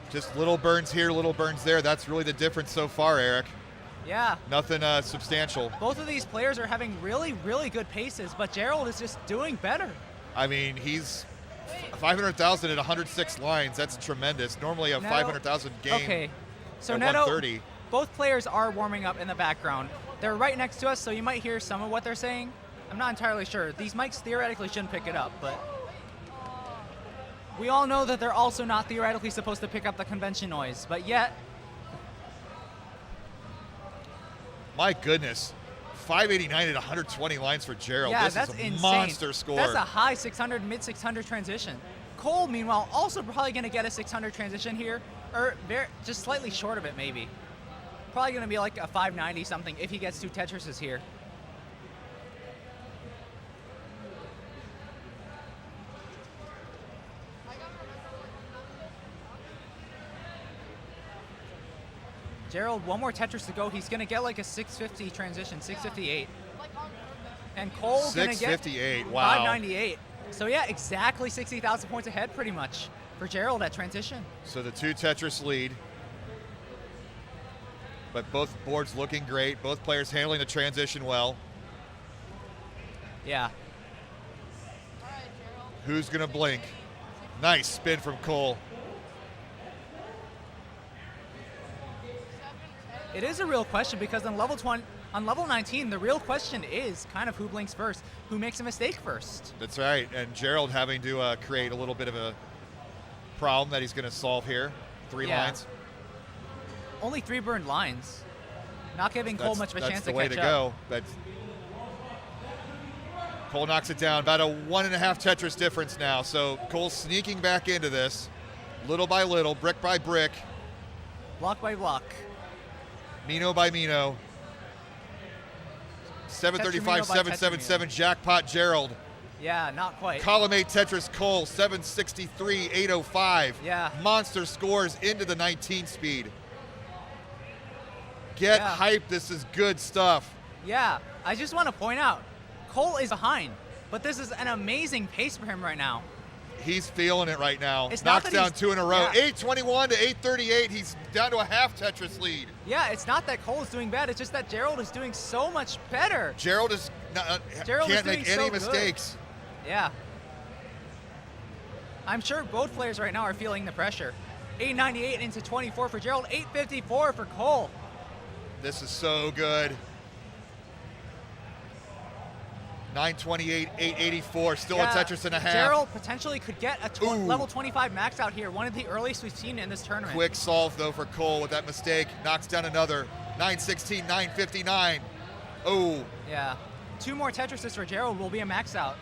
S3: Just little burns here, little burns there. That's really the difference so far, Eric.
S4: Yeah.
S3: Nothing substantial.
S4: Both of these players are having really, really good paces, but Gerald is just doing better.
S3: I mean, he's 500,000 at 106 lines. That's tremendous. Normally a 500,000 game
S4: Okay. So
S3: at
S4: Neto,
S3: 130.
S4: both players are warming up in the background. They're right next to us, so you might hear some of what they're saying. I'm not entirely sure. These mics theoretically shouldn't pick it up, but we all know that they're also not theoretically supposed to pick up the convention noise, but yet.
S3: My goodness. 589 at 120 lines for Gerald.
S4: Yeah,
S3: this
S4: that's
S3: is a
S4: insane.
S3: monster score.
S4: That's a high 600, mid 600 transition. Cole, meanwhile, also probably going to get a 600 transition here, or just slightly short of it, maybe. Probably going to be like a 590 something if he gets 2 Tetrises here. Gerald, one more Tetris to go. He's going to get like a 650 transition, 658. And Cole going to get
S3: 658, wow.
S4: 598. So yeah, exactly 60,000 points ahead pretty much for Gerald at transition.
S3: So the 2 Tetris lead. But both boards looking great. Both players handling the transition well.
S4: Yeah.
S3: Who's going to blink? Nice spin from Cole.
S4: It is a real question because on level 19, the real question is kind of who blinks first, who makes a mistake first.
S3: That's right, and Gerald having to create a little bit of a problem that he's going to solve here. 3 lines.
S4: Only 3 burned lines. Not giving Cole much of a chance to catch up.
S3: That's the way to go. But Cole knocks it down. About a 1.5 Tetris difference now. So Cole sneaking back into this, little by little, brick by brick.
S4: Block by block.
S3: Mino by Mino. 735, 777 jackpot Gerald.
S4: Yeah, not quite.
S3: Column 8 Tetris Cole, 763, 805.
S4: Yeah.
S3: Monster scores into the 19 speed. Get hyped. This is good stuff.
S4: Yeah, I just want to point out, Cole is behind, but this is an amazing pace for him right now.
S3: He's feeling it right now.
S4: It's
S3: Knocks
S4: not
S3: down
S4: that
S3: 2 in a row.
S4: Yeah.
S3: 821 to 838. He's down to a half Tetris lead.
S4: Yeah, it's not that Cole is doing bad. It's just that Gerald is doing so much better.
S3: Gerald is
S4: Gerald
S3: can't
S4: is
S3: make
S4: doing
S3: any
S4: so
S3: mistakes.
S4: Good. Yeah. I'm sure both players right now are feeling the pressure. 898 into 24 for Gerald. 854 for Cole.
S3: This is so good. 928, 884, still a Tetris and a half.
S4: Gerald potentially could get a level 25 max out here, one of the earliest we've seen in this tournament.
S3: Quick solve, though, for Cole with that mistake. Knocks down another. 916, 959. Oh.
S4: Yeah. 2 more Tetrises for Gerald will be a max out.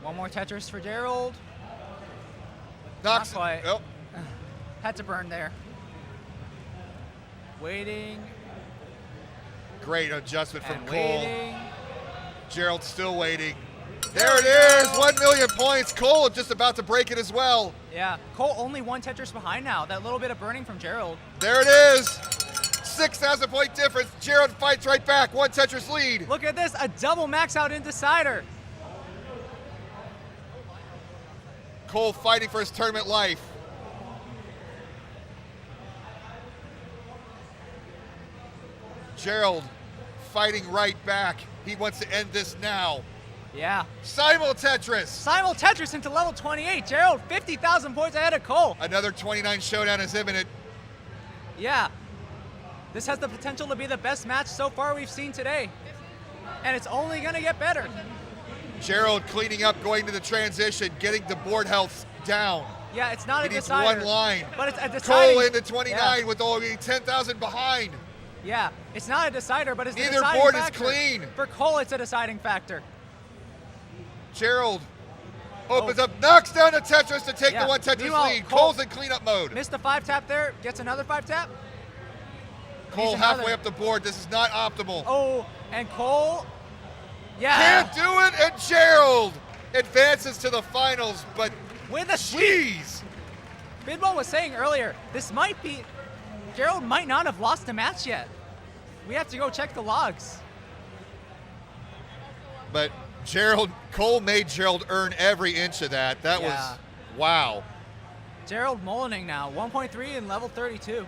S4: One more Tetris for Gerald.
S3: Knocks.
S4: Not quite.
S3: Oh.
S4: Had to burn there. Waiting.
S3: Great adjustment from
S4: and
S3: Cole.
S4: Waiting.
S3: Gerald still waiting. There it is, 1 million points. Cole just about to break it as well.
S4: Yeah, Cole only 1 Tetris behind now. That little bit of burning from Gerald.
S3: There it is. 6,000 point difference. Gerald fights right back. 1 Tetris lead.
S4: Look at this, a double max out in decider.
S3: Cole fighting for his tournament life. Gerald fighting right back. He wants to end this now.
S4: Yeah.
S3: Simul Tetris.
S4: Simul Tetris into level 28. Gerald, 50,000 points ahead of Cole.
S3: Another 29 showdown is imminent.
S4: Yeah. This has the potential to be the best match so far we've seen today. And it's only going to get better.
S3: Gerald cleaning up, going to the transition, getting the board health down.
S4: Yeah, it's not
S3: He
S4: a
S3: needs
S4: decider.
S3: one line.
S4: But it's a deciding.
S3: Cole into 29
S4: Yeah.
S3: with only 10,000 behind.
S4: Yeah, it's not a decider, but it's the
S3: Neither
S4: deciding
S3: board is
S4: factor.
S3: clean.
S4: For Cole, it's a deciding factor.
S3: Gerald opens up, knocks down the Tetris to take
S4: Yeah.
S3: the one Tetris
S4: Meanwhile,
S3: lead.
S4: Cole-
S3: Cole's in cleanup mode.
S4: Missed a 5-tap there, gets another 5-tap.
S3: Cole
S4: Needs
S3: halfway
S4: another.
S3: up the board. This is not optimal.
S4: Oh, and Cole, yeah.
S3: Can't do it, and Gerald advances to the finals, but
S4: With a sweep.
S3: jeez.
S4: Bidwell was saying earlier, this might be, Gerald might not have lost a match yet. We have to go check the logs.
S3: But Cole made Gerald earn every inch of that. That
S4: Yeah.
S3: was, wow.
S4: Gerald Molining now, 1.3 in level 32.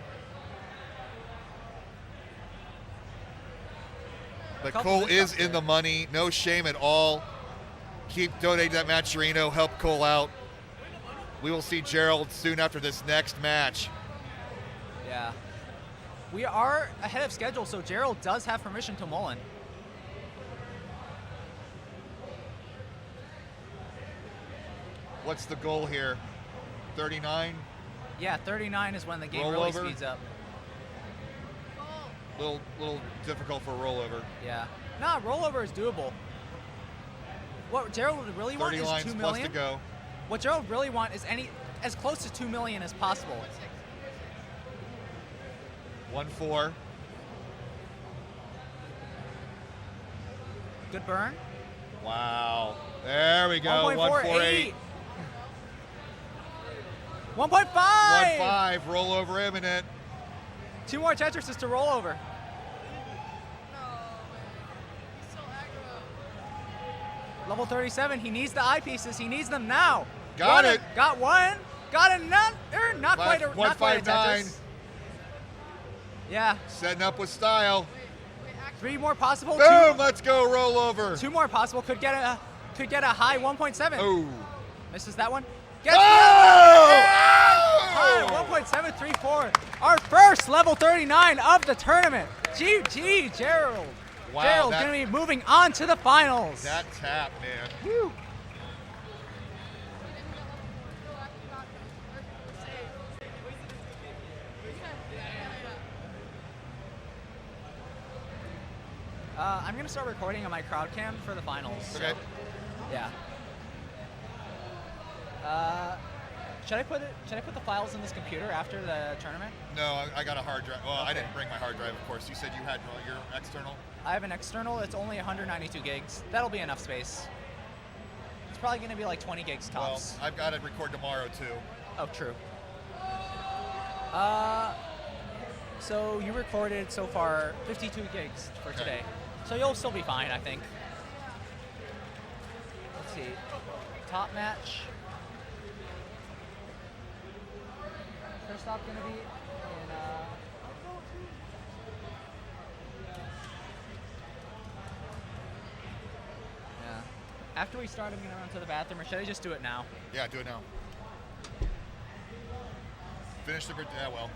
S3: But
S4: Couple
S3: Cole
S4: missteps
S3: is in the money. No shame at all. Keep donating to that Matcherino. Help Cole out. We will see Gerald soon after this next match.
S4: Yeah. We are ahead of schedule, so Gerald does have permission to Mullen.
S3: What's the goal here? 39?
S4: Yeah, 39 is when the game
S3: Rollover?
S4: really speeds up.
S3: Little difficult for a rollover.
S4: Yeah. Nah, rollover is doable. What Gerald would really want
S3: 30
S4: is
S3: lines
S4: 2
S3: plus
S4: million.
S3: to go.
S4: What Gerald really want is as close to 2 million as possible.
S3: 1-4.
S4: Good burn.
S3: Wow. There we go.
S4: 1.48.
S3: 148.
S4: 1.5.
S3: 1-5. Rollover imminent.
S4: 2 more Tetrises to roll over.
S8: No, he's so aggro.
S4: Level 37, he needs the eyepieces. He needs them now.
S3: Got it.
S4: Got one. Got another. Not quite a
S3: 159.
S4: Tetris. Yeah.
S3: Setting up with style.
S4: 3 more possible.
S3: Boom. Let's go. Rollover.
S4: 2 more possible. Could get a high 1.7.
S3: Oh.
S4: Misses that one. Gets
S3: Oh!
S4: high 1.734. Our first level 39 of the tournament. GG, Gerald.
S3: Wow,
S4: Gerald
S3: that-
S4: going to be moving on to the finals.
S3: That tap, man.
S4: Woo. I'm going to start recording on my crowd cam for the finals.
S3: Okay.
S4: Yeah. Should I put the files in this computer after the tournament?
S3: No, I got a hard drive. Well, I didn't bring my hard drive, of course. You said you had your external.
S4: I have an external. It's only 192 gigs. That'll be enough space. It's probably going to be like 20 gigs tops.
S3: Well, I've got to record tomorrow, too.
S4: Oh, true. So you recorded so far 52 gigs for
S3: Okay.
S4: today. So you'll still be fine, I think. Let's see. Top match. First stop going to be in yeah. After we start, I'm going to run to the bathroom, or should I just do it now?
S3: Yeah, do it now. Finish the grid. Yeah, well.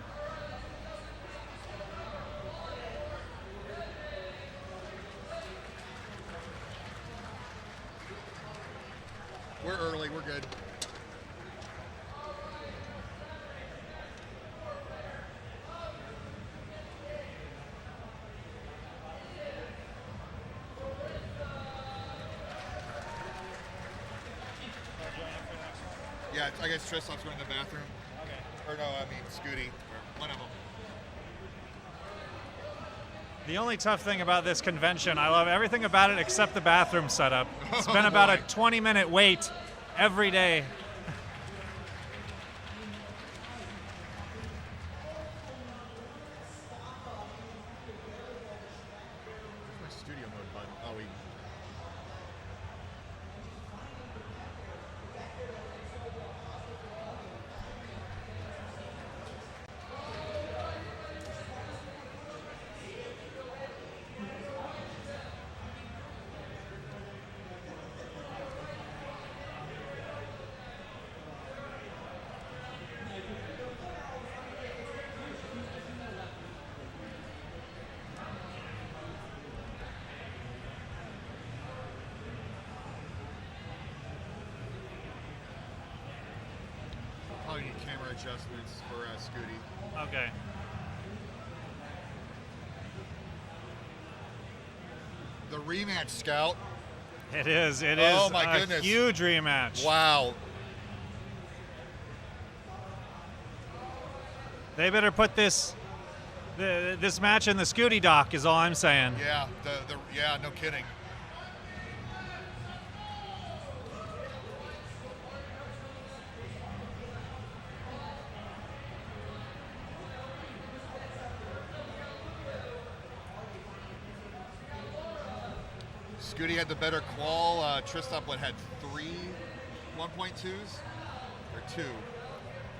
S3: We're early. We're good. Yeah, I guess Trislov's going to the bathroom. Okay. Or no, I mean Scooty. One of them.
S9: The only tough thing about this convention, I love everything about it except the bathroom setup. It's been about a 20-minute wait every day.
S3: Where's my studio mode button? Oh, we. adjustments for Scooty.
S9: Okay.
S3: The rematch, Scout.
S9: It is. It
S3: Oh,
S9: is
S3: my
S9: a
S3: goodness.
S9: huge rematch.
S3: Wow.
S9: They better put this match in the Scooty doc is all I'm saying.
S3: Yeah, yeah, no kidding. Scooty had the better qual. Tristop had 3 1.2s or 2.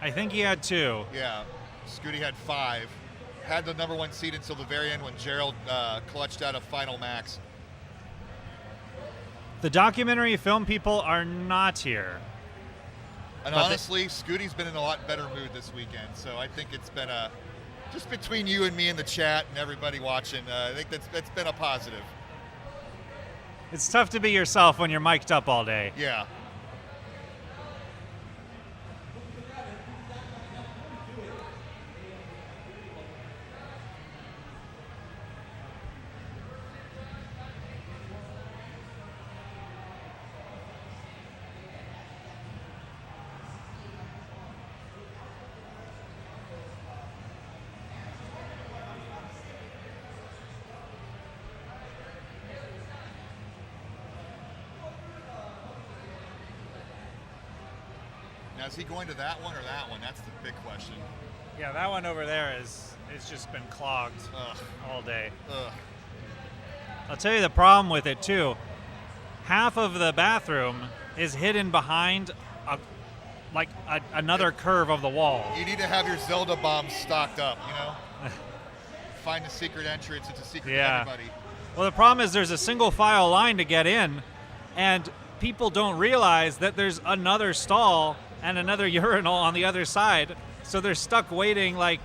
S9: I think he had 2.
S3: Yeah, Scooty had 5. Had the number 1 seed until the very end when Gerald clutched out a final max.
S9: The documentary film people are not here.
S3: And
S9: But
S3: honestly, Scooty's been in a lot better mood this weekend. So I think it's been just between you and me in the chat and everybody watching, I think that's been a positive.
S9: It's tough to be yourself when you're mic'd up all day.
S3: Yeah. Now, is he going to that one or that one? That's the big question.
S9: Yeah, that one over there is just been clogged all day.
S3: Ugh.
S9: I'll tell you the problem with it too. Half of the bathroom is hidden behind another curve of the wall.
S3: You need to have your Zelda bombs stocked up, you know? Find a secret entrance. It's a secret to everybody.
S9: Well, the problem is there's a single file line to get in, and people don't realize that there's another stall and another urinal on the other side. So they're stuck waiting like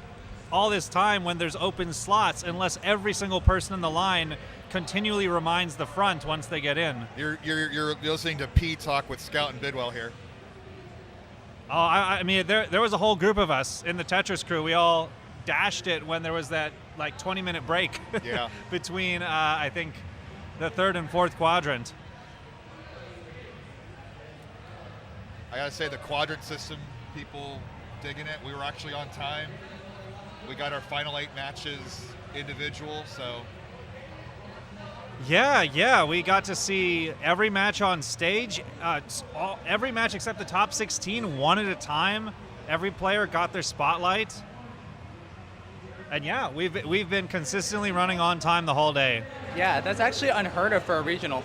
S9: all this time when there's open slots unless every single person in the line continually reminds the front once they get in.
S3: You're listening to P talk with Scout and Bidwell here.
S9: Oh, I mean, there was a whole group of us in the Tetris crew. We all dashed it when there was that like 20-minute break between, I think, the third and fourth quadrant.
S3: I gotta say, the quadrant system, people digging it. We were actually on time. We got our final 8 matches individual, so.
S9: Yeah, we got to see every match on stage. Every match except the top 16, one at a time. Every player got their spotlight. And yeah, we've been consistently running on time the whole day.
S1: Yeah, that's actually unheard of for a regional.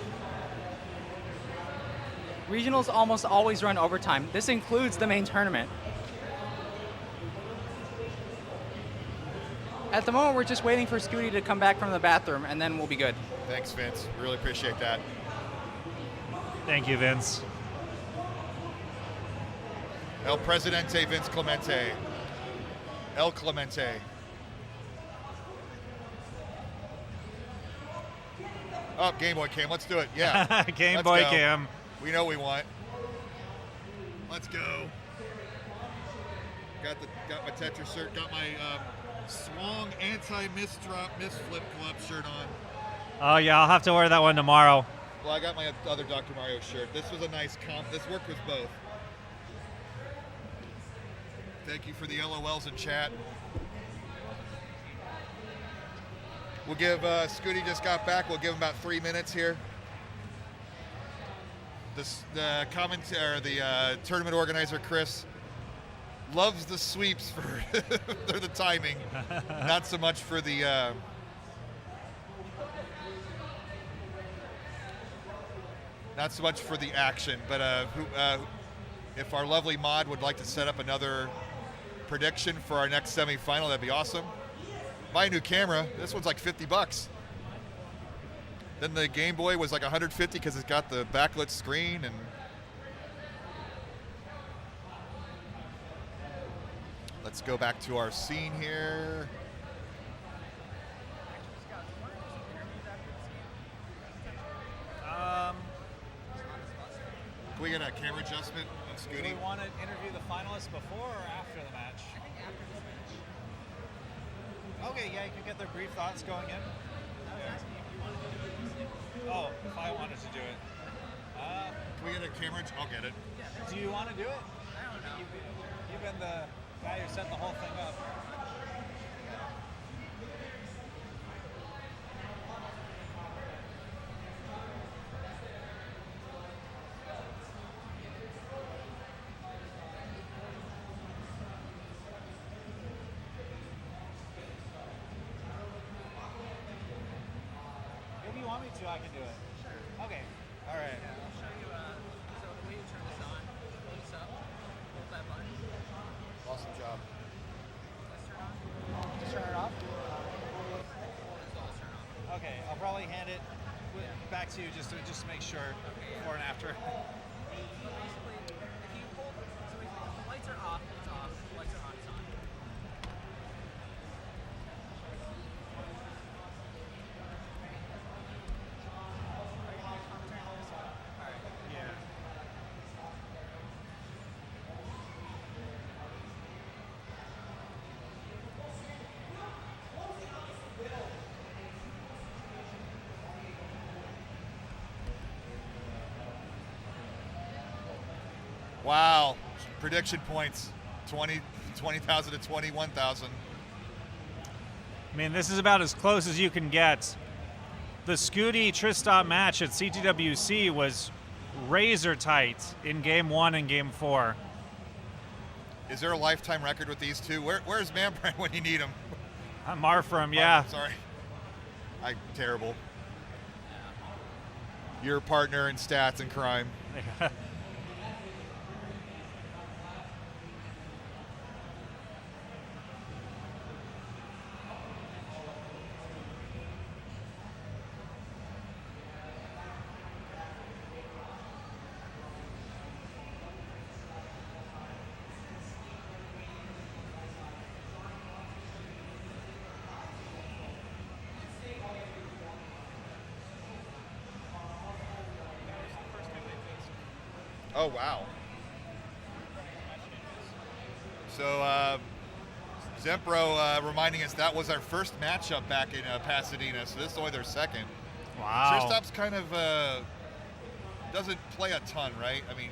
S1: Regionals almost always run overtime. This includes the main tournament. At the moment, we're just waiting for Scooty to come back from the bathroom, and then we'll be good.
S3: Thanks, Vince. Really appreciate that.
S9: Thank you, Vince.
S3: El Presidente Vince Clemente. El Clemente. Oh, Game Boy Cam. Let's do it. Yeah.
S9: Game Boy Cam.
S3: We know we want. Let's go. Got my Tetris shirt. Got my Swong anti-miss drop, miss flip club shirt on.
S9: Oh yeah, I'll have to wear that one tomorrow.
S3: Well, I got my other Dr. Mario shirt. This was a nice comp. This worked with both. Thank you for the LOLs in chat. We'll give Scooty just got back. We'll give him about 3 minutes here. The tournament organizer Chris loves the sweeps for the timing, not so much for the. Not so much for the action, but if our lovely mod would like to set up another prediction for our next semifinal, that'd be awesome. Buy a new camera. This one's like $50. Then the Game Boy was like $150 because it's got the backlit screen and. Let's go back to our scene here. Can we get a camera adjustment on
S9: Do
S3: Scooty?
S9: we want to interview the finalists before or after the match?
S8: I think after this match.
S9: Okay, yeah, you can get their brief thoughts going in.
S8: I was asking if you wanted to do this.
S9: Oh, if I wanted to do it.
S3: Can we get a camera? I'll get it.
S9: Do you want to do it?
S8: I don't know.
S9: You've been the guy who set the whole thing up. If you want me to, I can do it. Sure. Okay. All right.
S8: Yeah, I'll show you. So the way you turn this on, hold this up, hold that button.
S3: Awesome job.
S8: Let's turn on.
S9: Just turn it off.
S8: That's all turn on.
S9: Okay, I'll probably hand it back to you just to make sure before and after.
S8: So basically, if you hold, so if the lights are off, it's off. If the lights are on, it's on.
S9: Yeah.
S3: Wow. Prediction points 20,000 to 21,000.
S9: I mean, this is about as close as you can get. The Scooty Tristop match at CTWC was razor tight in game 1 and game 4.
S3: Is there a lifetime record with these two? Where's Manbrand when you need him?
S9: Marfram, yeah.
S3: Sorry. I'm terrible. Your partner in stats and crime. Oh, wow. So, Zempro reminding us that was our first matchup back in Pasadena, so this is only their second.
S9: Wow.
S3: Tristop's kind of doesn't play a ton, right? I mean,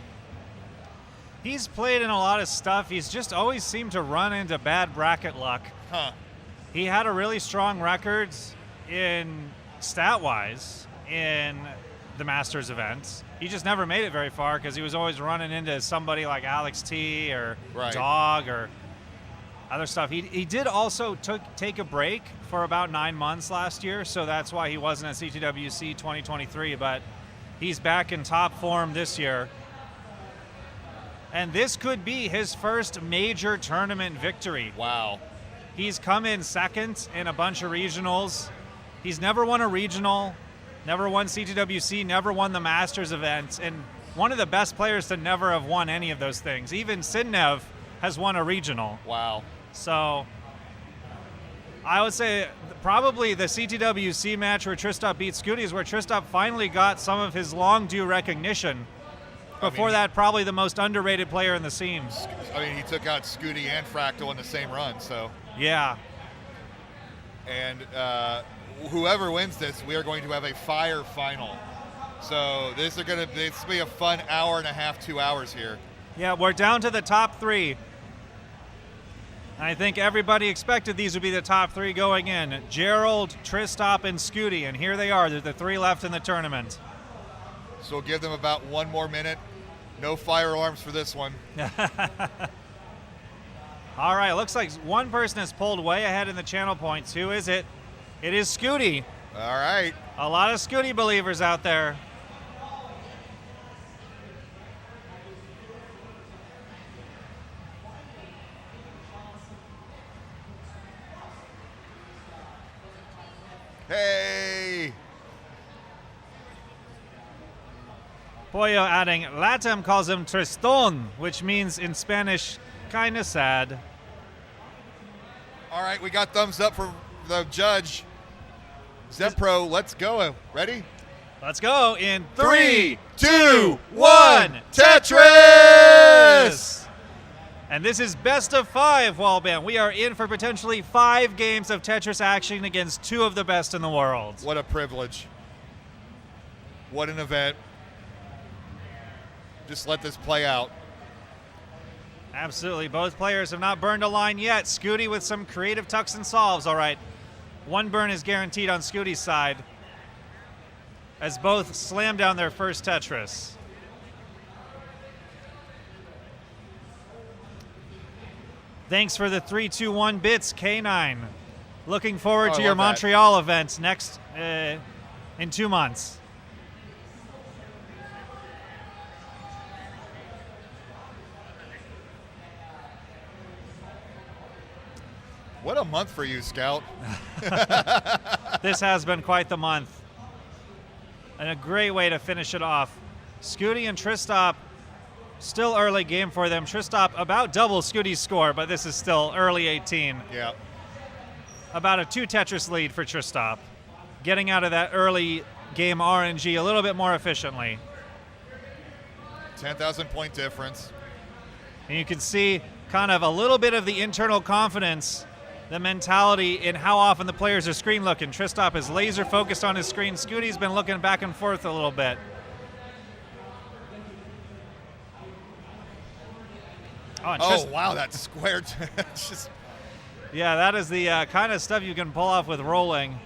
S9: He's played in a lot of stuff. He's just always seemed to run into bad bracket luck.
S3: huh.
S9: He had a really strong record in stat-wise in the Masters events. He just never made it very far because he was always running into somebody like Alex T or
S3: Right.
S9: Dog or other stuff. He did also take a break for about 9 months last year, so that's why he wasn't at CTWC 2023, but he's back in top form this year. And this could be his first major tournament victory.
S3: Wow.
S9: He's come in second in a bunch of regionals. He's never won a regional, never won CTWC, never won the Masters event, and one of the best players to never have won any of those things. Even Sidnev has won a regional.
S3: Wow.
S9: So I would say probably the CTWC match where Tristop beat Scooty is where Tristop finally got some of his long due recognition. Before that, probably the most underrated player in the scene.
S3: I mean, he took out Scooty and Fractal in the same run, so.
S9: Yeah.
S3: And whoever wins this, we are going to have a fire final. So this will be a fun hour and a half, 2 hours here.
S9: Yeah, we're down to the top 3. I think everybody expected these would be the top 3 going in. Gerald, Tristop, and Scooty, and here they are. They're the 3 left in the tournament.
S3: So we'll give them about 1 more minute. No fire alarms for this one.
S9: All right, looks like one person has pulled way ahead in the channel points. Who is it? It is Scooty.
S3: All right.
S9: A lot of Scooty believers out there.
S3: Hey.
S9: Pollo adding, Latam calls him Triston, which means in Spanish, kinda sad.
S3: All right, we got thumbs up for the judge. Zempro, let's go. Ready?
S9: Let's go in
S3: 3,
S9: 3,
S3: 2,
S9: 1.
S3: Tetris!
S9: And this is best of 5, Wallband. We are in for potentially 5 games of Tetris action against 2 of the best in the world.
S3: What a privilege. What an event. Just let this play out.
S9: Absolutely. Both players have not burned a line yet. Scooty with some creative tucks and solves. All right. 1 burn is guaranteed on Scooty's side, as both slam down their first Tetris. Thanks for the 321 bits, K9. Looking forward to your
S3: love that.
S9: Montreal event next in 2 months.
S3: What a month for you, Scout.
S9: This has been quite the month, and a great way to finish it off. Scooty and Tristop, still early game for them. Tristop about double Scooty's score, but this is still early 18.
S3: Yeah.
S9: About a 2 Tetris lead for Tristop, getting out of that early game RNG a little bit more efficiently.
S3: 10,000 point difference.
S9: And you can see kind of a little bit of the internal confidence, the mentality in how often the players are screen looking. Tristop is laser focused on his screen. Scooty's been looking back and forth a little bit.
S3: Oh, wow, that square. Just
S9: Yeah, that is the kind of stuff you can pull off with rolling.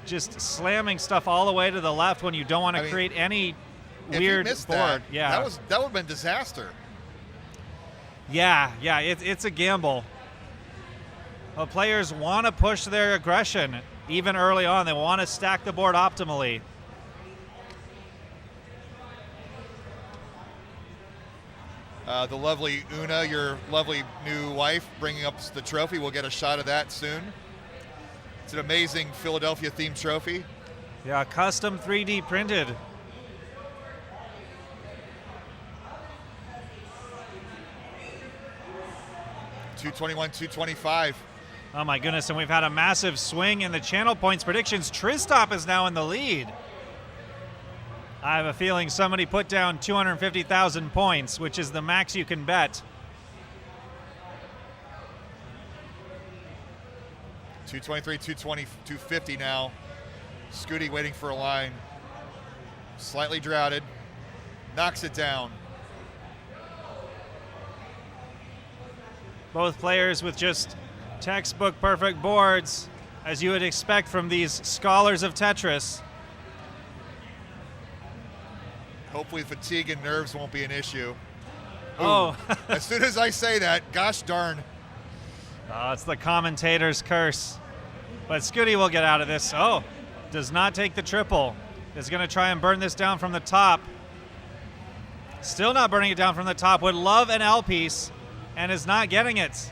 S9: Just slamming stuff all the way to the left when you don't want to create any
S3: if
S9: weird
S3: you missed
S9: board.
S3: that,
S9: Yeah,
S3: that would have been disaster.
S9: yeah, it's a gamble. Well, players want to push their aggression even early on. They want to stack the board optimally.
S3: The lovely Una, your lovely new wife, bringing up the trophy. We'll get a shot of that soon. It's an amazing Philadelphia-themed trophy.
S9: Yeah, custom 3D printed.
S3: $221, $225.
S9: Oh my goodness, and we've had a massive swing in the channel points predictions. Tristop is now in the lead. I have a feeling somebody put down 250,000 points, which is the max you can bet.
S3: 223, 220, 250 now. Scooty waiting for a line. Slightly droughted. Knocks it down.
S9: Both players with just textbook perfect boards, as you would expect from these scholars of Tetris.
S3: Hopefully fatigue and nerves won't be an issue.
S9: Oh.
S3: As soon as I say that, gosh darn.
S9: Oh, it's the commentator's curse. But Scooty will get out of this. Oh, does not take the triple. Is going to try and burn this down from the top. Still not burning it down from the top. Would love an L piece and is not getting it.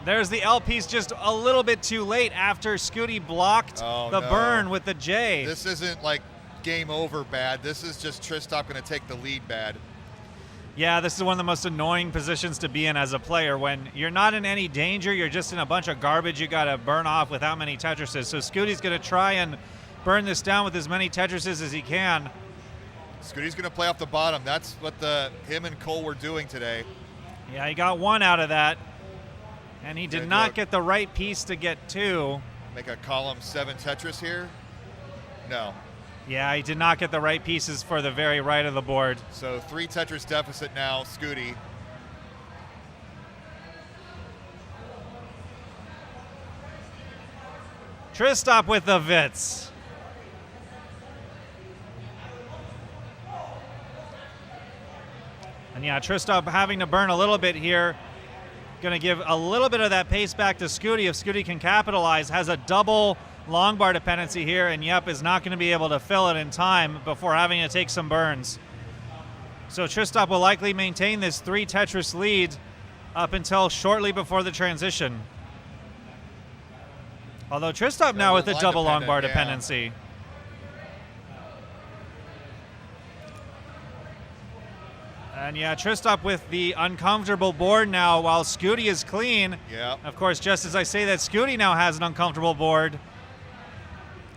S9: There's the L piece just a little bit too late after Scooty blocked the burn with the J.
S3: This isn't like game over bad. This is just Tristop going to take the lead bad.
S9: Yeah, this is one of the most annoying positions to be in as a player when you're not in any danger. You're just in a bunch of garbage you got to burn off with how many Tetrises. So Scooty's going to try and burn this down with as many Tetrises as he can.
S3: Scooty's going to play off the bottom. That's what him and Cole were doing today.
S9: Yeah, he got 1 out of that. And he did not get the right piece to get 2.
S3: Make a column 7 Tetris here? No.
S9: Yeah, he did not get the right pieces for the very right of the board.
S3: So 3 Tetris deficit now, Scooty.
S9: Tristop with the Vits. And yeah, Tristop having to burn a little bit here. Going to give a little bit of that pace back to Scooty. If Scooty can capitalize, has a double long bar dependency here, and yep, is not going to be able to fill it in time before having to take some burns. So Tristop will likely maintain this 3 Tetris lead up until shortly before the transition. Although Tristop now with a double long bar dependency. And yeah, Tristop with the uncomfortable board now while Scooty is clean.
S3: Yeah.
S9: Of course, just as I say that, Scooty now has an uncomfortable board.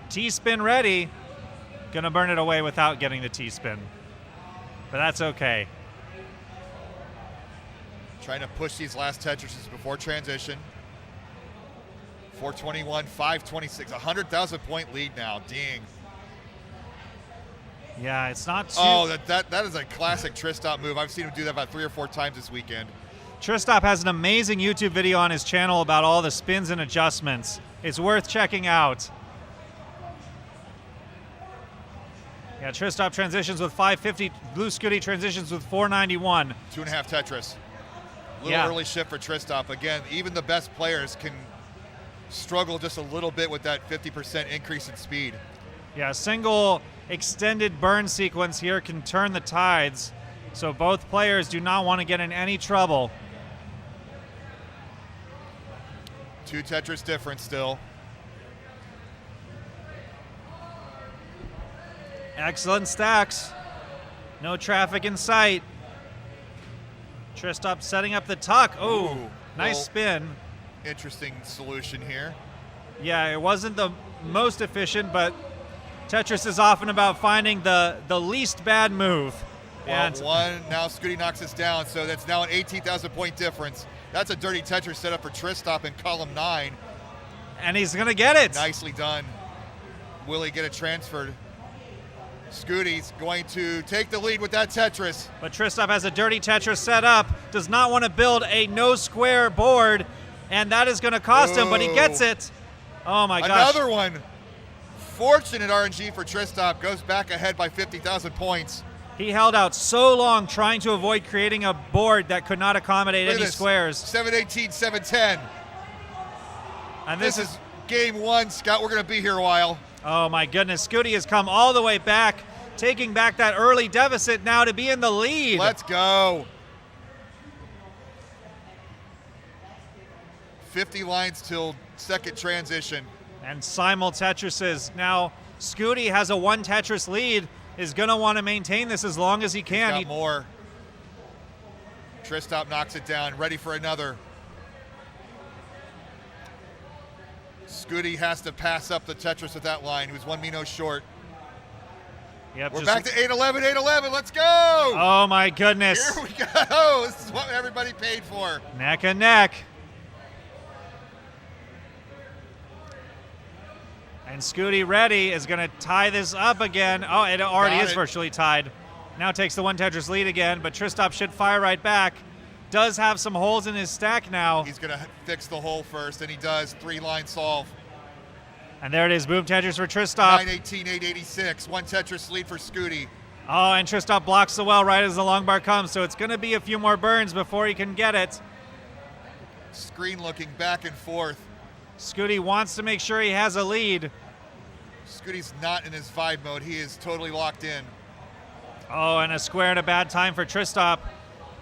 S9: T-spin ready. Gonna burn it away without getting the T-spin. But that's okay.
S3: Trying to push these last Tetrises before transition. 421, 526, 100,000 point lead now. Dang.
S9: Yeah, it's not too...
S3: Oh, that is a classic Tristop move. I've seen him do that about 3 or 4 times this weekend.
S9: Tristop has an amazing YouTube video on his channel about all the spins and adjustments. It's worth checking out. Yeah, Tristop transitions with 550. Blue Scooty transitions with 491.
S3: 2.5 Tetris. Little early shift for Tristop. Again, even the best players can struggle just a little bit with that 50% increase in speed.
S9: Yeah, a single extended burn sequence here can turn the tides. So both players do not want to get in any trouble.
S3: 2 Tetris difference still.
S9: Excellent stacks. No traffic in sight. Tristop setting up the tuck. Oh,
S3: Ooh,
S9: nice
S3: well,
S9: spin.
S3: Interesting solution here.
S9: Yeah, it wasn't the most efficient, but Tetris is often about finding the least bad move.
S3: Well, one, now Scooty knocks us down, so that's now an 18,000 point difference. That's a dirty Tetris set up for Tristop in column 9.
S9: And he's gonna get it.
S3: Nicely done. Will he get it transferred? Scooty's going to take the lead with that Tetris.
S9: But Tristop has a dirty Tetris set up, does not want to build a no square board, and that is gonna cost him, but he gets it. Oh my gosh.
S3: Another one. Fortunate RNG for Tristop, goes back ahead by 50,000 points.
S9: He held out so long trying to avoid creating a board that could not accommodate any squares.
S3: 718, 710.
S9: And
S3: this is game 1, Scott. We're going to be here a while.
S9: Oh my goodness, Scooty has come all the way back, taking back that early deficit now to be in the lead.
S3: Let's go. 50 lines till second transition.
S9: And simul Tetrises. Now, Scooty has a 1 Tetris lead, is going to want to maintain this as long as he can.
S3: He's got more. Tristop knocks it down, ready for another. Scooty has to pass up the Tetris with that line. He was 1 Mino short.
S9: Yep,
S3: We're back to 811, 811. Let's go.
S9: Oh my goodness.
S3: Here we go. This is what everybody paid for.
S9: Neck and neck. And Scooty ready is going to tie this up again. Oh, it already is virtually tied. Now takes the 1 Tetris lead again, but Tristop should fire right back. Does have some holes in his stack now.
S3: He's going to fix the hole first, and he does. 3-line solve.
S9: And there it is, boom Tetris for Tristop.
S3: 918, 886. 1 Tetris lead for Scooty.
S9: Oh, and Tristop blocks the well right as the long bar comes, so it's going to be a few more burns before he can get it.
S3: Screen looking back and forth.
S9: Scooty wants to make sure he has a lead.
S3: Scooty's not in his vibe mode. He is totally locked in.
S9: Oh, and a square at a bad time for Tristop.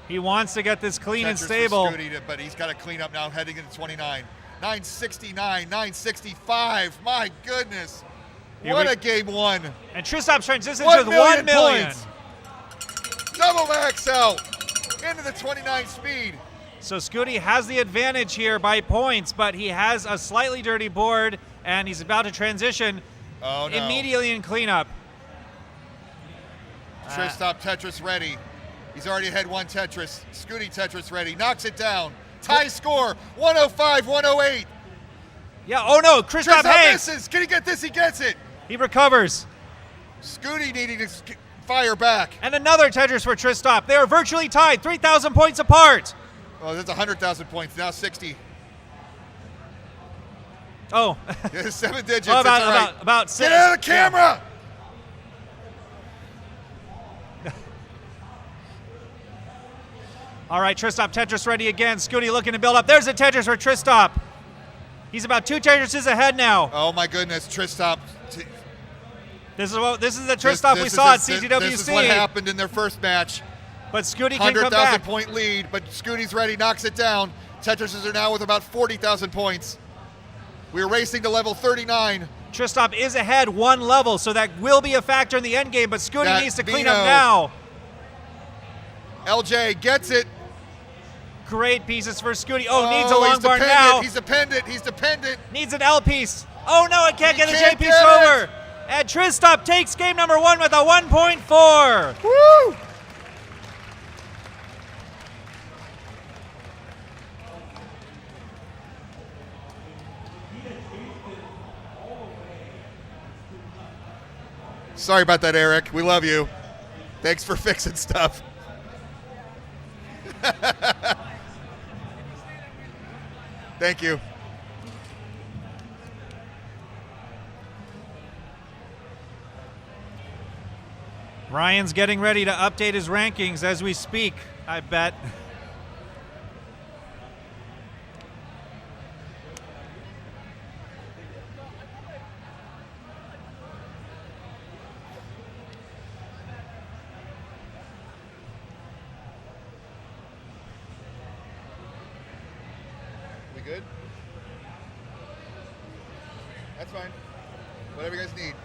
S9: He wants to get this clean and stable.
S3: Scooty, but he's got to clean up now heading into 29. 969, 965. My goodness. What a game 1.
S9: And Tristop transitions
S3: 1
S9: with 1 million.
S3: Points. Double max out into the 29 speed.
S9: So Scooty has the advantage here by points, but he has a slightly dirty board, and he's about to transition immediately in cleanup.
S3: Tristop Tetris ready. He's already had 1 Tetris. Scooty Tetris ready. Knocks it down. Tie score, 105, 108.
S9: Yeah, oh no, Tristop hangs.
S3: Misses. Can he get this? He gets it.
S9: He recovers.
S3: Scooty needing to fire back.
S9: And another Tetris for Tristop. They are virtually tied, 3,000 points apart.
S3: Oh, that's 100,000 points, now 60.
S9: Oh.
S3: Yeah, 7 digits,
S9: oh,
S3: that's all right.
S9: About 6.
S3: Get out of the camera!
S9: Yeah. All right, Tristop Tetris ready again. Scooty looking to build up. There's a Tetris for Tristop. He's about 2 Tetrises ahead now.
S3: Oh my goodness, Tristop.
S9: This is the Tristop we saw at CTWC.
S3: This is what happened in their first match.
S9: But Scooty can come back.
S3: 100,000 point lead, but Scooty's ready, knocks it down. Tetrises are now with about 40,000 points. We're racing to level 39.
S9: Tristop is ahead 1 level, so that will be a factor in the end game, but Scooty needs to clean up now.
S3: LJ gets it.
S9: Great pieces for Scooty. Oh, needs a long bar now.
S3: He's dependent. He's dependent.
S9: Needs an L piece. Oh no, it can't get the J piece over. And Tristop takes game number 1 with a 1.4.
S3: Woo! Sorry about that, Eric. We love you. Thanks for fixing stuff. Thank you.
S9: Ryan's getting ready to update his rankings as we speak, I bet.
S3: We good? That's fine. Whatever you guys need.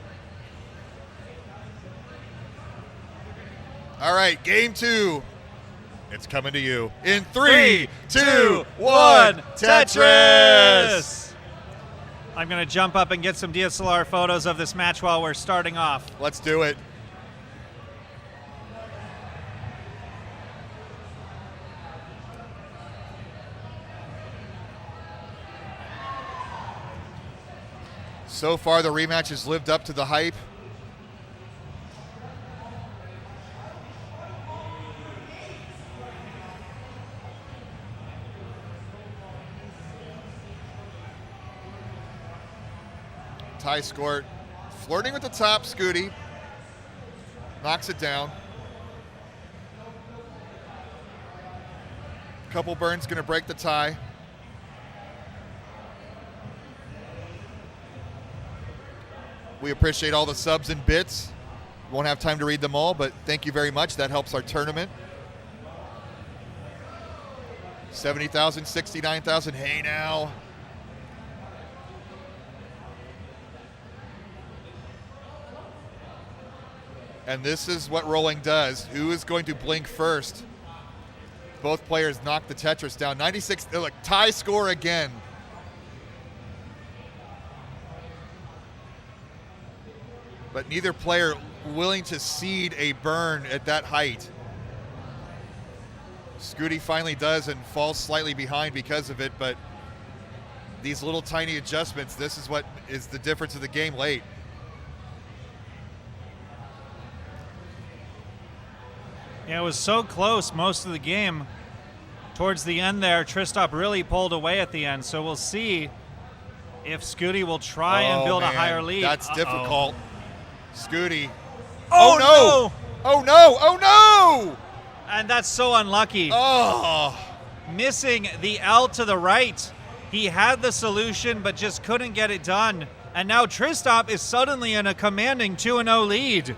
S3: All right, game 2. It's coming to you in 3, 2, 1. Tetris.
S9: I'm going to jump up and get some DSLR photos of this match while we're starting off.
S3: Let's do it. So far, the rematch has lived up to the hype. Tie score, flirting with the top, Scooty. Knocks it down. Couple burns gonna break the tie. We appreciate all the subs and bits. Won't have time to read them all, but thank you very much. That helps our tournament. 70,000, 69,000, hey now. And this is what rolling does. Who is going to blink first? Both players knock the Tetris down. 96, look, tie score again. But neither player willing to cede a burn at that height. Scooty finally does and falls slightly behind because of it, but these little tiny adjustments, this is what is the difference of the game late.
S9: Yeah, it was so close most of the game. Towards the end there, Tristop really pulled away at the end, so we'll see if Scooty will try and build a higher lead.
S3: That's difficult. Scooty.
S9: Oh,
S3: no! Oh no! Oh no!
S9: And that's so unlucky.
S3: Oh!
S9: Missing the L to the right. He had the solution, but just couldn't get it done. And now Tristop is suddenly in a commanding 2-0 lead.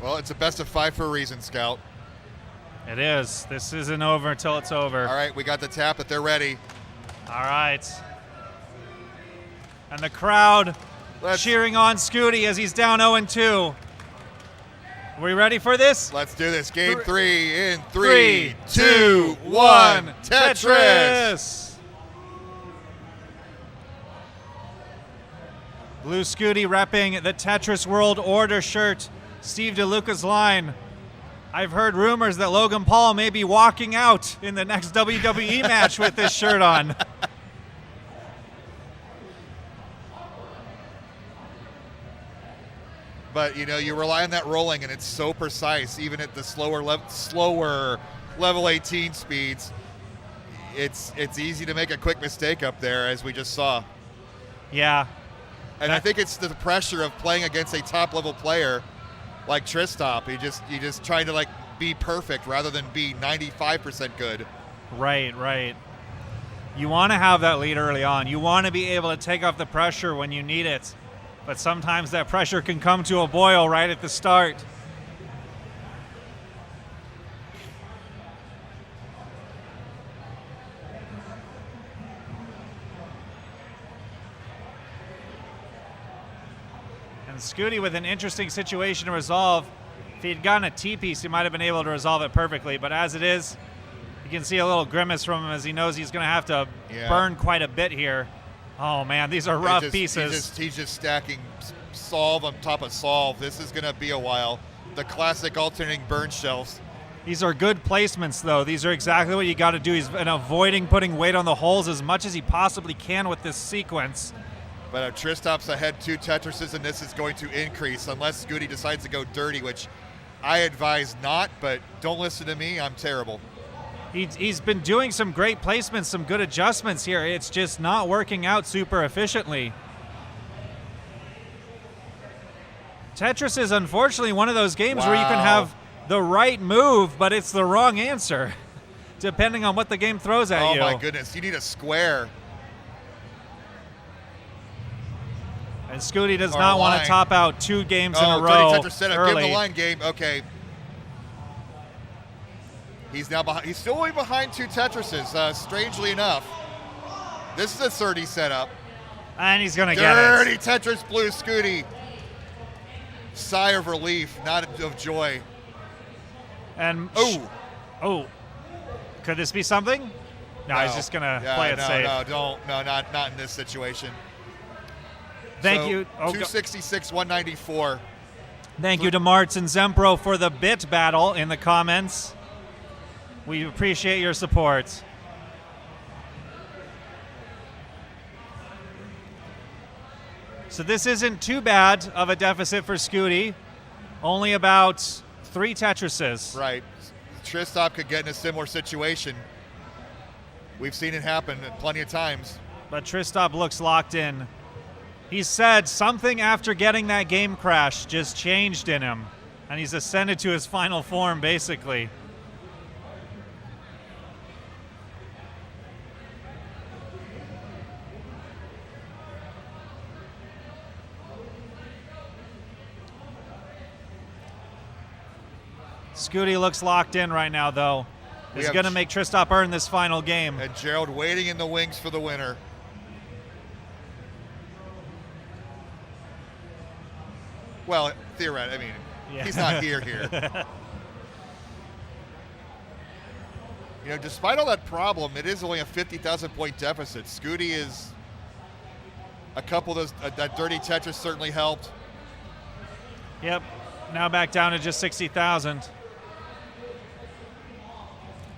S3: Well, it's a best of 5 for a reason, Scout.
S9: It is. This isn't over until it's over.
S3: All right, we got the tap, but they're ready.
S9: All right. And the crowd cheering on Scooty as he's down 0-2. Are we ready for this?
S3: Let's do this. Game 3 in 3, 2, 1. Tetris!
S9: Blue Scooty repping the Tetris World Order shirt. Steve DeLuca's line. I've heard rumors that Logan Paul may be walking out in the next WWE match with this shirt on.
S3: But, you know, you rely on that rolling, and it's so precise, even at the slower level 18 speeds. It's easy to make a quick mistake up there, as we just saw.
S9: Yeah.
S3: And I think it's the pressure of playing against a top-level player like Tristop. You just trying to, like, be perfect rather than be 95% good.
S9: Right. You want to have that lead early on. You want to be able to take off the pressure when you need it. But sometimes that pressure can come to a boil right at the start. And Scooty with an interesting situation to resolve. If he'd gotten a T-piece, he might have been able to resolve it perfectly. But as it is, you can see a little grimace from him as he knows he's going to have to burn quite a bit here. Oh, man, these are rough pieces.
S3: He's just stacking solve on top of solve. This is going to be a while. The classic alternating burn shells.
S9: These are good placements, though. These are exactly what you got to do. He's been avoiding putting weight on the holes as much as he possibly can with this sequence.
S3: But Tristop's ahead 2 Tetrises, and this is going to increase unless Scooty decides to go dirty, which I advise not, but don't listen to me. I'm terrible.
S9: He's been doing some great placements, some good adjustments here. It's just not working out super efficiently. Tetris is unfortunately one of those games where you can have the right move, but it's the wrong answer, depending on what the game throws at you.
S3: Oh my goodness, you need a square.
S9: And Scooty does not want to top out 2 games in a row.
S3: Dirty Tetris setup. Give him the line game. Okay. He's now behind. He's still only behind 2 Tetrises, strangely enough. This is a 30 setup.
S9: And he's going to get it.
S3: Dirty Tetris blue Scooty. Sigh of relief, not of joy.
S9: And could this be something? No, he's just going to play it safe.
S3: No, not in this situation.
S9: Thank you.
S3: 266, 194.
S9: Thank you to Martz and Zempro for the bit battle in the comments. We appreciate your support. So this isn't too bad of a deficit for Scooty. Only about 3 Tetrises.
S3: Right. Tristop could get in a similar situation. We've seen it happen plenty of times.
S9: But Tristop looks locked in. He said something after getting that game crash just changed in him. And he's ascended to his final form, basically. Scooty looks locked in right now, though. He's going to make Tristop earn this final game.
S3: And Gerald waiting in the wings for the winner. Well, theoretically, I mean, he's not here. You know, despite all that problem, it is only a 50,000 point deficit. Scooty is a couple of those, that dirty Tetris certainly helped.
S9: Yep. Now back down to just 60,000.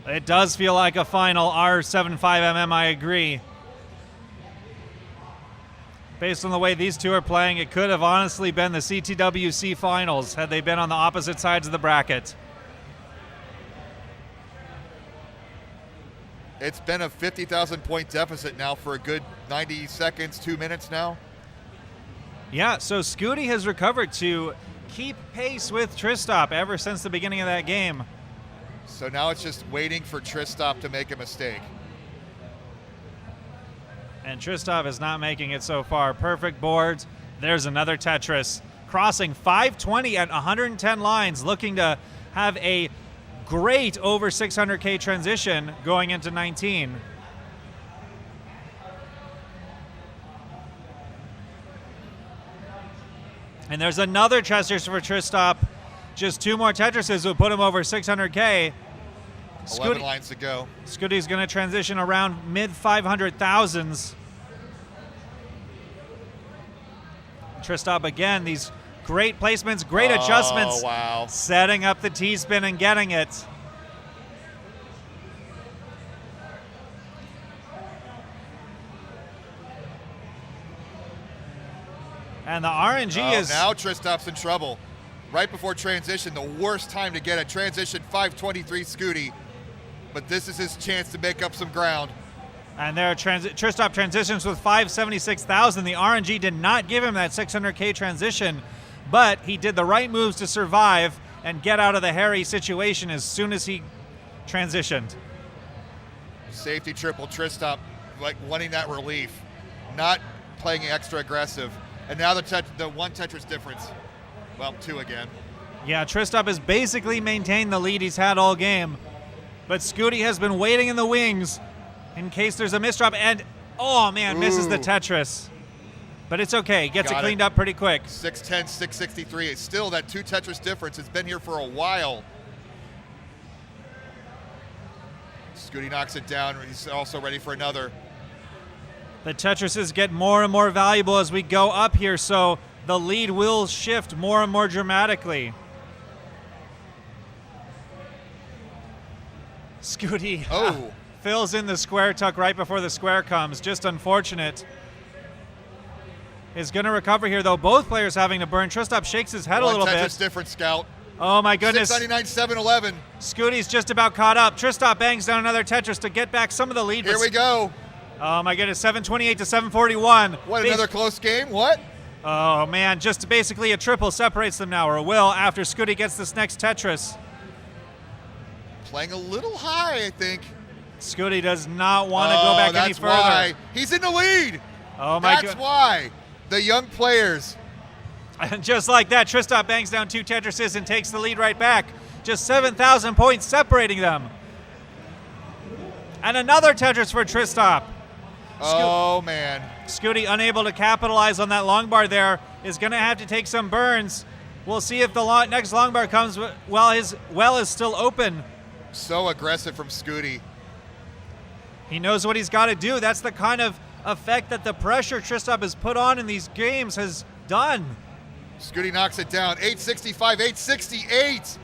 S9: It does feel like a final R75mm, I agree. Based on the way these two are playing, it could have honestly been the CTWC finals had they been on the opposite sides of the bracket.
S3: It's been a 50,000 point deficit now for a good 90 seconds, 2 minutes now.
S9: Yeah, so Scooty has recovered to keep pace with Tristop ever since the beginning of that game.
S3: So now it's just waiting for Tristop to make a mistake.
S9: And Tristop is not making it so far. Perfect boards. There's another Tetris. Crossing 520 at 110 lines, looking to have a great over 600K transition going into 19. And there's another Tetris for Tristop. Just 2 more Tetrises will put him over 600K.
S3: 11 lines to go.
S9: Scooty's going to transition around mid 500,000s. Tristop again, these great placements, great adjustments.
S3: Oh, wow.
S9: Setting up the T-spin and getting it. And the RNG is...
S3: Now Tristop's in trouble. Right before transition, the worst time to get a transition 523 Scooty. But this is his chance to make up some ground.
S9: And there, Tristop transitions with 576,000. The RNG did not give him that 600K transition, but he did the right moves to survive and get out of the hairy situation as soon as he transitioned.
S3: Safety triple Tristop, like wanting that relief, not playing extra aggressive. And now the one Tetris difference. Well, 2 again.
S9: Yeah, Tristop has basically maintained the lead he's had all game. But Scooty has been waiting in the wings in case there's a misdrop. And, oh man, misses the Tetris. But it's okay. Gets it
S3: Got
S9: cleaned up pretty quick.
S3: 610, 663. It's still that 2 Tetris difference. It's been here for a while. Scooty knocks it down. He's also ready for another.
S9: The Tetrises get more and more valuable as we go up here, so the lead will shift more and more dramatically. Scooty fills in the square tuck right before the square comes. Just unfortunate. Is going to recover here, though. Both players having to burn. Tristop shakes his head a little bit.
S3: Tetris difference, Scout.
S9: Oh, my goodness.
S3: 699, 711.
S9: Scooty's just about caught up. Tristop bangs down another Tetris to get back some of the lead.
S3: Here we go.
S9: Oh, my goodness. 728 to 741.
S3: What, another close game? What?
S9: Oh, man. Just basically a triple separates them now, or will, after Scooty gets this next Tetris.
S3: Playing a little high, I think.
S9: Scooty does not want to go back any further.
S3: Why. He's in the lead.
S9: Oh, my God.
S3: That's why. The young players.
S9: And just like that, Tristop bangs down 2 Tetrises and takes the lead right back. Just 7,000 points separating them. And another Tetris for Tristop.
S3: Oh, man.
S9: Scooty, unable to capitalize on that long bar there, is going to have to take some burns. We'll see if the next long bar comes while his well is still open.
S3: So aggressive from Scooty.
S9: He knows what he's got to do. That's the kind of effect that the pressure Tristop has put on in these games has done.
S3: Scooty knocks it down. 865, 868.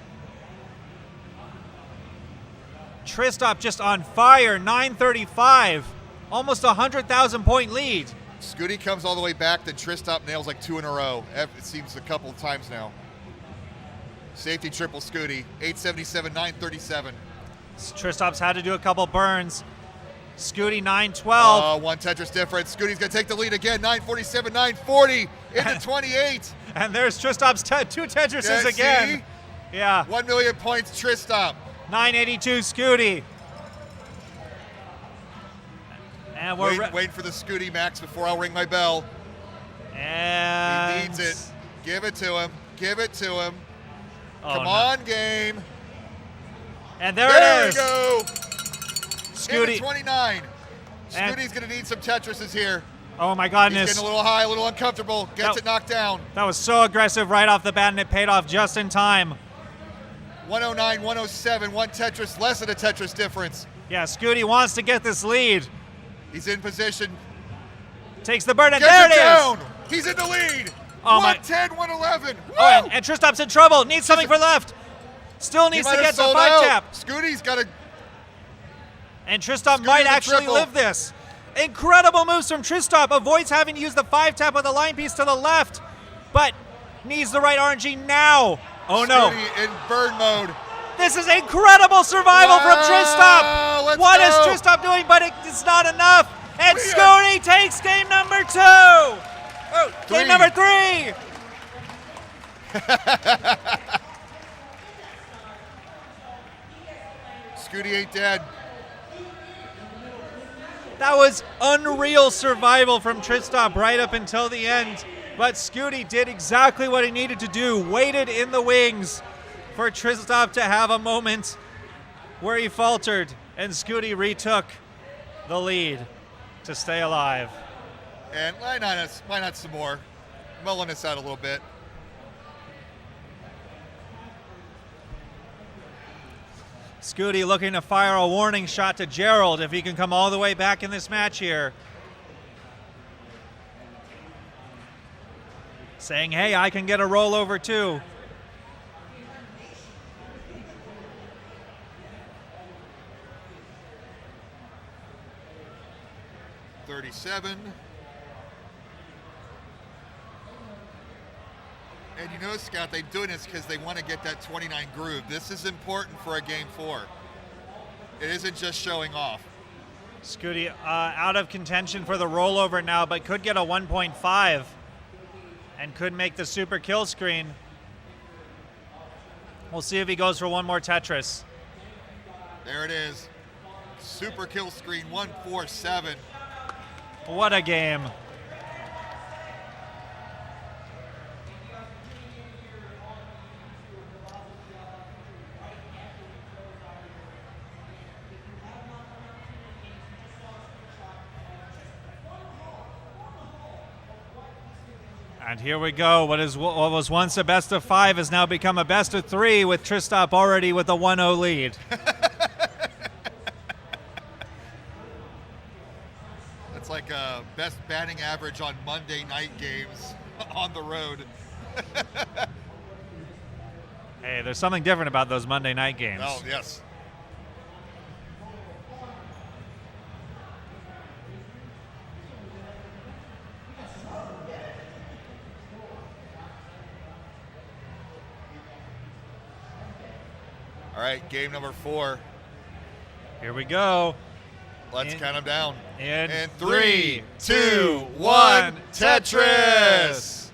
S9: Tristop just on fire. 935. Almost 100,000 point lead.
S3: Scooty comes all the way back, then Tristop nails like 2 in a row. It seems a couple of times now. Safety triple Scooty. 877, 937.
S9: Tristop's had to do a couple burns. Scooty 912.
S3: Oh, 1 Tetris difference. Scooty's going to take the lead again. 947, 940 into 28.
S9: And there's Tristop's 2 Tetrises again.
S3: See?
S9: Yeah.
S3: 1 million points, Tristop.
S9: 982 Scooty. And we're
S3: waiting for the Scooty Max before I'll ring my bell.
S9: And
S3: he needs it. Give it to him. Give it to him. Come
S9: no.
S3: on, game.
S9: And there it is.
S3: we go.
S9: Scooty.
S3: Into 29. Scooty's going to need some Tetrises here.
S9: Oh, my goodness.
S3: He's getting a little high, a little uncomfortable. Gets it knocked down.
S9: That was so aggressive right off the bat, and it paid off just in time.
S3: 109, 107, 1 Tetris, less than a Tetris difference.
S9: Yeah, Scooty wants to get this lead.
S3: He's in position.
S9: Takes the burn, and
S3: Gets
S9: there it
S3: down.
S9: is.
S3: He's in the lead.
S9: Oh,
S3: 110, 111. Woo!
S9: Oh, and Tristop's in trouble. Needs something for left. Still needs to get the 5-tap.
S3: Scooty's got to.
S9: And Tristop might actually live this. Incredible moves from Tristop. Avoids having to use the 5-tap with the line piece to the left, but needs the right RNG now. Oh, no.
S3: Scooty in burn mode.
S9: This is incredible survival from Tristop. What is Tristop doing? But it's not enough. And Scooty takes game number 2. Oh, game number 3.
S3: Scooty ain't dead.
S9: That was unreal survival from Tristop right up until the end. But Scooty did exactly what he needed to do. Waited in the wings for Tristop to have a moment where he faltered. And Scooty retook the lead to stay alive.
S3: And why not some more? Mulling this out a little bit.
S9: Scooty looking to fire a warning shot to Gerald if he can come all the way back in this match here. Saying, hey, I can get a rollover too.
S3: $37. And you know, Scott, they're doing this because they want to get that 29 groove. This is important for a game 4. It isn't just showing off.
S9: Scooty out of contention for the rollover now, but could get a 1.5 and could make the super kill screen. We'll see if he goes for one more Tetris.
S3: There it is. Super kill screen 147.
S9: What a game. And here we go. What was once a best of 5 has now become a best of 3 with Tristop already with a 1-0 lead.
S3: That's like best batting average on Monday night games on the road.
S9: Hey, there's something different about those Monday night games.
S3: Oh, yes. All right, game number 4.
S9: Here we go.
S3: Let's count them down.
S9: In
S3: And 3, 2, 1, Tetris!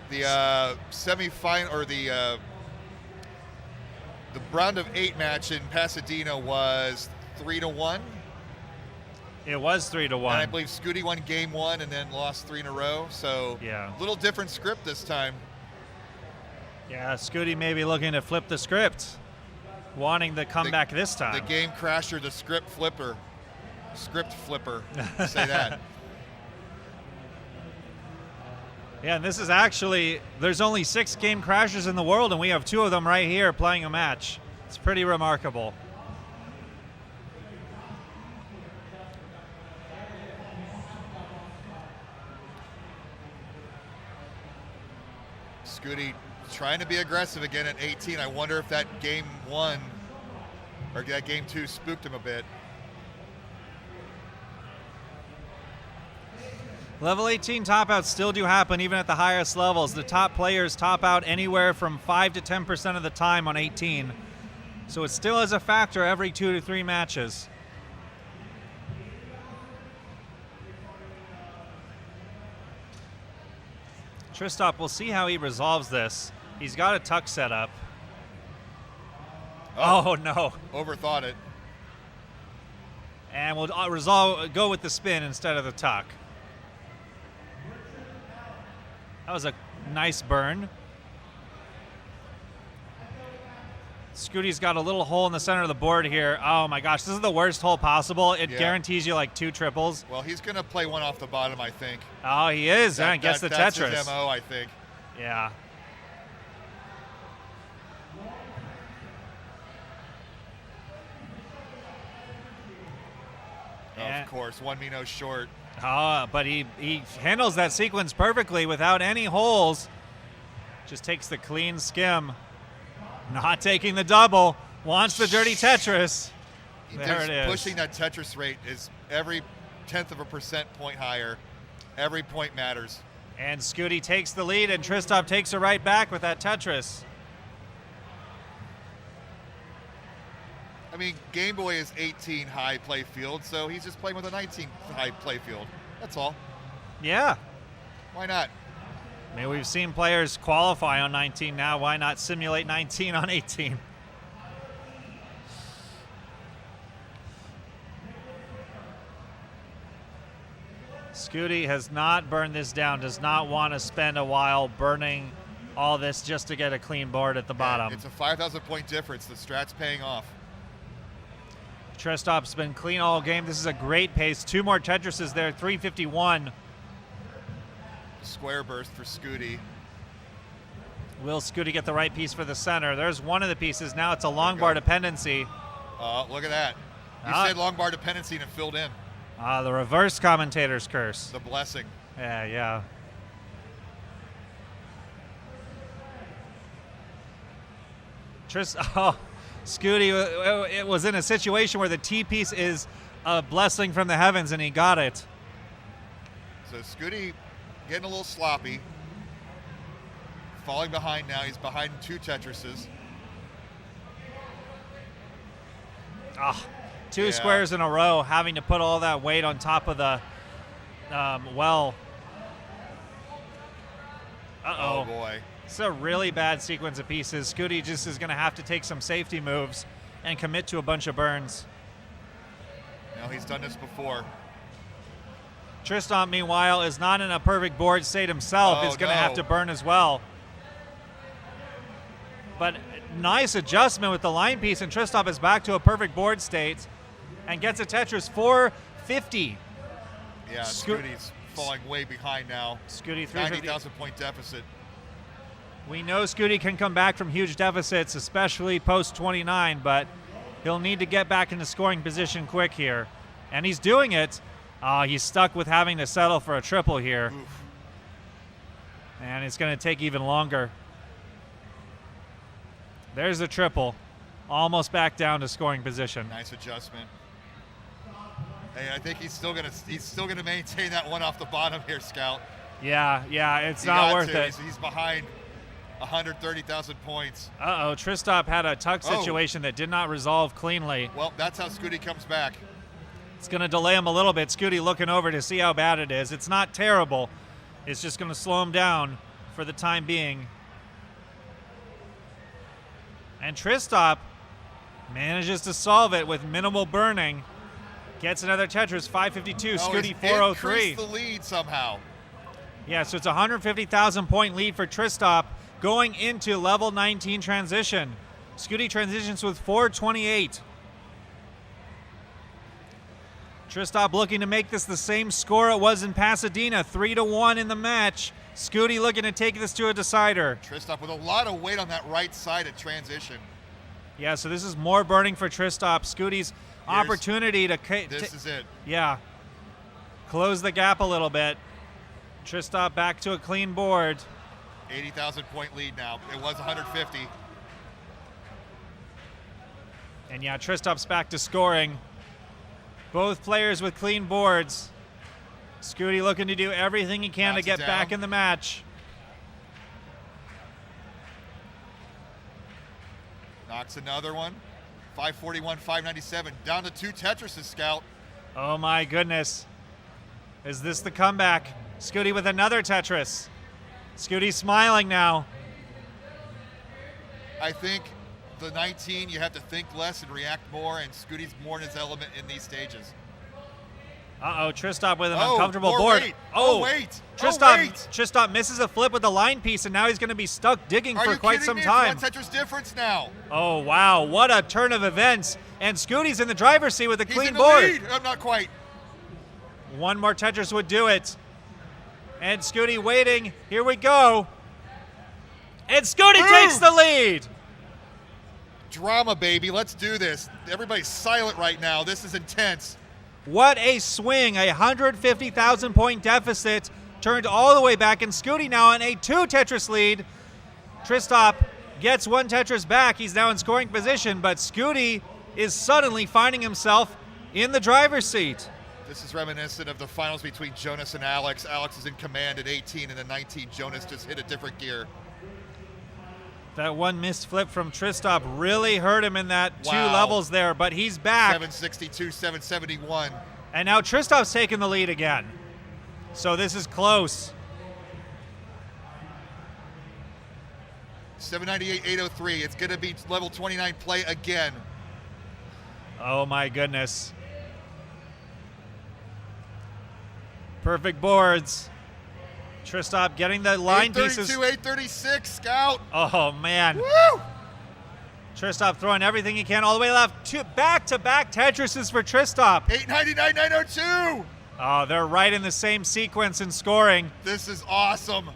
S3: The semifinal, or the round of 8 match in Pasadena was 3-1.
S9: It was 3-1.
S3: And I believe Scooty won game 1 and then lost 3 in a row. So
S9: yeah,
S3: a little different script this time.
S9: Yeah, Scooty may be looking to flip the script, wanting the comeback this time.
S3: The game crasher, the script flipper. Say that.
S9: Yeah, and this is actually, there's only 6 game crashers in the world, and we have 2 of them right here playing a match. It's pretty remarkable.
S3: Scooty trying to be aggressive again at 18. I wonder if that game 1 or that game 2 spooked him a bit.
S9: Level 18 top outs still do happen even at the highest levels. The top players top out anywhere from 5 to 10% of the time on 18. So it still is a factor every 2 to 3 matches. Tristop, we'll see how he resolves this. He's got a tuck set up. Oh no.
S3: Overthought it.
S9: And we'll go with the spin instead of the tuck. That was a nice burn. Scooty's got a little hole in the center of the board here. Oh my gosh, this is the worst hole possible. It guarantees you like 2 triples.
S3: Well, he's going to play one off the bottom, I think.
S9: Oh, he is. And gets the
S3: that's
S9: Tetris.
S3: His MO, I think.
S9: Yeah.
S3: Of course, 1 me no short.
S9: But he handles that sequence perfectly without any holes. Just takes the clean skim. Not taking the double. Wants the dirty Tetris. There it is.
S3: Pushing that Tetris rate is every 1/10 of a percent point higher. Every point matters.
S9: And Scooty takes the lead, and Tristop takes it right back with that Tetris.
S3: I mean, Game Boy is 18 high play field, so he's just playing with a 19 high play field. That's all.
S9: Yeah.
S3: Why not?
S9: I mean, we've seen players qualify on 19 now. Why not simulate 19 on 18? Scooty has not burned this down, does not want to spend a while burning all this just to get a clean board at the bottom.
S3: It's a 5,000 point difference. The strat's paying off.
S9: Tristop's been clean all game. This is a great pace. 2 more Tetrises there, 351.
S3: Square burst for Scooty.
S9: Will Scooty get the right piece for the center? There's one of the pieces. Now it's a long bar dependency.
S3: Look at that. You said long bar dependency and it filled in.
S9: The reverse commentator's curse.
S3: The blessing.
S9: Yeah. Scooty, it was in a situation where the T piece is a blessing from the heavens, and he got it.
S3: So Scooty getting a little sloppy. Falling behind now. He's behind 2 Tetrises.
S9: 2 squares in a row, having to put all that weight on top of the well.
S3: Oh boy.
S9: It's a really bad sequence of pieces. Scooty just is going to have to take some safety moves and commit to a bunch of burns.
S3: No, he's done this before.
S9: Tristan, meanwhile, is not in a perfect board state himself. He's going to have to burn as well. But nice adjustment with the line piece, and Tristop is back to a perfect board state and gets a Tetris 450.
S3: Yeah, Scooty's falling way behind now.
S9: Scooty
S3: 90,000 point deficit.
S9: We know Scooty can come back from huge deficits, especially post 29, but he'll need to get back into scoring position quick here. And he's doing it. He's stuck with having to settle for a triple here.
S3: Oof.
S9: And it's going to take even longer. There's the triple. Almost back down to scoring position.
S3: Nice adjustment. Hey, I think he's still gonna maintain that one off the bottom here, Scout.
S9: Yeah, it's
S3: He
S9: not
S3: got
S9: worth
S3: to.
S9: it.
S3: He's behind 130,000 points.
S9: Tristop had a tuck situation that did not resolve cleanly.
S3: Well, that's how Scooty comes back.
S9: It's going to delay him a little bit. Scooty looking over to see how bad it is. It's not terrible. It's just going to slow him down for the time being. And Tristop manages to solve it with minimal burning. Gets another Tetris, 552, Scooty 403.
S3: Increased the lead somehow.
S9: Yeah, so it's a 150,000 point lead for Tristop going into level 19 transition. Scooty transitions with 428. Tristop looking to make this the same score it was in Pasadena, 3-1 in the match. Scooty looking to take this to a decider.
S3: Tristop with a lot of weight on that right side at transition.
S9: Yeah, so this is more burning for Tristop. Scooty's opportunity to...
S3: This is it.
S9: Yeah. Close the gap a little bit. Tristop back to a clean board.
S3: 80,000 point lead now. It was 150.
S9: And yeah, Tristop's back to scoring. Both players with clean boards. Scooty looking to do everything he can to get back in the match.
S3: Knocks another one. 541, 597. Down to 2 Tetrises, Scout.
S9: Oh my goodness. Is this the comeback? Scooty with another Tetris. Scooty's smiling now.
S3: I think the 19, you have to think less and react more, and Scooty's more in his element in these stages.
S9: Tristop with an uncomfortable board.
S3: Wait.
S9: Tristop, Tristop misses a flip with the line piece, and now he's going to be stuck digging for quite some time.
S3: It's 1 Tetris difference now.
S9: Oh, wow. What a turn of events. And Scooty's in the driver's seat with a clean
S3: in
S9: board.
S3: the lead. Not quite.
S9: One more Tetris would do it. And Scooty waiting. Here we go. And Scooty takes the lead.
S3: Drama, baby. Let's do this. Everybody's silent right now. This is intense.
S9: What a swing. A 150,000 point deficit turned all the way back. And Scooty now in a 2 Tetris lead. Tristop gets 1 Tetris back. He's now in scoring position. But Scooty is suddenly finding himself in the driver's seat.
S3: This is reminiscent of the finals between Jonas and Alex. Alex is in command at 18, and then 19, Jonas just hit a different gear.
S9: That one missed flip from Tristop really hurt him in that 2 levels there, but he's back.
S3: 762, 771.
S9: And now Tristop's taking the lead again. So this is close.
S3: 798, 803. It's going to be level 29 play again.
S9: Oh my goodness. Perfect boards. Tristop getting the line pieces.
S3: 836, Scout.
S9: Oh, man.
S3: Woo!
S9: Tristop throwing everything he can all the way left. 2 back-to-back Tetrises for Tristop.
S3: 899, 902.
S9: Oh, they're right in the same sequence in scoring.
S3: This is awesome.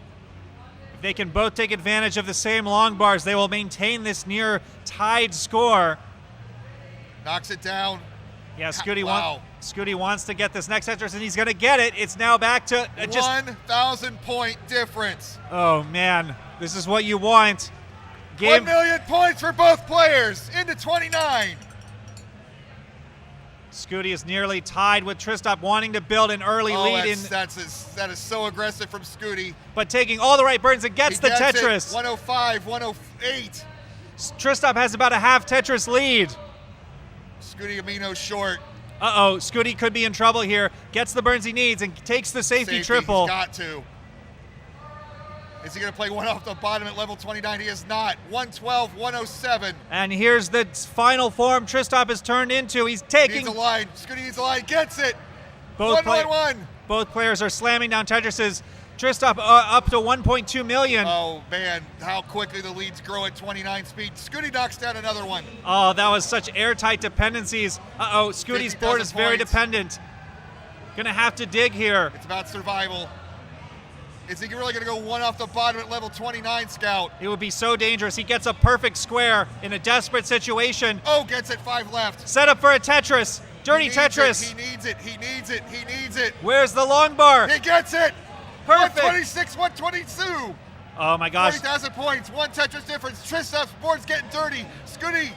S9: If they can both take advantage of the same long bars, they will maintain this near tied score.
S3: Knocks it down.
S9: Yeah, Scooty wants to get this next Tetris, and he's going to get it. It's now back to just
S3: 1,000 point difference.
S9: Oh, man. This is what you want.
S3: 1 million points for both players into 29.
S9: Scooty is nearly tied with Tristop, wanting to build an early lead.
S3: That is so aggressive from Scooty.
S9: But taking all the right burns and gets the Tetris.
S3: 105, 108.
S9: Tristop has about a half Tetris lead.
S3: Scooty Amino short.
S9: Scooty could be in trouble here. Gets the burns he needs and takes the safety triple.
S3: He's got to. Is he going to play one off the bottom at level 29? He is not. 112, 107.
S9: And here's the final form Tristop has turned into. He's taking.
S3: Needs a line. Scooty needs a line. Gets it.
S9: Both
S3: 1-1-1.
S9: Both players are slamming down Tetrises. Tristop up to 1.2 million.
S3: Oh, man, how quickly the leads grow at 29 speed. Scooty knocks down another one.
S9: Oh, that was such airtight dependencies. Scooty's board is very dependent. Gonna have to dig here.
S3: It's about survival. Is he really going to go one off the bottom at level 29, Scout?
S9: It would be so dangerous. He gets a perfect square in a desperate situation.
S3: Oh, gets it 5 left.
S9: Set up for a Tetris. Dirty Tetris.
S3: He needs it. He needs it. He needs it.
S9: Where's the long bar?
S3: He gets it.
S9: Perfect.
S3: 126, 122.
S9: Oh my gosh.
S3: 40,000 points. 1 Tetris difference. Tristop's board's getting dirty. Scooty,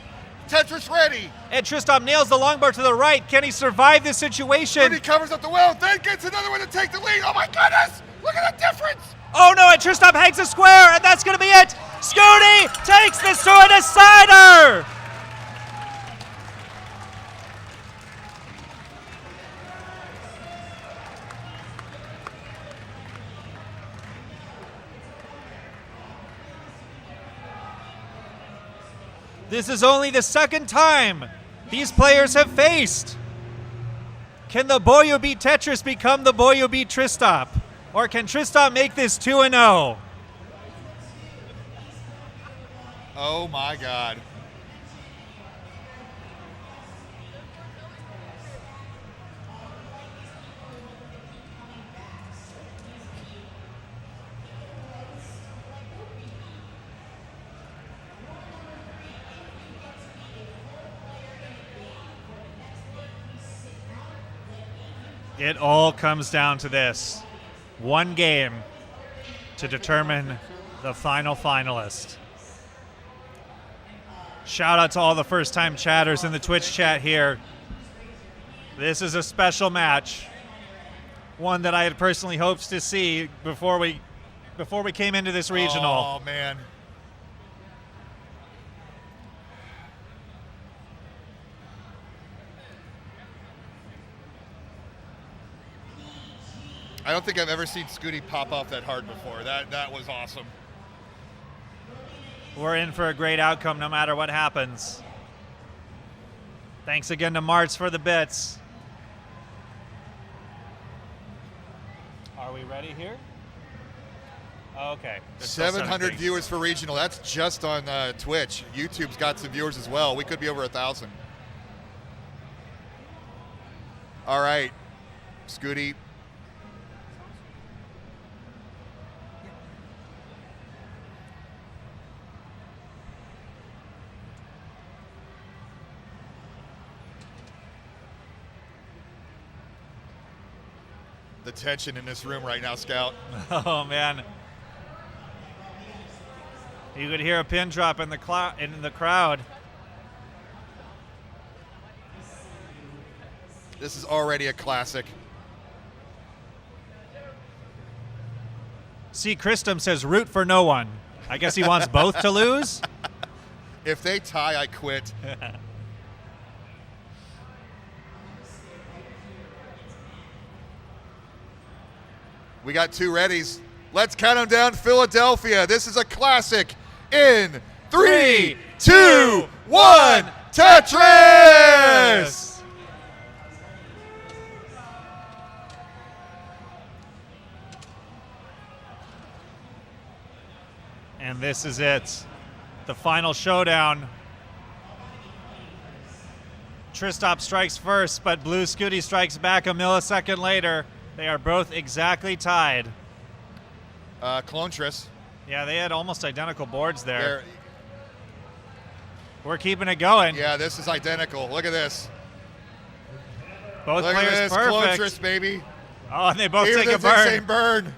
S3: Tetris ready.
S9: And Tristop nails the long bar to the right. Can he survive this situation?
S3: Scooty covers up the well, then gets another one to take the lead. Oh my goodness. Look at the difference.
S9: Oh no, and Tristop hangs a square, and that's going to be it. Scooty takes this to a decider. This is only the second time these players have faced. Can the boy who beat Tetris become the boy who beat Tristop? Or can Tristop make this 2-0?
S3: Oh my God.
S9: It all comes down to this. One game to determine the final finalist. Shout out to all the first-time chatters in the Twitch chat here. This is a special match. One that I had personally hoped to see before we came into this regional.
S3: Oh man. I don't think I've ever seen Scooty pop off that hard before. That was awesome.
S9: We're in for a great outcome no matter what happens. Thanks again to Martz for the bits. Are we ready here? Okay. There's still
S3: 700 viewers for regional. That's just on Twitch. YouTube's got some viewers as well. We could be over 1,000. All right, Scooty. The tension in this room right now, Scout.
S9: Oh man. You could hear a pin drop in the crowd.
S3: This is already a classic.
S9: See, Christum says root for no one. I guess he wants both to lose.
S3: If they tie, I quit. We got 2 readies. Let's count them down. Philadelphia. This is a classic. In 3, 2, 1. Tetris!
S9: And this is it. The final showdown. Tristop strikes first, but Blue Scooty strikes back a millisecond later. They are both exactly tied.
S3: Clone Tris.
S9: Yeah, they had almost identical boards there. We're keeping it going.
S3: Yeah, this is identical. Look at this.
S9: Both
S3: Look
S9: players
S3: at this.
S9: perfect.
S3: Clone Tris, baby.
S9: Oh, and they both
S3: Even
S9: take a
S3: the
S9: burn.
S3: same burn.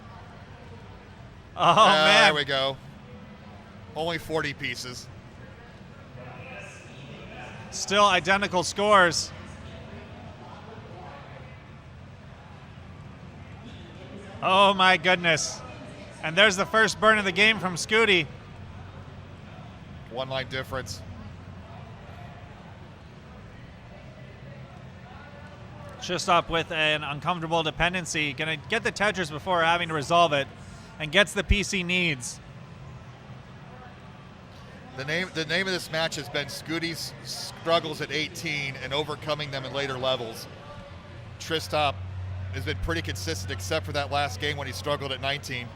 S9: Oh, man.
S3: There we go. Only 40 pieces.
S9: Still identical scores. Oh my goodness. And there's the first burn of the game from Scooty.
S3: 1 line difference.
S9: Just up with an uncomfortable dependency. Gonna get the Tetris before having to resolve it. And gets the PC needs.
S3: The name of this match has been Scooty's struggles at 18 and overcoming them in later levels. Tristop has been pretty consistent except for that last game when he struggled at 19.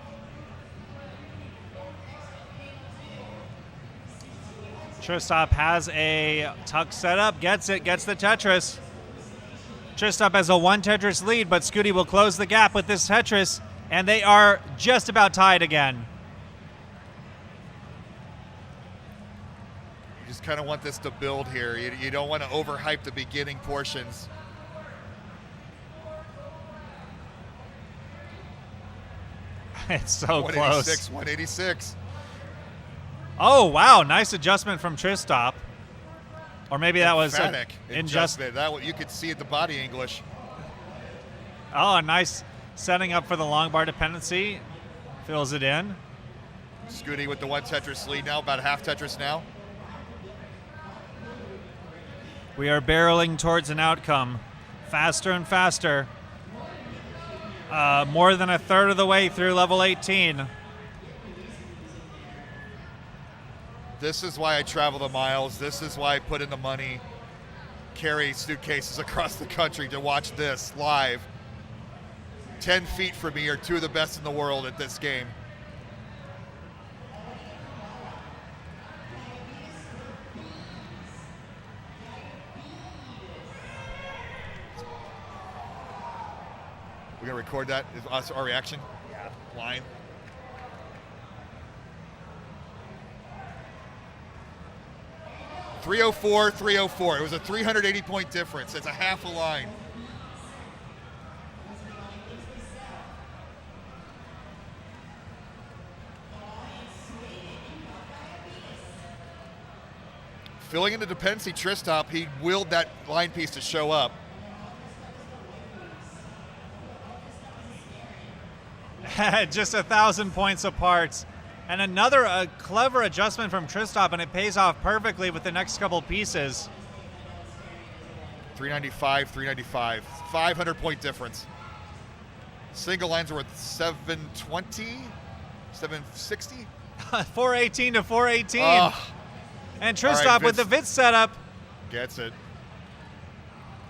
S9: Tristop has a tuck setup, gets it, gets the Tetris. Tristop has a 1 Tetris lead, but Scooty will close the gap with this Tetris, and they are just about tied again.
S3: You just kind of want this to build here. You don't want to overhype the beginning portions.
S9: It's so
S3: 186,
S9: close.
S3: 186.
S9: Oh, wow. Nice adjustment from Tristop. Or maybe that was
S3: Emphatic
S9: in
S3: adjustment. That you could see at the body English.
S9: Oh, a nice setting up for the long bar dependency. Fills it in.
S3: Scooty with the 1 Tetris lead now, about half Tetris now.
S9: We are barreling towards an outcome. Faster and faster. More than a third of the way through level 18.
S3: This is why I travel the miles. This is why I put in the money, carry suitcases across the country to watch this live. 10 feet from me are 2 of the best in the world at this game. We're gonna record that, is us, our reaction? Yeah. Line. .304, 304. It was a 380-point difference. It's a half a line. Filling in the dependency Tristop, he willed that line piece to show up.
S9: Just 1,000 points apart. And another clever adjustment from Tristop, and it pays off perfectly with the next couple pieces.
S3: 395, 395. 500-point difference. Single lines are worth 720, 760.
S9: 418 to 418.
S3: Oh.
S9: And Tristop
S3: All right,
S9: with the Vitz setup.
S3: Gets it.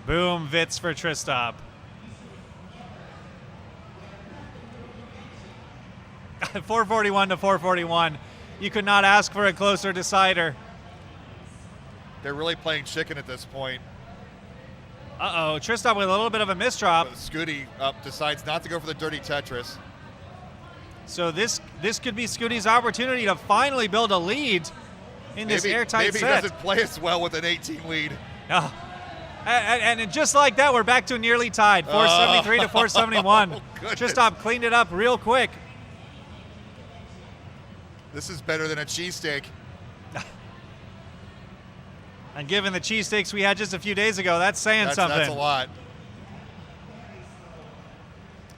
S9: Boom, Vitz for Tristop. 441 to 441. You could not ask for a closer decider.
S3: They're really playing chicken at this point.
S9: Uh-oh, Tristop with a little bit of a misdrop.
S3: Scooty decides not to go for the dirty Tetris.
S9: So this could be Scooty's opportunity to finally build a lead in this airtight
S3: maybe
S9: set.
S3: Maybe he doesn't play as well with an 18 lead.
S9: Oh. And just like that, we're back to nearly tied. 473 to 471.
S3: Oh,
S9: Tristop cleaned it up real quick.
S3: This is better than a cheesesteak.
S9: And given the cheesesteaks we had just a few days ago, that's saying something.
S3: That's a lot.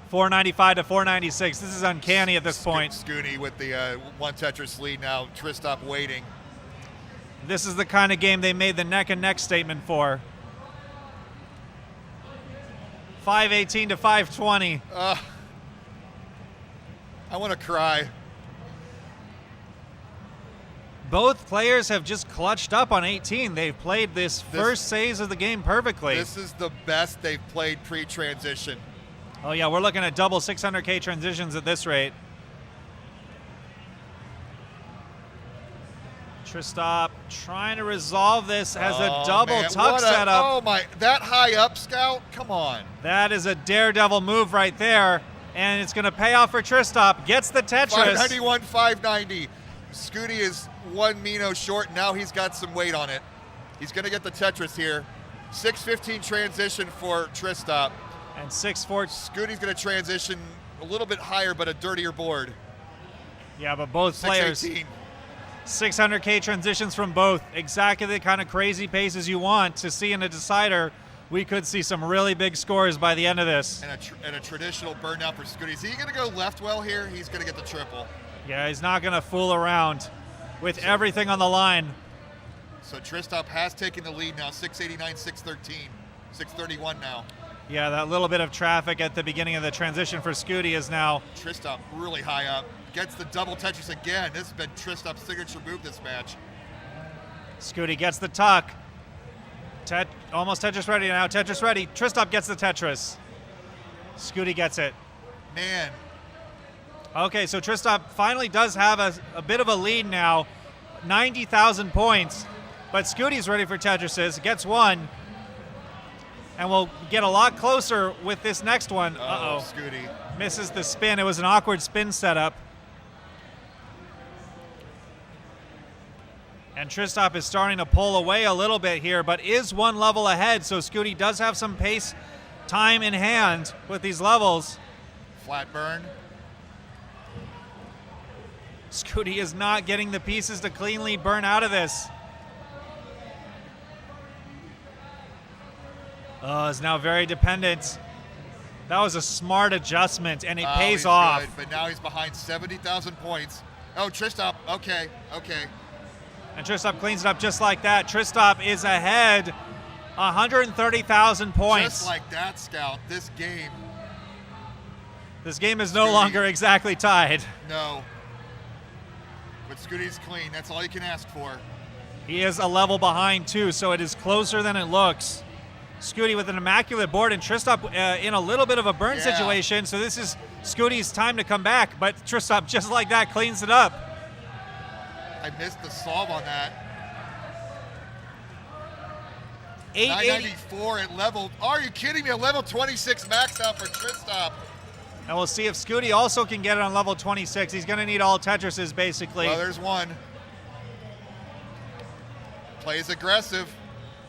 S9: 495 to 496. This is uncanny at this point.
S3: Scooty with the 1 Tetris lead now. Tristop waiting.
S9: This is the kind of game they made the neck and neck statement for. 518 to 520.
S3: I want to cry.
S9: Both players have just clutched up on 18. They've played this first phase of the game perfectly.
S3: This is the best they've played pre-transition.
S9: Oh yeah, we're looking at double 600K transitions at this rate. Tristop trying to resolve this as a double tuck setup.
S3: Oh my, that high up, Scout? Come on.
S9: That is a daredevil move right there, and it's going to pay off for Tristop. Gets the Tetris.
S3: 591, 590. Scooty is 1 Mino short. Now he's got some weight on it. He's going to get the Tetris here. 615 transition for Tristop.
S9: And 6-4.
S3: Scooty's going to transition a little bit higher, but a dirtier board.
S9: Yeah, but both players.
S3: 618.
S9: 600K transitions from both. Exactly the kind of crazy paces you want to see in a decider. We could see some really big scores by the end of this.
S3: And a traditional burnout for Scooty. Is he going to go left well here? He's going to get the triple.
S9: Yeah, he's not going to fool around with everything on the line.
S3: So Tristop has taken the lead now, 689, 613, 631 now.
S9: Yeah, that little bit of traffic at the beginning of the transition for Scooty is now.
S3: Tristop really high up. Gets the double Tetris again. This has been Tristop's signature move this match.
S9: Scooty gets the tuck. Almost Tetris ready now. Tetris ready. Tristop gets the Tetris. Scooty gets it.
S3: Man.
S9: Okay, so Tristop finally does have a bit of a lead now. 90,000 points. But Scooty's ready for Tetrises. Gets one. and we'll get a lot closer with this next one. Uh-oh.
S3: Scooty.
S9: Misses the spin. It was an awkward spin setup. And Tristop is starting to pull away a little bit here, but is one level ahead, so Scooty does have some pace time in hand with these levels.
S3: Flat burn.
S9: Scooty is not getting the pieces to cleanly burn out of this. Oh, is now very dependent. That was a smart adjustment, and it pays
S3: He's
S9: off.
S3: good, but now he's behind 70,000 points. Oh, Tristop. Okay.
S9: And Tristop cleans it up just like that. Tristop is ahead 130,000 points.
S3: Just like that, Scout. This game.
S9: This game is no
S3: Scooty.
S9: longer exactly tied.
S3: No. But Scooty's clean. That's all you can ask for.
S9: He is a level behind, too, so it is closer than it looks. Scooty with an immaculate board, and Tristop in a little bit of a burn situation, so this is Scooty's time to come back, but Tristop, just like that, cleans it up.
S3: I missed the solve on that.
S9: 880.
S3: 994 at level. Are you kidding me? A level 26 max out for Tristop.
S9: And we'll see if Scooty also can get it on level 26. He's going to need all Tetrises, basically.
S3: Well, there's one. Plays aggressive.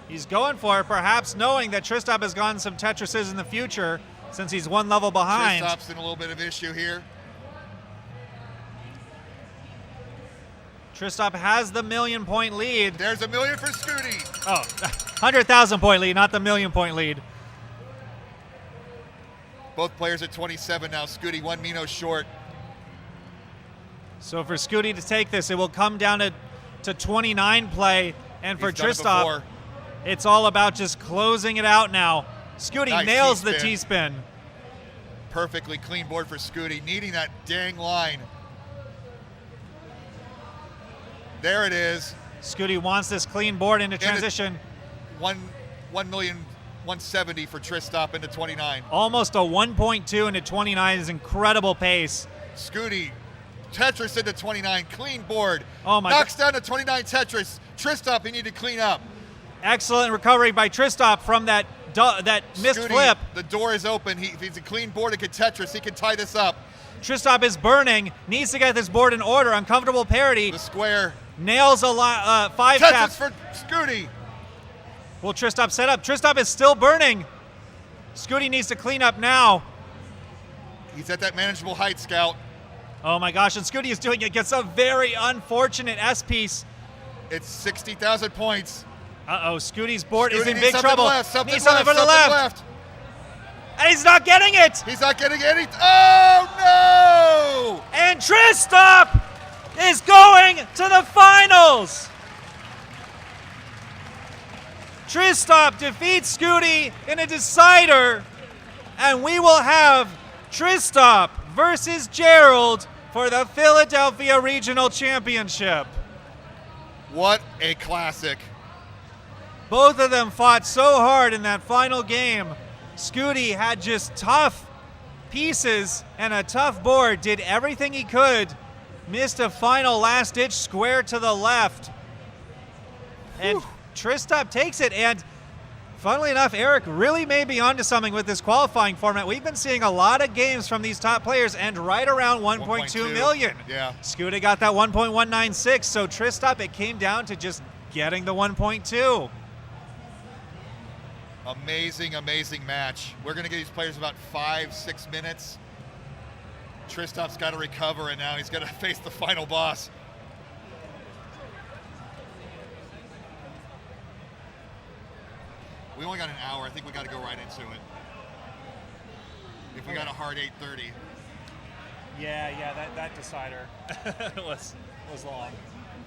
S9: He's going for it, perhaps knowing that Tristop has gotten some Tetrises in the future since he's one level behind.
S3: Tristop's in a little bit of issue here.
S9: Tristop has the 1,000,000-point lead.
S3: There's $1 million for Scooty.
S9: Oh, 100,000-point lead, not the 1,000,000-point lead.
S3: Both players at 27 now. Scooty 1 Mino short.
S9: So for Scooty to take this, it will come down to 29 play. And for
S3: He's done it
S9: Tristop,
S3: before.
S9: it's all about just closing it out now. Scooty
S3: Nice
S9: nails the
S3: T-spin.
S9: T-spin.
S3: Perfectly clean board for Scooty, needing that dang line. There it is.
S9: Scooty wants this clean board into transition.
S3: 1,170,000 for Tristop into 29.
S9: Almost a 1.2 into 29 is incredible pace.
S3: Scooty, Tetris into 29, clean board.
S9: Oh my
S3: Knocks down to 29 Tetris. Tristop, he need to clean up.
S9: Excellent recovery by Tristop from that missed
S3: Scooty,
S9: flip.
S3: The door is open. If he's a clean board and can Tetris, he can tie this up.
S9: Tristop is burning, needs to get this board in order. Uncomfortable parity.
S3: The square.
S9: Nails a 5
S3: Tetris
S9: tap.
S3: for Scooty.
S9: Will Tristop set up? Tristop is still burning. Scooty needs to clean up now.
S3: He's at that manageable height, Scout.
S9: Oh my gosh, and Scooty is doing it. Gets a very unfortunate S-piece.
S3: It's 60,000 points.
S9: Uh-oh, Scooty's board is
S3: Scooty
S9: in
S3: needs
S9: big
S3: something
S9: trouble.
S3: left, something
S9: Needs
S3: left,
S9: something for the
S3: something
S9: left.
S3: left.
S9: And he's not getting it.
S3: He's not getting any. Oh, no!
S9: And Tristop is going to the finals. Tristop defeats Scooty in a decider, and we will have Tristop versus Gerald for the Philadelphia Regional Championship.
S3: What a classic.
S9: Both of them fought so hard in that final game. Scooty had just tough pieces and a tough board, did everything he could, missed a final last-ditch square to the left. And Tristop takes it, and funnily enough, Eric really may be onto something with this qualifying format. We've been seeing a lot of games from these top players and right around 1.2 million.
S3: Yeah.
S9: Scooty got that 1.196, so Tristop, it came down to just getting the 1.2.
S3: Amazing, amazing match. We're going to give these players about 5-6 minutes. Tristop's got to recover, and now he's going to face the final boss. We only got an hour. I think we got to go right into it. If we got a hard 8:30.
S9: Yeah, that decider was long.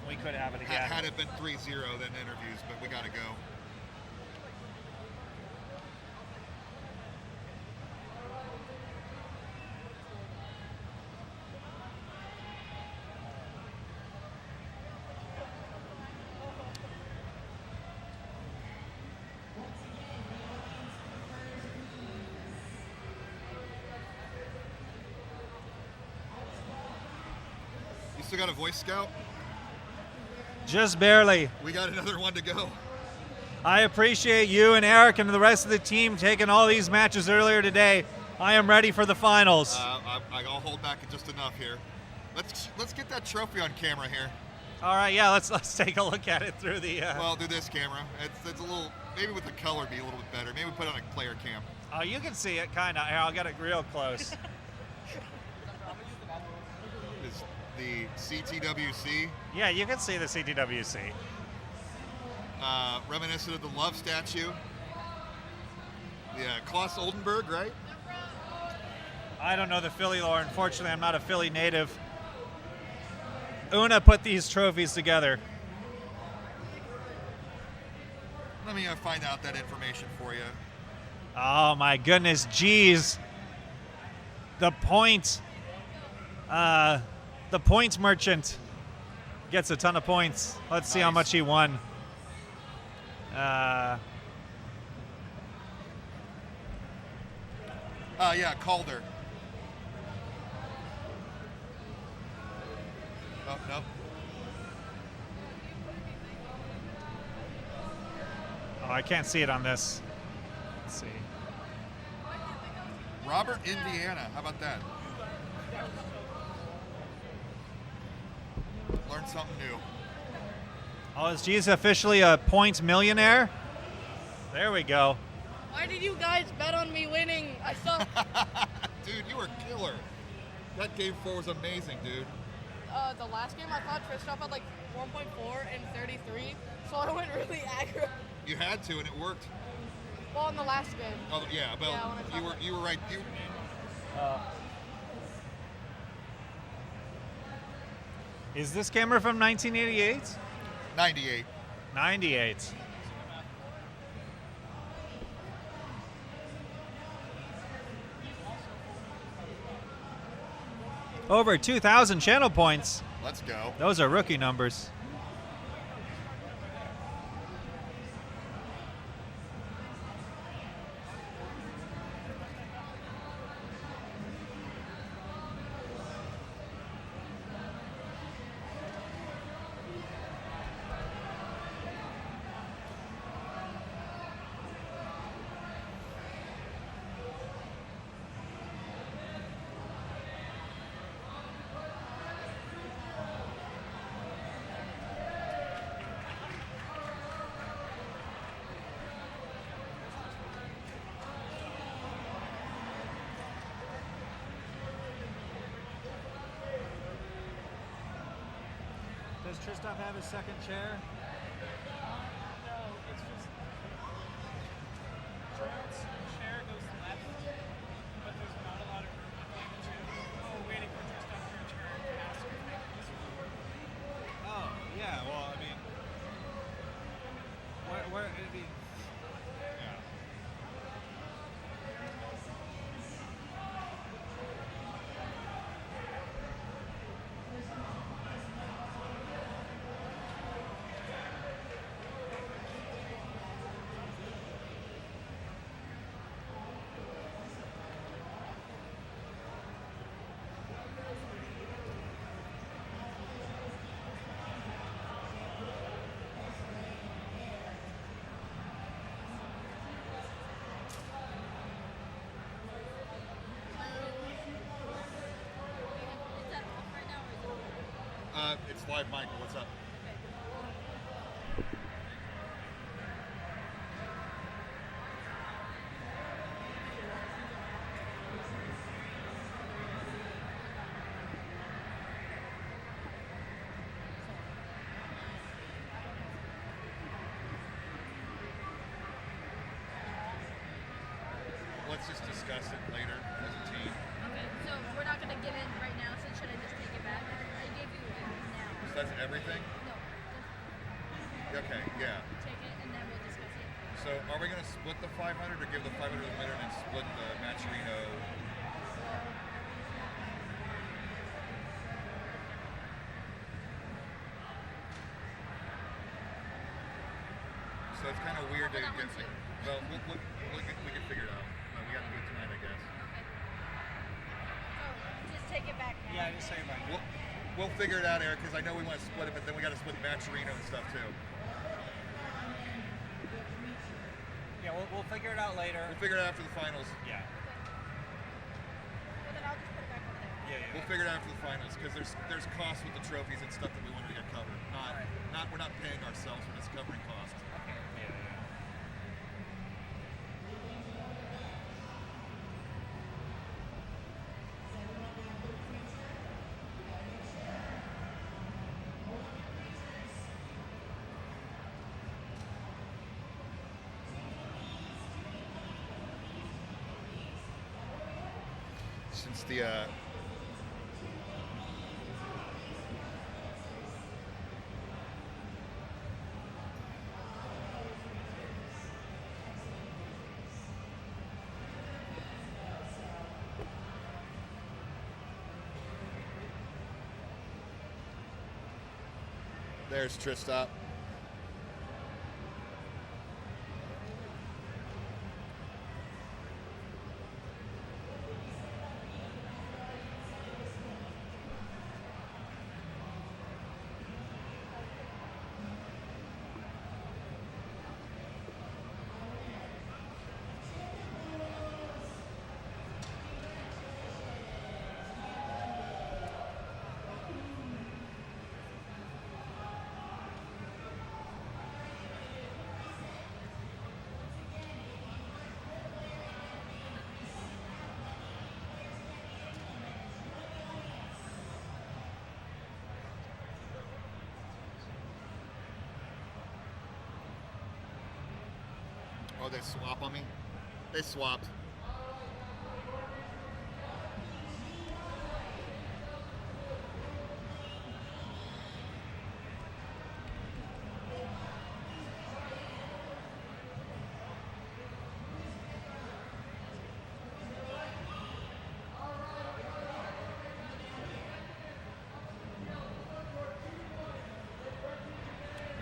S9: We could have it again.
S3: Had it been 3-0, then interviews, but we got to go. Still got a voice scout?
S9: Just barely.
S3: We got another one to go.
S9: I appreciate you and Eric and the rest of the team taking all these matches earlier today. I am ready for the finals.
S3: I'll hold back just enough here. Let's get that trophy on camera here.
S9: All right, yeah, let's take a look at it through the.
S3: Well, do this camera. It's a little, maybe with the color be a little bit better. Maybe put it on a player cam.
S9: Oh, you can see it kind of. Here, I'll get it real close.
S3: Is the CTWC
S9: Yeah, you can see the CTWC.
S3: reminiscent of the love statue? Yeah, Klaus Oldenburg, right?
S9: I don't know the Philly lore. Unfortunately, I'm not a Philly native. Una put these trophies together.
S3: Let me find out that information for you.
S9: Oh my goodness, geez. The points merchant gets a ton of points. Let's see how much he won.
S3: Yeah, Calder. Oh, no.
S9: Oh, I can't see it on this. Let's see.
S3: Robert, Indiana. How about that? Learn something new.
S9: Oh, is Jesus officially a points millionaire? There we go.
S10: Why did you guys bet on me winning? I suck.
S3: Dude, you were killer. That game 4 was amazing, dude.
S10: The last game I thought Kristoff had like 1.4 and 33, so I went really aggro.
S3: You had to, and it worked.
S10: Well, in the last game.
S3: Oh yeah, well,
S10: Yeah,
S3: you were right.
S9: Is this camera from 1988?
S3: 98.
S9: 98. Over 2,000 channel points.
S3: Let's go.
S9: Those are rookie numbers. Does Kristoff have his second chair?
S8: No, it's just Gerard's chair goes left, but there's not a lot of room between the two. Oh, we're waiting for Kristoff to return to ask if they can just
S9: Oh, yeah. Well, I mean, where it'd be. Yeah.
S3: It's live, Michael. What's up? Let's just discuss it later as a team.
S11: Okay, so we're not going to get in right now, so should I just take it back? I gave you it now.
S3: So that's everything?
S11: No, just
S3: Okay, yeah.
S11: take it and then we'll discuss it.
S3: So are we going to split the 500 or give the 500 to the winner and then split the Maturino? So it's kind of weird to
S11: That
S3: get.
S11: one too.
S3: Well, we can figure it out. We got to do it tonight, I guess.
S11: Okay. So just take it back now.
S9: Yeah, just say it back.
S3: We'll figure it out, Eric, because I know we want to split it, but then we got to split Maturino and stuff too.
S9: We'll figure it out later.
S3: We'll figure it out after the finals.
S9: Yeah.
S10: And then I'll just put it back over there.
S9: Yeah.
S3: We'll figure it out after the finals because there's costs with the trophies and stuff that we wanted to get covered. We're not paying ourselves. We're just covering costs.
S9: Yeah.
S3: Since the there's Tristop. Oh, they swap on me? They swapped.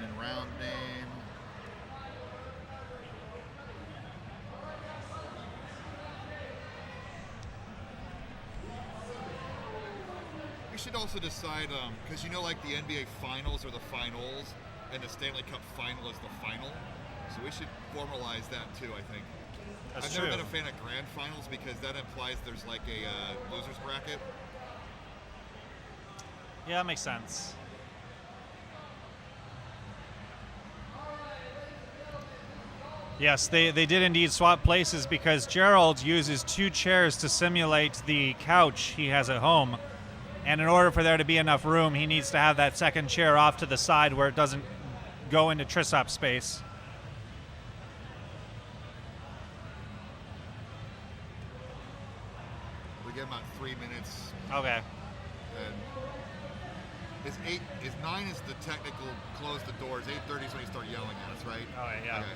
S3: And round name. We should also decide, because you know, like the NBA Finals are the finals, and the Stanley Cup Final is the final. So we should formalize that too, I think.
S9: That's
S3: I've
S9: true.
S3: never been a fan of Grand Finals because that implies there's like a losers bracket.
S9: Yeah, that makes sense. Yes, they did indeed swap places because Gerald uses 2 chairs to simulate the couch he has at home. And in order for there to be enough room, he needs to have that second chair off to the side where it doesn't go into Tristop's space.
S3: We give about 3 minutes.
S9: Okay.
S3: And is 9 is the technical close the doors. 8:30 is when you start yelling at us, right?
S9: All right, yeah.
S3: Okay.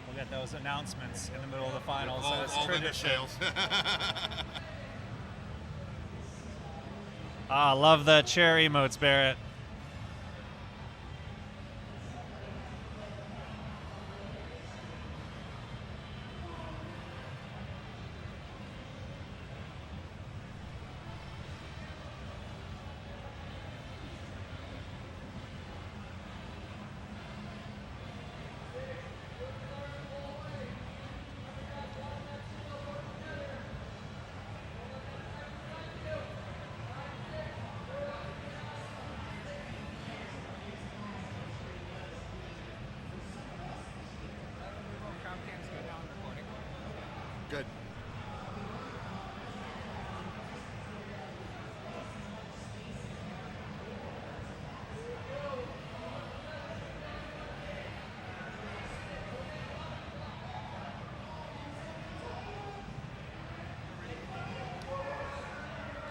S9: We'll get those announcements in the middle of the finals.
S3: All
S9: as
S3: the
S9: tradition.
S3: details.
S9: Love the chair emotes, Barrett.
S3: Good.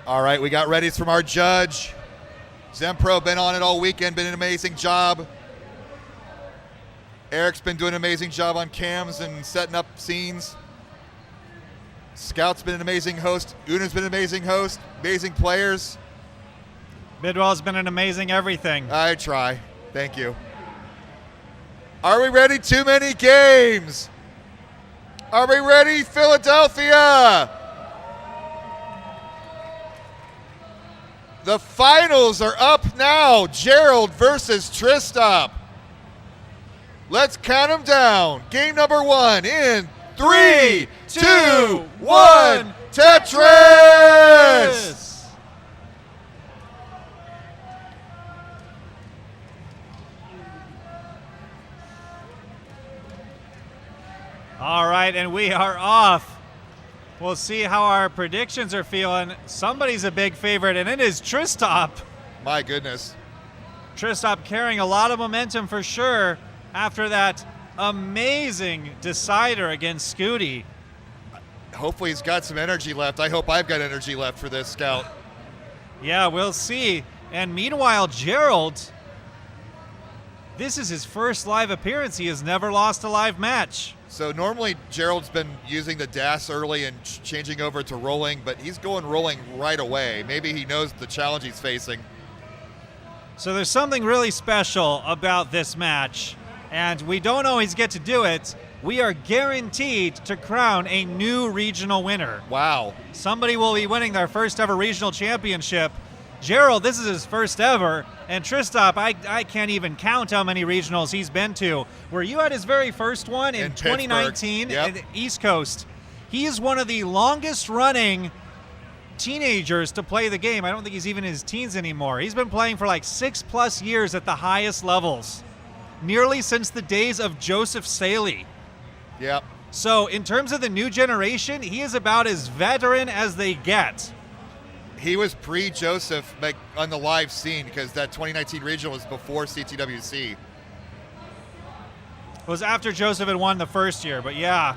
S3: All right, we got readies from our judge. Zempro been on it all weekend, been an amazing job. Eric's been doing an amazing job on cams and setting up scenes. Scout's been an amazing host. Una's been an amazing host. Amazing players.
S9: Bidwell's been an amazing everything.
S3: I try. Thank you. Are we ready? Too many games. Are we ready, Philadelphia? The finals are up now. Gerald versus Tristop. Let's count them down. Game number 1 in 3, 2, 1. Tetris!
S9: All right, and we are off. We'll see how our predictions are feeling. Somebody's a big favorite, and it is Tristop.
S3: My goodness.
S9: Tristop carrying a lot of momentum for sure after that amazing decider against Scooty.
S3: Hopefully he's got some energy left. I hope I've got energy left for this, Scout.
S9: Yeah, we'll see. And meanwhile, Gerald, this is his first live appearance. He has never lost a live match.
S3: So normally Gerald's been using the dash early and changing over to rolling, but he's going rolling right away. Maybe he knows the challenge he's facing.
S9: So there's something really special about this match, and we don't always get to do it. We are guaranteed to crown a new regional winner.
S3: Wow.
S9: Somebody will be winning their first ever regional championship. Gerald, this is his first ever, and Tristop, I can't even count how many regionals he's been to. Were you at his very first one in 2019
S3: Yep.
S9: at the East Coast? He is one of the longest running teenagers to play the game. I don't think he's even in his teens anymore. He's been playing for like 6+ years at the highest levels, nearly since the days of Joseph Saley.
S3: Yep.
S9: So in terms of the new generation, he is about as veteran as they get.
S3: He was pre-Joseph on the live scene because that 2019 regional was before CTWC.
S9: It was after Joseph had won the first year, but yeah.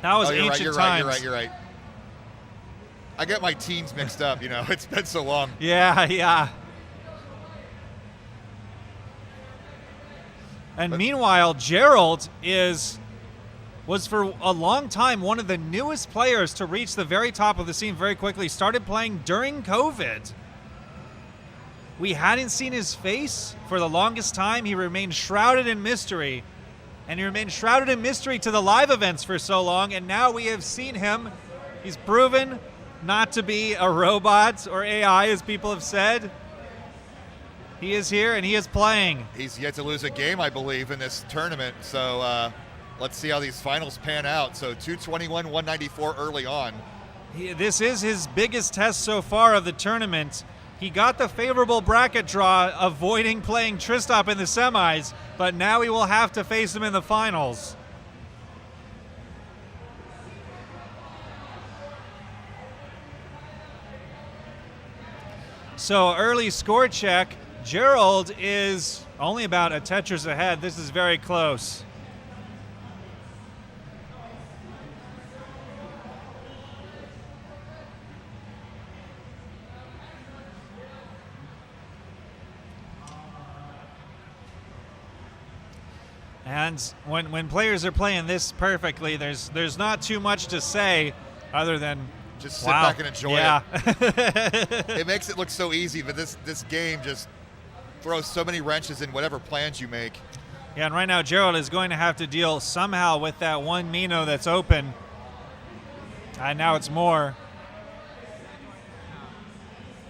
S9: That was ancient times.
S3: You're right. I get my teams mixed up, It's been so long.
S9: Yeah. And meanwhile, Gerald was for a long time one of the newest players to reach the very top of the scene very quickly. Started playing during COVID. We hadn't seen his face for the longest time. He remained shrouded in mystery. And he remained shrouded in mystery to the live events for so long. And now we have seen him. He's proven not to be a robot or AI, as people have said. He is here and he is playing.
S3: He's yet to lose a game, I believe, in this tournament. So let's see how these finals pan out. So 221, 194 early on.
S9: This is his biggest test so far of the tournament. He got the favorable bracket draw, avoiding playing Tristop in the semis, but now he will have to face him in the finals. So early score check. Gerald is only about a Tetris ahead. This is very close. And when players are playing this perfectly, there's not too much to say other than
S3: just sit back and enjoy
S9: it.
S3: It makes it look so easy, but this game just throws so many wrenches in whatever plans you make.
S9: Yeah, and right now Gerald is going to have to deal somehow with that one Mino that's open. And now it's more.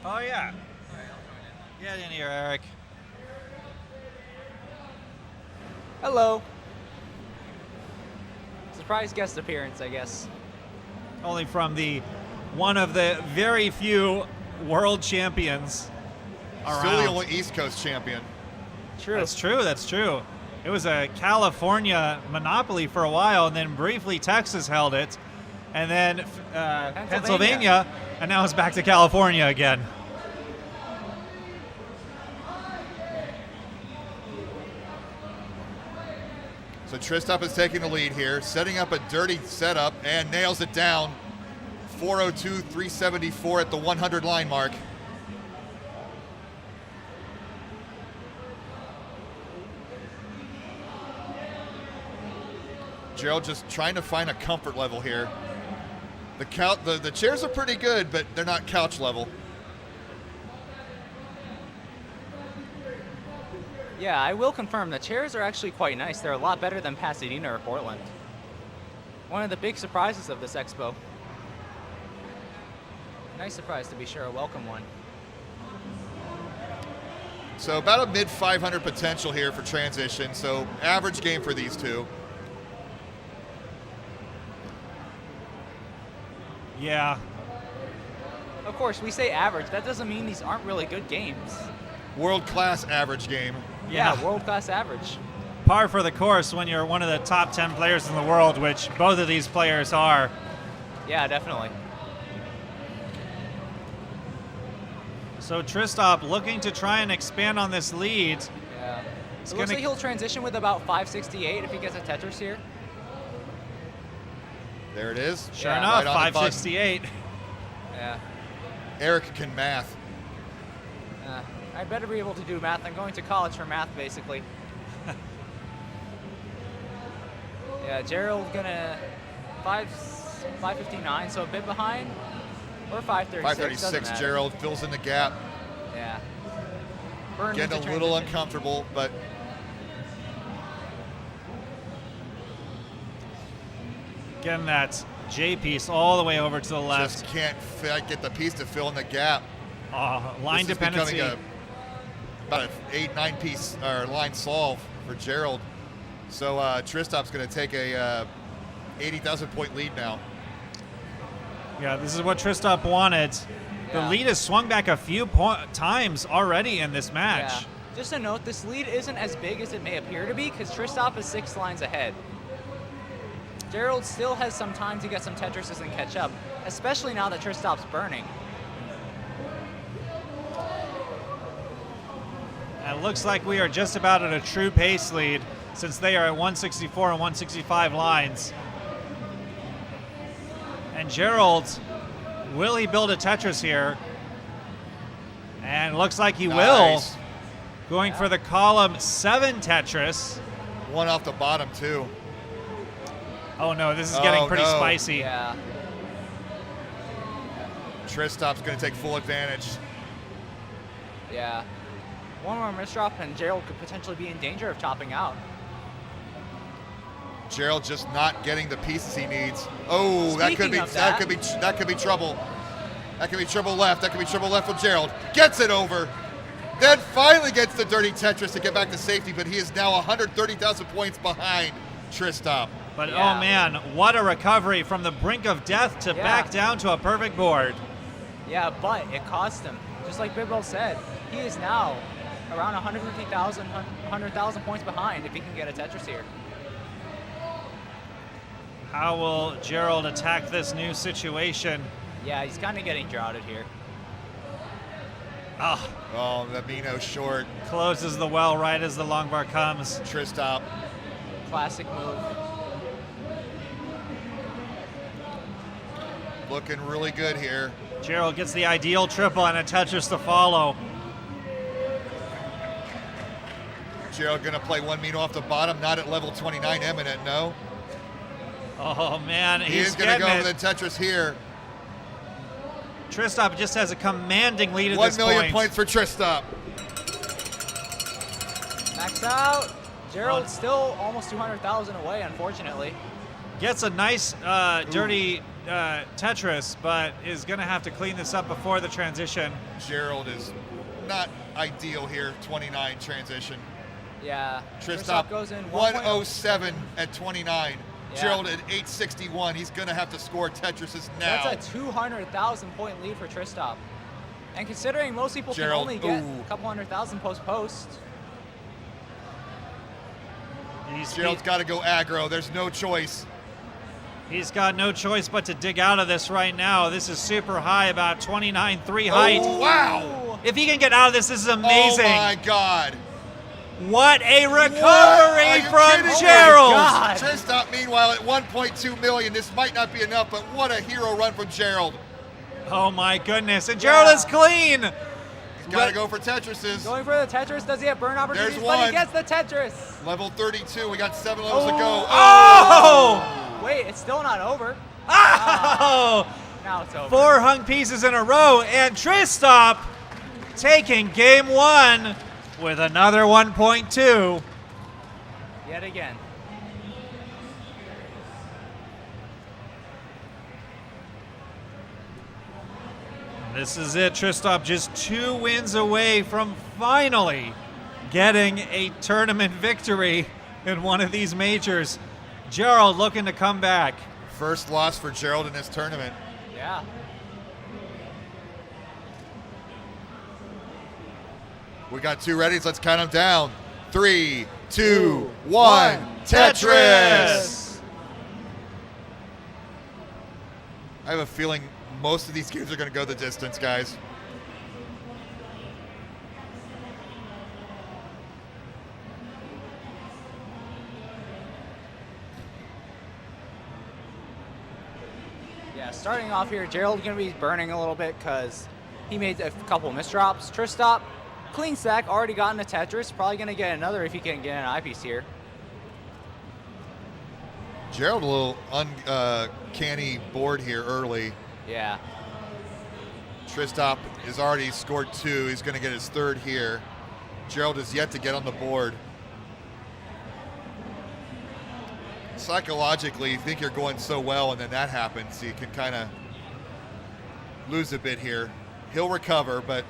S9: Oh yeah. Get in here, Eric.
S1: Hello. Surprise guest appearance, I guess.
S9: Only from one of the very few world champions around.
S3: Still the only East Coast champion.
S9: True. That's true. It was a California monopoly for a while, and then briefly Texas held it, and then Pennsylvania, and now it's back to California again.
S3: So Tristop is taking the lead here, setting up a dirty setup and nails it down. 402, 374 at the 100 line mark. Gerald just trying to find a comfort level here. The chairs are pretty good, but they're not couch level.
S1: Yeah, I will confirm the chairs are actually quite nice. They're a lot better than Pasadena or Portland. One of the big surprises of this expo. Nice surprise to be sure, a welcome one.
S3: So about a mid 500 potential here for transition. So average game for these two.
S9: Yeah.
S4: Of course, we say average. That doesn't mean these aren't really good games.
S3: World-class average game.
S4: Yeah, world-class average.
S9: Par for the course when you're one of the top 10 players in the world, which both of these players are.
S4: Yeah, definitely.
S9: So Tristop looking to try and expand on this lead.
S4: Yeah. It looks like he'll transition with about 568 if he gets a Tetris here.
S3: There it is.
S9: Sure enough,
S3: right on the button.
S9: 568.
S4: Yeah.
S3: Eric can math.
S4: I better be able to do math. I'm going to college for math, basically. Yeah, Gerald gonna 559, so a bit behind, or 536.
S3: 536. Gerald fills in the gap.
S4: Yeah.
S3: Getting a little uncomfortable, but
S9: Getting that J piece all the way over to the left.
S3: just can't get the piece to fill in the gap.
S9: Line
S3: This is
S9: dependency.
S3: becoming about an 8-9 piece or line solve for Gerald. So Tristop's going to take a 80,000 point lead now.
S9: Yeah, this is what Tristop wanted. The
S4: Yeah.
S9: lead has swung back a few times already in this match.
S4: Yeah. Just a note, this lead isn't as big as it may appear to be because Tristop is 6 lines ahead. Gerald still has some time to get some Tetrises and catch up, especially now that Tristop's burning.
S9: And it looks like we are just about at a true pace lead since they are at 164 and 165 lines. And Gerald, will he build a Tetris here? And looks like he will. Going for the column 7 Tetris.
S3: One off the bottom, too.
S9: Oh no, this is getting pretty spicy.
S4: Yeah.
S3: Tristop's going to take full advantage.
S4: Yeah. One more misdrop and Gerald could potentially be in danger of topping out.
S3: Gerald just not getting the pieces he needs. Oh, that could be
S4: Speaking of
S3: that could be trouble. That could be trouble left. That could be trouble left for Gerald. Gets it over. Then finally gets the dirty Tetris to get back to safety, but he is now 130,000 points behind Tristop.
S9: But oh man, what a recovery from the brink of death to back down to a perfect board.
S4: Yeah, but it cost him. Just like Bibble said, he is now around 100,000 points behind if he can get a Tetris here.
S9: How will Gerald attack this new situation?
S4: Yeah, he's kind of getting droughted here.
S3: Oh, the Mino short.
S9: Closes the well right as the long bar comes.
S3: Tristop.
S4: Classic move.
S3: Looking really good here.
S9: Gerald gets the ideal triple and a Tetris to follow.
S3: Gerald going to play one Mino off the bottom, not at level 29 eminent, no.
S9: Oh man,
S3: He
S9: he's
S3: is going to go
S9: getting
S3: for
S9: it.
S3: the Tetris here.
S9: Tristop just has a commanding lead at
S3: 1
S9: this
S3: million
S9: point.
S3: points for Tristop.
S4: Max out. Gerald's still almost 200,000 away, unfortunately.
S9: Gets a nice dirty Tetris, but is going to have to clean this up before the transition.
S3: Gerald is not ideal here, 29 transition.
S4: Yeah.
S3: Tristop
S4: goes in
S3: 107 at 29.
S4: Yeah.
S3: Gerald at 861. He's going to have to score Tetrises now.
S4: That's a 200,000 point lead for Tristop. And considering most people
S3: Gerald,
S4: can only get a couple 100,000 post.
S3: Gerald's got to go aggro. There's no choice.
S9: He's got no choice but to dig out of this right now. This is super high, about 29.3 height.
S3: Oh, wow.
S9: If he can get out of this is amazing.
S3: Oh, my God.
S9: What a recovery from Gerald.
S3: Tristop, meanwhile, at 1.2 million. This might not be enough, but what a hero run from Gerald.
S9: Oh, my goodness. And Gerald is clean.
S3: He's got to go for Tetrises.
S4: Going for the Tetris. Does he have burn opportunities?
S3: There's
S4: But
S3: one.
S4: he gets the Tetris.
S3: Level 32. We got 7 levels to go.
S9: Oh!
S4: Wait, it's still not over.
S9: Oh!
S4: Now it's over.
S9: 4 hung pieces in a row, and Tristop taking game 1 with another 1.2.
S4: Yet again.
S9: This is it. Tristop just 2 wins away from finally getting a tournament victory in one of these majors. Gerald looking to come back.
S3: First loss for Gerald in this tournament.
S4: Yeah.
S3: We got 2 readies. Let's count them down. 3, 2, 1. Tetris! I have a feeling most of these games are going to go the distance, guys.
S4: Yeah, starting off here, Gerald's going to be burning a little bit because he made a couple misdrops. Tristop, clean stack, already gotten a Tetris. Probably going to get another if he can get an eyepiece here.
S3: Gerald a little uncanny board here early.
S4: Yeah.
S3: Tristop has already scored 2. He's going to get his 3rd here. Gerald is yet to get on the board. Psychologically, you think you're going so well, and then that happens. You can kind of lose a bit here. He'll recover, but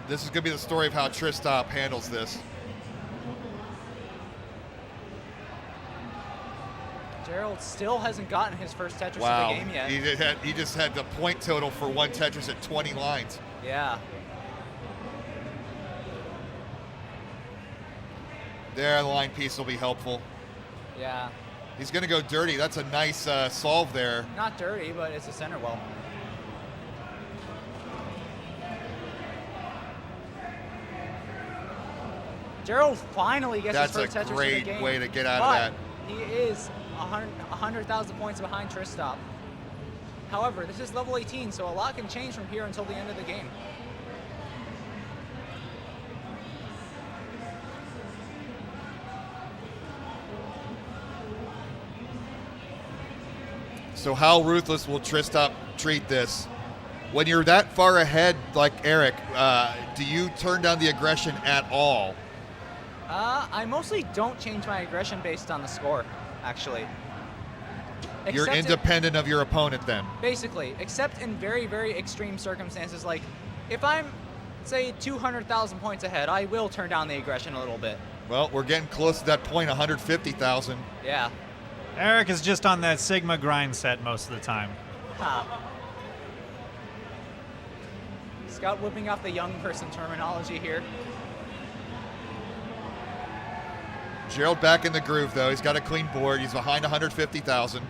S3: this is going to be the story of how Tristop handles this.
S4: Gerald still hasn't gotten his first Tetris
S3: Wow.
S4: of the game yet.
S3: He just had the point total for 1 Tetris at 20 lines.
S4: Yeah.
S3: There, the line piece will be helpful.
S4: Yeah.
S3: He's going to go dirty. That's a nice solve there.
S4: Not dirty, but it's a center well. Gerald finally gets his first Tetris
S3: That's a
S4: of
S3: great
S4: the game.
S3: way to get out
S4: but
S3: of that.
S4: He is 100,000 points behind Tristop. However, this is level 18, so a lot can change from here until the end of the game.
S3: So how ruthless will Tristop treat this? When you're that far ahead, like Eric, do you turn down the aggression at all?
S4: I mostly don't change my aggression based on the score, actually.
S3: You're
S4: Except
S3: independent of your opponent then.
S4: Basically, except in very, very extreme circumstances, like if I'm, say, 200,000 points ahead, I will turn down the aggression a little bit.
S3: Well, we're getting close to that point, 150,000.
S4: Yeah.
S9: Eric is just on that Sigma grind set most of the time.
S4: Huh. Scout whipping off the young person terminology here.
S3: Gerald back in the groove, though. He's got a clean board. He's behind 150,000.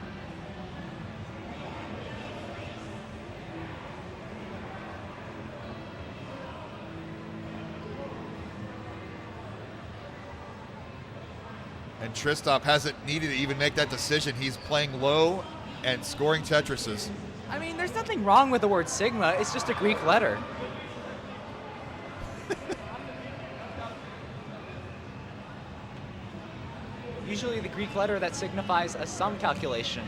S3: And Tristop hasn't needed to even make that decision. He's playing low and scoring Tetrises.
S4: I mean, there's nothing wrong with the word Sigma. It's just a Greek letter. Usually the Greek letter that signifies a sum calculation.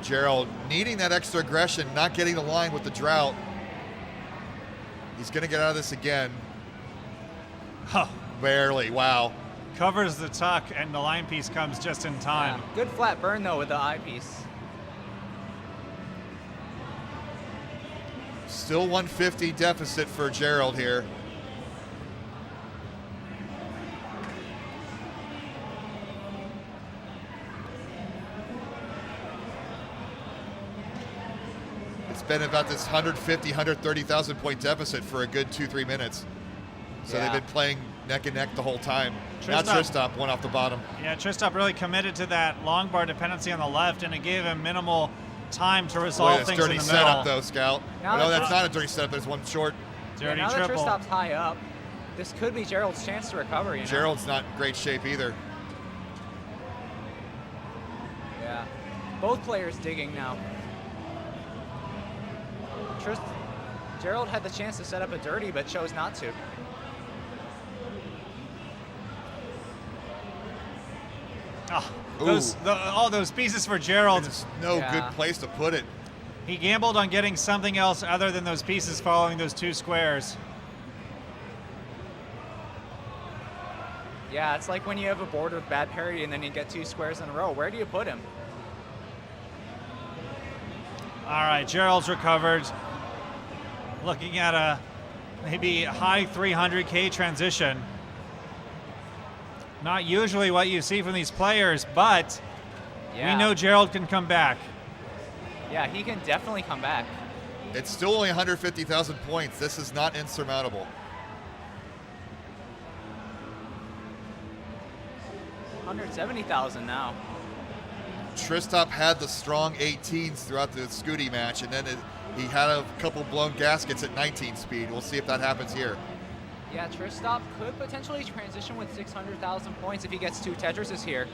S3: Gerald needing that extra aggression, not getting the line with the drought. He's going to get out of this again.
S9: Huh.
S3: Barely. Wow.
S9: Covers the tuck, and the line piece comes just in time.
S4: Yeah. Good flat burn, though, with the eyepiece.
S3: Still 150 deficit for Gerald here. It's been about this 150, 130,000 point deficit for a good 2-3 minutes. So
S4: Yeah.
S3: they've been playing neck and neck the whole time. Now
S9: Tristop.
S3: Tristop one off the bottom.
S9: Yeah, Tristop really committed to that long bar dependency on the left, and it gave him minimal time to resolve
S3: Boy,
S9: things
S3: dirty
S9: in the
S3: setup
S9: middle.
S3: though, Scout.
S4: Now
S3: No,
S4: that
S3: that's not a dirty setup. There's one short.
S9: Dirty
S4: now
S9: triple.
S4: that Tristop's high up, this could be Gerald's chance to recover, you know?
S3: Gerald's not in great shape either.
S4: Yeah. Both players digging now. Gerald had the chance to set up a dirty, but chose not to.
S9: All those pieces for Gerald.
S3: There's no
S4: Yeah.
S3: good place to put it.
S9: He gambled on getting something else other than those pieces following those two squares.
S1: Yeah, it's like when you have a board with bad parity and then you get 2 squares in a row. Where do you put him?
S9: All right, Gerald's recovered. Looking at a maybe high 300K transition. Not usually what you see from these players, but
S1: Yeah.
S9: we know Gerald can come back.
S1: Yeah, he can definitely come back.
S3: It's still only 150,000 points. This is not insurmountable.
S1: 170,000 now.
S3: Tristop had the strong 18s throughout the Scooty match, and then he had a couple blown gaskets at 19 speed. We'll see if that happens here.
S1: Yeah, Tristop could potentially transition with 600,000 points if he gets 2 Tetrises here.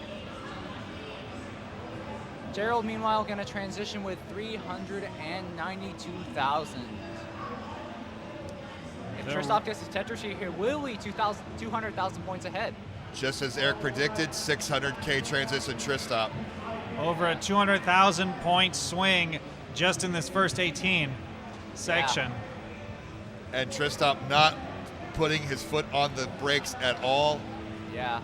S1: Gerald, meanwhile, going to transition with 392,000. If Tristop gets his Tetris here, will be 200,000 points ahead.
S3: Just as Eric predicted, 600K transition Tristop.
S9: Over a 200,000 point swing just in this first 18 section.
S3: And Tristop not putting his foot on the brakes at all.
S1: Yeah.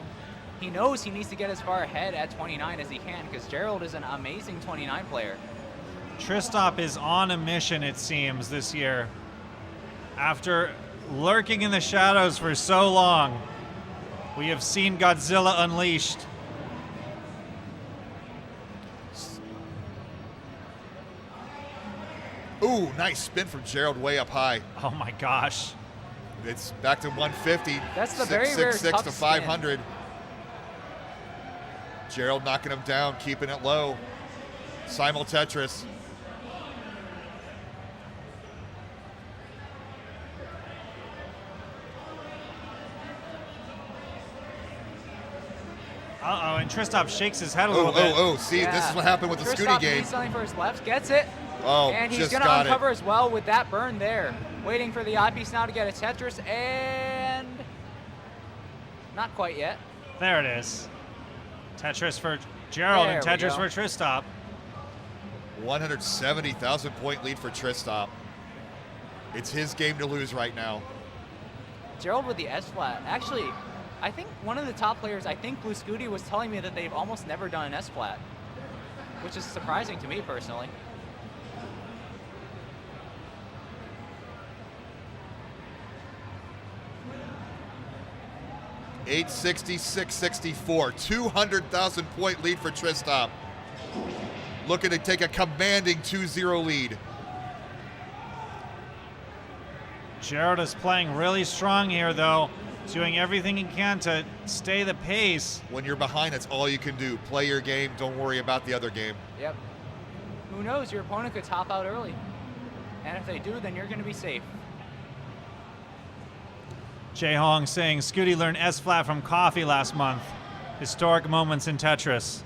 S1: He knows he needs to get as far ahead at 29 as he can because Gerald is an amazing 29 player.
S9: Tristop is on a mission, it seems, this year. After lurking in the shadows for so long, we have seen Godzilla unleashed.
S3: Ooh, nice spin from Gerald way up high.
S9: Oh my gosh.
S3: It's back to 150.
S1: That's the very rare
S3: 666
S1: tough
S3: to
S1: spin.
S3: 500. Gerald knocking him down, keeping it low. Simul Tetris.
S9: Uh-oh, and Tristop shakes his head a little bit.
S3: See, this is what happened with the Scooty
S1: Tristop
S3: game.
S1: needs something for his left, gets it.
S3: Oh,
S1: and he's
S3: just
S1: going to
S3: got
S1: uncover
S3: it.
S1: as well with that burn there. Waiting for the eyepiece now to get a Tetris, and not quite yet.
S9: There it is. Tetris for Gerald
S1: There
S9: and
S1: we
S9: Tetris
S1: go.
S9: for Tristop.
S3: 170,000 point lead for Tristop. It's his game to lose right now.
S1: Gerald with the S flat. Actually, I think one of the top players, I think Blue Scooty, was telling me that they've almost never done an S flat, which is surprising to me personally.
S3: $866.64, 200,000 point lead for Tristop. Looking to take a commanding 2-0 lead.
S9: Gerald is playing really strong here, though, doing everything he can to stay the pace.
S3: When you're behind, that's all you can do. Play your game, don't worry about the other game.
S1: Yep. Who knows, your opponent could top out early. And if they do, then you're going to be safe.
S9: Jae Hong saying Scooty learned S flat from Coffee last month. Historic moments in Tetris.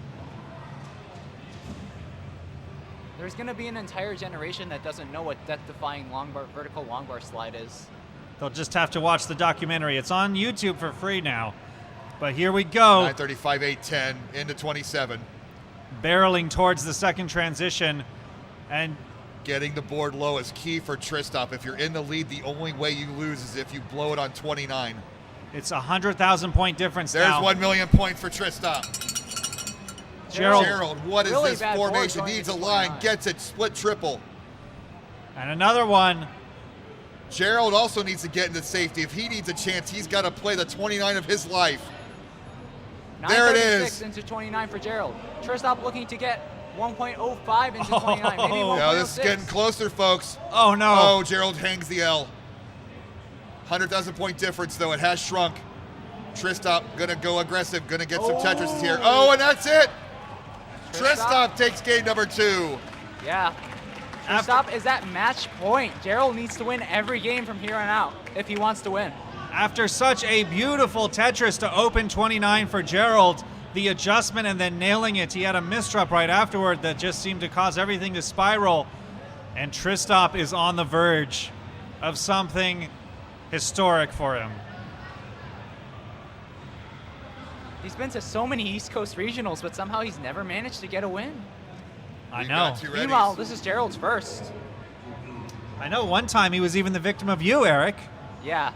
S1: There's going to be an entire generation that doesn't know what death-defying vertical longbar slide is.
S9: They'll just have to watch the documentary. It's on YouTube for free now. But here we go.
S3: 935, 810 into 27.
S9: Barreling towards the second transition. And
S3: getting the board low is key for Tristop. If you're in the lead, the only way you lose is if you blow it on 29.
S9: it's a 100,000 point difference
S3: There's
S9: now.
S3: 1 million points for Tristop. Gerald, what is
S1: really
S3: this
S1: bad board
S3: formation?
S1: going
S3: Needs a
S1: into
S3: line,
S1: 29.
S3: gets it, split triple.
S9: And another one.
S3: Gerald also needs to get into safety. If he needs a chance, he's got to play the 29 of his life. There it
S1: 936
S3: is.
S1: into 29 for Gerald. Tristop looking to get 1.05 into 29, maybe 1.06.
S3: Now this is getting closer, folks.
S9: Oh, no.
S3: Oh, Gerald hangs the L. 100,000 point difference, though. It has shrunk. Tristop gonna go aggressive, gonna get some Tetrises here. Oh, and that's it. Tristop takes game number 2.
S1: Yeah. Tristop is at match point. Gerald needs to win every game from here on out if he wants to win.
S9: After such a beautiful Tetris to open 29 for Gerald, the adjustment and then nailing it, he had a misdrop right afterward that just seemed to cause everything to spiral. And Tristop is on the verge of something historic for him.
S1: He's been to so many East Coast regionals, but somehow he's never managed to get a win.
S9: I know.
S1: Meanwhile, this is Gerald's first.
S9: I know one time he was even the victim of you, Eric.
S1: Yeah.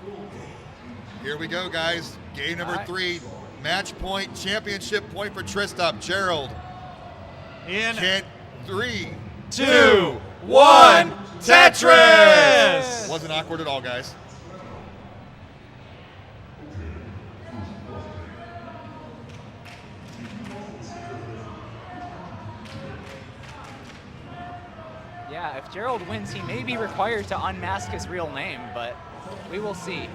S3: Here we go, guys. Game number
S1: All right.
S3: 3. Match point, championship point for Tristop. Gerald.
S9: In
S3: 3,
S9: 2, 1, Tetris!
S3: Wasn't awkward at all, guys.
S4: Yeah, if Gerald wins, he may be required to unmask his real name, but we will see.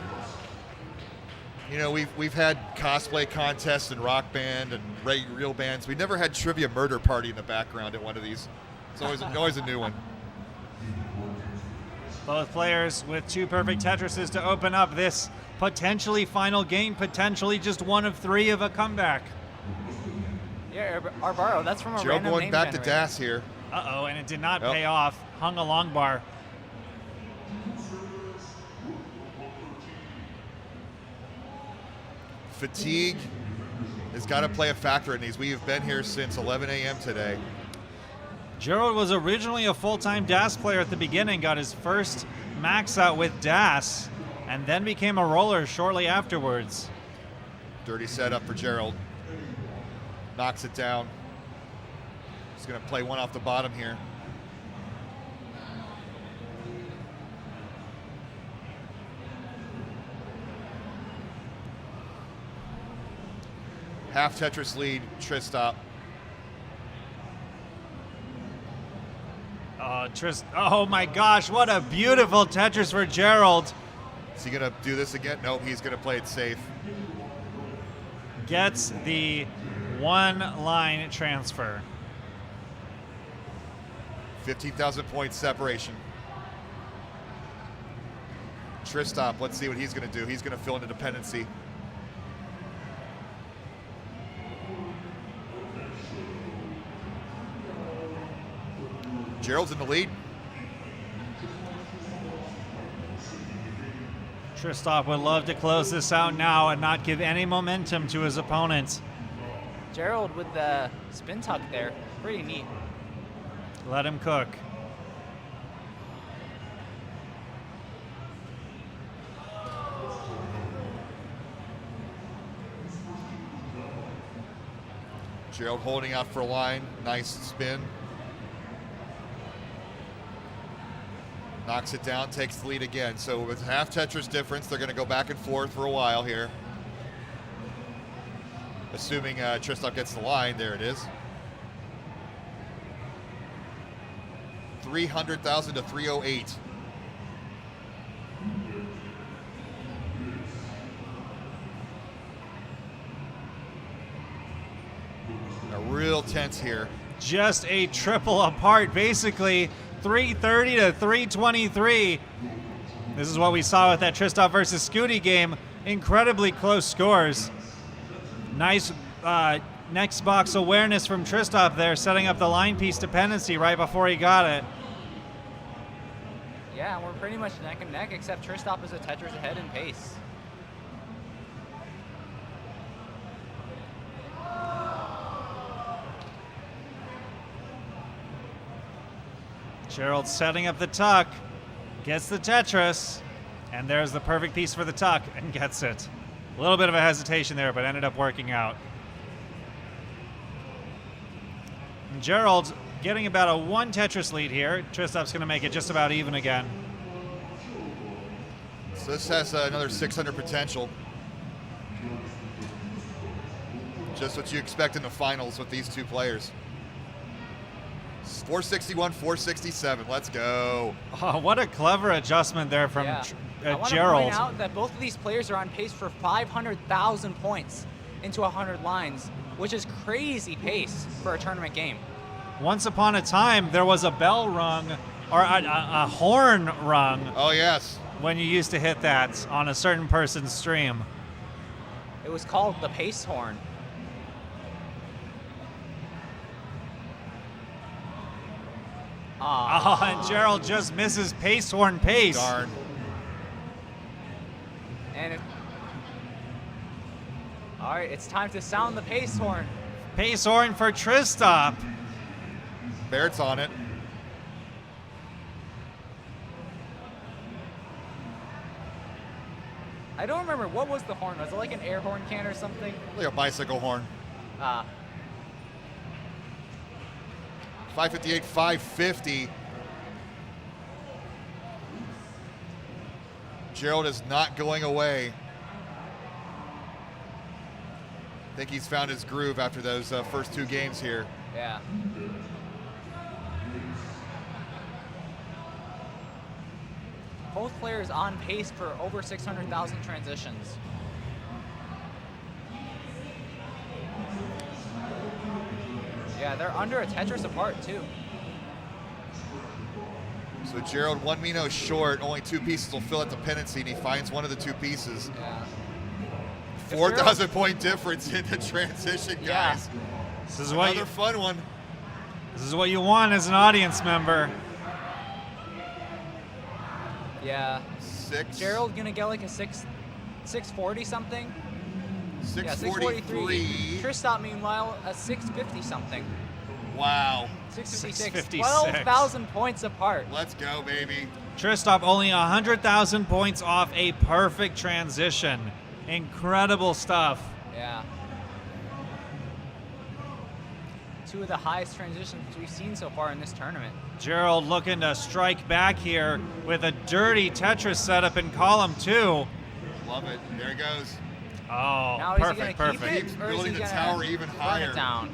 S3: You know, we've had cosplay contests and rock band and real bands. We never had trivia murder party in the background at one of these. It's always a new one.
S9: Both players with 2 perfect Tetrises to open up this potentially final game, potentially just one of 3 of a comeback.
S4: Yeah, Arbaro, that's from a
S3: Gerald
S4: random
S3: going
S4: name
S3: back to
S4: generator.
S3: Das here.
S9: Uh-oh, and it did not
S3: Nope.
S9: pay off. Hung a long bar.
S3: Fatigue has got to play a factor in these. We have been here since 11 a.m. today.
S9: Gerald was originally a full-time DAS player at the beginning, got his first max out with DAS, and then became a roller shortly afterwards.
S3: Dirty setup for Gerald. Knocks it down. He's going to play one off the bottom here. Half Tetris lead, Tristop.
S9: Oh my gosh, what a beautiful Tetris for Gerald.
S3: Is he going to do this again? Nope, he's going to play it safe.
S9: Gets the 1-line transfer.
S3: 15,000 point separation. Tristop, let's see what he's going to do. He's going to fill in a dependency. Gerald's in the lead.
S9: Tristop would love to close this out now and not give any momentum to his opponent.
S4: Gerald with the spin tuck there, pretty neat.
S9: Let him cook.
S3: Gerald holding out for a line. Nice spin. Knocks it down, takes the lead again. So with half Tetris difference, they're going to go back and forth for a while here. Assuming Tristop gets the line, there it is. 300,000 to 308. Real tense here.
S9: Just a triple apart, basically 330 to 323. This is what we saw with that Tristop versus Scooty game. Incredibly close scores. Nice next box awareness from Tristop there, setting up the line piece dependency right before he got it.
S4: Yeah, we're pretty much neck and neck, except Tristop is a Tetris ahead in pace.
S9: Gerald setting up the tuck, gets the Tetris, and there's the perfect piece for the tuck, and gets it. A little bit of a hesitation there, but ended up working out. And Gerald getting about a 1 Tetris lead here. Tristop's going to make it just about even again.
S3: So this has another 600 potential. Just what you expect in the finals with these two players. 461, 467. Let's go.
S9: Oh, what a clever adjustment there from
S4: I want to
S9: Gerald.
S4: point out that both of these players are on pace for 500,000 points into 100 lines, which is crazy pace for a tournament game.
S9: Once upon a time, there was a bell rung, or a horn rung.
S3: Oh, yes.
S9: When you used to hit that on a certain person's stream.
S4: It was called the pace horn.
S9: Oh, and Gerald just misses pace horn pace.
S3: Darn.
S4: And all right, it's time to sound the pace horn.
S9: Pace horn for Tristop.
S3: Barrett's on it.
S1: I don't remember. What was the horn? Was it like an air horn can or something?
S3: Like a bicycle horn. 558, 550. Gerald is not going away. I think he's found his groove after those first 2 games here.
S1: Yeah. Both players on pace for over 600,000 transitions. Yeah, they're under a Tetris apart too.
S3: So Gerald 1 Mino short, only 2 pieces will fill out the pendency, and he finds one of the 2 pieces.
S1: Yeah.
S3: 4,000 point difference in the transition, guys.
S9: This is what
S3: Another fun one.
S9: This is what you want as an audience member.
S1: Yeah.
S3: 6.
S1: Gerald gonna get like a 640 something.
S3: 643.
S1: Yeah, 643. Kristaps meanwhile a 650 something.
S3: Wow.
S1: 656. 12,000 points apart.
S3: Let's go, baby.
S9: Kristaps only 100,000 points off a perfect transition. Incredible stuff.
S1: Yeah. 2 of the highest transitions we've seen so far in this tournament.
S9: Gerald looking to strike back here with a dirty Tetris setup in column 2.
S3: Love it. There he goes.
S9: Oh,
S1: Now
S9: perfect,
S1: is he gonna
S9: perfect.
S1: Keep
S3: Keeps
S1: it, or is
S3: building
S1: he
S3: the
S1: gonna
S3: tower even
S1: burn
S3: higher.
S1: it down?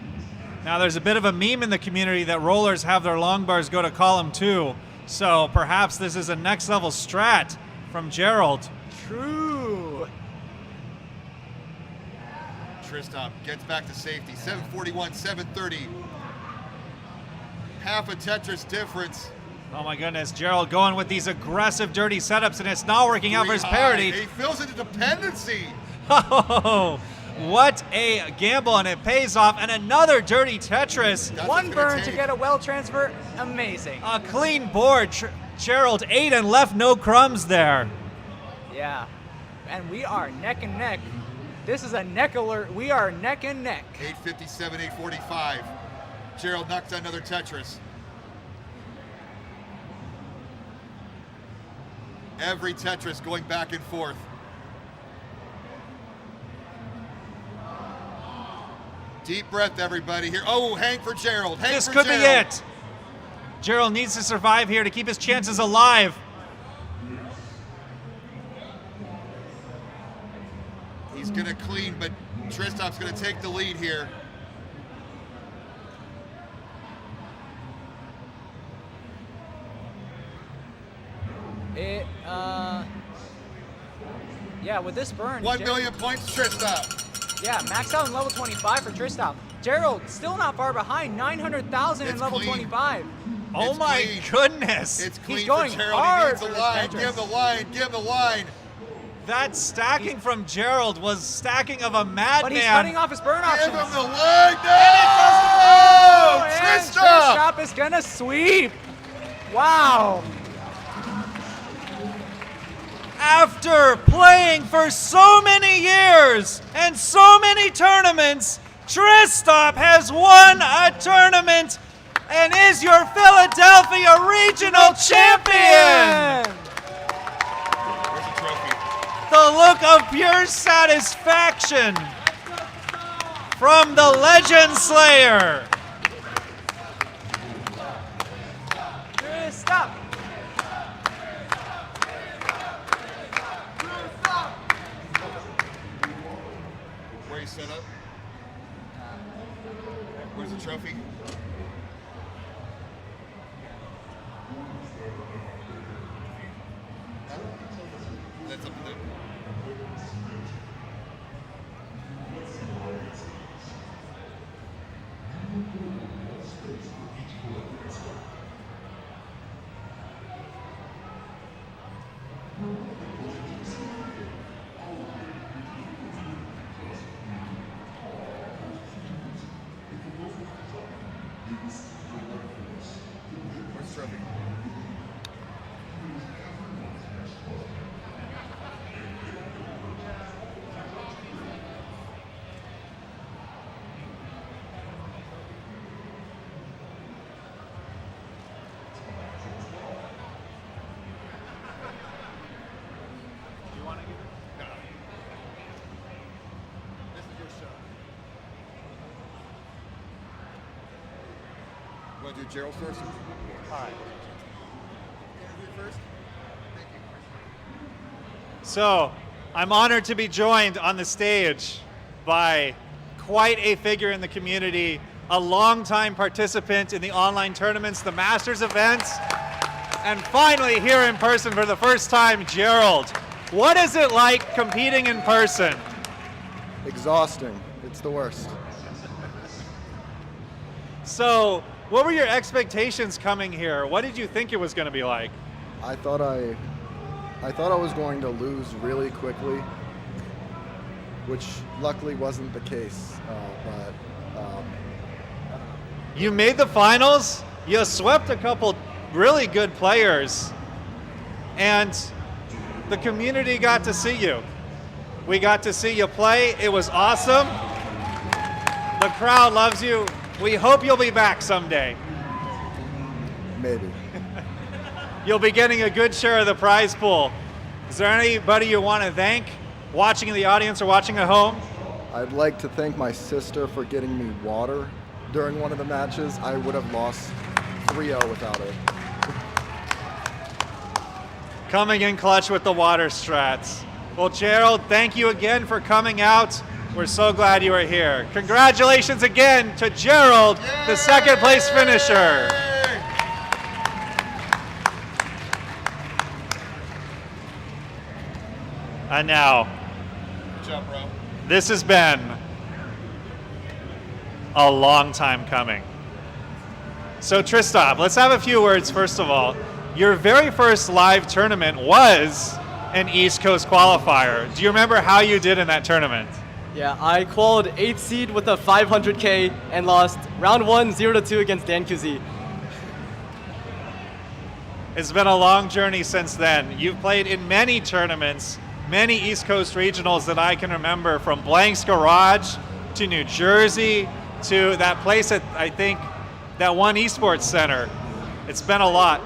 S9: Now there's a bit of a meme in the community that rollers have their long bars go to column 2. So perhaps this is a next level strat from Gerald.
S1: True.
S3: Kristaps gets back to safety. 741, 730. Half a Tetris difference.
S9: Oh my goodness, Gerald going with these aggressive dirty setups, and it's not working out for his
S3: 3 high.
S9: parity.
S3: He feels it a dependency.
S9: Oh, what a gamble, and it pays off. And another dirty Tetris.
S3: That's
S1: One
S3: what's gonna
S1: burn to
S3: take.
S1: get a well transfer. Amazing.
S9: A clean board. Gerald ate and left no crumbs there.
S1: Yeah. And we are neck and neck. This is a neck alert. We are neck and neck.
S3: 857, 845. Gerald knocks down another Tetris. Every Tetris going back and forth. Deep breath, everybody here. Oh, hang for Gerald. Hang
S9: This
S3: for
S9: could be
S3: Gerald.
S9: it. Gerald needs to survive here to keep his chances alive.
S3: He's going to clean, but Kristaps going to take the lead here.
S1: Yeah, with this burn.
S3: 1 million points, Kristaps.
S1: Yeah, maxed out in level 25 for Kristaps. Gerald still not far behind, 900,000 in
S3: It's
S1: level
S3: clean.
S1: 25.
S9: Oh
S3: It's
S9: my
S3: clean.
S9: goodness.
S3: It's clean
S1: going
S3: for Gerald.
S1: hard
S3: He needs
S1: for
S3: the
S1: this
S3: line.
S1: Tetris.
S3: Give him the line. Give him the line.
S9: That stacking from Gerald was stacking of a
S1: But he's cutting
S9: madman.
S1: off his burn
S3: Give
S1: options.
S3: him the line. No!
S1: And
S3: Kristaps!
S1: Kristaps is gonna sweep. Wow.
S9: After playing for so many years and so many tournaments, Kristaps has won a tournament and is your Philadelphia Regional Champion.
S3: Where's the trophy?
S9: The look of pure satisfaction from the Legend Slayer.
S1: Kristaps.
S3: Where you set up? Where's the trophy? That's up to them. Where's the trophy? want to do Gerald first?
S12: All right.
S3: First?
S9: So, I'm honored to be joined on the stage by quite a figure in the community, a longtime participant in the online tournaments, the Masters events, and finally here in person for the first time, Gerald. What is it like competing in person?
S12: Exhausting. It's the worst.
S9: So, what were your expectations coming here? What did you think it was going to be like?
S12: I thought I was going to lose really quickly, which luckily wasn't the case.
S9: You made the finals. You swept a couple really good players, and the community got to see you. We got to see you play. It was awesome. The crowd loves you. We hope you'll be back someday.
S12: Maybe.
S9: You'll be getting a good share of the prize pool. Is there anybody you want to thank, watching in the audience or watching at home?
S12: I'd like to thank my sister for getting me water during one of the matches. I would have lost 3-0 without it.
S9: Coming in clutch with the water strats. Well, Gerald, thank you again for coming out. We're so glad you are here. Congratulations again to Gerald, the second place finisher. And now,
S3: Good job, bro.
S9: this has been a long time coming. So Tristan, let's have a few words first of all. Your very first live tournament was an East Coast qualifier. Do you remember how you did in that tournament?
S13: Yeah, I qualified 8th seed with a 500K and lost round 1 0-2 against Dan QZ.
S9: It's been a long journey since then. You've played in many tournaments, many East Coast regionals that I can remember, from Blank's Garage to New Jersey to that place at, I think, that one esports center. It's been a lot.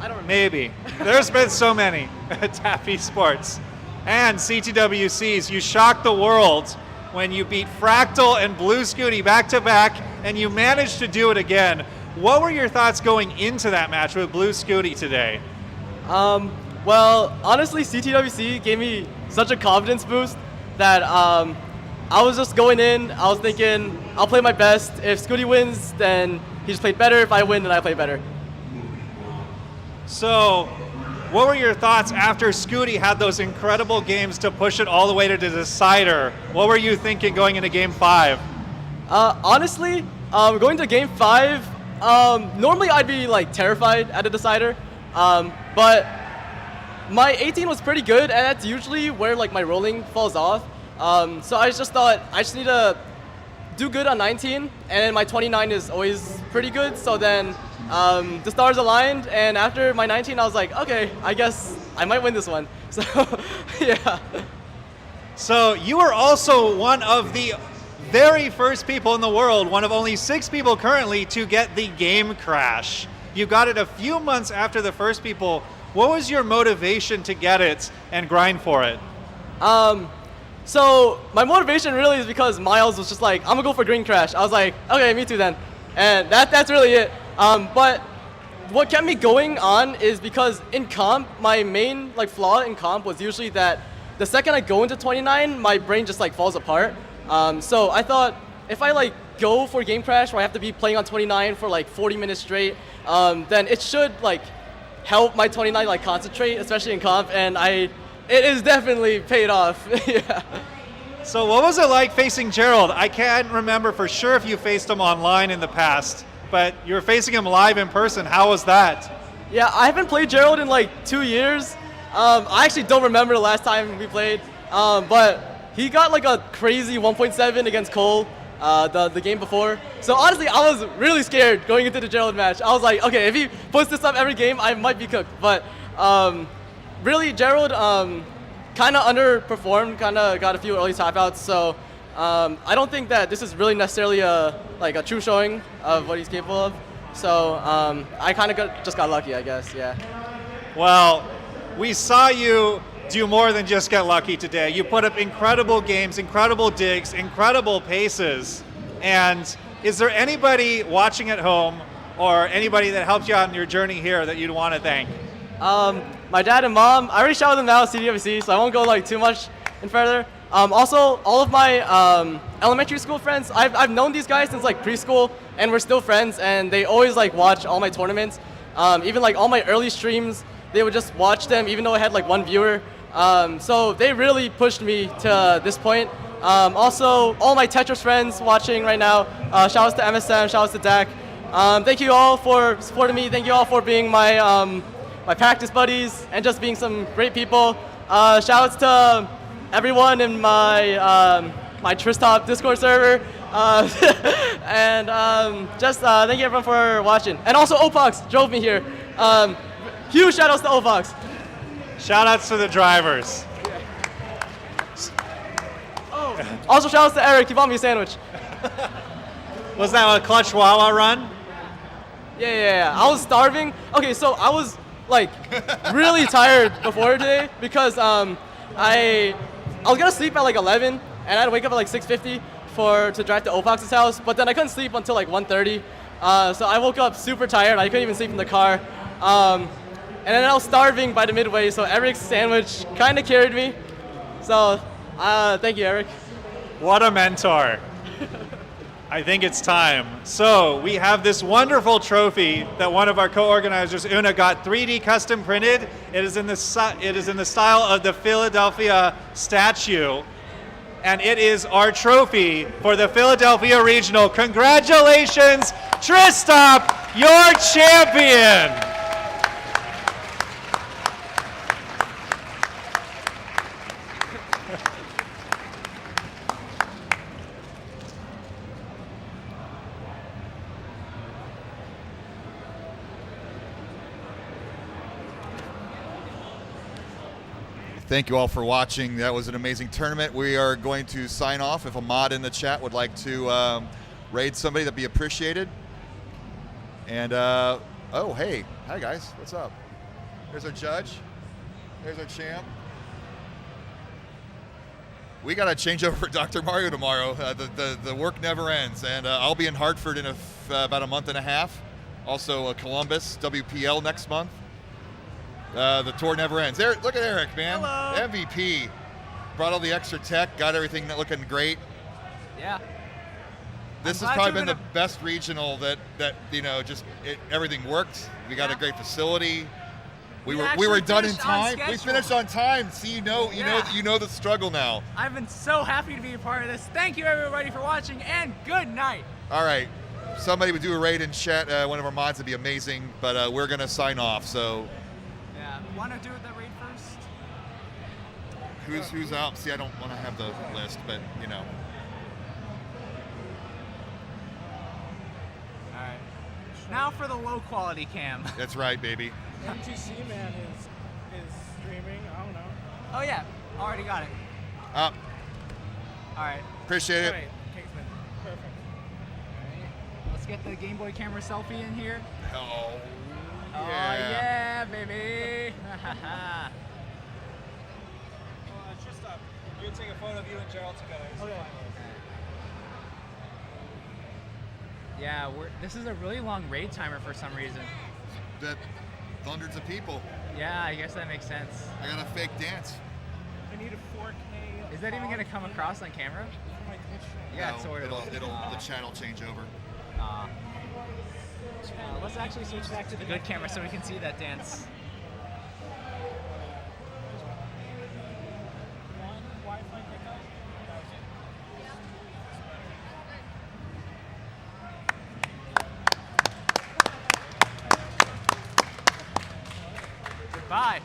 S13: I don't remember.
S9: Maybe. There's been so many at TAP Esports. And CTWCs, you shocked the world when you beat Fractal and Blue Scooty back to back, and you managed to do it again. What were your thoughts going into that match with Blue Scooty today?
S13: Well, honestly, CTWC gave me such a confidence boost that I was just going in, I was thinking, I'll play my best. If Scooty wins, then he just played better. If I win, then I play better.
S9: So, what were your thoughts after Scooty had those incredible games to push it all the way to the decider? What were you thinking going into Game 5?
S13: Honestly, going to Game 5, normally I'd be like terrified at a decider, but my 18 was pretty good, and that's usually where like my rolling falls off. So I just thought I just need to do good on 19, and then my 29 is always pretty good. So then the stars aligned, and after my 19, I was like, okay, I guess I might win this one. So yeah.
S9: So you were also one of the very first people in the world, one of only 6 people currently, to get the game crash. You got it a few months after the first people. What was your motivation to get it and grind for it?
S13: So my motivation really is because Miles was just like, I'm gonna go for green crash. I was like, okay, me too then. And that's really it. But what kept me going on is because in comp, my main like flaw in comp was usually that the second I go into 29, my brain just like falls apart. So I thought if I like go for game crash where I have to be playing on 29 for like 40 minutes straight, then it should like help my 29 like concentrate, especially in comp, and it is definitely paid off. Yeah.
S9: So what was it like facing Gerald? I can't remember for sure if you faced him online in the past, but you were facing him live in person. How was that?
S13: Yeah, I haven't played Gerald in like 2 years. I actually don't remember the last time we played, but he got like a crazy 1.7 against Cole the game before. So honestly, I was really scared going into the Gerald match. I was like, okay, if he puts this up every game, I might be cooked. But really, Gerald kind of underperformed, kind of got a few early tap outs. So I don't think that this is really necessarily a true showing of what he's capable of. So I kind of just got lucky, I guess. Yeah.
S9: Well, we saw you do more than just get lucky today. You put up incredible games, incredible digs, incredible paces. And is there anybody watching at home or anybody that helped you out in your journey here that you'd want to thank?
S13: My dad and mom, I already shouted them out at CTWC, so I won't go like too much in further. Also, all of my elementary school friends, I've known these guys since like preschool, and we're still friends, and they always like watch all my tournaments. Even like all my early streams, they would just watch them, even though I had like one viewer. So they really pushed me to this point. Also, all my Tetris friends watching right now, shout outs to MSM, shout outs to Dak. Thank you all for supporting me. Thank you all for being my my practice buddies and just being some great people. Shout outs to everyone in my my Tristop Discord server. And just thank you everyone for watching. And also Opox drove me here. Huge shout outs to Opox.
S9: Shout outs to the drivers.
S13: Also shout outs to Eric, he bought me a sandwich.
S9: Was that a clutch Wawa run?
S13: Yeah. I was starving. Okay, so I was like really tired before today because I was gonna sleep at like 11 and I had to wake up at like 6:50 to drive to Opox's house, but then I couldn't sleep until like 1:30. So I woke up super tired. I couldn't even sleep in the car. And then I was starving by the midway, so Eric's sandwich kind of carried me. So thank you, Eric.
S9: What a mentor. I think it's time. So we have this wonderful trophy that one of our co-organizers, Una, got 3D custom printed. It is in the style of the Philadelphia statue, and it is our trophy for the Philadelphia Regional. Congratulations, Tristop, your champion.
S3: Thank you all for watching. That was an amazing tournament. We are going to sign off. If a mod in the chat would like to raid somebody, that'd be appreciated. And, oh, hey. Hi, guys. What's up? There's our judge. There's our champ. We got to change over for Dr. Mario tomorrow. The work never ends. And I'll be in Hartford in about a month and a half. Also, Columbus, WPL next month. The tour never ends. There, look at Eric, man.
S4: Hello.
S3: MVP. Brought all the extra tech, got everything looking great.
S4: Yeah.
S3: This has probably been the best regional that everything worked. We got a great facility. We were done in time. We finished on time. See, you know the struggle now.
S4: I've been so happy to be a part of this. Thank you everybody for watching, and good night.
S3: All right. Somebody would do a raid in chat. One of our mods would be amazing, but we're gonna sign off. So.
S4: Want to do the raid first?
S3: Who's out? See, I don't want to have the list, but you know.
S4: All right. Now for the low quality cam.
S3: That's right, baby.
S8: MGC man is streaming. I don't know.
S4: Oh yeah, already got it.
S3: Up.
S4: All right.
S3: Appreciate it.
S8: Right, Kingsman. Perfect.
S4: All right. Let's get the Game Boy camera selfie in here.
S3: Oh.
S4: Oh yeah, baby.
S8: Tristop, we're gonna take a photo of you and Gerald together. Okay.
S4: Yeah, this is a really long raid timer for some reason.
S3: That hundreds of people.
S4: Yeah, I guess that makes sense.
S3: I got a fake dance.
S8: I need a 4K.
S4: Is that even gonna come across on camera?
S8: For my Twitch stream.
S3: Yeah,
S4: No, sort of.
S3: the chat will change over.
S4: Let's actually switch back to the good camera so we can see that dance.
S8: One Wi-Fi pickup.
S4: Goodbye.